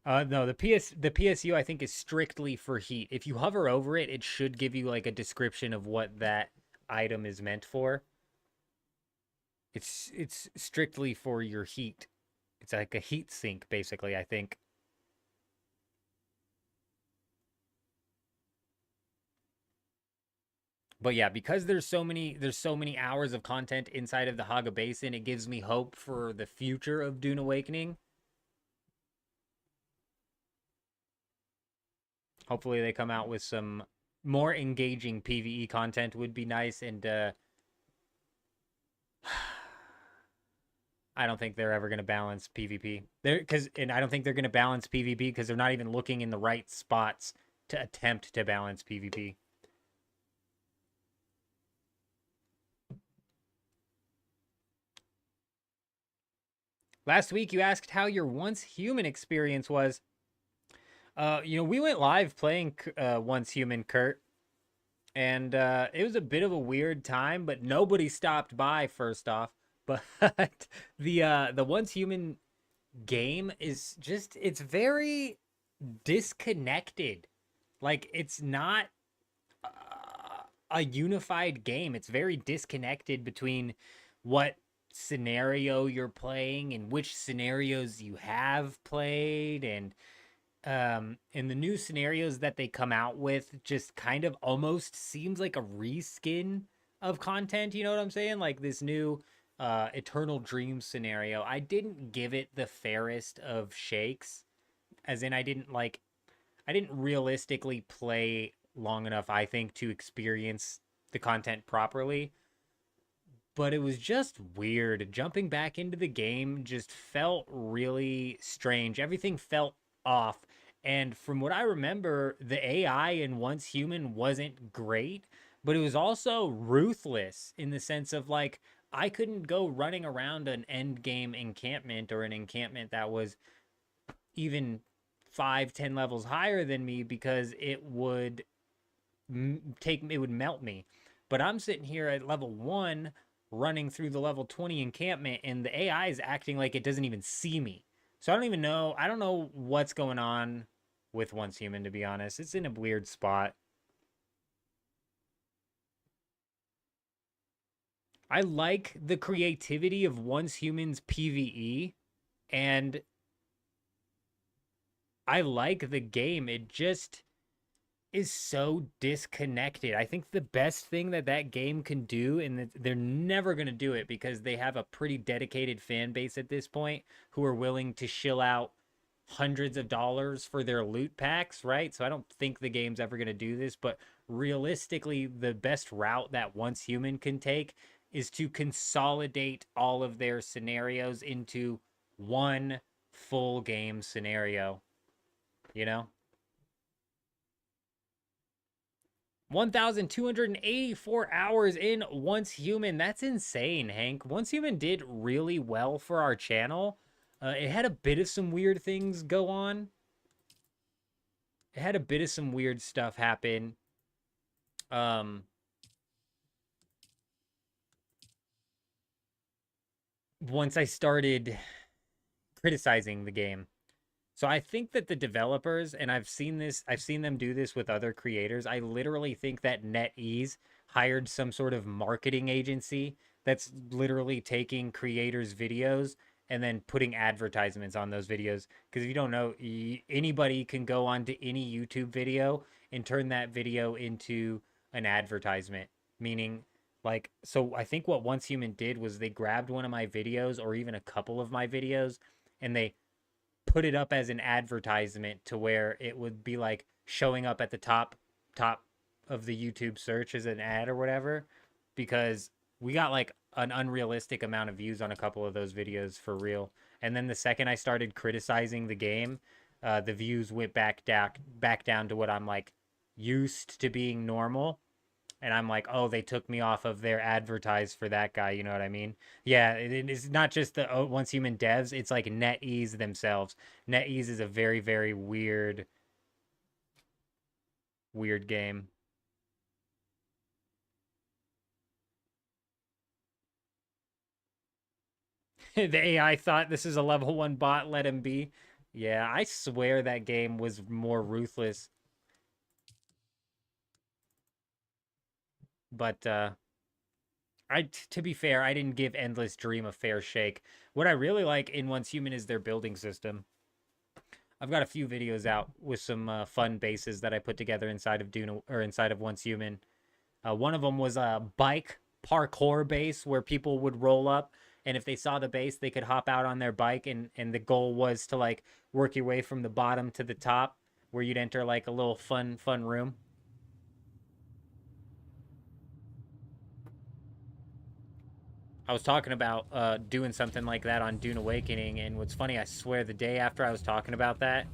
No, the PSU I think is strictly for heat. If you hover over it, it should give you like a description of what that item is meant for. It's strictly for your heat. It's like a heat sink, basically, I think. But yeah, because there's so many hours of content inside of the Haga Basin, it gives me hope for the future of Dune Awakening. Hopefully they come out with some more engaging PvE content would be nice, and I don't think they're ever going to balance PvP. And I don't think they're going to balance PvP because they're not even looking in the right spots to attempt to balance PvP. Last week you asked how your Once Human experience was. We went live playing Once Human, Kurt, and it was a bit of a weird time, but nobody stopped by first off. But the Once Human game is just, it's very disconnected. Like, it's not a unified game. It's very disconnected between what scenario you're playing and which scenarios you have played, and the new scenarios that they come out with just kind of almost seems like a reskin of content. You know what I'm saying? Like this new Eternal Dream scenario, I didn't give it the fairest of shakes, as in I didn't realistically play long enough, I think, to experience the content properly. But it was just weird. Jumping back into the game just felt really strange. Everything felt off. And from what I remember, the AI in Once Human wasn't great, but it was also ruthless in the sense of like, I couldn't go running around an end game encampment or an encampment that was even 5-10 levels higher than me, because it would melt me. But I'm sitting here at level 1 running through the level 20 encampment, and the AI is acting like it doesn't even see me. So I don't know what's going on with Once Human, to be honest. It's in a weird spot. I like the creativity of Once Human's PvE, and I like the game. It just is so disconnected. I think the best thing that game can do, and they're never going to do it because they have a pretty dedicated fan base at this point who are willing to shill out hundreds of dollars for their loot packs, right? So I don't think the game's ever going to do this, but realistically, the best route that Once Human can take is to consolidate all of their scenarios into one full game scenario, you know? 1,284 hours in Once Human. That's insane, Hank. Once Human did really well for our channel. It had a bit of some weird things go on. It had a bit of some weird stuff happen. Once I started criticizing the game. So I think that the developers, and I've seen them do this with other creators. I literally think that NetEase hired some sort of marketing agency that's literally taking creators' videos and then putting advertisements on those videos. Because if you don't know, anybody can go onto any YouTube video and turn that video into an advertisement. Meaning, like, so I think what Once Human did was they grabbed one of my videos, or even a couple of my videos, and they put it up as an advertisement to where it would be like showing up at the top of the YouTube search as an ad or whatever, because we got like an unrealistic amount of views on a couple of those videos for real. And then the second I started criticizing the game, the views went back down to what I'm like used to being normal. And I'm like, oh, they took me off of their advertise for that guy. You know what I mean? Yeah, it's not just the Once Human devs. It's like NetEase themselves. NetEase is a very, very weird game. The AI thought this is a level 1 bot. Let him be. Yeah, I swear that game was more ruthless. But to be fair, I didn't give Endless Dream a fair shake. What I really like in Once Human is their building system. I've got a few videos out with some fun bases that I put together inside of Dune or inside of Once Human. One of them was a bike parkour base where people would roll up, and if they saw the base, they could hop out on their bike, and the goal was to like work your way from the bottom to the top, where you'd enter like a little fun room. I was talking about doing something like that on Dune Awakening, and what's funny, I swear the day after I was talking about that,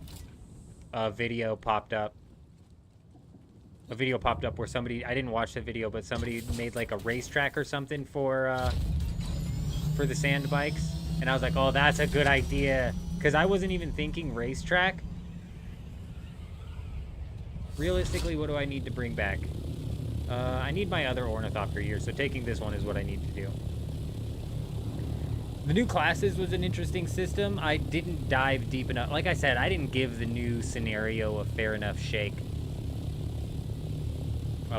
a video popped up. A video popped up where somebody, I didn't watch the video, but somebody made like a racetrack or something for the sand bikes. And I was like, oh, that's a good idea. Because I wasn't even thinking racetrack. Realistically, what do I need to bring back? I need my other Ornithopter here, so taking this one is what I need to do. The new classes was an interesting system. I didn't dive deep enough. Like I said, I didn't give the new scenario a fair enough shake.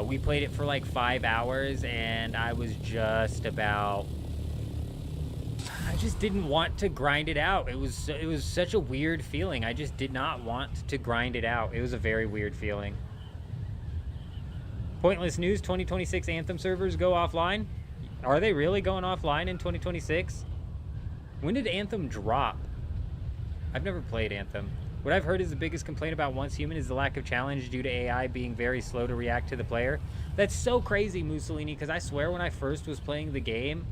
We played it for like 5 hours, and I was just about... I just didn't want to grind it out. It was such a weird feeling. I just did not want to grind it out. It was a very weird feeling. Pointless news, 2026 Anthem servers go offline? Are they really going offline in 2026? When did Anthem drop? I've never played Anthem. What I've heard is the biggest complaint about Once Human is the lack of challenge due to AI being very slow to react to the player. That's so crazy, Mussolini, because I swear when I first was playing the game,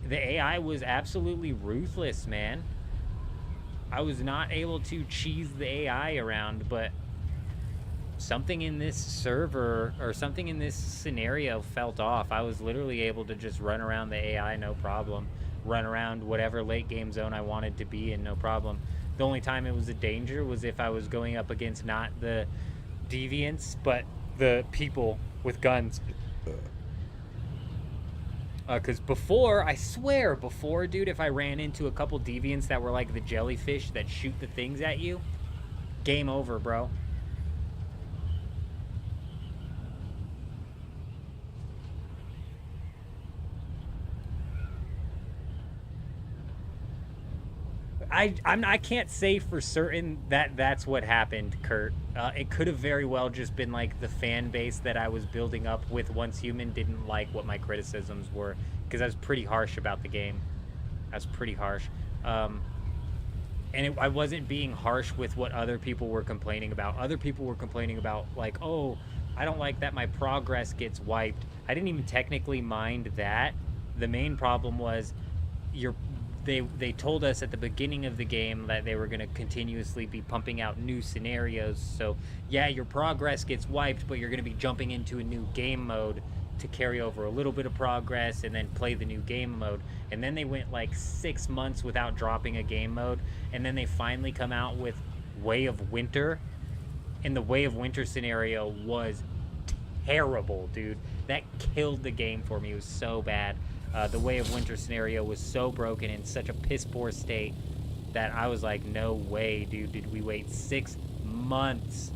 the AI was absolutely ruthless, man. I was not able to cheese the AI around, but something in this server, or something in this scenario felt off. I was literally able to just run around the AI, no problem. Run around whatever late game zone I wanted to be in, no problem. The only time it was a danger was if I was going up against not the deviants, but the people with guns. Because before, I swear, before, dude, if I ran into a couple deviants that were like the jellyfish that shoot the things at you, game over, bro. I can't say for certain that that's what happened, Kurt. It could have very well just been like the fan base that I was building up with Once Human didn't like what my criticisms were, because I was pretty harsh about the game. I was pretty harsh. And I wasn't being harsh with what other people were complaining about. Other people were complaining about like, oh, I don't like that my progress gets wiped. I didn't even technically mind that. The main problem was they told us at the beginning of the game that they were going to continuously be pumping out new scenarios. So yeah, your progress gets wiped, but you're going to be jumping into a new game mode to carry over a little bit of progress and then play the new game mode. And then they went like 6 months without dropping a game mode, and then they finally come out with Way of Winter, and the Way of Winter scenario was terrible, dude. That killed the game for me. It was so bad. The Way of Winter scenario was so broken, in such a piss poor state, that I was like, no way, dude. Did we wait 6 months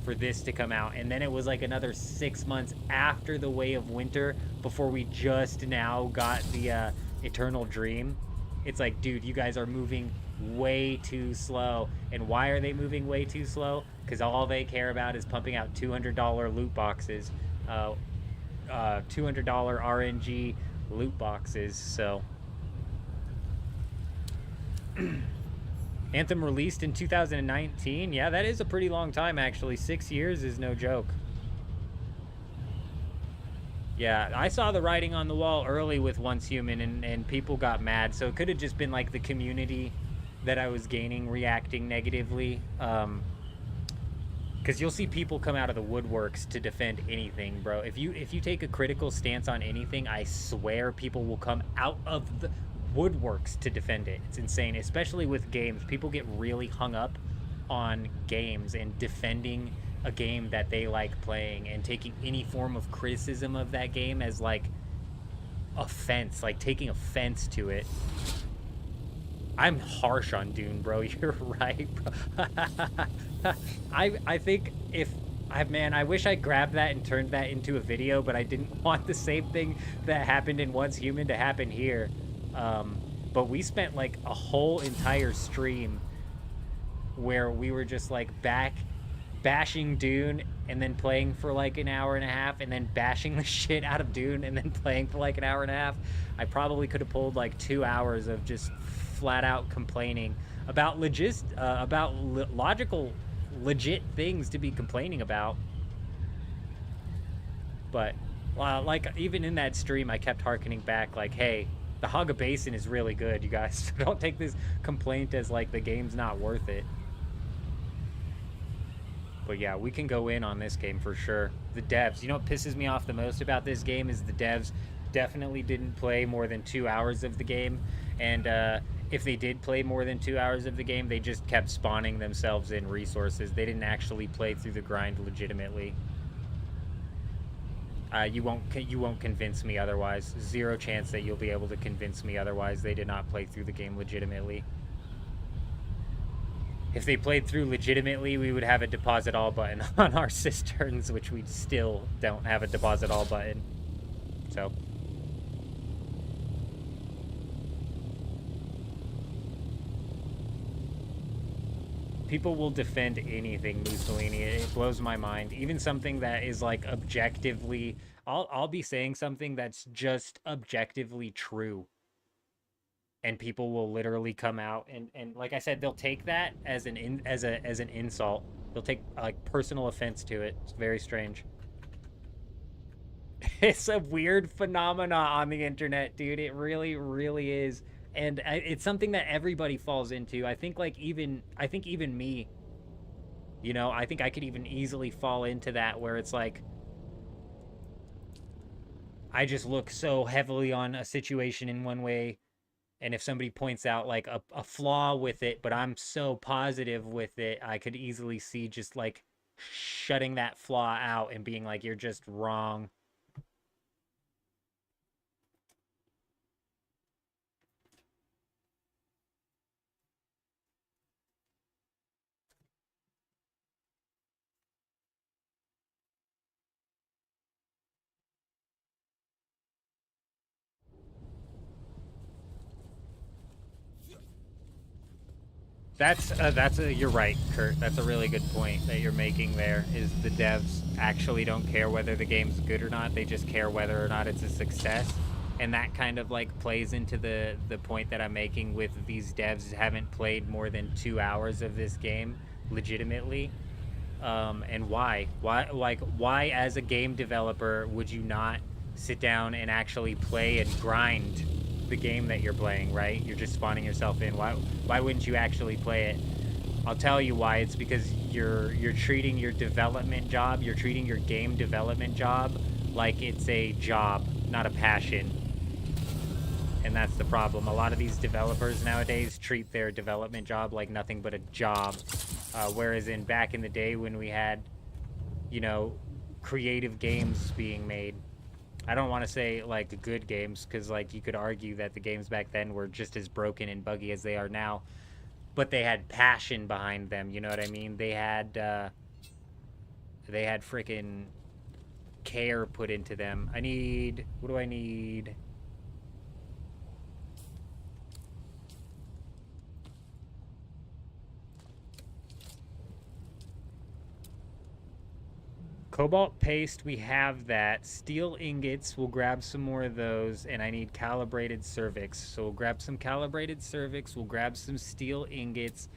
for this to come out? And then it was like another 6 months after the Way of Winter before we just now got the Eternal Dream. It's like, dude, you guys are moving way too slow. And why are they moving way too slow? Because all they care about is pumping out $200 loot boxes, $200 RNG loot boxes. So Anthem released in 2019. Yeah, that is a pretty long time, actually. 6 years is no joke. Yeah, I saw the writing on the wall early with Once Human, and people got mad. So it could have just been like the community that I was gaining reacting negatively. Because you'll see people come out of the woodworks to defend anything, bro. If you take a critical stance on anything, I swear people will come out of the woodworks to defend it. It's insane, especially with games. People get really hung up on games and defending a game that they like playing, and taking any form of criticism of that game as like offense, like taking offense to it. I'm harsh on Dune, bro. You're right, bro. I think if I wish I grabbed that and turned that into a video, but I didn't want the same thing that happened in Once Human to happen here. But we spent like a whole entire stream where we were just like bashing Dune and then playing for like an hour and a half and then bashing the shit out of Dune and then playing for like an hour and a half. I probably could have pulled like 2 hours of just flat out complaining about logical, legit things to be complaining about. But like even in that stream, I kept harkening back like, hey, the Haga Basin is really good, you guys. Don't take this complaint as like the game's not worth it. But yeah, we can go in on this game for sure. The devs, you know what pisses me off the most about this game is the devs definitely didn't play more than 2 hours of the game. And if they did play more than 2 hours of the game, they just kept spawning themselves in resources. They didn't actually play through the grind legitimately. You won't convince me otherwise. Zero chance that you'll be able to convince me otherwise. They did not play through the game legitimately. If they played through legitimately, we would have a deposit all button on our cisterns, which we still don't have a deposit all button. So. People will defend anything, Mussolini. It blows my mind. Even something that is like objectively, I'll be saying something that's just objectively true. And people will literally come out and like I said, they'll take that as an insult. They'll take like personal offense to it. It's very strange. It's a weird phenomena on the internet, dude. It really, really is. And it's something that everybody falls into. I think even me, you know, I think I could even easily fall into that where it's like, I just look so heavily on a situation in one way. And if somebody points out like a flaw with it, but I'm so positive with it, I could easily see just like shutting that flaw out and being like, you're just wrong. You're right, Kurt. That's a really good point that you're making there, is the devs actually don't care whether the game's good or not. They just care whether or not it's a success. And that kind of like plays into the point that I'm making with these devs haven't played more than 2 hours of this game legitimately. And why as a game developer would you not sit down and actually play and grind the game that you're playing, right? You're just spawning yourself in. Why wouldn't you actually play it? I'll tell you why. It's because you're treating your development job, you're treating your game development job like it's a job, not a passion. And that's the problem. A lot of these developers nowadays treat their development job like nothing but a job. Whereas back in the day when we had, you know, creative games being made, I don't want to say like good games, because like you could argue that the games back then were just as broken and buggy as they are now, but they had passion behind them. You know what I mean? They had freaking care put into them. What do I need? Cobalt paste, we have that. Steel ingots, we'll grab some more of those, and I need calibrated cervix. So we'll grab some calibrated cervix, we'll grab some steel ingots,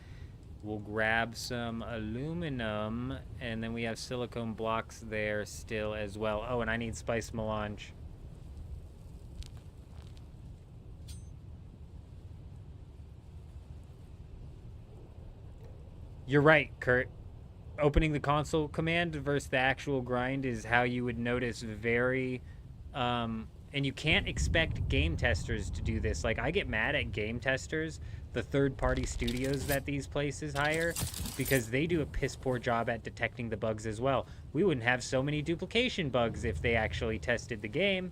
we'll grab some aluminum, and then we have silicone blocks there still as well. Oh, and I need spice melange. You're right, Kurt. Opening the console command versus the actual grind is how you would notice very and you can't expect game testers to do this. Like, I get mad at game testers, the third-party studios that these places hire, because they do a piss poor job at detecting the bugs as well. We wouldn't have so many duplication bugs if they actually tested the game.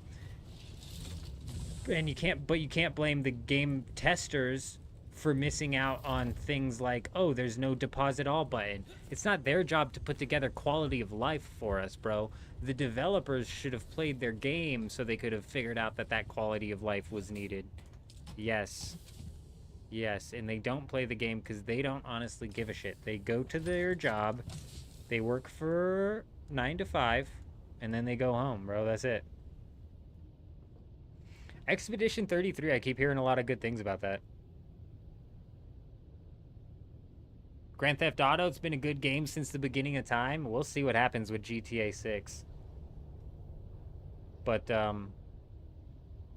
And you can't blame the game testers for missing out on things like, oh, there's no deposit all button. It's not their job to put together quality of life for us, bro. The developers should have played their game so they could have figured out that that quality of life was needed. Yes. Yes, and they don't play the game because they don't honestly give a shit. They go to their job, they work for 9 to 5, and then they go home, bro. That's it. Expedition 33, I keep hearing a lot of good things about that. Grand Theft Auto, it's been a good game since the beginning of time. We'll see what happens with GTA 6. But,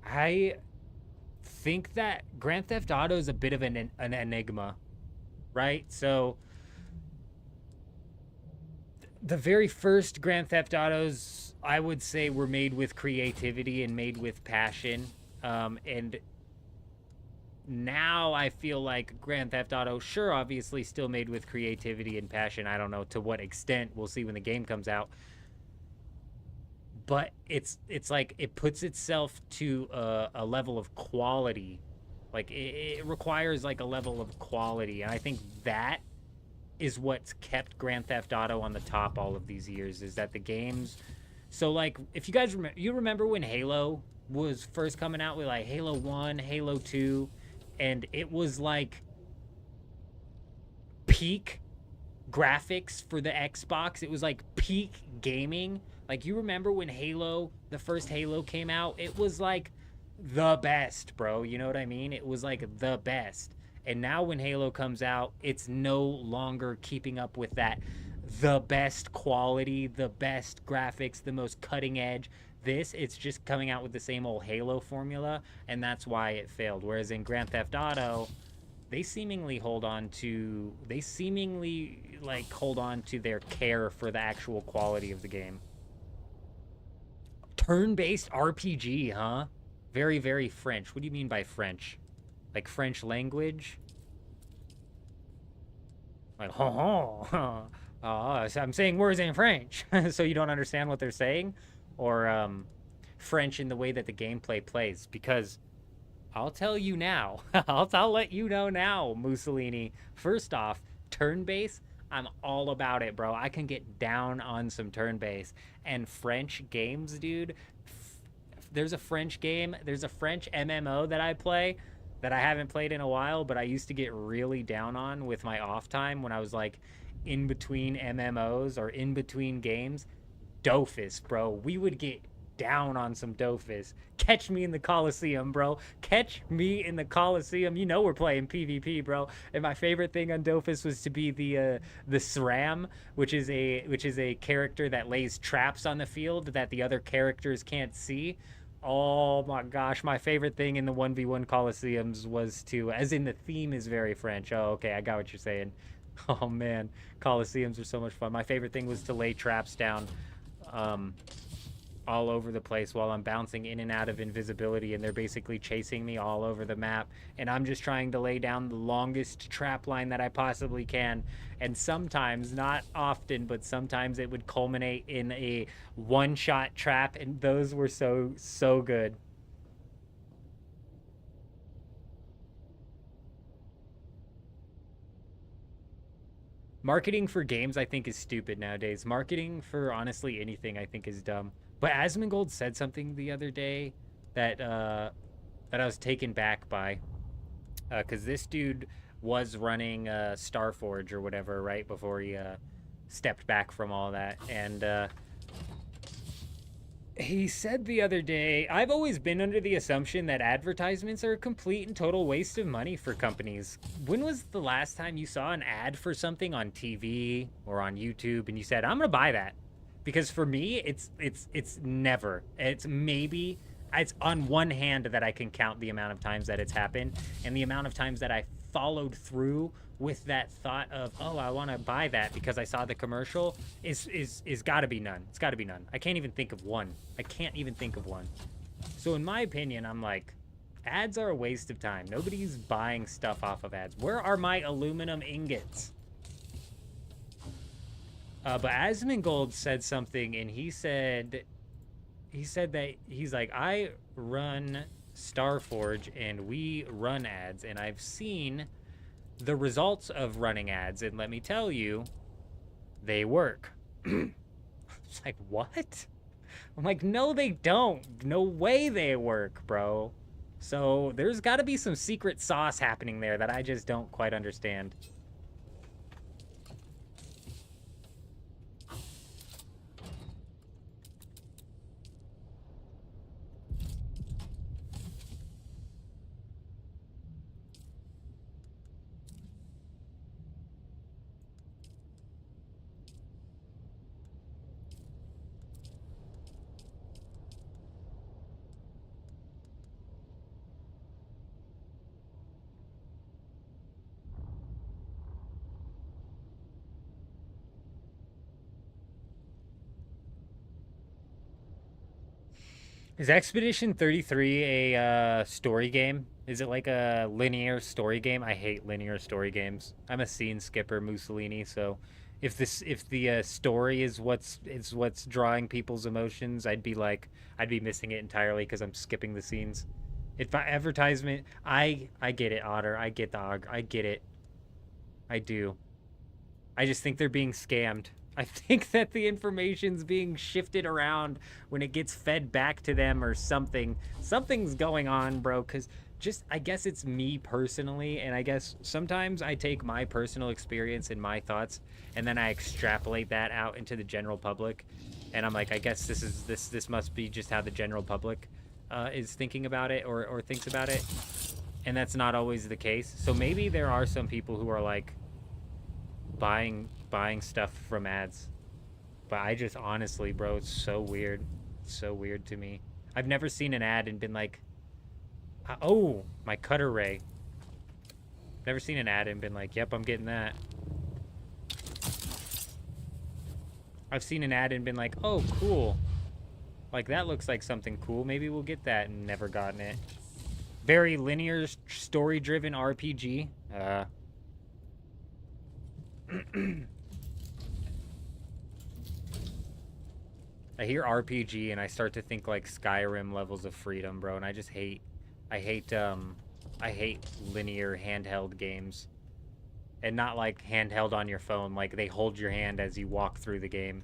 I think that Grand Theft Auto is a bit of an enigma, right? So, the very first Grand Theft Autos, I would say, were made with creativity and made with passion. And now I feel like Grand Theft Auto, sure, obviously still made with creativity and passion. I don't know to what extent. We'll see when the game comes out. But it's like it puts itself to a level of quality. Like it requires like a level of quality. And I think that is what's kept Grand Theft Auto on the top all of these years, is that the games. So like if you guys remember when Halo was first coming out with like Halo 1, Halo 2, and it was like peak graphics for the Xbox. It was like peak gaming. Like, you remember when Halo, the first Halo came out? It was like the best, bro. You know what I mean? It was like the best. And now when Halo comes out, it's no longer keeping up with that. The best quality, the best graphics, the most cutting edge. It's just coming out with the same old Halo formula, and that's why it failed. Whereas in Grand Theft Auto, they seemingly hold on to their care for the actual quality of the game. Turn-based RPG, huh? Very, very French. What do you mean by French? Like French language? Like, I'm saying words in French, so you don't understand what they're saying? Or French in the way that the gameplay plays? Because I'll tell you now, I'll let you know now, Mussolini. First off, turn-based, I'm all about it, bro. I can get down on some turn-based. And French games, dude, there's a French game, there's a French MMO that I play that I haven't played in a while, but I used to get really down on with my off time when I was like in between MMOs or in between games. Dofus, bro. We would get down on some Dofus. Catch me in the Coliseum, bro. Catch me in the Coliseum. You know we're playing PvP, bro. And my favorite thing on Dofus was to be the SRAM, which is a character that lays traps on the field that the other characters can't see. Oh my gosh, my favorite thing in the 1v1 Coliseums was to, as in the theme is very French. Oh, okay, I got what you're saying. Oh man, Coliseums are so much fun. My favorite thing was to lay traps down all over the place while I'm bouncing in and out of invisibility, and they're basically chasing me all over the map, and I'm just trying to lay down the longest trap line that I possibly can. And sometimes, not often, but sometimes it would culminate in a one-shot trap, and those were so good. Marketing for games, I think, is stupid nowadays. Marketing for, honestly, anything, I think, is dumb. But Asmongold said something the other day that I was taken back by. Because this dude was running Starforge or whatever right before he stepped back from all that. And he said the other day, I've always been under the assumption that advertisements are a complete and total waste of money for companies. When was the last time you saw an ad for something on TV or on YouTube and you said, I'm going to buy that? Because for me, it's never. It's maybe, it's on one hand that I can count the amount of times that it's happened, and the amount of times that I followed through with that thought of, oh, I want to buy that because I saw the commercial is got to be none. It's got to be none. I can't even think of one. So in my opinion, I'm like, ads are a waste of time. Nobody's buying stuff off of ads. Where are my aluminum ingots? But Asmongold said something, and he said that he's like, I run Starforge, and we run ads, and I've seen the results of running ads, and let me tell you, they work. It's like, what? I'm like, no, they don't. No way they work, bro. So there's got to be some secret sauce happening there that I just don't quite understand. Is Expedition 33 a story game? Is it like a linear story game? I hate linear story games. I'm a scene skipper, Mussolini. So, if the story is what's drawing people's emotions, I'd be missing it entirely because I'm skipping the scenes. If advertisement, I get it, Otter. I get the I get it. I do. I just think they're being scammed. I think that the information's being shifted around when it gets fed back to them or something. Something's going on, bro, because I guess it's me personally, and I guess sometimes I take my personal experience and my thoughts, and then I extrapolate that out into the general public, and I'm like, I guess this must be just how the general public is thinking about it or thinks about it, and that's not always the case. So maybe there are some people who are like buying stuff from ads, but I just honestly, bro, it's so weird. It's so weird to me. I've never seen an ad and been like, oh, my cutter ray. Never seen an ad and been like, yep, I'm getting that. I've seen an ad and been like, oh, cool, like that looks like something cool, maybe we'll get that, and never gotten it. Very linear story driven RPG. I hear RPG and I start to think like Skyrim levels of freedom, bro, and I hate linear handheld games. And not like handheld on your phone, like they hold your hand as you walk through the game.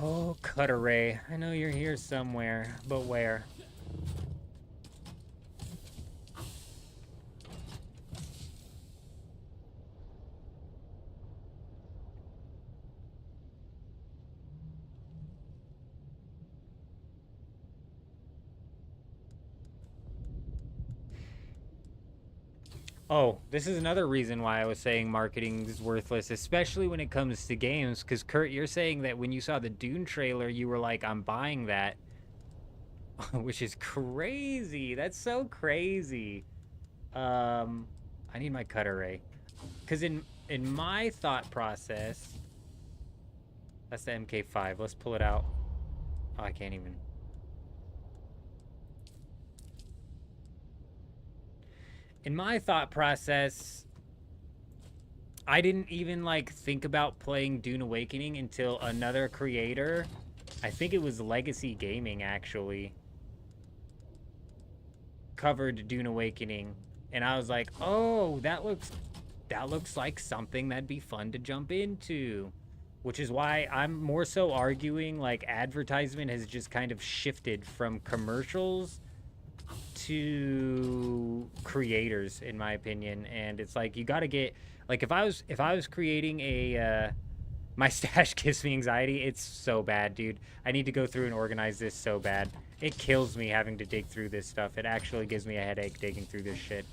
Oh, Cutter Ray, I know you're here somewhere, but where? Oh, this is another reason why I was saying marketing is worthless, especially when it comes to games. Because, Kurt, you're saying that when you saw the Dune trailer, you were like, I'm buying that. Which is crazy. That's so crazy. I need my cutter ray. Because in my thought process... That's the MK5. Let's pull it out. Oh, I can't even... In my thought process, I didn't even like think about playing Dune Awakening until another creator, I think it was Legacy Gaming actually, covered Dune Awakening, and I was like, oh, that looks like something that'd be fun to jump into. Which is why I'm more so arguing like advertisement has just kind of shifted from commercials to creators, in my opinion. And it's like, you got to get, like, if I was creating a my stash gives me anxiety. It's so bad, dude. I need to go through and organize this so bad. It kills me having to dig through this stuff. It actually gives me a headache digging through this shit.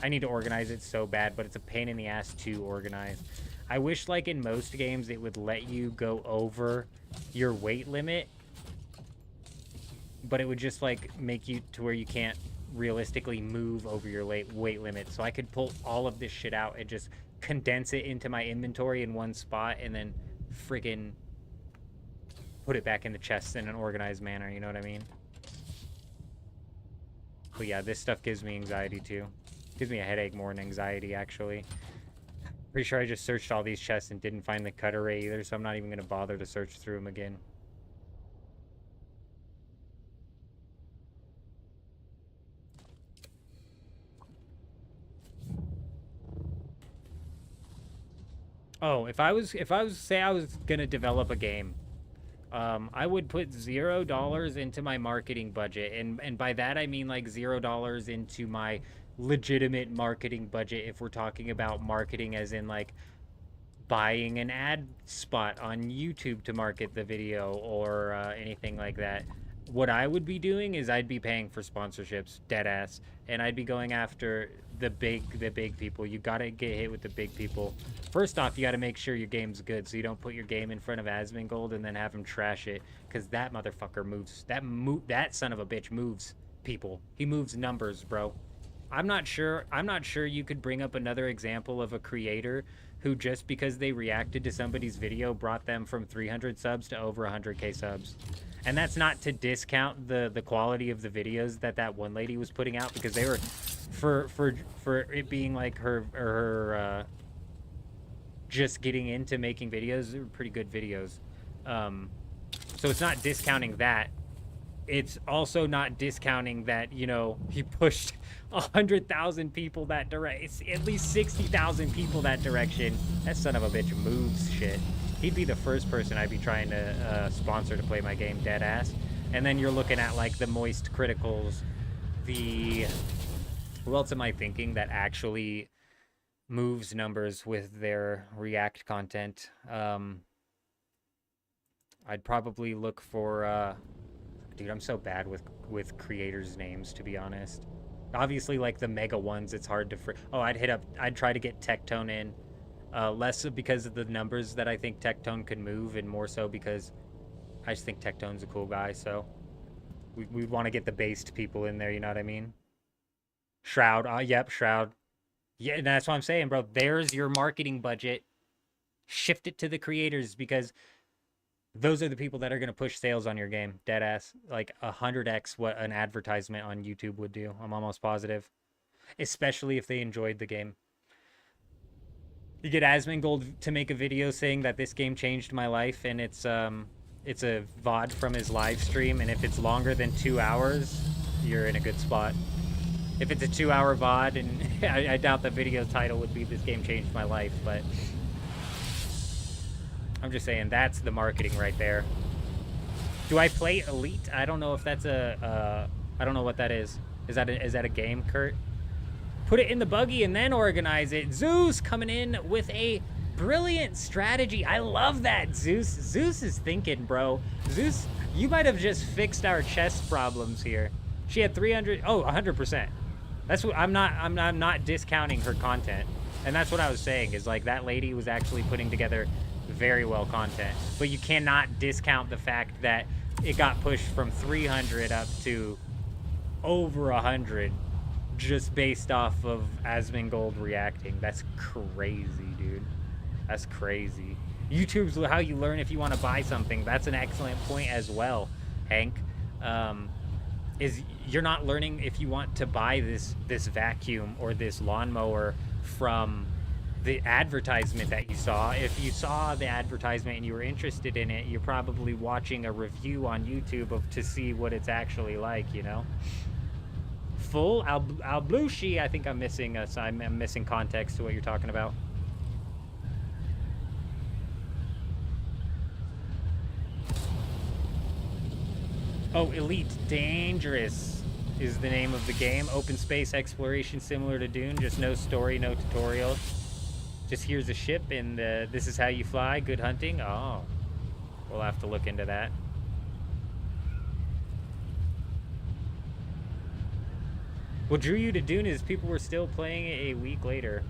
I need to organize it so bad, but it's a pain in the ass to organize. I wish, like in most games, it would let you go over your weight limit, but it would just like make you to where you can't realistically move over your weight limit. So I could pull all of this shit out and just condense it into my inventory in one spot and then friggin' put it back in the chest in an organized manner, you know what I mean? But yeah, this stuff gives me anxiety too. Gives me a headache more than anxiety, actually. Pretty sure I just searched all these chests and didn't find the cutter ray either, so I'm not even going to bother to search through them again. Oh, if I was say I was gonna develop a game, I would put $0 into my marketing budget, and by that I mean like $0 into my legitimate marketing budget. If we're talking about marketing, as in like buying an ad spot on YouTube to market the video or anything like that. What I would be doing is I'd be paying for sponsorships, dead ass, and I'd be going after the big people. You gotta get hit with the big people. First off, you gotta make sure your game's good, so you don't put your game in front of Asmongold and then have him trash it, because that motherfucker moves. That son of a bitch moves people. He moves numbers, bro. I'm not sure you could bring up another example of a creator who, just because they reacted to somebody's video, brought them from 300 subs to over 100k subs. And that's not to discount the quality of the videos that one lady was putting out, because they were, for it being like her just getting into making videos, they were pretty good videos. So it's not discounting that. It's also not discounting that, you know, he pushed 100,000 people that direction, at least 60,000 people that direction. That son of a bitch moves shit. He'd be the first person I'd be trying to sponsor to play my game, dead ass. And then you're looking at like the Moist Criticals, who else am I thinking that actually moves numbers with their React content? I'd probably look for dude, I'm so bad with creators' names, to be honest. Obviously, like the mega ones, it's hard to I'd try to get Tectone in. Less because of the numbers that I think Tectone could move, and more so because I just think Tectone's a cool guy, so we want to get the based people in there, you know what I mean? Shroud, yep, Shroud. Yeah, that's what I'm saying, bro. There's your marketing budget. Shift it to the creators, because those are the people that are going to push sales on your game. Dead ass. Like 100x what an advertisement on YouTube would do. I'm almost positive. Especially if they enjoyed the game. You get Asmongold to make a video saying that this game changed my life, and it's a VOD from his live stream, and if it's longer than 2 hours, you're in a good spot. If it's a 2-hour VOD, and I doubt the video title would be "This Game Changed My Life," but I'm just saying that's the marketing right there. Do I play Elite? I don't know if that's I don't know what that is. Is that a game, Kurt? Put it in the buggy and then organize it. Zeus coming in with a brilliant strategy. I love that, Zeus. Zeus is thinking, bro. Zeus, you might have just fixed our chess problems here. She had 300. Oh, 100%. That's what I'm not discounting her content. And that's what I was saying, is like that lady was actually putting together very well content. But you cannot discount the fact that it got pushed from 300 up to over 100 just based off of Asmongold reacting. That's crazy, dude. That's crazy. YouTube's how you learn if you want to buy something. That's an excellent point as well, Hank. Is you're not learning if you want to buy this vacuum or this lawnmower from the advertisement that you saw. If you saw the advertisement and you were interested in it, you're probably watching a review on YouTube to see what it's actually like, you know? Full Alblushi, I think I'm missing I'm missing context to what you're talking about. Oh, Elite Dangerous is the name of the game. Open space exploration similar to Dune, just no story, no tutorial. Just here's a ship and this is how you fly. Good hunting. Oh, we'll have to look into that. What drew you to Dune is people were still playing it a week later.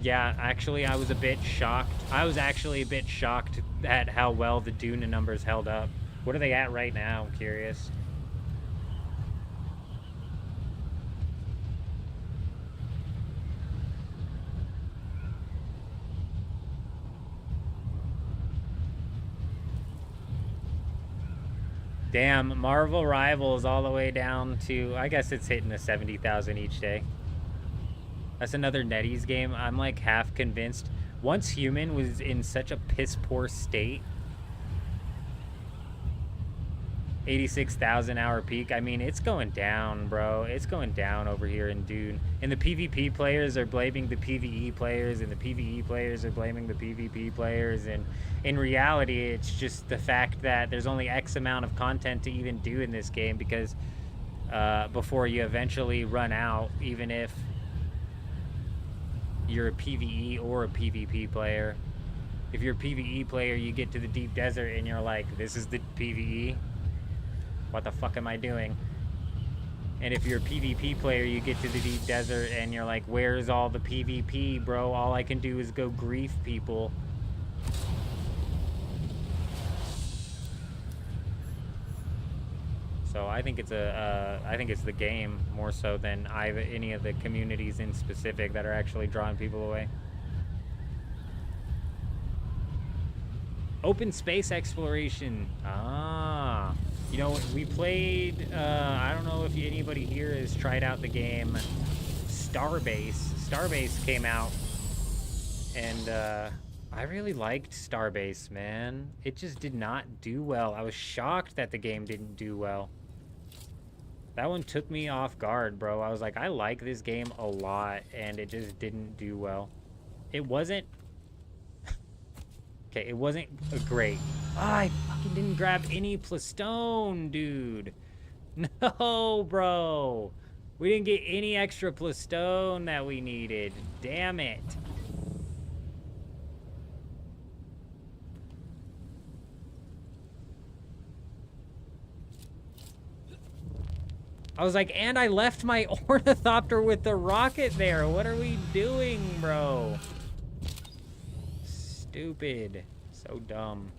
Yeah, actually, I was a bit shocked. I was actually a bit shocked at how well the Dune numbers held up. What are they at right now? I'm curious. Damn, Marvel Rivals all the way down to, I guess it's hitting the 70,000 each day. That's another NetEase game. I'm like half convinced. Once Human was in such a piss poor state, 86,000 hour peak. I mean, it's going down, bro. It's going down over here in Dune. And the PvP players are blaming the PvE players, and the PvE players are blaming the PvP players. And in reality, it's just the fact that there's only X amount of content to even do in this game, because before you eventually run out, even if you're a PvE or a PvP player. If you're a PvE player, you get to the deep desert and you're like, this is the PvE? What the fuck am I doing? And if you're a PvP player, you get to the deep desert and you're like, where's all the PvP, bro? All I can do is go grief people. So I think it's I think it's the game more so than any of the communities in specific that are actually drawing people away. Open space exploration. Ah, you know, we played. I don't know if anybody here has tried out the game Starbase. Starbase came out, and I really liked Starbase, man. It just did not do well. I was shocked that the game didn't do well. That one took me off guard, bro. I was like, I like this game a lot, and it just didn't do well. It wasn't... Okay, it wasn't great. Oh, I fucking didn't grab any plastone, dude. No, bro. We didn't get any extra plastone that we needed. Damn it. I was like, and I left my ornithopter with the rocket there. What are we doing, bro? Stupid. So dumb.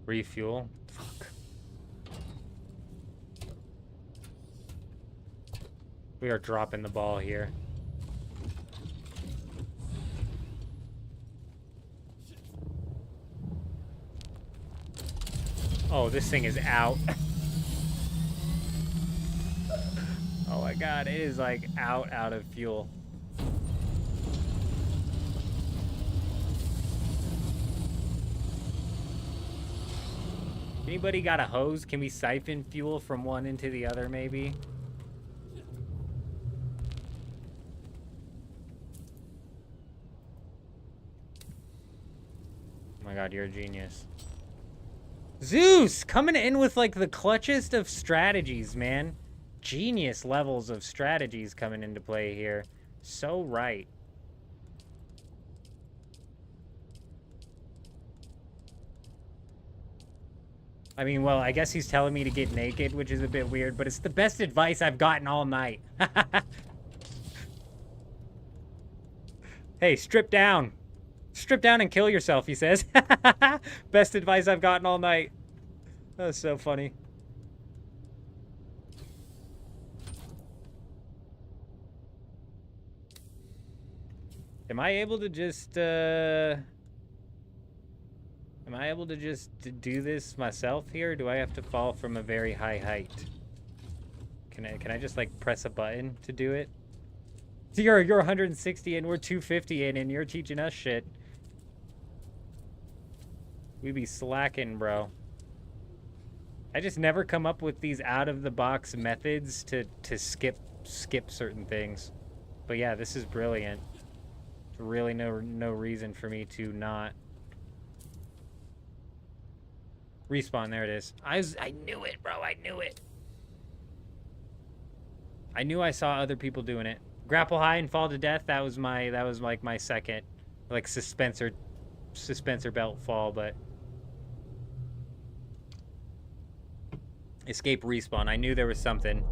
Refuel. Fuck. We are dropping the ball here. Oh, this thing is out. Oh my god, it is like out of fuel. Anybody got a hose? Can we siphon fuel from one into the other, maybe? Oh my god, you're a genius. Zeus! Coming in with, like, the clutchest of strategies, man. Genius levels of strategies coming into play here. So right. I mean, well, I guess he's telling me to get naked, which is a bit weird, but it's the best advice I've gotten all night. Hey, strip down. Strip down and kill yourself, he says. Best advice I've gotten all night. That's so funny. Am I able to just, Am I able to just do this myself here, or do I have to fall from a very high height? Can I just, like, press a button to do it? So you're 160 and we're 250 in, and you're teaching us shit. We be slacking, bro. I just never come up with these out-of-the-box methods to skip certain things. But yeah, this is brilliant. There's really no reason for me to not. Respawn, there it is. I knew it, bro. I knew it. I knew I saw other people doing it. Grapple high and fall to death. That was like my second, like suspensor belt fall. But escape respawn. I knew there was something.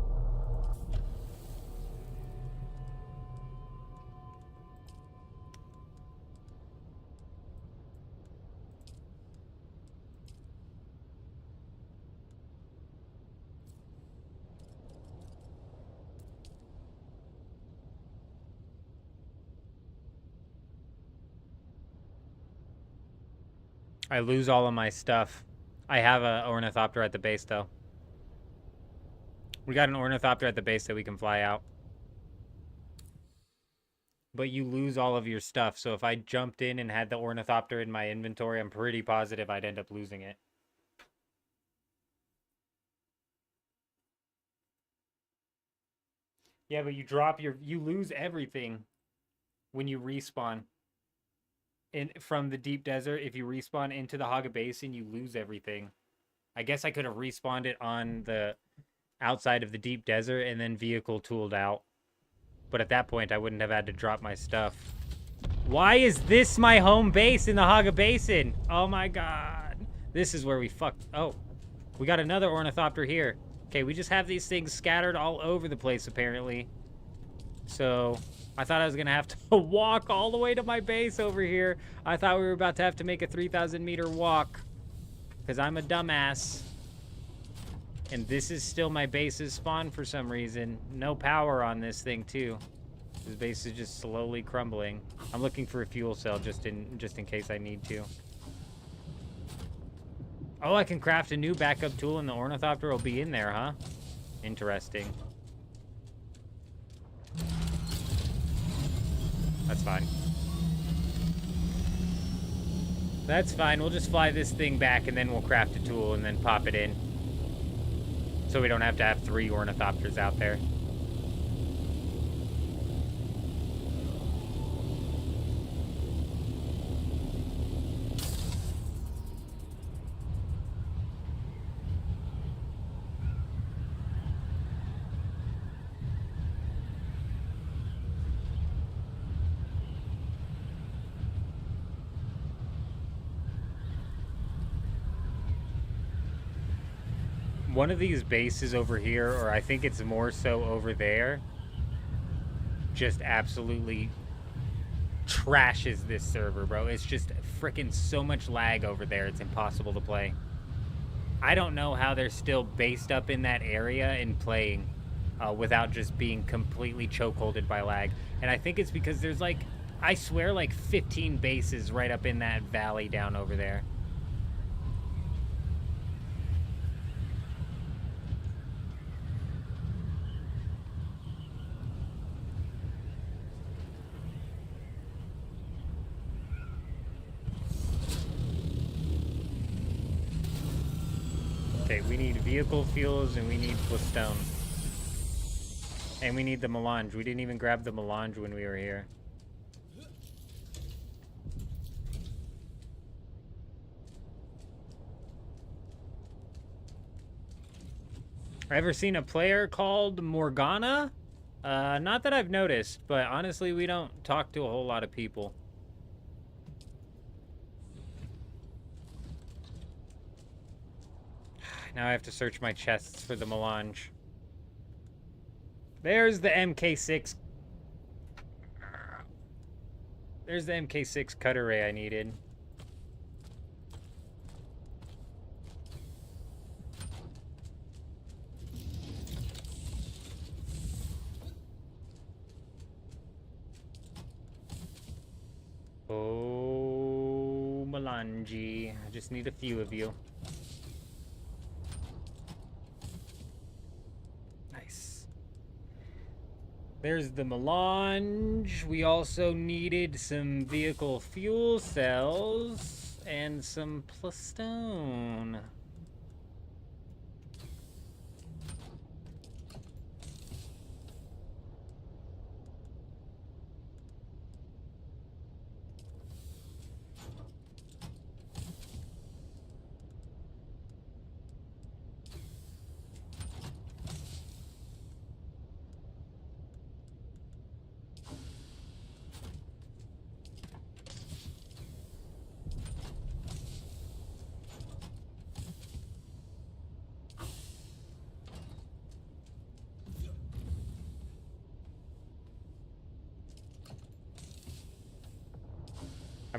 I lose all of my stuff. I have a ornithopter at the base, though. We got an ornithopter at the base that we can fly out. But you lose all of your stuff, so if I jumped in and had the ornithopter in my inventory, I'm pretty positive I'd end up losing it. Yeah, but you lose everything when you respawn. From the deep desert, if you respawn into the Haga Basin, you lose everything. I guess I could have respawned it on the outside of the deep desert and then vehicle tooled out. But at that point, I wouldn't have had to drop my stuff. Why is this my home base in the Haga Basin? Oh my god. This is where we fucked. Oh, we got another ornithopter here. Okay, we just have these things scattered all over the place, apparently. So, I thought I was going to have to walk all the way to my base over here. I thought we were about to have to make a 3,000 meter walk. Because I'm a dumbass. And this is still my base's spawn for some reason. No power on this thing, too. This base is just slowly crumbling. I'm looking for a fuel cell just in case I need to. Oh, I can craft a new backup tool and the ornithopter will be in there, huh? Interesting. That's fine. That's fine. We'll just fly this thing back and then we'll craft a tool and then pop it in. So we don't have to have 3 ornithopters out there. One of these bases over here, or I think it's more so over there, just absolutely trashes this server, bro. It's just freaking so much lag over there, it's impossible to play. I don't know how they're still based up in that area and playing without just being completely chokeholded by lag. And I think it's because there's like, I swear, like 15 bases right up in that valley down over there. Okay, we need vehicle fuels and we need stone. And we need the melange. We didn't even grab the melange when we were here. Ever seen a player called Morgana? Not that I've noticed, but honestly, we don't talk to a whole lot of people. Now I have to search my chests for the melange. There's the MK6. There's the MK6 cutter ray I needed. Oh, melange. I just need a few of you. There's the melange. We also needed some vehicle fuel cells and some stone.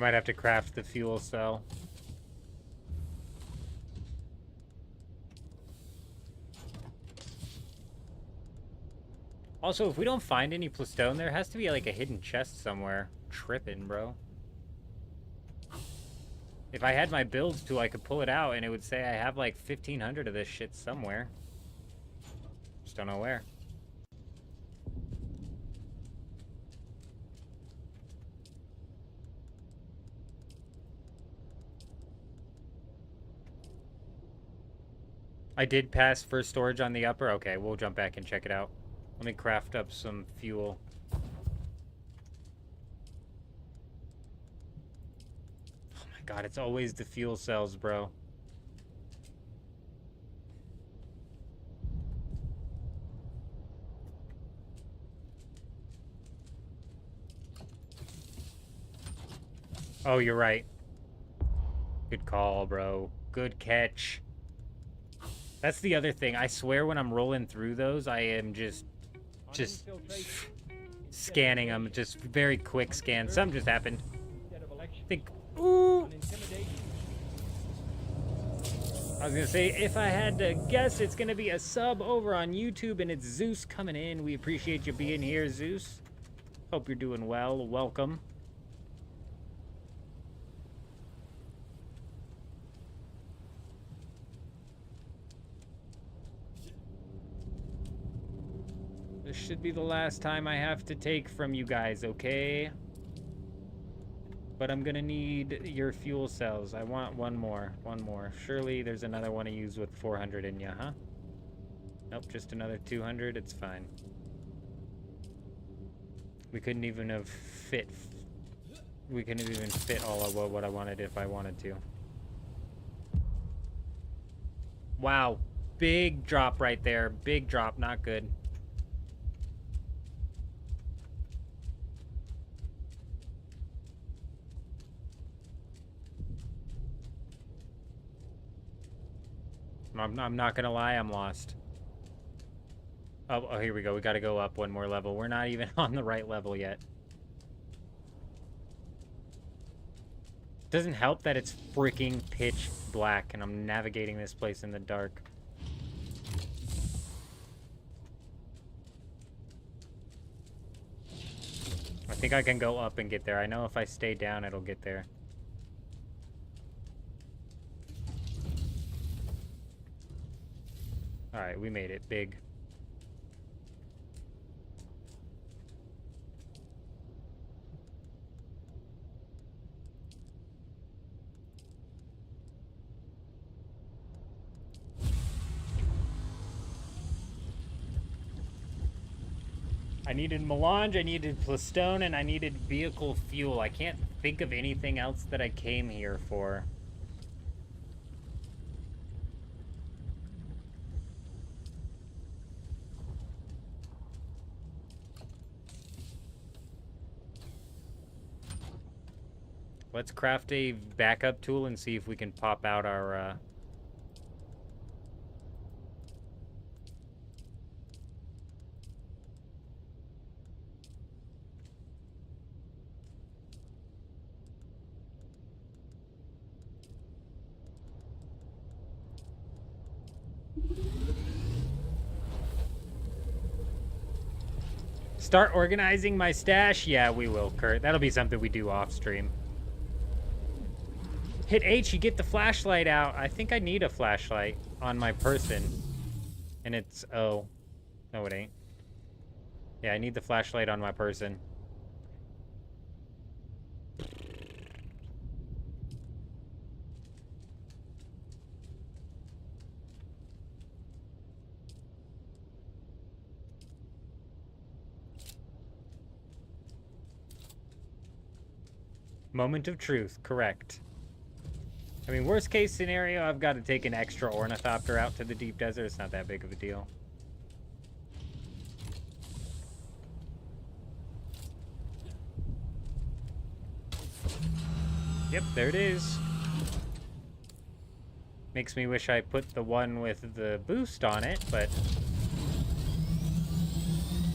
might have to craft the fuel cell. Also, if we don't find any plastone, there has to be like a hidden chest somewhere. Tripping, bro. If I had my builds tool, I could pull it out and it would say I have like 1,500 of this shit somewhere. Just don't know where. I did pass first storage on the upper. Okay, we'll jump back and check it out. Let me craft up some fuel. Oh my god, it's always the fuel cells, bro. Oh, you're right. Good call, bro. Good catch. That's the other thing. I swear when I'm rolling through those, I am just scanning them. Just very quick scan. Something just happened. I think... Ooh! I was gonna say, if I had to guess, it's gonna be a sub over on YouTube, and it's Zeus coming in. We appreciate you being here, Zeus. Hope you're doing well. Welcome. This should be the last time I have to take from you guys, okay? But I'm gonna need your fuel cells. I want one more. One more. Surely there's another one to use with 400 in ya, huh? Nope, just another 200. It's fine. We couldn't even have fit... We couldn't even fit all of what I wanted if I wanted to. Wow. Big drop right there. Big drop. Not good. I'm not gonna lie, I'm lost. Oh, here we go. We gotta go up one more level. We're not even on the right level yet. Doesn't help that it's freaking pitch black and I'm navigating this place in the dark. I think I can go up and get there. I know if I stay down, it'll get there. Alright, we made it. Big. I needed melange, I needed plastone, and I needed vehicle fuel. I can't think of anything else that I came here for. Let's craft a backup tool and see if we can pop out our, Start organizing my stash? Yeah, we will, Kurt. That'll be something we do off stream. Hit H, you get the flashlight out. I think I need a flashlight on my person. And it's... oh. No, it ain't. Yeah, I need the flashlight on my person. Moment of truth, correct. I mean, worst case scenario, I've got to take an extra ornithopter out to the deep desert. It's not that big of a deal. Yep, there it is. Makes me wish I put the one with the boost on it, but...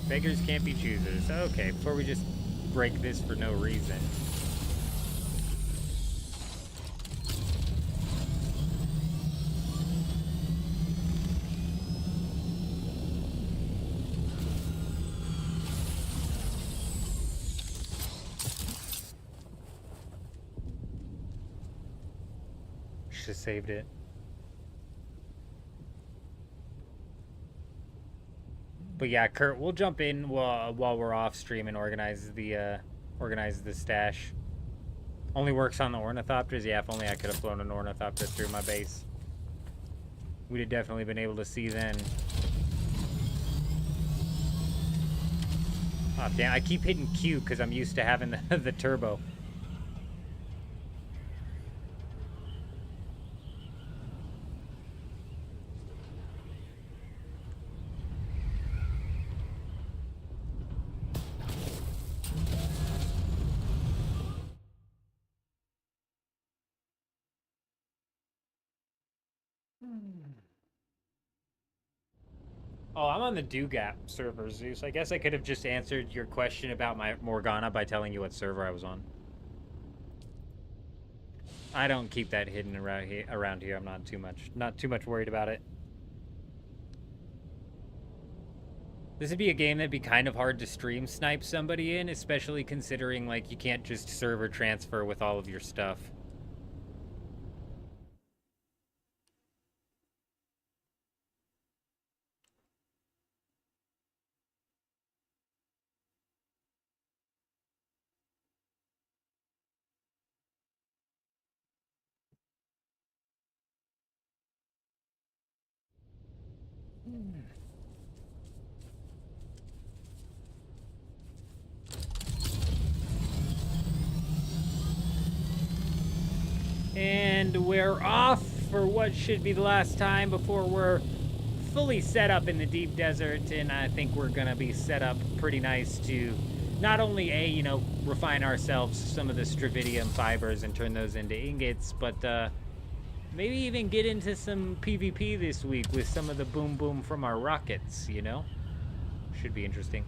beggars can't be choosers. Okay, before we just break this for no reason. should have saved it. But yeah, Kurt, we'll jump in while we're off stream and organize the stash. Only works on the ornithopters. Yeah, if only I could have flown an ornithopter through my base. We'd have definitely been able to see then. Oh damn! I keep hitting Q because I'm used to having the turbo. Oh, I'm on the DoGap server, Zeus. I guess I could have just answered your question about my Morgana by telling you what server I was on. I don't keep that hidden around here. I'm not too much worried about it. This would be a game that'd be kind of hard to stream snipe somebody in, especially considering like you can't just server transfer with all of your stuff. And we're off for what should be the last time before we're fully set up in the deep desert, and I think we're gonna be set up pretty nice to not only refine ourselves some of the stravidium fibers and turn those into ingots, but maybe even get into some PvP this week with some of the boom boom from our rockets, you know? Should be interesting.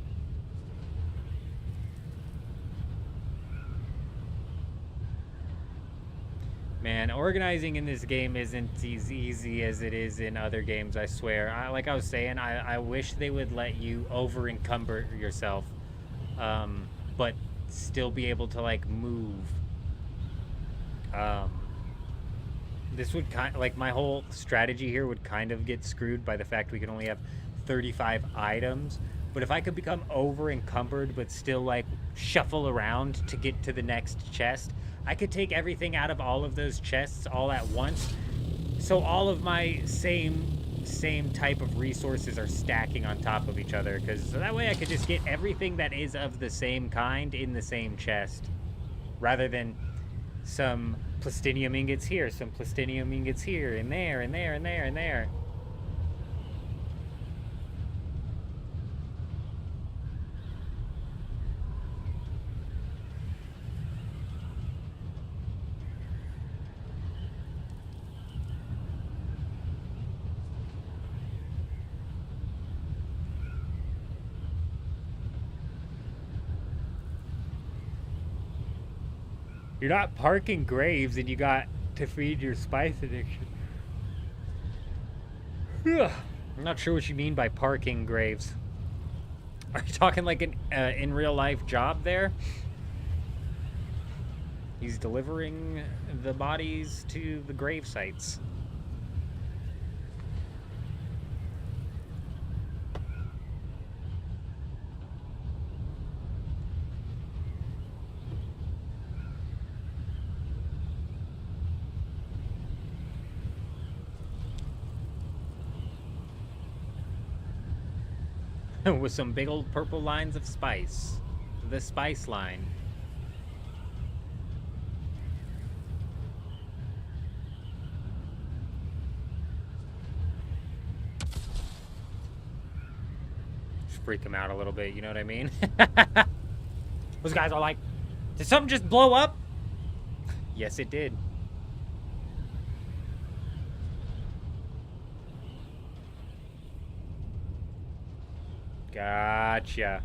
Man, organizing in this game isn't as easy as it is in other games, I swear. Like I was saying, I wish they would let you over-encumber yourself, but still be able to, like, move. This would my whole strategy here would kind of get screwed by the fact we can only have 35 items. But if I could become over-encumbered but still, like, shuffle around to get to the next chest, I could take everything out of all of those chests all at once. So all of my same type of resources are stacking on top of each other. Because that way I could just get everything that is of the same kind in the same chest. Rather than some plastinium ingots here, some plastinium ingots here, and there, and there, and there, and there. You're not parking graves and you got to feed your spice addiction. I'm not sure what you mean by parking graves. Are you talking like an in real life job there? He's delivering the bodies to the grave sites. With some big old purple lines of spice. The spice line. Just freak him out a little bit, you know what I mean? Those guys are like, did something just blow up? Yes, it did. Gotcha.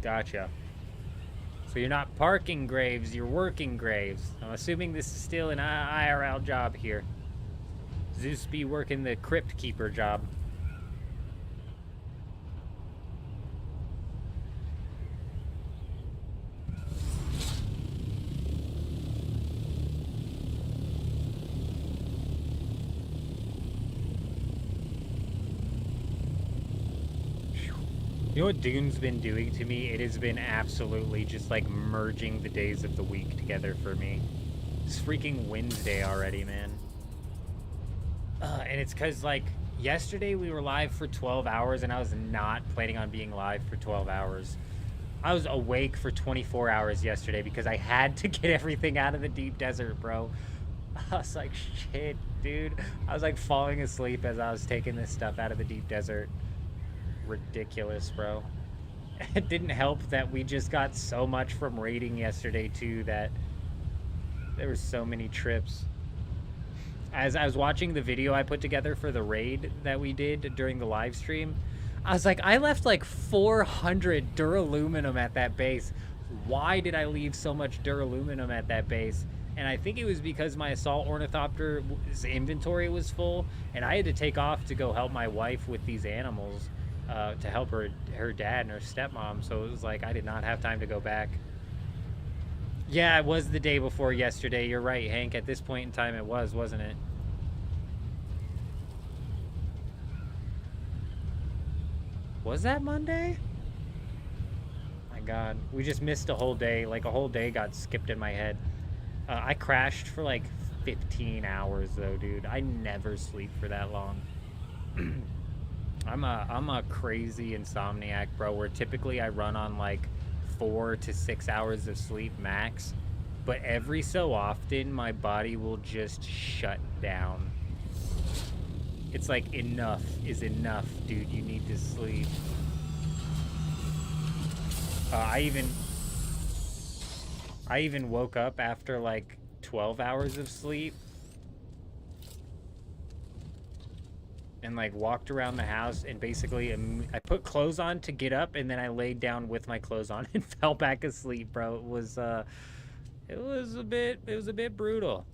Gotcha. So you're not parking graves, you're working graves. I'm assuming this is still an IRL job here. Zeus be working the crypt keeper job. You know what Dune's been doing to me? It has been absolutely just like merging the days of the week together for me. It's freaking Wednesday already, man. And it's because, like, yesterday we were live for 12 hours, and I was not planning on being live for 12 hours. I was awake for 24 hours yesterday because I had to get everything out of the deep desert, bro. I was like, shit, dude. I was, like, falling asleep as I was taking this stuff out of the deep desert. Ridiculous, bro. It didn't help that we just got so much from raiding yesterday, too, that there were so many trips. As I was watching the video I put together for the raid that we did during the live stream, I was like, I left like 400 duraluminum at that base. Why did I leave so much duraluminum at that base? And I think it was because my assault ornithopter's inventory was full, and I had to take off to go help my wife with these animals, to help her dad and her stepmom. So it was like I did not have time to go back. Yeah, it was the day before yesterday. You're right, Hank. At this point in time, it was, wasn't it? Was that Monday? My God. We just missed a whole day. Like, a whole day got skipped in my head. I crashed for, like, 15 hours, though, dude. I never sleep for that long. I'm a crazy insomniac, bro, where typically I run on, like, 4 to 6 hours of sleep max, but every so often my body will just shut down. It's like, enough is enough, dude. You need to sleep. I even woke up after like 12 hours of sleep and like walked around the house, and basically I put clothes on to get up, and then I laid down with my clothes on and fell back asleep, bro. It was a bit brutal.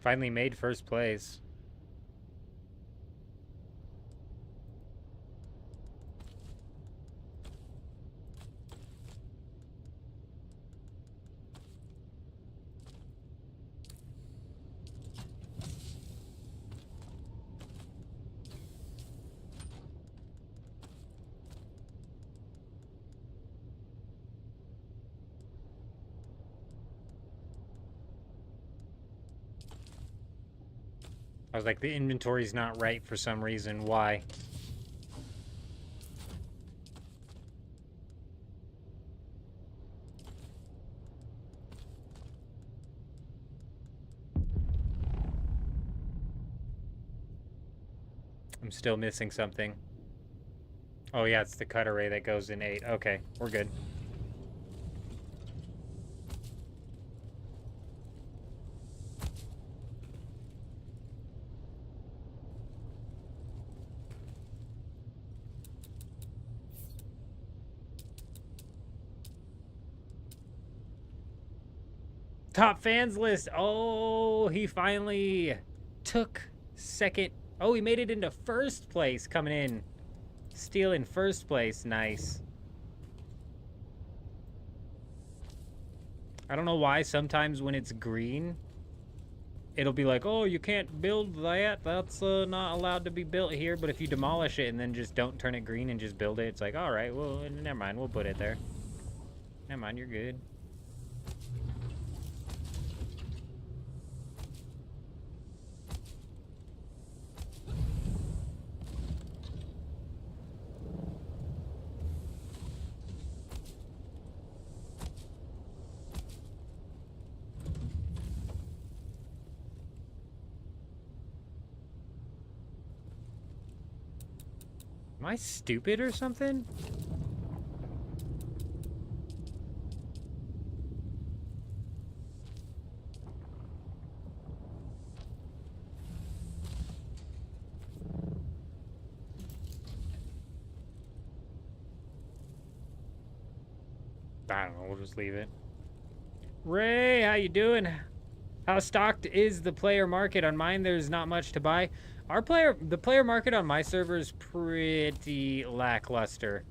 Finally made first place. I was like, the inventory's not right for some reason. Why? I'm still missing something. Oh yeah, it's the cut array that goes in 8. Okay, we're good. Top fans list. Oh, he finally took second. Oh, he made it into first place coming in. Stealing first place. Nice. I don't know why sometimes when it's green, it'll be like, oh, you can't build that. That's not allowed to be built here. But if you demolish it and then just don't turn it green and just build it, it's like, all right, well, never mind. We'll put it there. Never mind. You're good. Am I stupid or something? I don't know, we'll just leave it. Ray, how you doing? How stocked is the player market? On mine, there's not much to buy. The player market on my server is pretty lackluster.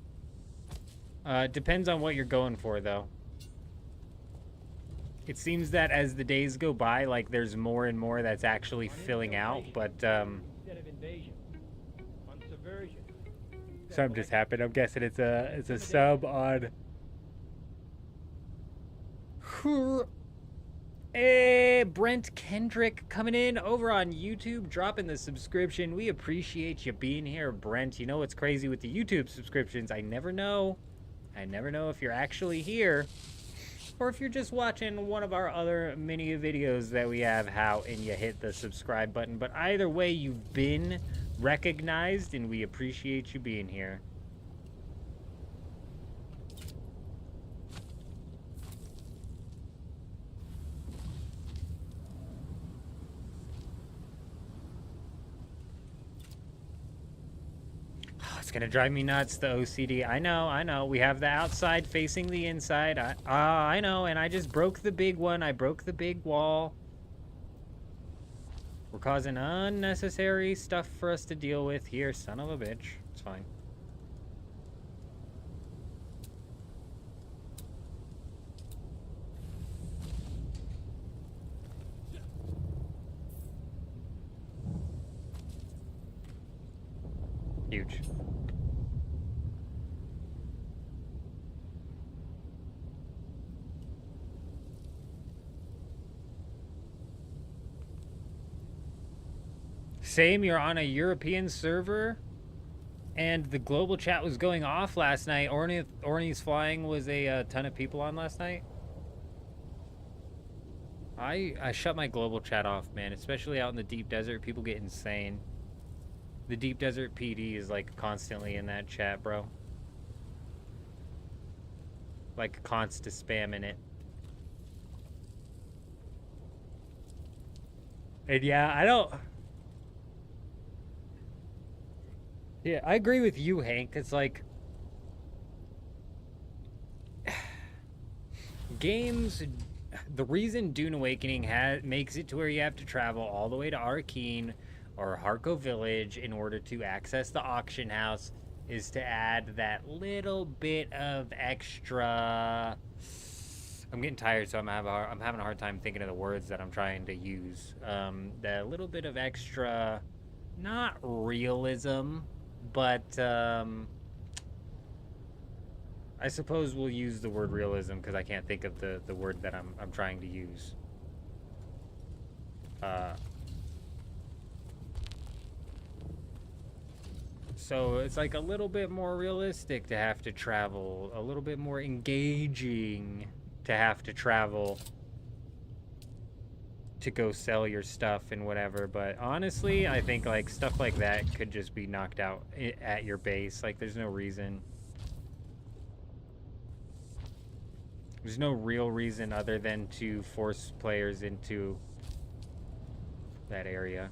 Depends on what you're going for, though. It seems that as the days go by, like, there's more and more that's actually filling out, but, Instead of invasion. On subversion. something just happened. I'm guessing it's a sub on... Hey, Brent Kendrick coming in over on YouTube, dropping the subscription. We appreciate you being here, Brent. You know what's crazy with the YouTube subscriptions? I never know if you're actually here or if you're just watching one of our other mini videos that we have out and you hit the subscribe button. But either way, you've been recognized and we appreciate you being here. It's gonna drive me nuts, the OCD. I know. We have the outside facing the inside. I know, and I just broke the big one. I broke the big wall. We're causing unnecessary stuff for us to deal with here, son of a bitch. It's fine. Huge. Same, you're on a European server, and the global chat was going off last night. Orny's Flying was a ton of people on last night. I shut my global chat off, man, especially out in the deep desert. People get insane. The deep desert PD is like constantly in that chat, bro. Like constant spam in it. And yeah, Yeah, I agree with you, Hank. It's like games. The reason Dune Awakening makes it to where you have to travel all the way to Arkeen or Harko Village in order to access the auction house is to add that little bit of extra. I'm getting tired, so I'm having a hard time thinking of the words that I'm trying to use. The little bit of extra, not realism, but I suppose we'll use the word realism because I can't think of the word that I'm trying to use. So it's like a little bit more realistic to have to travel, a little bit more engaging to have to travel to go sell your stuff and whatever. But honestly, I think like stuff like that could just be knocked out at your base. Like there's no reason. There's no real reason other than to force players into that area.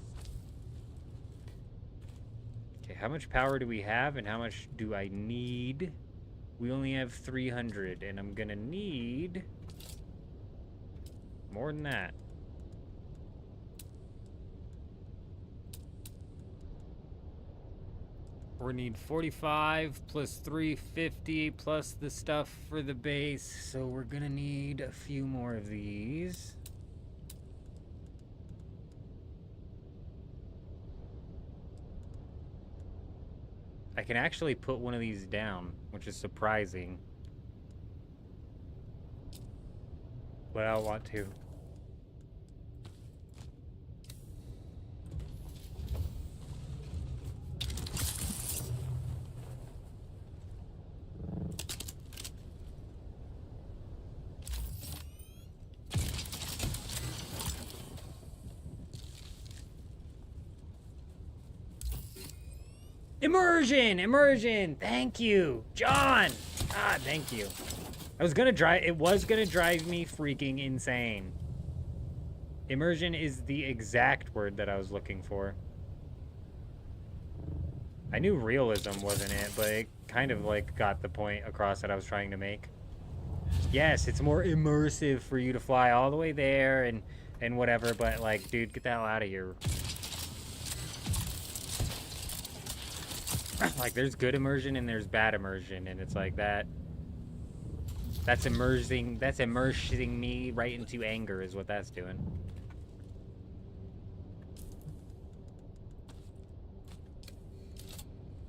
Okay, how much power do we have and how much do I need? We only have 300 and I'm gonna need more than that. We need 45 plus 350 plus the stuff for the base. So we're gonna need a few more of these. I can actually put one of these down, which is surprising. But I want to. Immersion! Immersion! Thank you, John! God, thank you. It was gonna drive me freaking insane. Immersion is the exact word that I was looking for. I knew realism wasn't it, but it kind of like got the point across that I was trying to make. Yes, it's more immersive for you to fly all the way there and whatever, but like, dude, get the hell out of here. Like, there's good immersion and there's bad immersion, and it's like that's immersing me right into anger is what that's doing.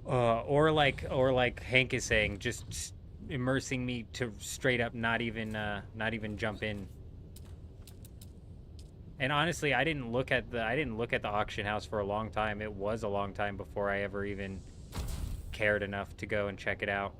Or like Hank is saying, just immersing me to straight up not even jump in. And honestly, I didn't look at the auction house for a long time. It was a long time before I ever even cared enough to go and check it out.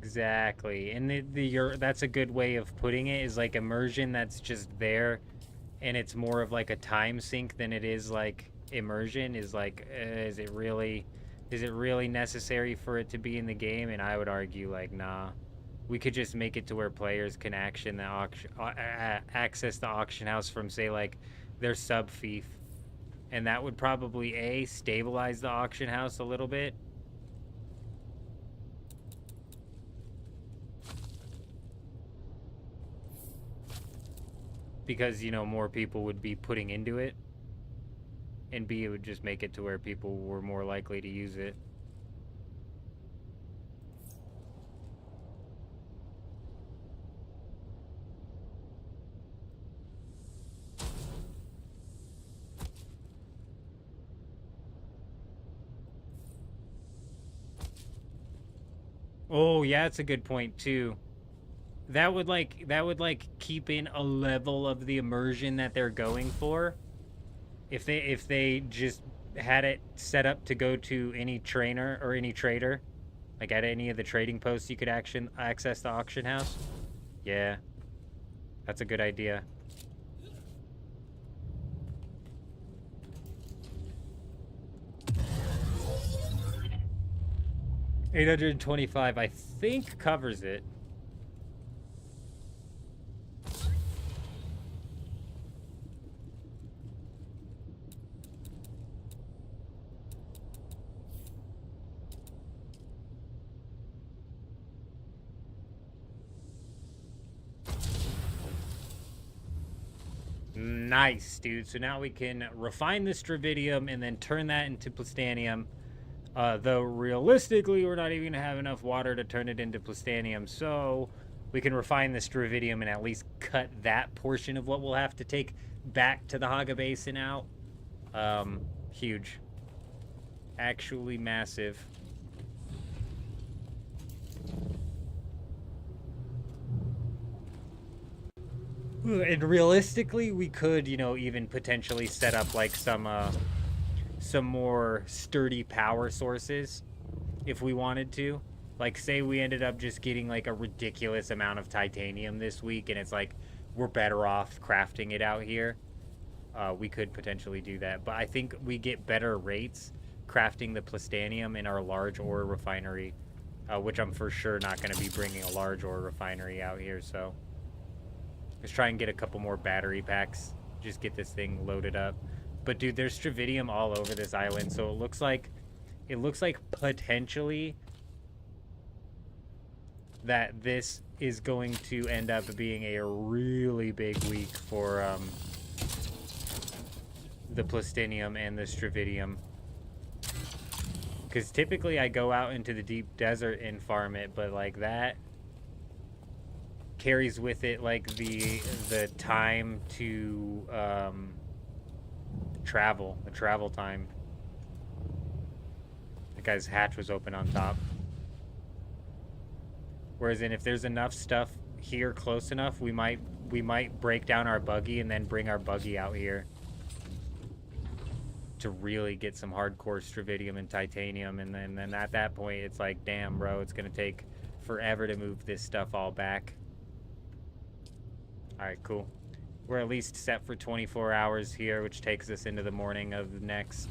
Exactly. And that's a good way of putting it, is like immersion that's just there, and it's more of like a time sink than it is like immersion. Is like, is it really necessary for it to be in the game? And I would argue like, nah. We could just make it to where players can access the auction house from, say, like their sub fief, and that would probably stabilize the auction house a little bit. Because, you know, more people would be putting into it, and B, it would just make it to where people were more likely to use it. Oh, yeah, that's a good point too. That would keep in a level of the immersion that they're going for. If they just had it set up to go to any trainer or any trader, like at any of the trading posts, you could access the auction house. Yeah, that's a good idea. $825, I think, covers it. Nice, dude. So now we can refine the Stravidium and then turn that into Plastanium. Though realistically, we're not even going to have enough water to turn it into Plastanium. So we can refine the Stravidium and at least cut that portion of what we'll have to take back to the Haga Basin out. Huge. Actually massive. And realistically, we could, you know, even potentially set up like some more sturdy power sources if we wanted to. Like, say we ended up just getting like a ridiculous amount of titanium this week, and it's like we're better off crafting it out here. We could potentially do that, but I think we get better rates crafting the Plastanium in our large ore refinery, which I'm for sure not going to be bringing a large ore refinery out here, so let's try and get a couple more battery packs, just get this thing loaded up. But dude, there's Stravidium all over this island, so it looks like potentially that this is going to end up being a really big week for the Plastinium and the Stravidium. Because typically I go out into the deep desert and farm it, but like that carries with it like the time to the travel time. The guy's hatch was open on top. Whereas if there's enough stuff here close enough, we might break down our buggy and then bring our buggy out here to really get some hardcore stravidium and titanium, and then at that point it's like, damn bro, it's gonna take forever to move this stuff all back. Alright, cool. We're at least set for 24 hours here, which takes us into the morning of the next.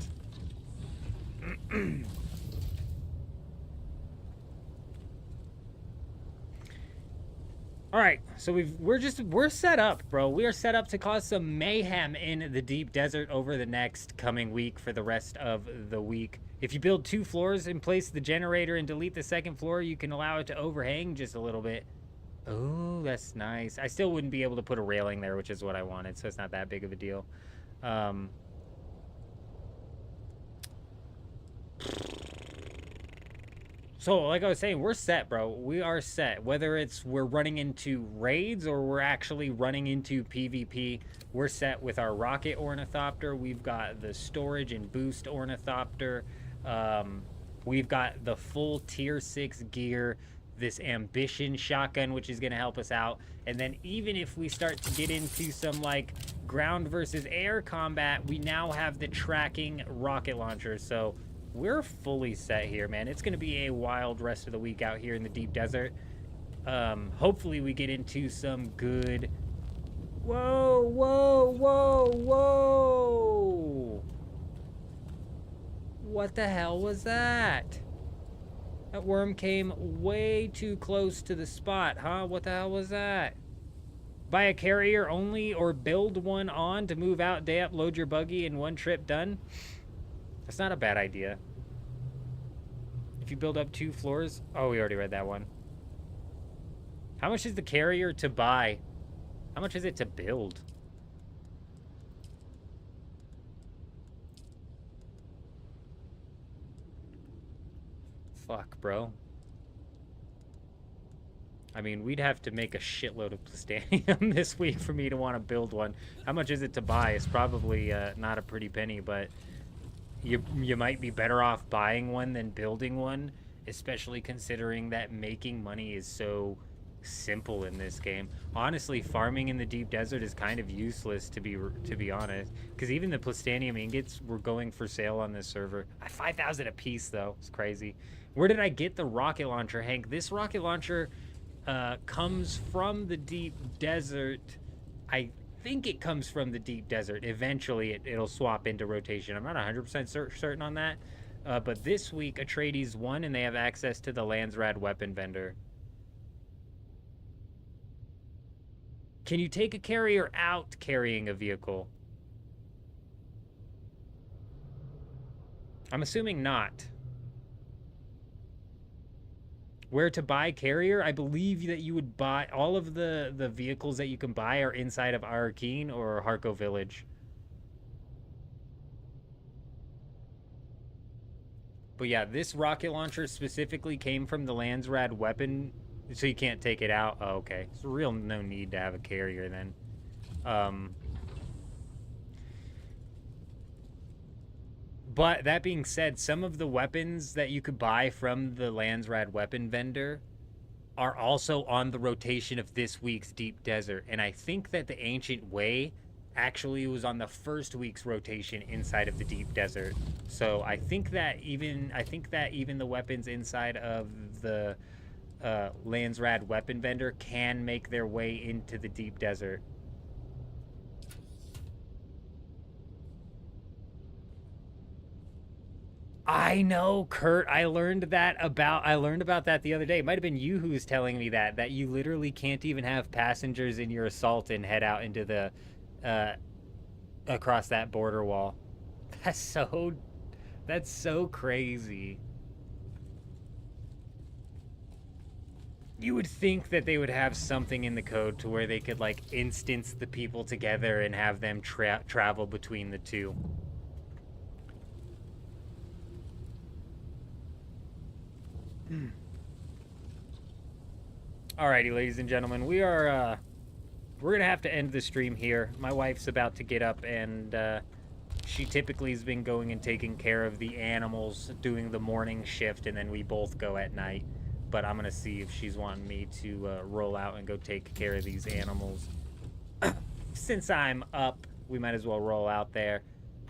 Alright, so we're set up, bro. We are set up to cause some mayhem in the deep desert over the next coming week for the rest of the week. If you build 2 floors and place the generator and delete the second floor, you can allow it to overhang just a little bit. Oh, that's nice. I still wouldn't be able to put a railing there, which is what I wanted, so it's not that big of a deal. So, like I was saying, we're set, bro. We are set. Whether it's we're running into raids or we're actually running into PvP, we're set with our rocket ornithopter. We've got the storage and boost ornithopter. We've got the full tier 6 gear, this ambition shotgun, which is going to help us out. And then even if we start to get into some like ground versus air combat, we now have the tracking rocket launcher. So we're fully set here, man. It's going to be a wild rest of the week out here in the deep desert. Hopefully we get into some good... Whoa, whoa, whoa, whoa! What the hell was that? That worm came way too close to the spot, huh? What the hell was that? Buy a carrier only or build one on to move out, day up, load your buggy in one trip, done? That's not a bad idea. If you build up 2 floors... Oh, we already read that one. How much is the carrier to buy? How much is it to build? Fuck, bro. I mean, we'd have to make a shitload of plastanium this week for me to want to build one. How much is it to buy? It's probably not a pretty penny, but you might be better off buying one than building one, especially considering that making money is so simple in this game. Honestly, farming in the deep desert is kind of useless, to be honest, because even the plastanium ingots were going for sale on this server. 5,000 a piece, though. It's crazy. Where did I get the rocket launcher, Hank? This rocket launcher comes from the deep desert. I think it comes from the deep desert. Eventually it'll swap into rotation. I'm not 100% certain on that, but this week Atreides won and they have access to the Landsrad weapon vendor. Can you take a carrier out carrying a vehicle? I'm assuming not. Where to buy carrier? I believe that you would buy all of the vehicles that you can buy are inside of Awoken or Harko Village. But yeah, this rocket launcher specifically came from the Landsrad weapon, so you can't take it out. Oh, okay. It's real no need to have a carrier then. But that being said, some of the weapons that you could buy from the Landsrad weapon vendor are also on the rotation of this week's Deep Desert. And I think that the Ancient Way actually was on the first week's rotation inside of the Deep Desert. So I think that even the weapons inside of the Landsrad weapon vendor can make their way into the Deep Desert. I know, Kurt. I learned about that the other day. It might have been you who was telling me that you literally can't even have passengers in your assault and head out into the across that border wall. That's so crazy. You would think that they would have something in the code to where they could like instance the people together and have them travel between the two. Alrighty, ladies and gentlemen, we're gonna have to end the stream here. My wife's about to get up and she typically has been going and taking care of the animals, doing the morning shift, and then we both go at night. But I'm going to see if she's wanting me to roll out and go take care of these animals. Since I'm up, we might as well roll out there.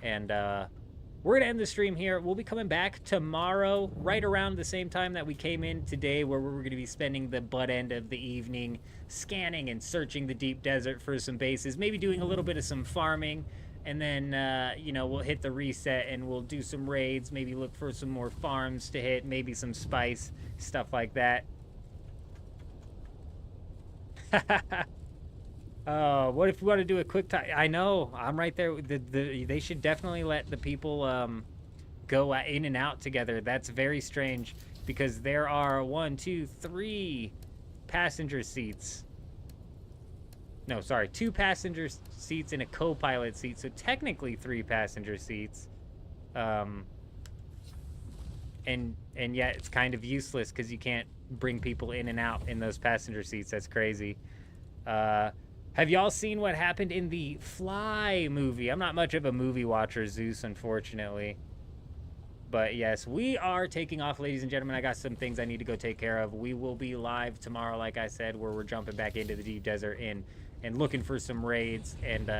And we're going to end the stream here. We'll be coming back tomorrow, right around the same time that we came in today, where we're going to be spending the butt end of the evening scanning and searching the deep desert for some bases, maybe doing a little bit of some farming. And then, you know, we'll hit the reset and we'll do some raids, maybe look for some more farms to hit, maybe some spice, stuff like that. What if we want to do a quick time? I know, I'm right there. They should definitely let the people go in and out together. That's very strange because there are 1, 2, 3 passenger seats. No, sorry, 2 passenger seats and a co-pilot seat, so technically 3 passenger seats. And yet it's kind of useless because you can't bring people in and out in those passenger seats. That's crazy. Have y'all seen what happened in the Fly movie? I'm not much of a movie watcher, Zeus, unfortunately. But yes, we are taking off, ladies and gentlemen. I got some things I need to go take care of. We will be live tomorrow, like I said, where we're jumping back into the deep desert and looking for some raids and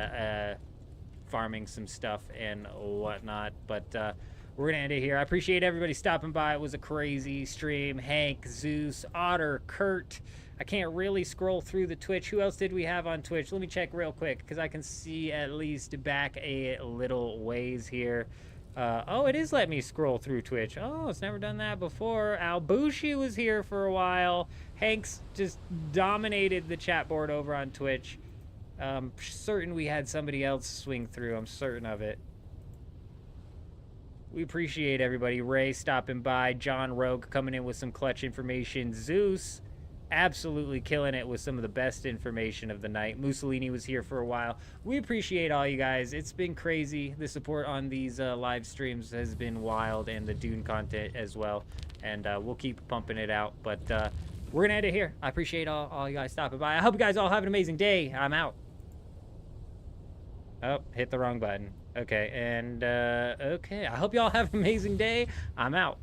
farming some stuff and whatnot. But we're going to end it here. I appreciate everybody stopping by. It was a crazy stream. Hank, Zeus, Otter, Kurt. I can't really scroll through the Twitch. Who else did we have on Twitch? Let me check real quick because I can see at least back a little ways here. Oh, it is letting me scroll through Twitch. Oh, it's never done that before. Albushi was here for a while. Hank's just dominated the chat board over on Twitch. Certain we had somebody else swing through. I'm certain of it. We appreciate everybody. Ray stopping by. John Rogue coming in with some clutch information. Zeus absolutely killing it with some of the best information of the night. Mussolini was here for a while. We appreciate all you guys. It's been crazy. The support on these live streams has been wild, and the Dune content as well. And we'll keep pumping it out. But we're going to end it here. I appreciate all you guys stopping by. I hope you guys all have an amazing day. I'm out. Oh, hit the wrong button. Okay, and okay. I hope you all have an amazing day. I'm out.